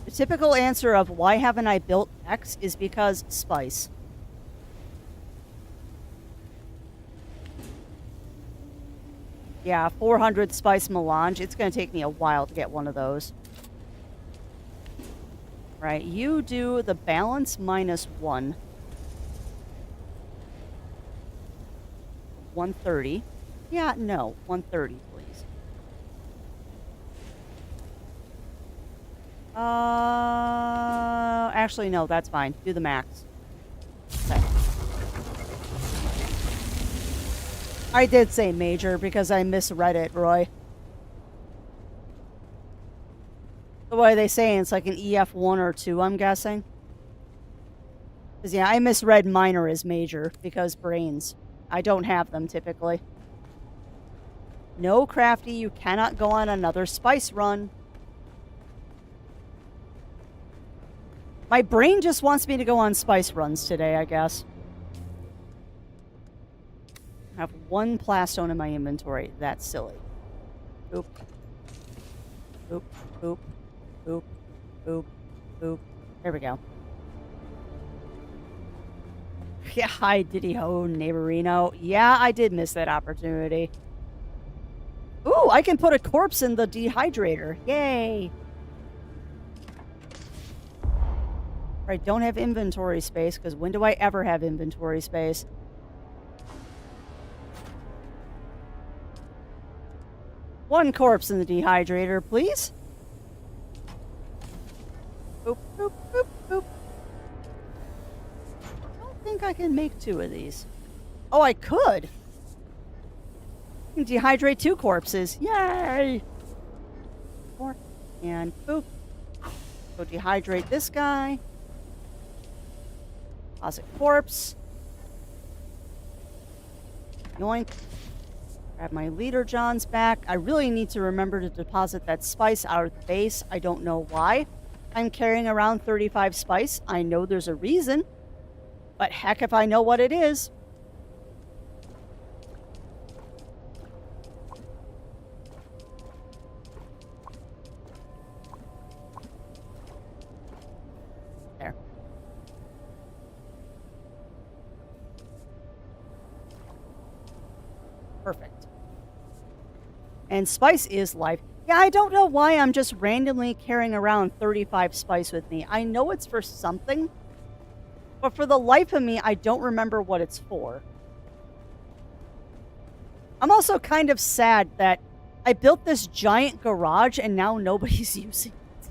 Speaker 2: The typical answer of why haven't I built X is because spice. Yeah, 400 spice melange. It's going to take me a while to get one of those. Right, you do the balance -1. 130. Yeah, no, 130, please. Actually, no, that's fine. Do the max. Okay. I did say major because I misread it, Roy. So what are they saying? It's like an EF1 or 2, I'm guessing? Because, yeah, I misread minor as major because brains. I don't have them typically. No, Crafty, you cannot go on another spice run. My brain just wants me to go on spice runs today, I guess. I have 1 plastone in my inventory. That's silly. Oop. Oop, oop, oop, oop, oop. There we go. Yeah, hi, Diddy Ho, Neighborino. Yeah, I did miss that opportunity. Ooh, I can put a corpse in the dehydrator. Yay! Right, don't have inventory space, because when do I ever have inventory space? One corpse in the dehydrator, please. Boop, boop, boop, boop. I think I can make 2 of these. Oh, I could. I can dehydrate 2 corpses. Yay! 4 and boop. Go dehydrate this guy. Deposit corpse. Yoink. Grab my leader John's back. I really need to remember to deposit that spice out of the base. I don't know why. I'm carrying around 35 spice. I know there's a reason. But heck if I know what it is. There. Perfect. And spice is life. Yeah, I don't know why I'm just randomly carrying around 35 spice with me. I know it's for something. But for the life of me, I don't remember what it's for. I'm also kind of sad that I built this giant garage and now nobody's using it.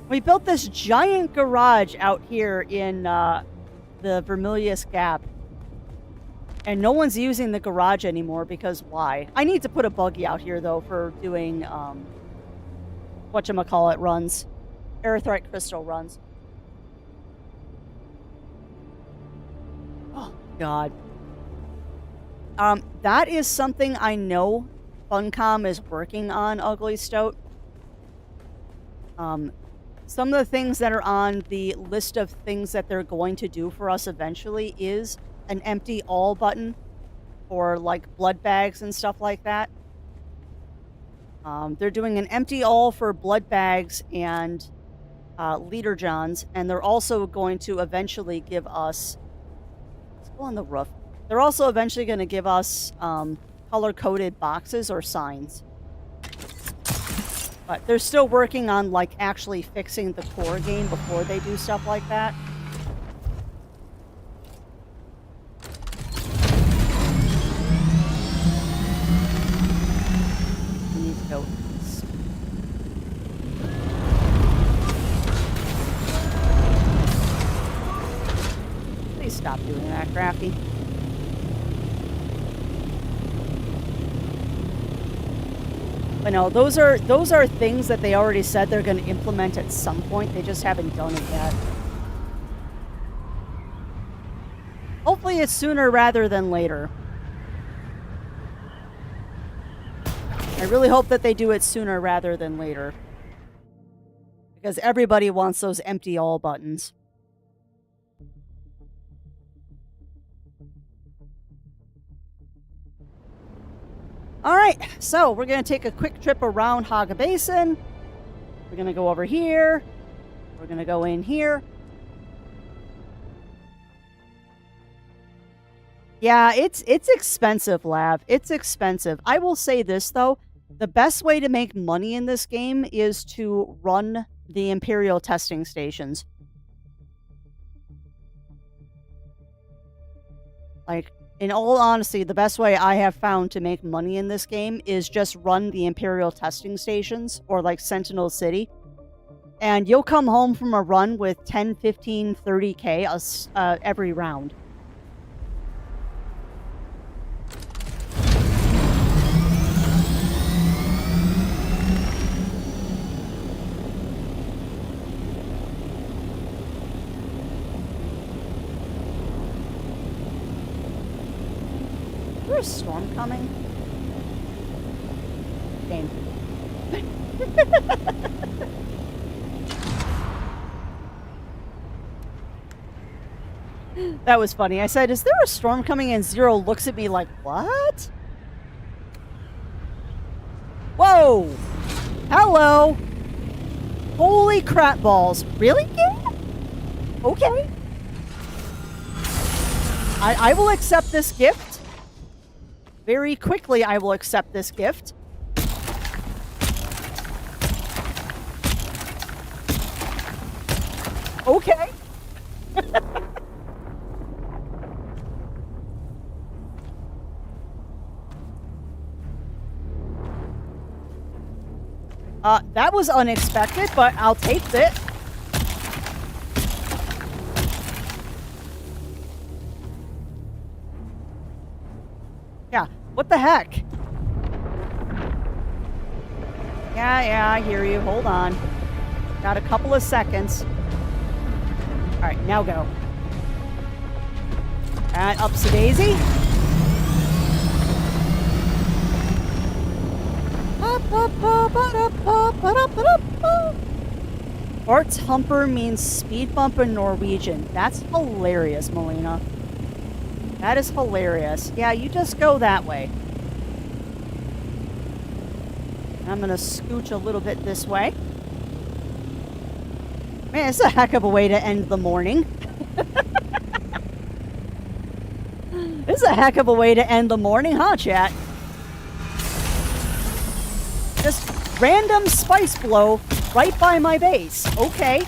Speaker 2: We built this giant garage out here in the Vermilius Gap. And no one's using the garage anymore because why? I need to put a buggy out here, though, for doing, whatchamacallit runs. Erythrite crystal runs. Oh, God. That is something I know Funcom is working on, Ugly Stoat. some of the things that are on the list of things that they're going to do for us eventually is an empty all button for like blood bags and stuff like that. They're doing an empty all for blood bags and leader johns, and they're also going to eventually give us. Let's go on the roof. They're also eventually going to give us color-coded boxes or signs. But they're still working on, like, actually fixing the core game before they do stuff like that. We need to go east. Please stop doing that, Crafty. But no, those are things that they already said they're going to implement at some point. They just haven't done it yet. Hopefully it's sooner rather than later. I really hope that they do it sooner rather than later. Because everybody wants those empty all buttons. All right, so we're going to take a quick trip around Haga Basin. We're going to go over here. We're going to go in here. Yeah, it's expensive, Lav. It's expensive. I will say this, though. The best way to make money in this game is to run the Imperial testing stations. Like, in all honesty, the best way I have found to make money in this game is just run the Imperial testing stations, or like Sentinel City. And you'll come home from a run with 10, 15, 30k every round. Is there a storm coming? Game. That was funny. I said, is there a storm coming? And Zero looks at me like, what? Whoa! Hello! Holy crap balls. Really? Yeah? Okay. I will accept this gift. Very quickly, I will accept this gift. Okay. That was unexpected, but I'll take it. Yeah, what the heck? Yeah, I hear you. Hold on. Got a couple of seconds. Alright, now go. And ups a daisy. Art's Humper means speed bump in Norwegian. That's hilarious, Melina. That is hilarious. Yeah, you just go that way. I'm gonna scooch a little bit this way. Man, it's a heck of a way to end the morning. It's a heck of a way to end the morning, huh, chat? Just random spice blow right by my base. Okay.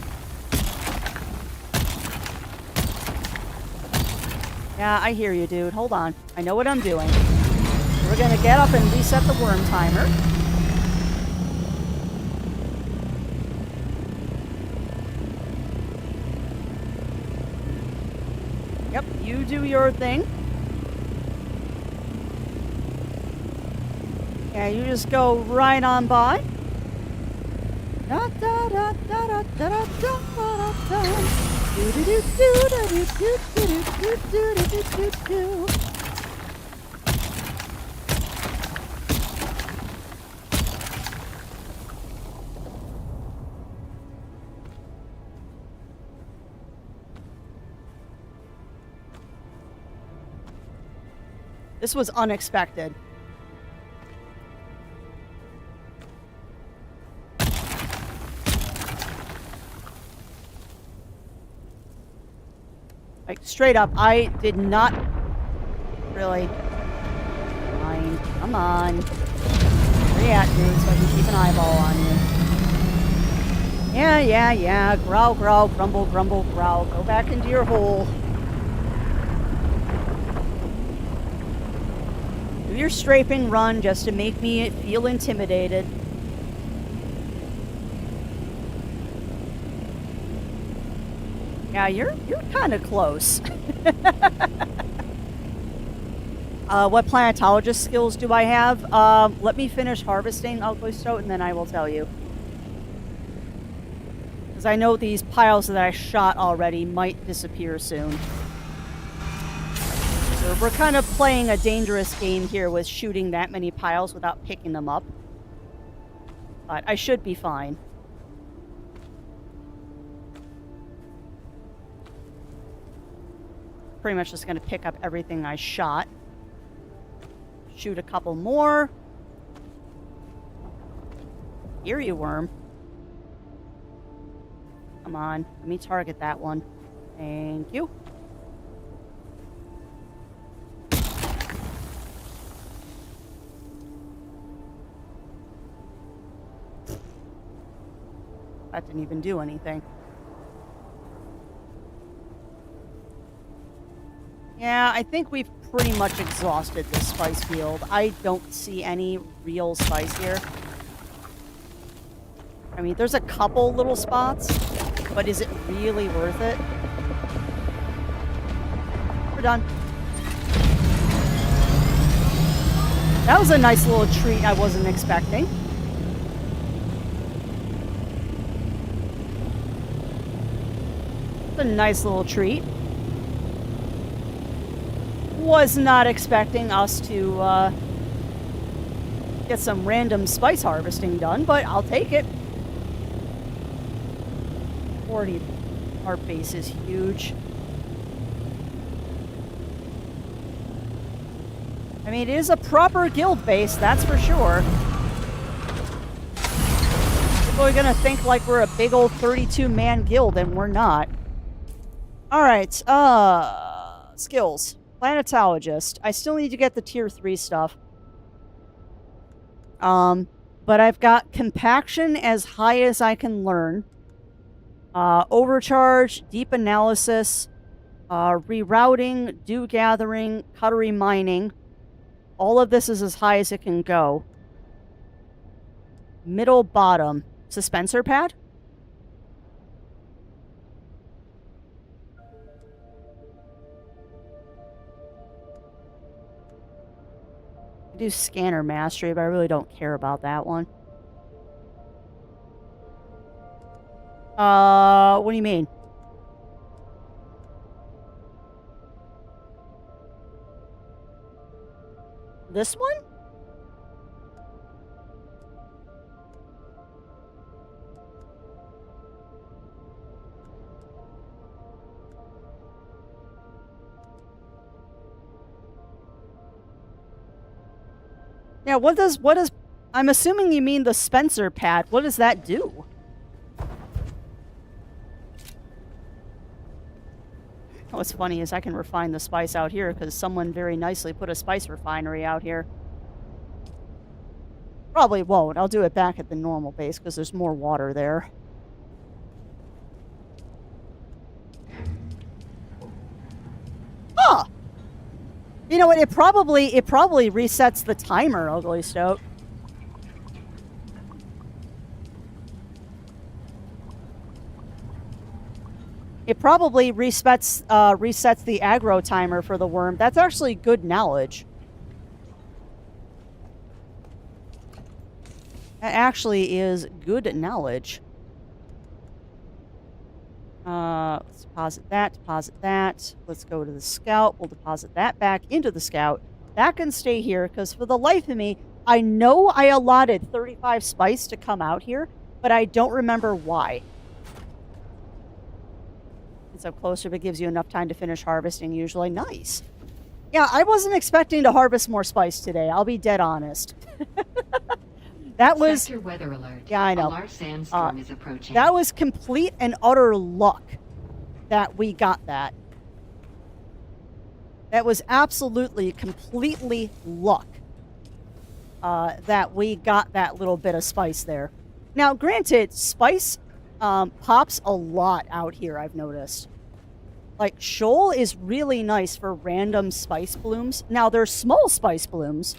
Speaker 2: Yeah, I hear you, dude. Hold on. I know what I'm doing. We're gonna get up and reset the worm timer. Yep, you do your thing. Yeah, you just go right on by. Da da da da da da da da da. Do do do do do do do do do do do do. This was unexpected. Like, straight up, I did not really... Fine. Come on. Where you at, dude, so I can keep an eyeball on you. Yeah. Growl, growl, grumble, grumble, growl. Go back into your hole. Do your strafing run just to make me feel intimidated. Yeah, you're kind of close. What planetologist skills do I have? Let me finish harvesting Ugly Stoat and then I will tell you. Because I know these piles that I shot already might disappear soon. So we're kind of playing a dangerous game here with shooting that many piles without picking them up. But I should be fine. Pretty much just going to pick up everything I shot. Shoot a couple more. Here, you worm. Come on. Let me target that one. Thank you. That didn't even do anything. Yeah, I think we've pretty much exhausted this spice field. I don't see any real spice here. I mean, there's a couple little spots, but is it really worth it? We're done. That was a nice little treat I wasn't expecting. It's a nice little treat. Was not expecting us to get some random spice harvesting done, but I'll take it. 40. Our base is huge. I mean, it is a proper guild base, that's for sure. People are gonna think like we're a big old 32-man guild, and we're not. Alright, skills. Planetologist. I still need to get the tier 3 stuff. But I've got compaction as high as I can learn. Overcharge, deep analysis, rerouting, dew gathering, cuttery mining. All of this is as high as it can go. Middle bottom. Suspensor pad? I do scanner mastery, but I really don't care about that one. What do you mean? This one? Yeah, what does, I'm assuming you mean the Spencer pad. What does that do? What's funny is I can refine the spice out here because someone very nicely put a spice refinery out here. Probably won't. I'll do it back at the normal base because there's more water there. Huh! You know what? It probably resets the timer, Ugly Stoat. It probably resets the aggro timer for the worm. That's actually good knowledge. That actually is good knowledge. Let's deposit that. Let's go to the scout. We'll deposit that back into the scout. That can stay here, because for the life of me, I know I allotted 35 spice to come out here, but I don't remember why. It's up closer, but gives you enough time to finish harvesting usually. Nice. Yeah, I wasn't expecting to harvest more spice today. I'll be dead honest. That was...
Speaker 4: Sector weather alert.
Speaker 2: Yeah, I know.
Speaker 4: A large sandstorm is approaching.
Speaker 2: That was complete and utter luck that we got that. That was absolutely, completely luck that we got that little bit of spice there. Now, granted, spice pops a lot out here, I've noticed. Like, shoal is really nice for random spice blooms. Now, there's small spice blooms.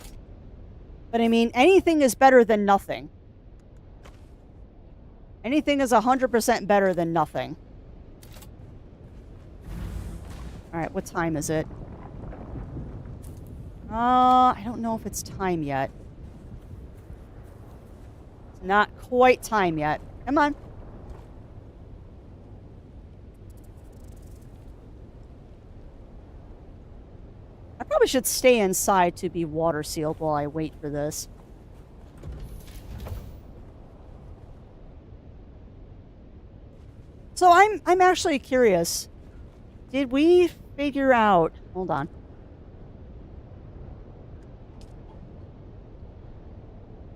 Speaker 2: But, I mean, anything is better than nothing. Anything is 100% better than nothing. Alright, what time is it? I don't know if it's time yet. It's not quite time yet. Come on. I probably should stay inside to be water sealed while I wait for this. So I'm actually curious. Did we figure out... Hold on.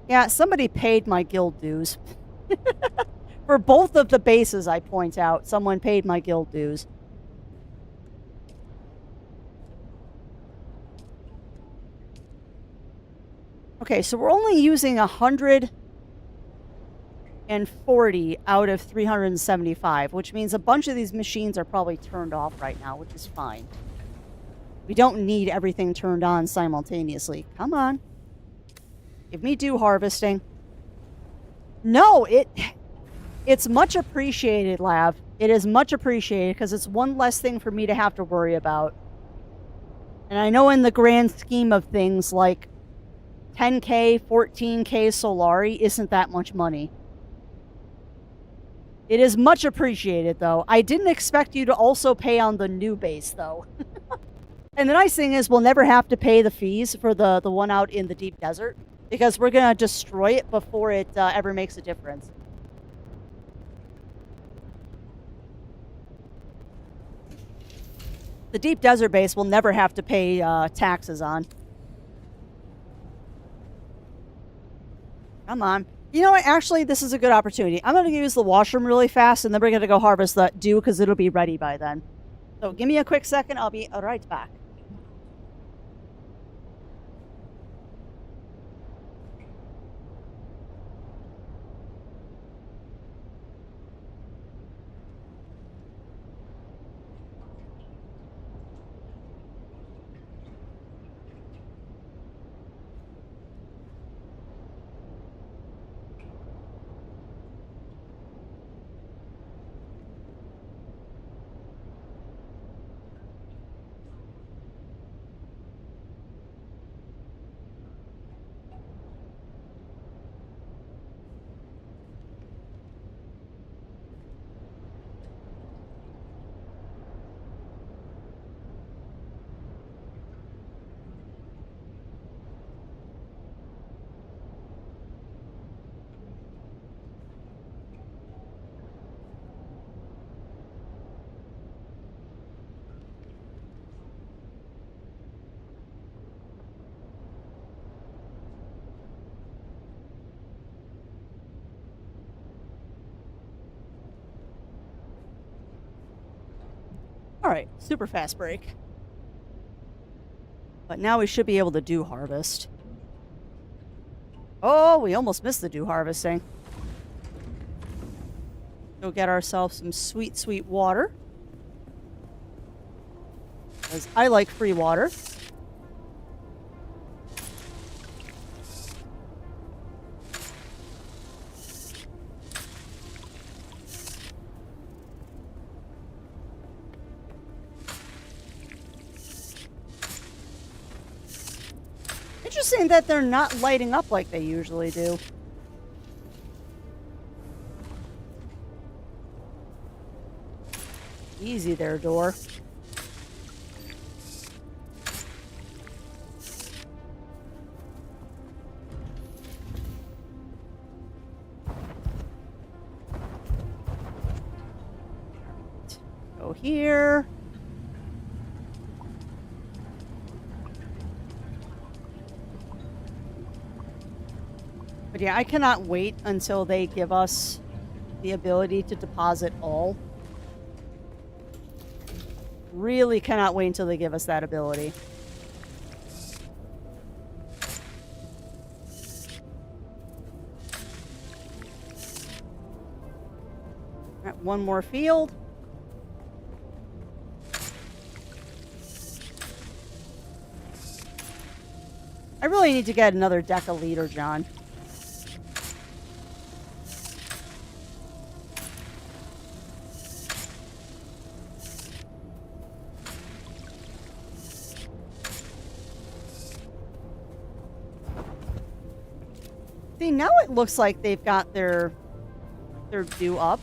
Speaker 2: Yeah, somebody paid my guild dues. For both of the bases, I point out, someone paid my guild dues. Okay, so we're only using 140 out of 375, which means a bunch of these machines are probably turned off right now, which is fine. We don't need everything turned on simultaneously. Come on. Give me dew harvesting. No, it's much appreciated, Lav. It is much appreciated because it's one less thing for me to have to worry about. And I know in the grand scheme of things, like 10k, 14k Solari isn't that much money. It is much appreciated, though. I didn't expect you to also pay on the new base, though. And the nice thing is we'll never have to pay the fees for the one out in the deep desert, because we're going to destroy it before it ever makes a difference. The deep desert base will never have to pay taxes on. Come on. You know what? Actually, this is a good opportunity. I'm going to use the washroom really fast, and then we're going to go harvest that dew, because it'll be ready by then. So give me a quick second. I'll be right back. Alright, super fast break. But now we should be able to do harvest. Oh, we almost missed the dew harvesting. Go get ourselves some sweet, sweet water. Because I like free water. Interesting that they're not lighting up like they usually do. Easy there, door. Go here. But yeah, I cannot wait until they give us the ability to deposit all. Really cannot wait until they give us that ability. All right, one more field. I really need to get another decaliter, John. See, now it looks like they've got their dew up.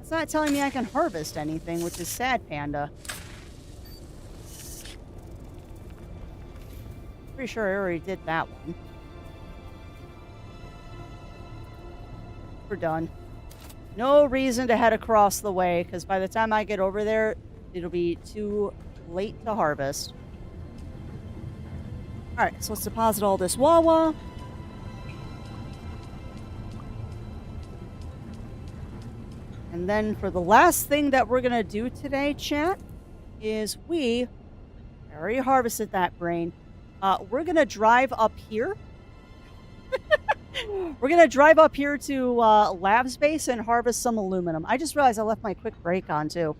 Speaker 2: It's not telling me I can harvest anything, which is sad, Panda. Pretty sure I already did that one. We're done. No reason to head across the way, because by the time I get over there, it'll be too late to harvest. Alright, so let's deposit all this Wawa. And then for the last thing that we're going to do today, chat, is I already harvested that brain. We're going to drive up here. We're going to drive up here to Labs Base and harvest some aluminum. I just realized I left my quick break on, too.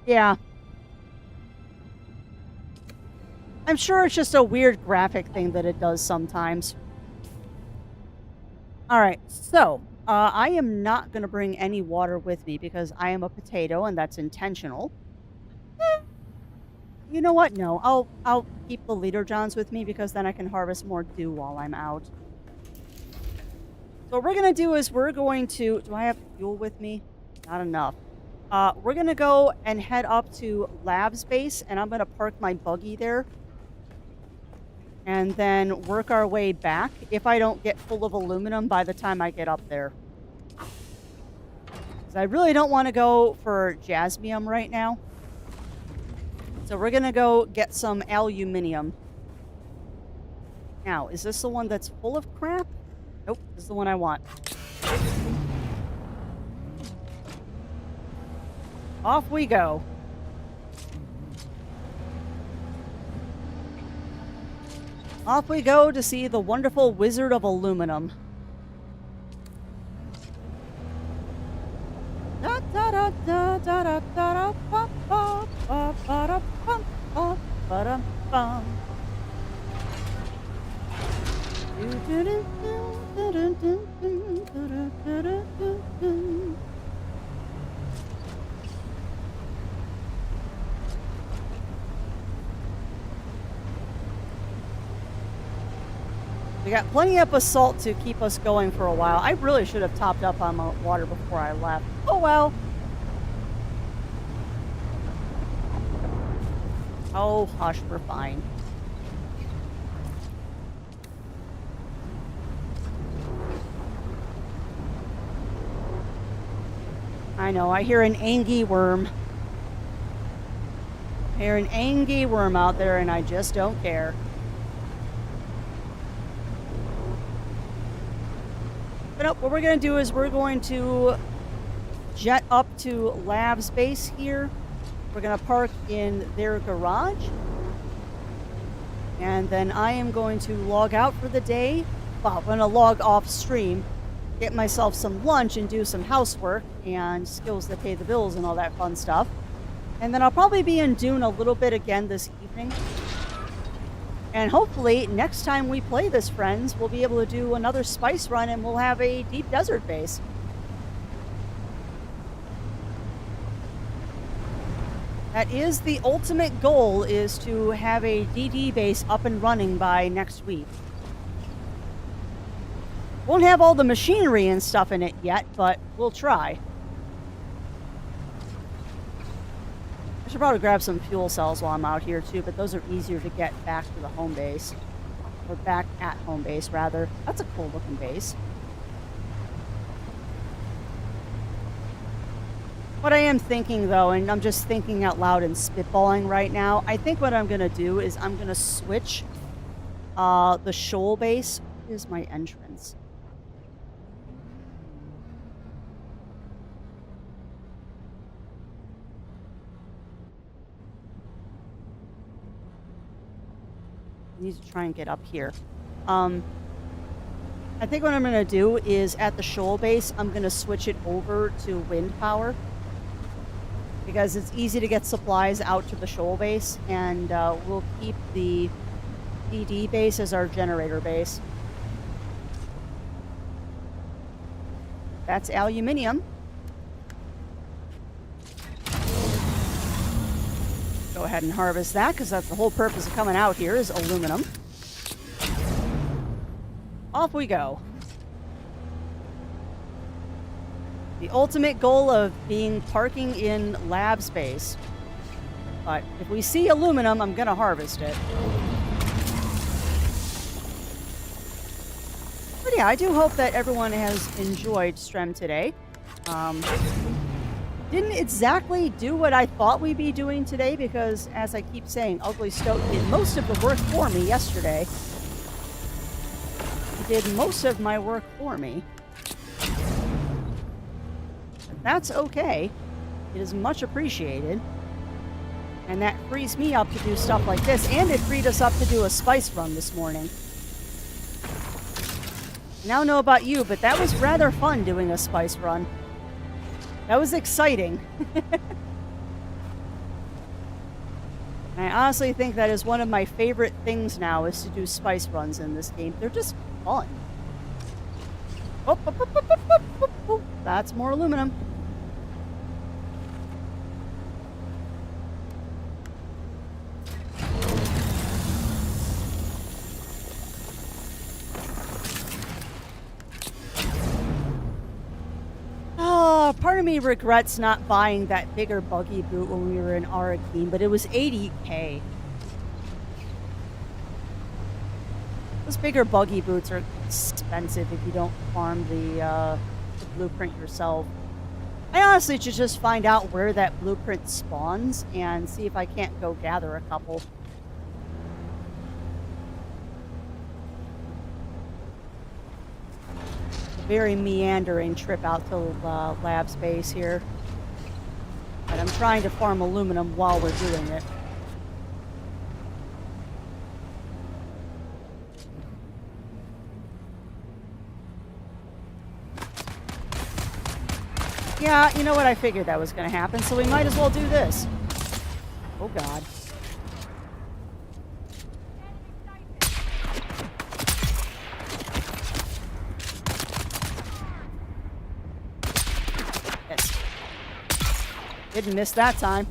Speaker 2: Yeah. I'm sure it's just a weird graphic thing that it does sometimes. Alright, so I am not going to bring any water with me because I am a potato and that's intentional. You know what? No, I'll keep the leader johns with me because then I can harvest more dew while I'm out. So what we're going to do is we're going to... Do I have fuel with me? Not enough. We're going to go and head up to Labs Base, and I'm going to park my buggy there. And then work our way back if I don't get full of aluminum by the time I get up there. Because I really don't want to go for jasmium right now. So we're going to go get some aluminium. Now, is this the one that's full of crap? Nope, this is the one I want. Off we go. Off we go to see the wonderful Wizard of Aluminum. Da da da da da da da ba ba ba ba da bum ba ba da bum. Do do do do do do do do do do do. We got plenty of basalt to keep us going for a while. I really should have topped up on my water before I left. Oh well. Oh, hush, we're fine. I know, I hear an angry worm. I hear an angry worm out there and I just don't care. But nope, what we're going to do is we're going to jet up to Labs Base here. We're going to park in their garage. And then I am going to log out for the day. Well, I'm going to log off stream, get myself some lunch and do some housework and skills that pay the bills and all that fun stuff. And then I'll probably be in Dune a little bit again this evening. And hopefully, next time we play this, friends, we'll be able to do another spice run and we'll have a deep desert base. That is the ultimate goal, is to have a DD base up and running by next week. Won't have all the machinery and stuff in it yet, but we'll try. I should probably grab some fuel cells while I'm out here too, but those are easier to get back to the home base. Or back at home base, rather. That's a cool looking base. What I am thinking though, and I'm just thinking out loud and spitballing right now, I think what I'm going to do is I'm going to switch the shoal base. Is my entrance? I need to try and get up here. I think what I'm going to do is at the shoal base, I'm going to switch it over to wind power. Because it's easy to get supplies out to the shoal base. And we'll keep the PD base as our generator base. That's aluminium. Go ahead and harvest that, because that's the whole purpose of coming out here is aluminum. Off we go. The ultimate goal of being parking in lab space. But if we see aluminum, I'm going to harvest it. But yeah, I do hope that everyone has enjoyed Strem today. Didn't exactly do what I thought we'd be doing today because, as I keep saying, Ugly Stoat did most of the work for me yesterday. He did most of my work for me. But that's okay. It is much appreciated. And that frees me up to do stuff like this, and it freed us up to do a spice run this morning. I now know about you, but that was rather fun doing a spice run. That was exciting. And I honestly think that is one of my favorite things now is to do spice runs in this game. They're just fun. Oh, oh, oh, oh, oh, oh, oh, oh. That's more aluminum. Part of me regrets not buying that bigger buggy boot when we were in Arakim, but it was 80k. Those bigger buggy boots are expensive if you don't farm the blueprint yourself. I honestly should just find out where that blueprint spawns and see if I can't go gather a couple. Very meandering trip out to lab space here. But I'm trying to farm aluminum while we're doing it. Yeah, you know what? I figured that was going to happen, so we might as well do this. Oh, God. Didn't miss that time.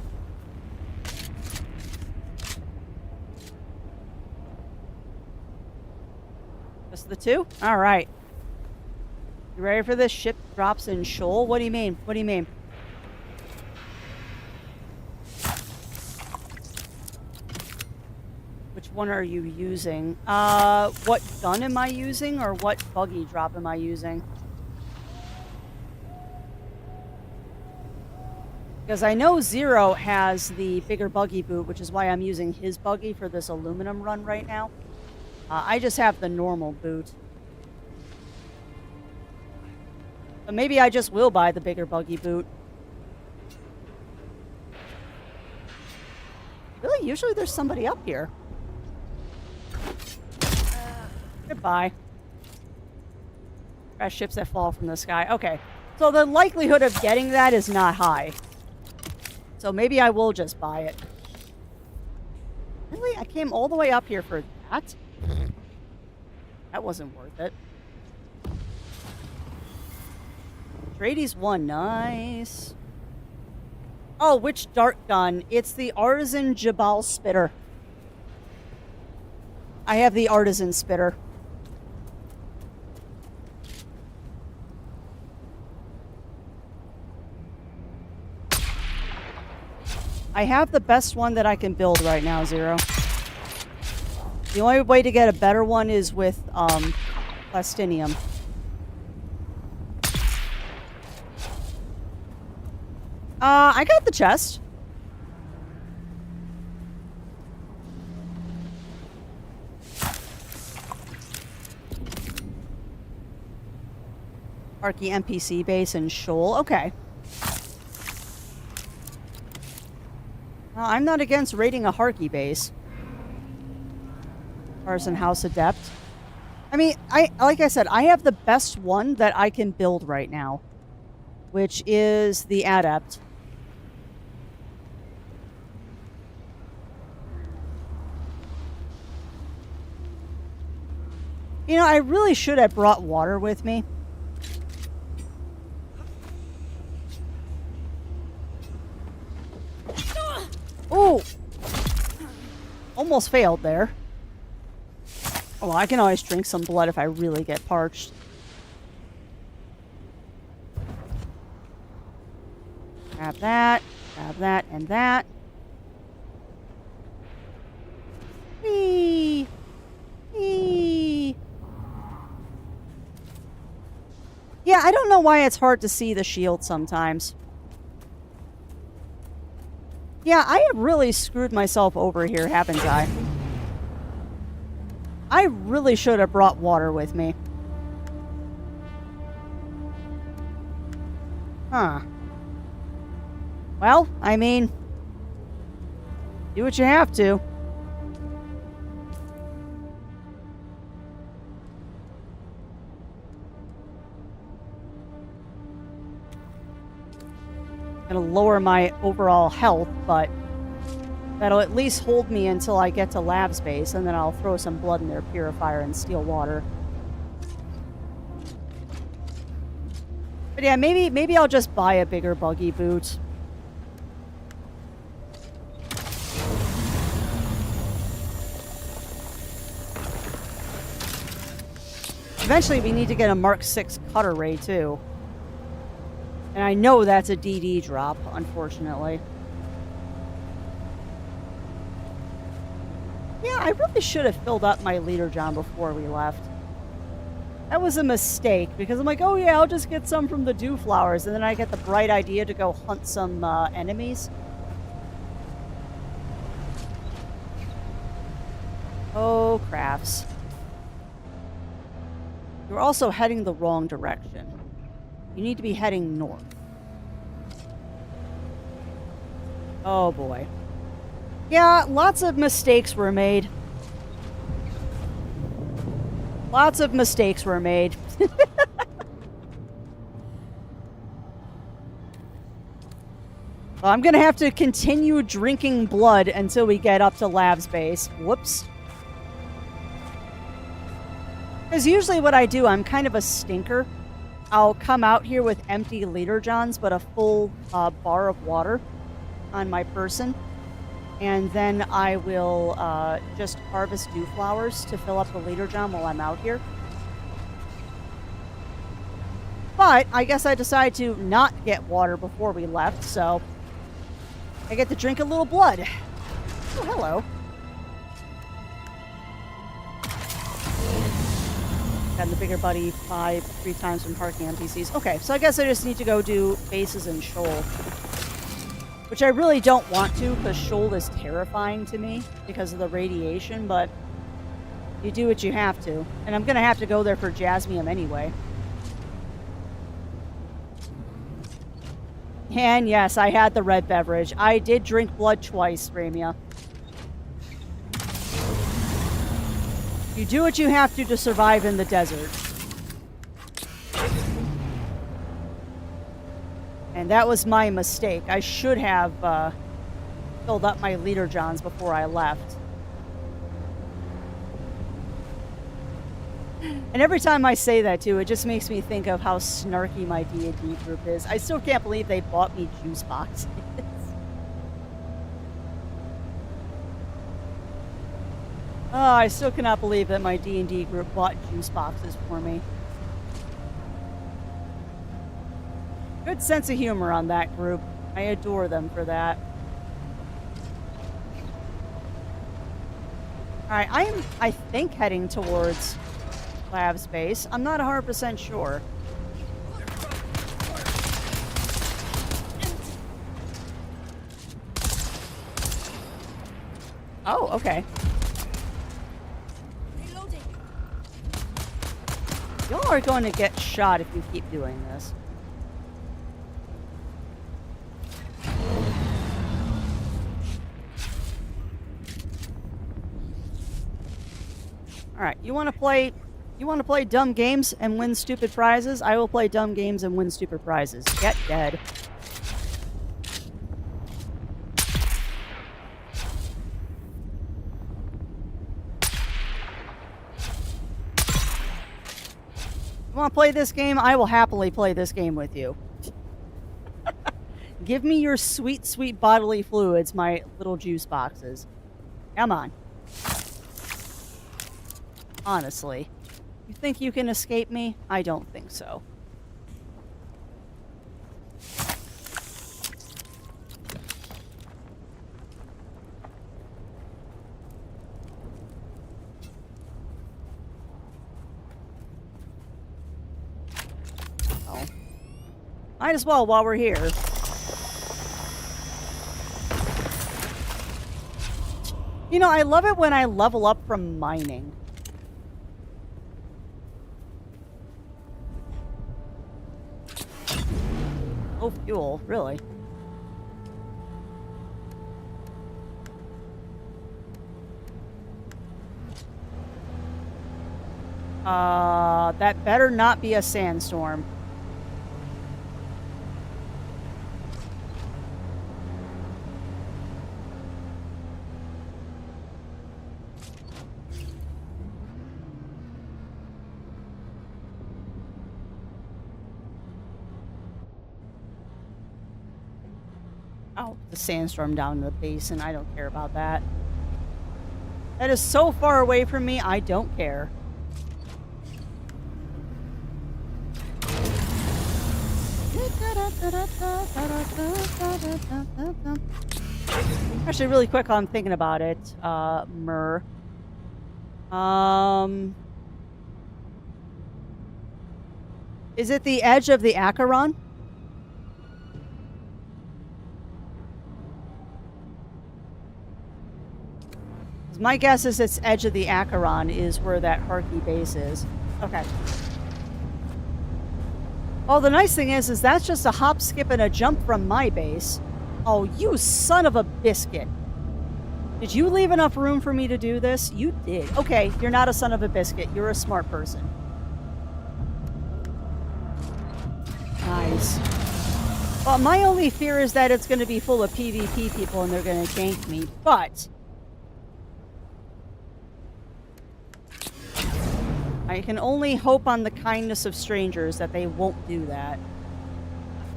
Speaker 2: Just the two? All right. You ready for this? Ship drops in shoal? What do you mean? What do you mean? Which one are you using? What gun am I using, or what buggy drop am I using? Because I know Zero has the bigger buggy boot, which is why I'm using his buggy for this aluminum run right now. I just have the normal boot. But maybe I just will buy the bigger buggy boot. Really? Usually there's somebody up here. Goodbye. Crash ships that fall from the sky. Okay. So the likelihood of getting that is not high. So maybe I will just buy it. Really? I came all the way up here for that? That wasn't worth it. Trades 1. Nice. Oh, which dart gun? It's the Artisan Jabal Spitter. I have the Artisan Spitter. I have the best one that I can build right now, Zero. The only way to get a better one is with plastinium. I got the chest. Harky NPC base in Shoal. Okay. Well, I'm not against raiding a Harky base. Arson House Adept. I mean, like I said, I have the best one that I can build right now, which is the Adept. You know, I really should have brought water with me. Oh! Almost failed there. Oh, well, I can always drink some blood if I really get parched. Grab that, and that. Whee! Whee! Yeah, I don't know why it's hard to see the shield sometimes. Yeah, I have really screwed myself over here, haven't I? I really should have brought water with me. Huh. Well, I mean, do what you have to. Gonna lower my overall health, but that'll at least hold me until I get to lab space, and then I'll throw some blood in their purifier and steal water. But yeah, maybe I'll just buy a bigger buggy boot. Eventually we need to get a Mark 6 cutter ray too. And I know that's a DD drop, unfortunately. Yeah, I really should have filled up my leader John before we left. That was a mistake, because I'm like, oh yeah, I'll just get some from the dew flowers, and then I get the bright idea to go hunt some enemies. Oh, crafts. You're also heading the wrong direction. You need to be heading north. Oh boy. Yeah, lots of mistakes were made. Lots of mistakes were made. Well, I'm gonna have to continue drinking blood until we get up to Lab's base. Whoops. Because usually what I do, I'm kind of a stinker. I'll come out here with empty leader johns, but a full bar of water on my person. And then I will just harvest dew flowers to fill up the leader john while I'm out here. But I guess I decided to not get water before we left, so I get to drink a little blood. Oh, hello. Got the bigger buddy 3 times from parking NPCs. Okay, so I guess I just need to go do bases in Shoal. Which I really don't want to, because Shoal is terrifying to me because of the radiation, but you do what you have to. And I'm going to have to go there for Jasmium anyway. And yes, I had the red beverage. I did drink blood twice, Ramia. You do what you have to survive in the desert. And that was my mistake. I should have filled up my leader johns before I left. And every time I say that too, it just makes me think of how snarky my D&D group is. I still can't believe they bought me juice boxes. Oh, I still cannot believe that my D&D group bought juice boxes for me. Good sense of humor on that group. I adore them for that. Alright, I think, heading towards lab space. I'm not 100% sure. Oh, okay. Y'all are going to get shot if you keep doing this. Alright, you want to play dumb games and win stupid prizes? I will play dumb games and win stupid prizes. Get dead. You want to play this game? I will happily play this game with you. Give me your sweet, sweet bodily fluids, my little juice boxes. Come on. Honestly. You think you can escape me? I don't think so. Oh. Might as well while we're here. You know, I love it when I level up from mining. Oh, fuel, really? That better not be a sandstorm. Oh, the sandstorm down in the basin. I don't care about that. That is so far away from me, I don't care. Actually, really quick, I'm thinking about it. Myrrh. Is it the edge of the Acheron? My guess is its edge of the Acheron is where that Harky base is. Okay. Oh, the nice thing is that's just a hop, skip, and a jump from my base. Oh, you son of a biscuit. Did you leave enough room for me to do this? You did. Okay, you're not a son of a biscuit. You're a smart person. Nice. Well, my only fear is that it's going to be full of PvP people and they're going to gank me, but I can only hope on the kindness of strangers that they won't do that.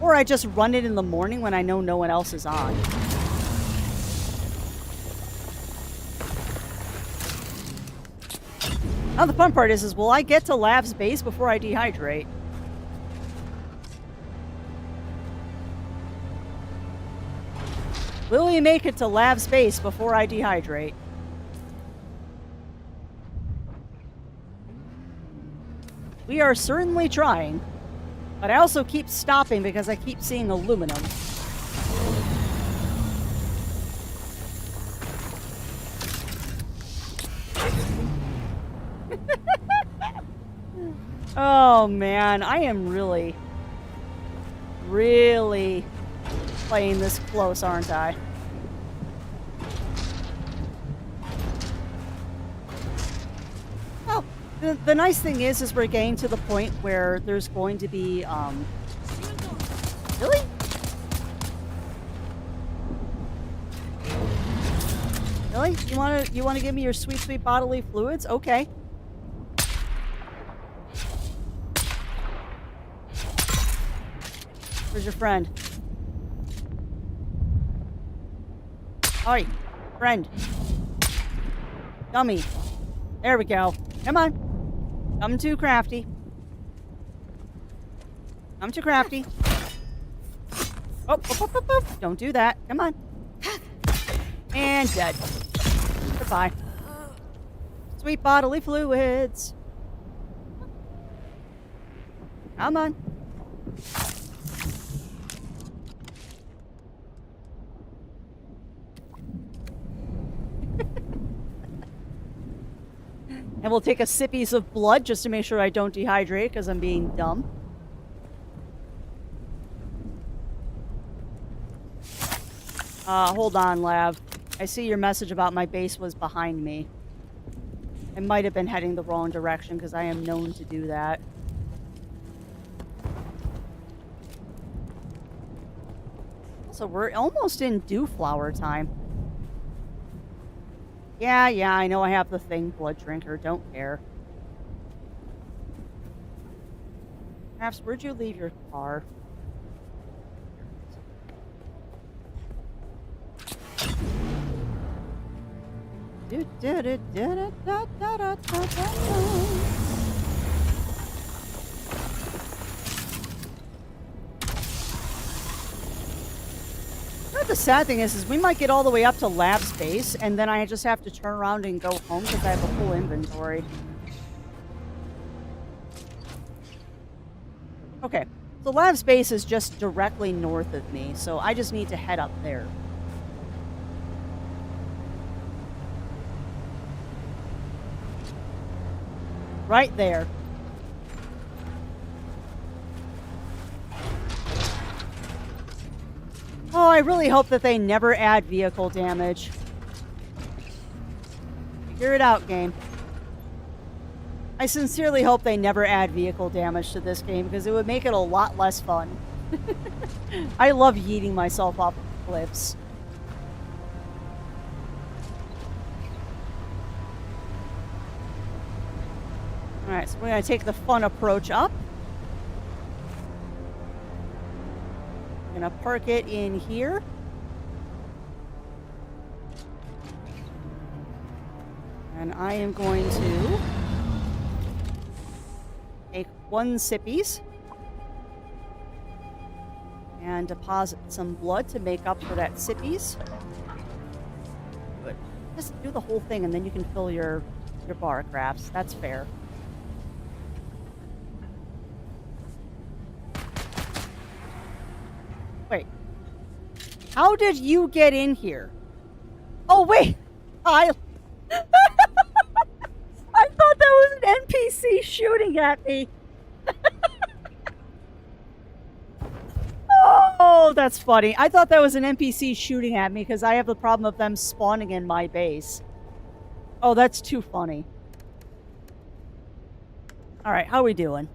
Speaker 2: Or I just run it in the morning when I know no one else is on. Now the fun part is will I get to Lav's base before I dehydrate? Will we make it to Lav's base before I dehydrate? We are certainly trying, but I also keep stopping because I keep seeing aluminum. Oh man, I am really playing this close, aren't I? Oh, the nice thing is we're getting to the point where there's going to be, really? Really? You wanna give me your sweet, sweet bodily fluids? Okay. Where's your friend? Oi, friend. Dummy. There we go. Come on. I'm too crafty. I'm too crafty. Oh, don't do that. Come on. And dead. Goodbye. Sweet bodily fluids. Come on. And we'll take a sippies of blood just to make sure I don't dehydrate because I'm being dumb. Hold on, Lav. I see your message about my base was behind me. I might have been heading the wrong direction because I am known to do that. So we're almost in dew flower time. Yeah, I know I have the thing, blood drinker. Don't care. Perhaps, where'd you leave your car? The sad thing is we might get all the way up to lab space, and then I just have to turn around and go home because I have a full inventory. Okay, so lab space is just directly north of me, so I just need to head up there. Right there. Oh, I really hope that they never add vehicle damage. Figure it out, game. I sincerely hope they never add vehicle damage to this game because it would make it a lot less fun. I love yeeting myself off of cliffs. Alright, so we're going to take the fun approach up. I'm going to park it in here. And I am going to take 1 sippies and deposit some blood to make up for that sippies. Good. Just do the whole thing and then you can fill your bar crafts. That's fair. Wait. How did you get in here? Oh, wait. I thought that was an NPC shooting at me. Oh, that's funny. I thought that was an NPC shooting at me because I have the problem of them spawning in my base. Oh, that's too funny. Alright, how we doing?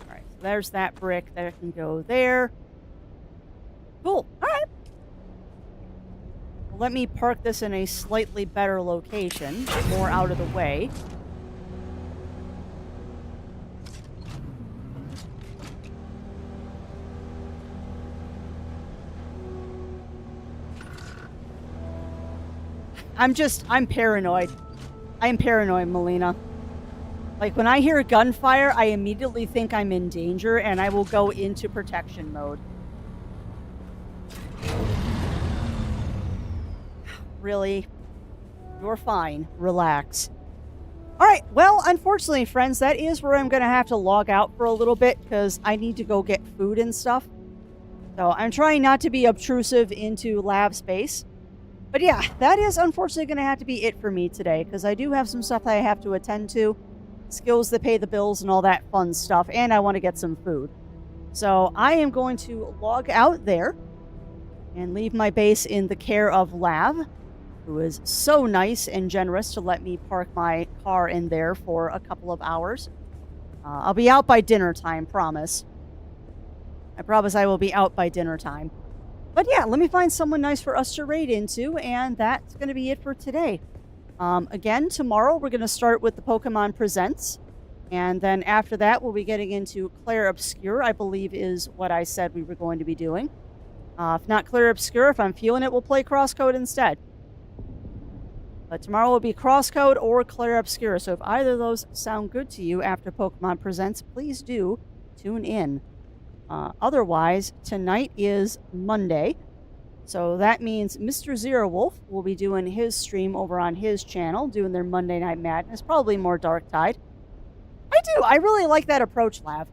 Speaker 2: Alright, so there's that brick that can go there. Cool. Alright. Well, let me park this in a slightly better location, more out of the way. I'm paranoid. I'm paranoid, Melina. Like, when I hear gunfire, I immediately think I'm in danger, and I will go into protection mode. Really? You're fine. Relax. Alright, well, unfortunately, friends, that is where I'm going to have to log out for a little bit, because I need to go get food and stuff. So, I'm trying not to be obtrusive into lab space. But yeah, that is unfortunately going to have to be it for me today, because I do have some stuff that I have to attend to. Skills that pay the bills and all that fun stuff, and I want to get some food. So I am going to log out there and leave my base in the care of Lav, who is so nice and generous to let me park my car in there for a couple of hours. I'll be out by dinner time, promise. I promise I will be out by dinner time. But yeah, let me find someone nice for us to raid into, and that's going to be it for today. Again, tomorrow we're going to start with the Pokemon Presents, and then after that we'll be getting into Clair Obscure, I believe is what I said we were going to be doing. If not Clair Obscure, if I'm feeling it, we'll play Crosscode instead. But tomorrow will be Crosscode or Clair Obscure, so if either of those sound good to you after Pokemon Presents, please do tune in. Otherwise, tonight is Monday, so that means Mr. Zero Wolf will be doing his stream over on his channel, doing their Monday Night Madness, probably more Dark Tide. I really like that approach, Lav.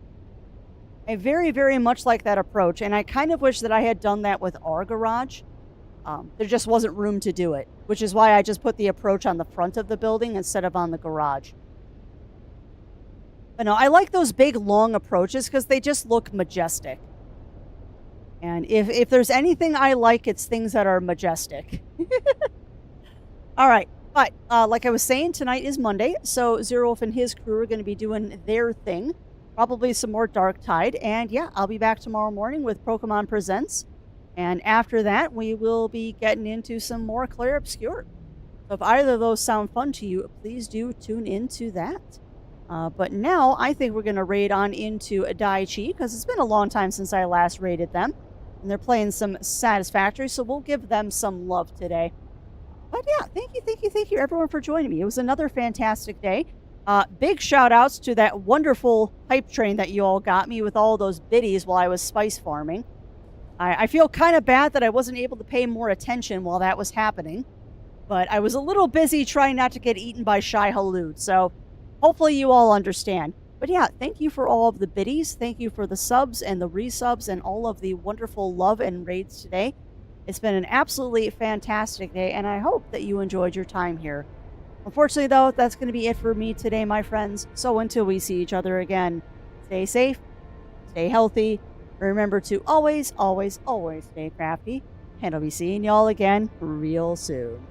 Speaker 2: I very, very much like that approach, and I kind of wish that I had done that with our garage. There just wasn't room to do it. which is why I just put the approach on the front of the building instead of on the garage. But no, I like those big, long approaches because they just look majestic. And if there's anything I like, it's things that are majestic. All right. But like I was saying, tonight is Monday, so Zero Wolf and his crew are going to be doing their thing. Probably some more Dark Tide. And yeah, I'll be back tomorrow morning with Pokemon Presents. And after that, we will be getting into some more Clair Obscur. So if either of those sound fun to you, please do tune into that. But now I think we're going to raid on into Daiichi because it's been a long time since I last raided them. And they're playing some Satisfactory, so we'll give them some love today. But yeah, thank you everyone for joining me. It was another fantastic day. Big shout outs to that wonderful hype train that you all got me with all those biddies while I was spice farming. I feel kind of bad that I wasn't able to pay more attention while that was happening. But I was a little busy trying not to get eaten by Shy Halud, so hopefully you all understand. But yeah, thank you for all of the biddies. Thank you for the subs and the resubs and all of the wonderful love and raids today. It's been an absolutely fantastic day, and I hope that you enjoyed your time here. Unfortunately, though, that's going to be it for me today, my friends. So until we see each other again, stay safe, stay healthy, remember to always, always, always stay crafty, and I'll be seeing y'all again real soon.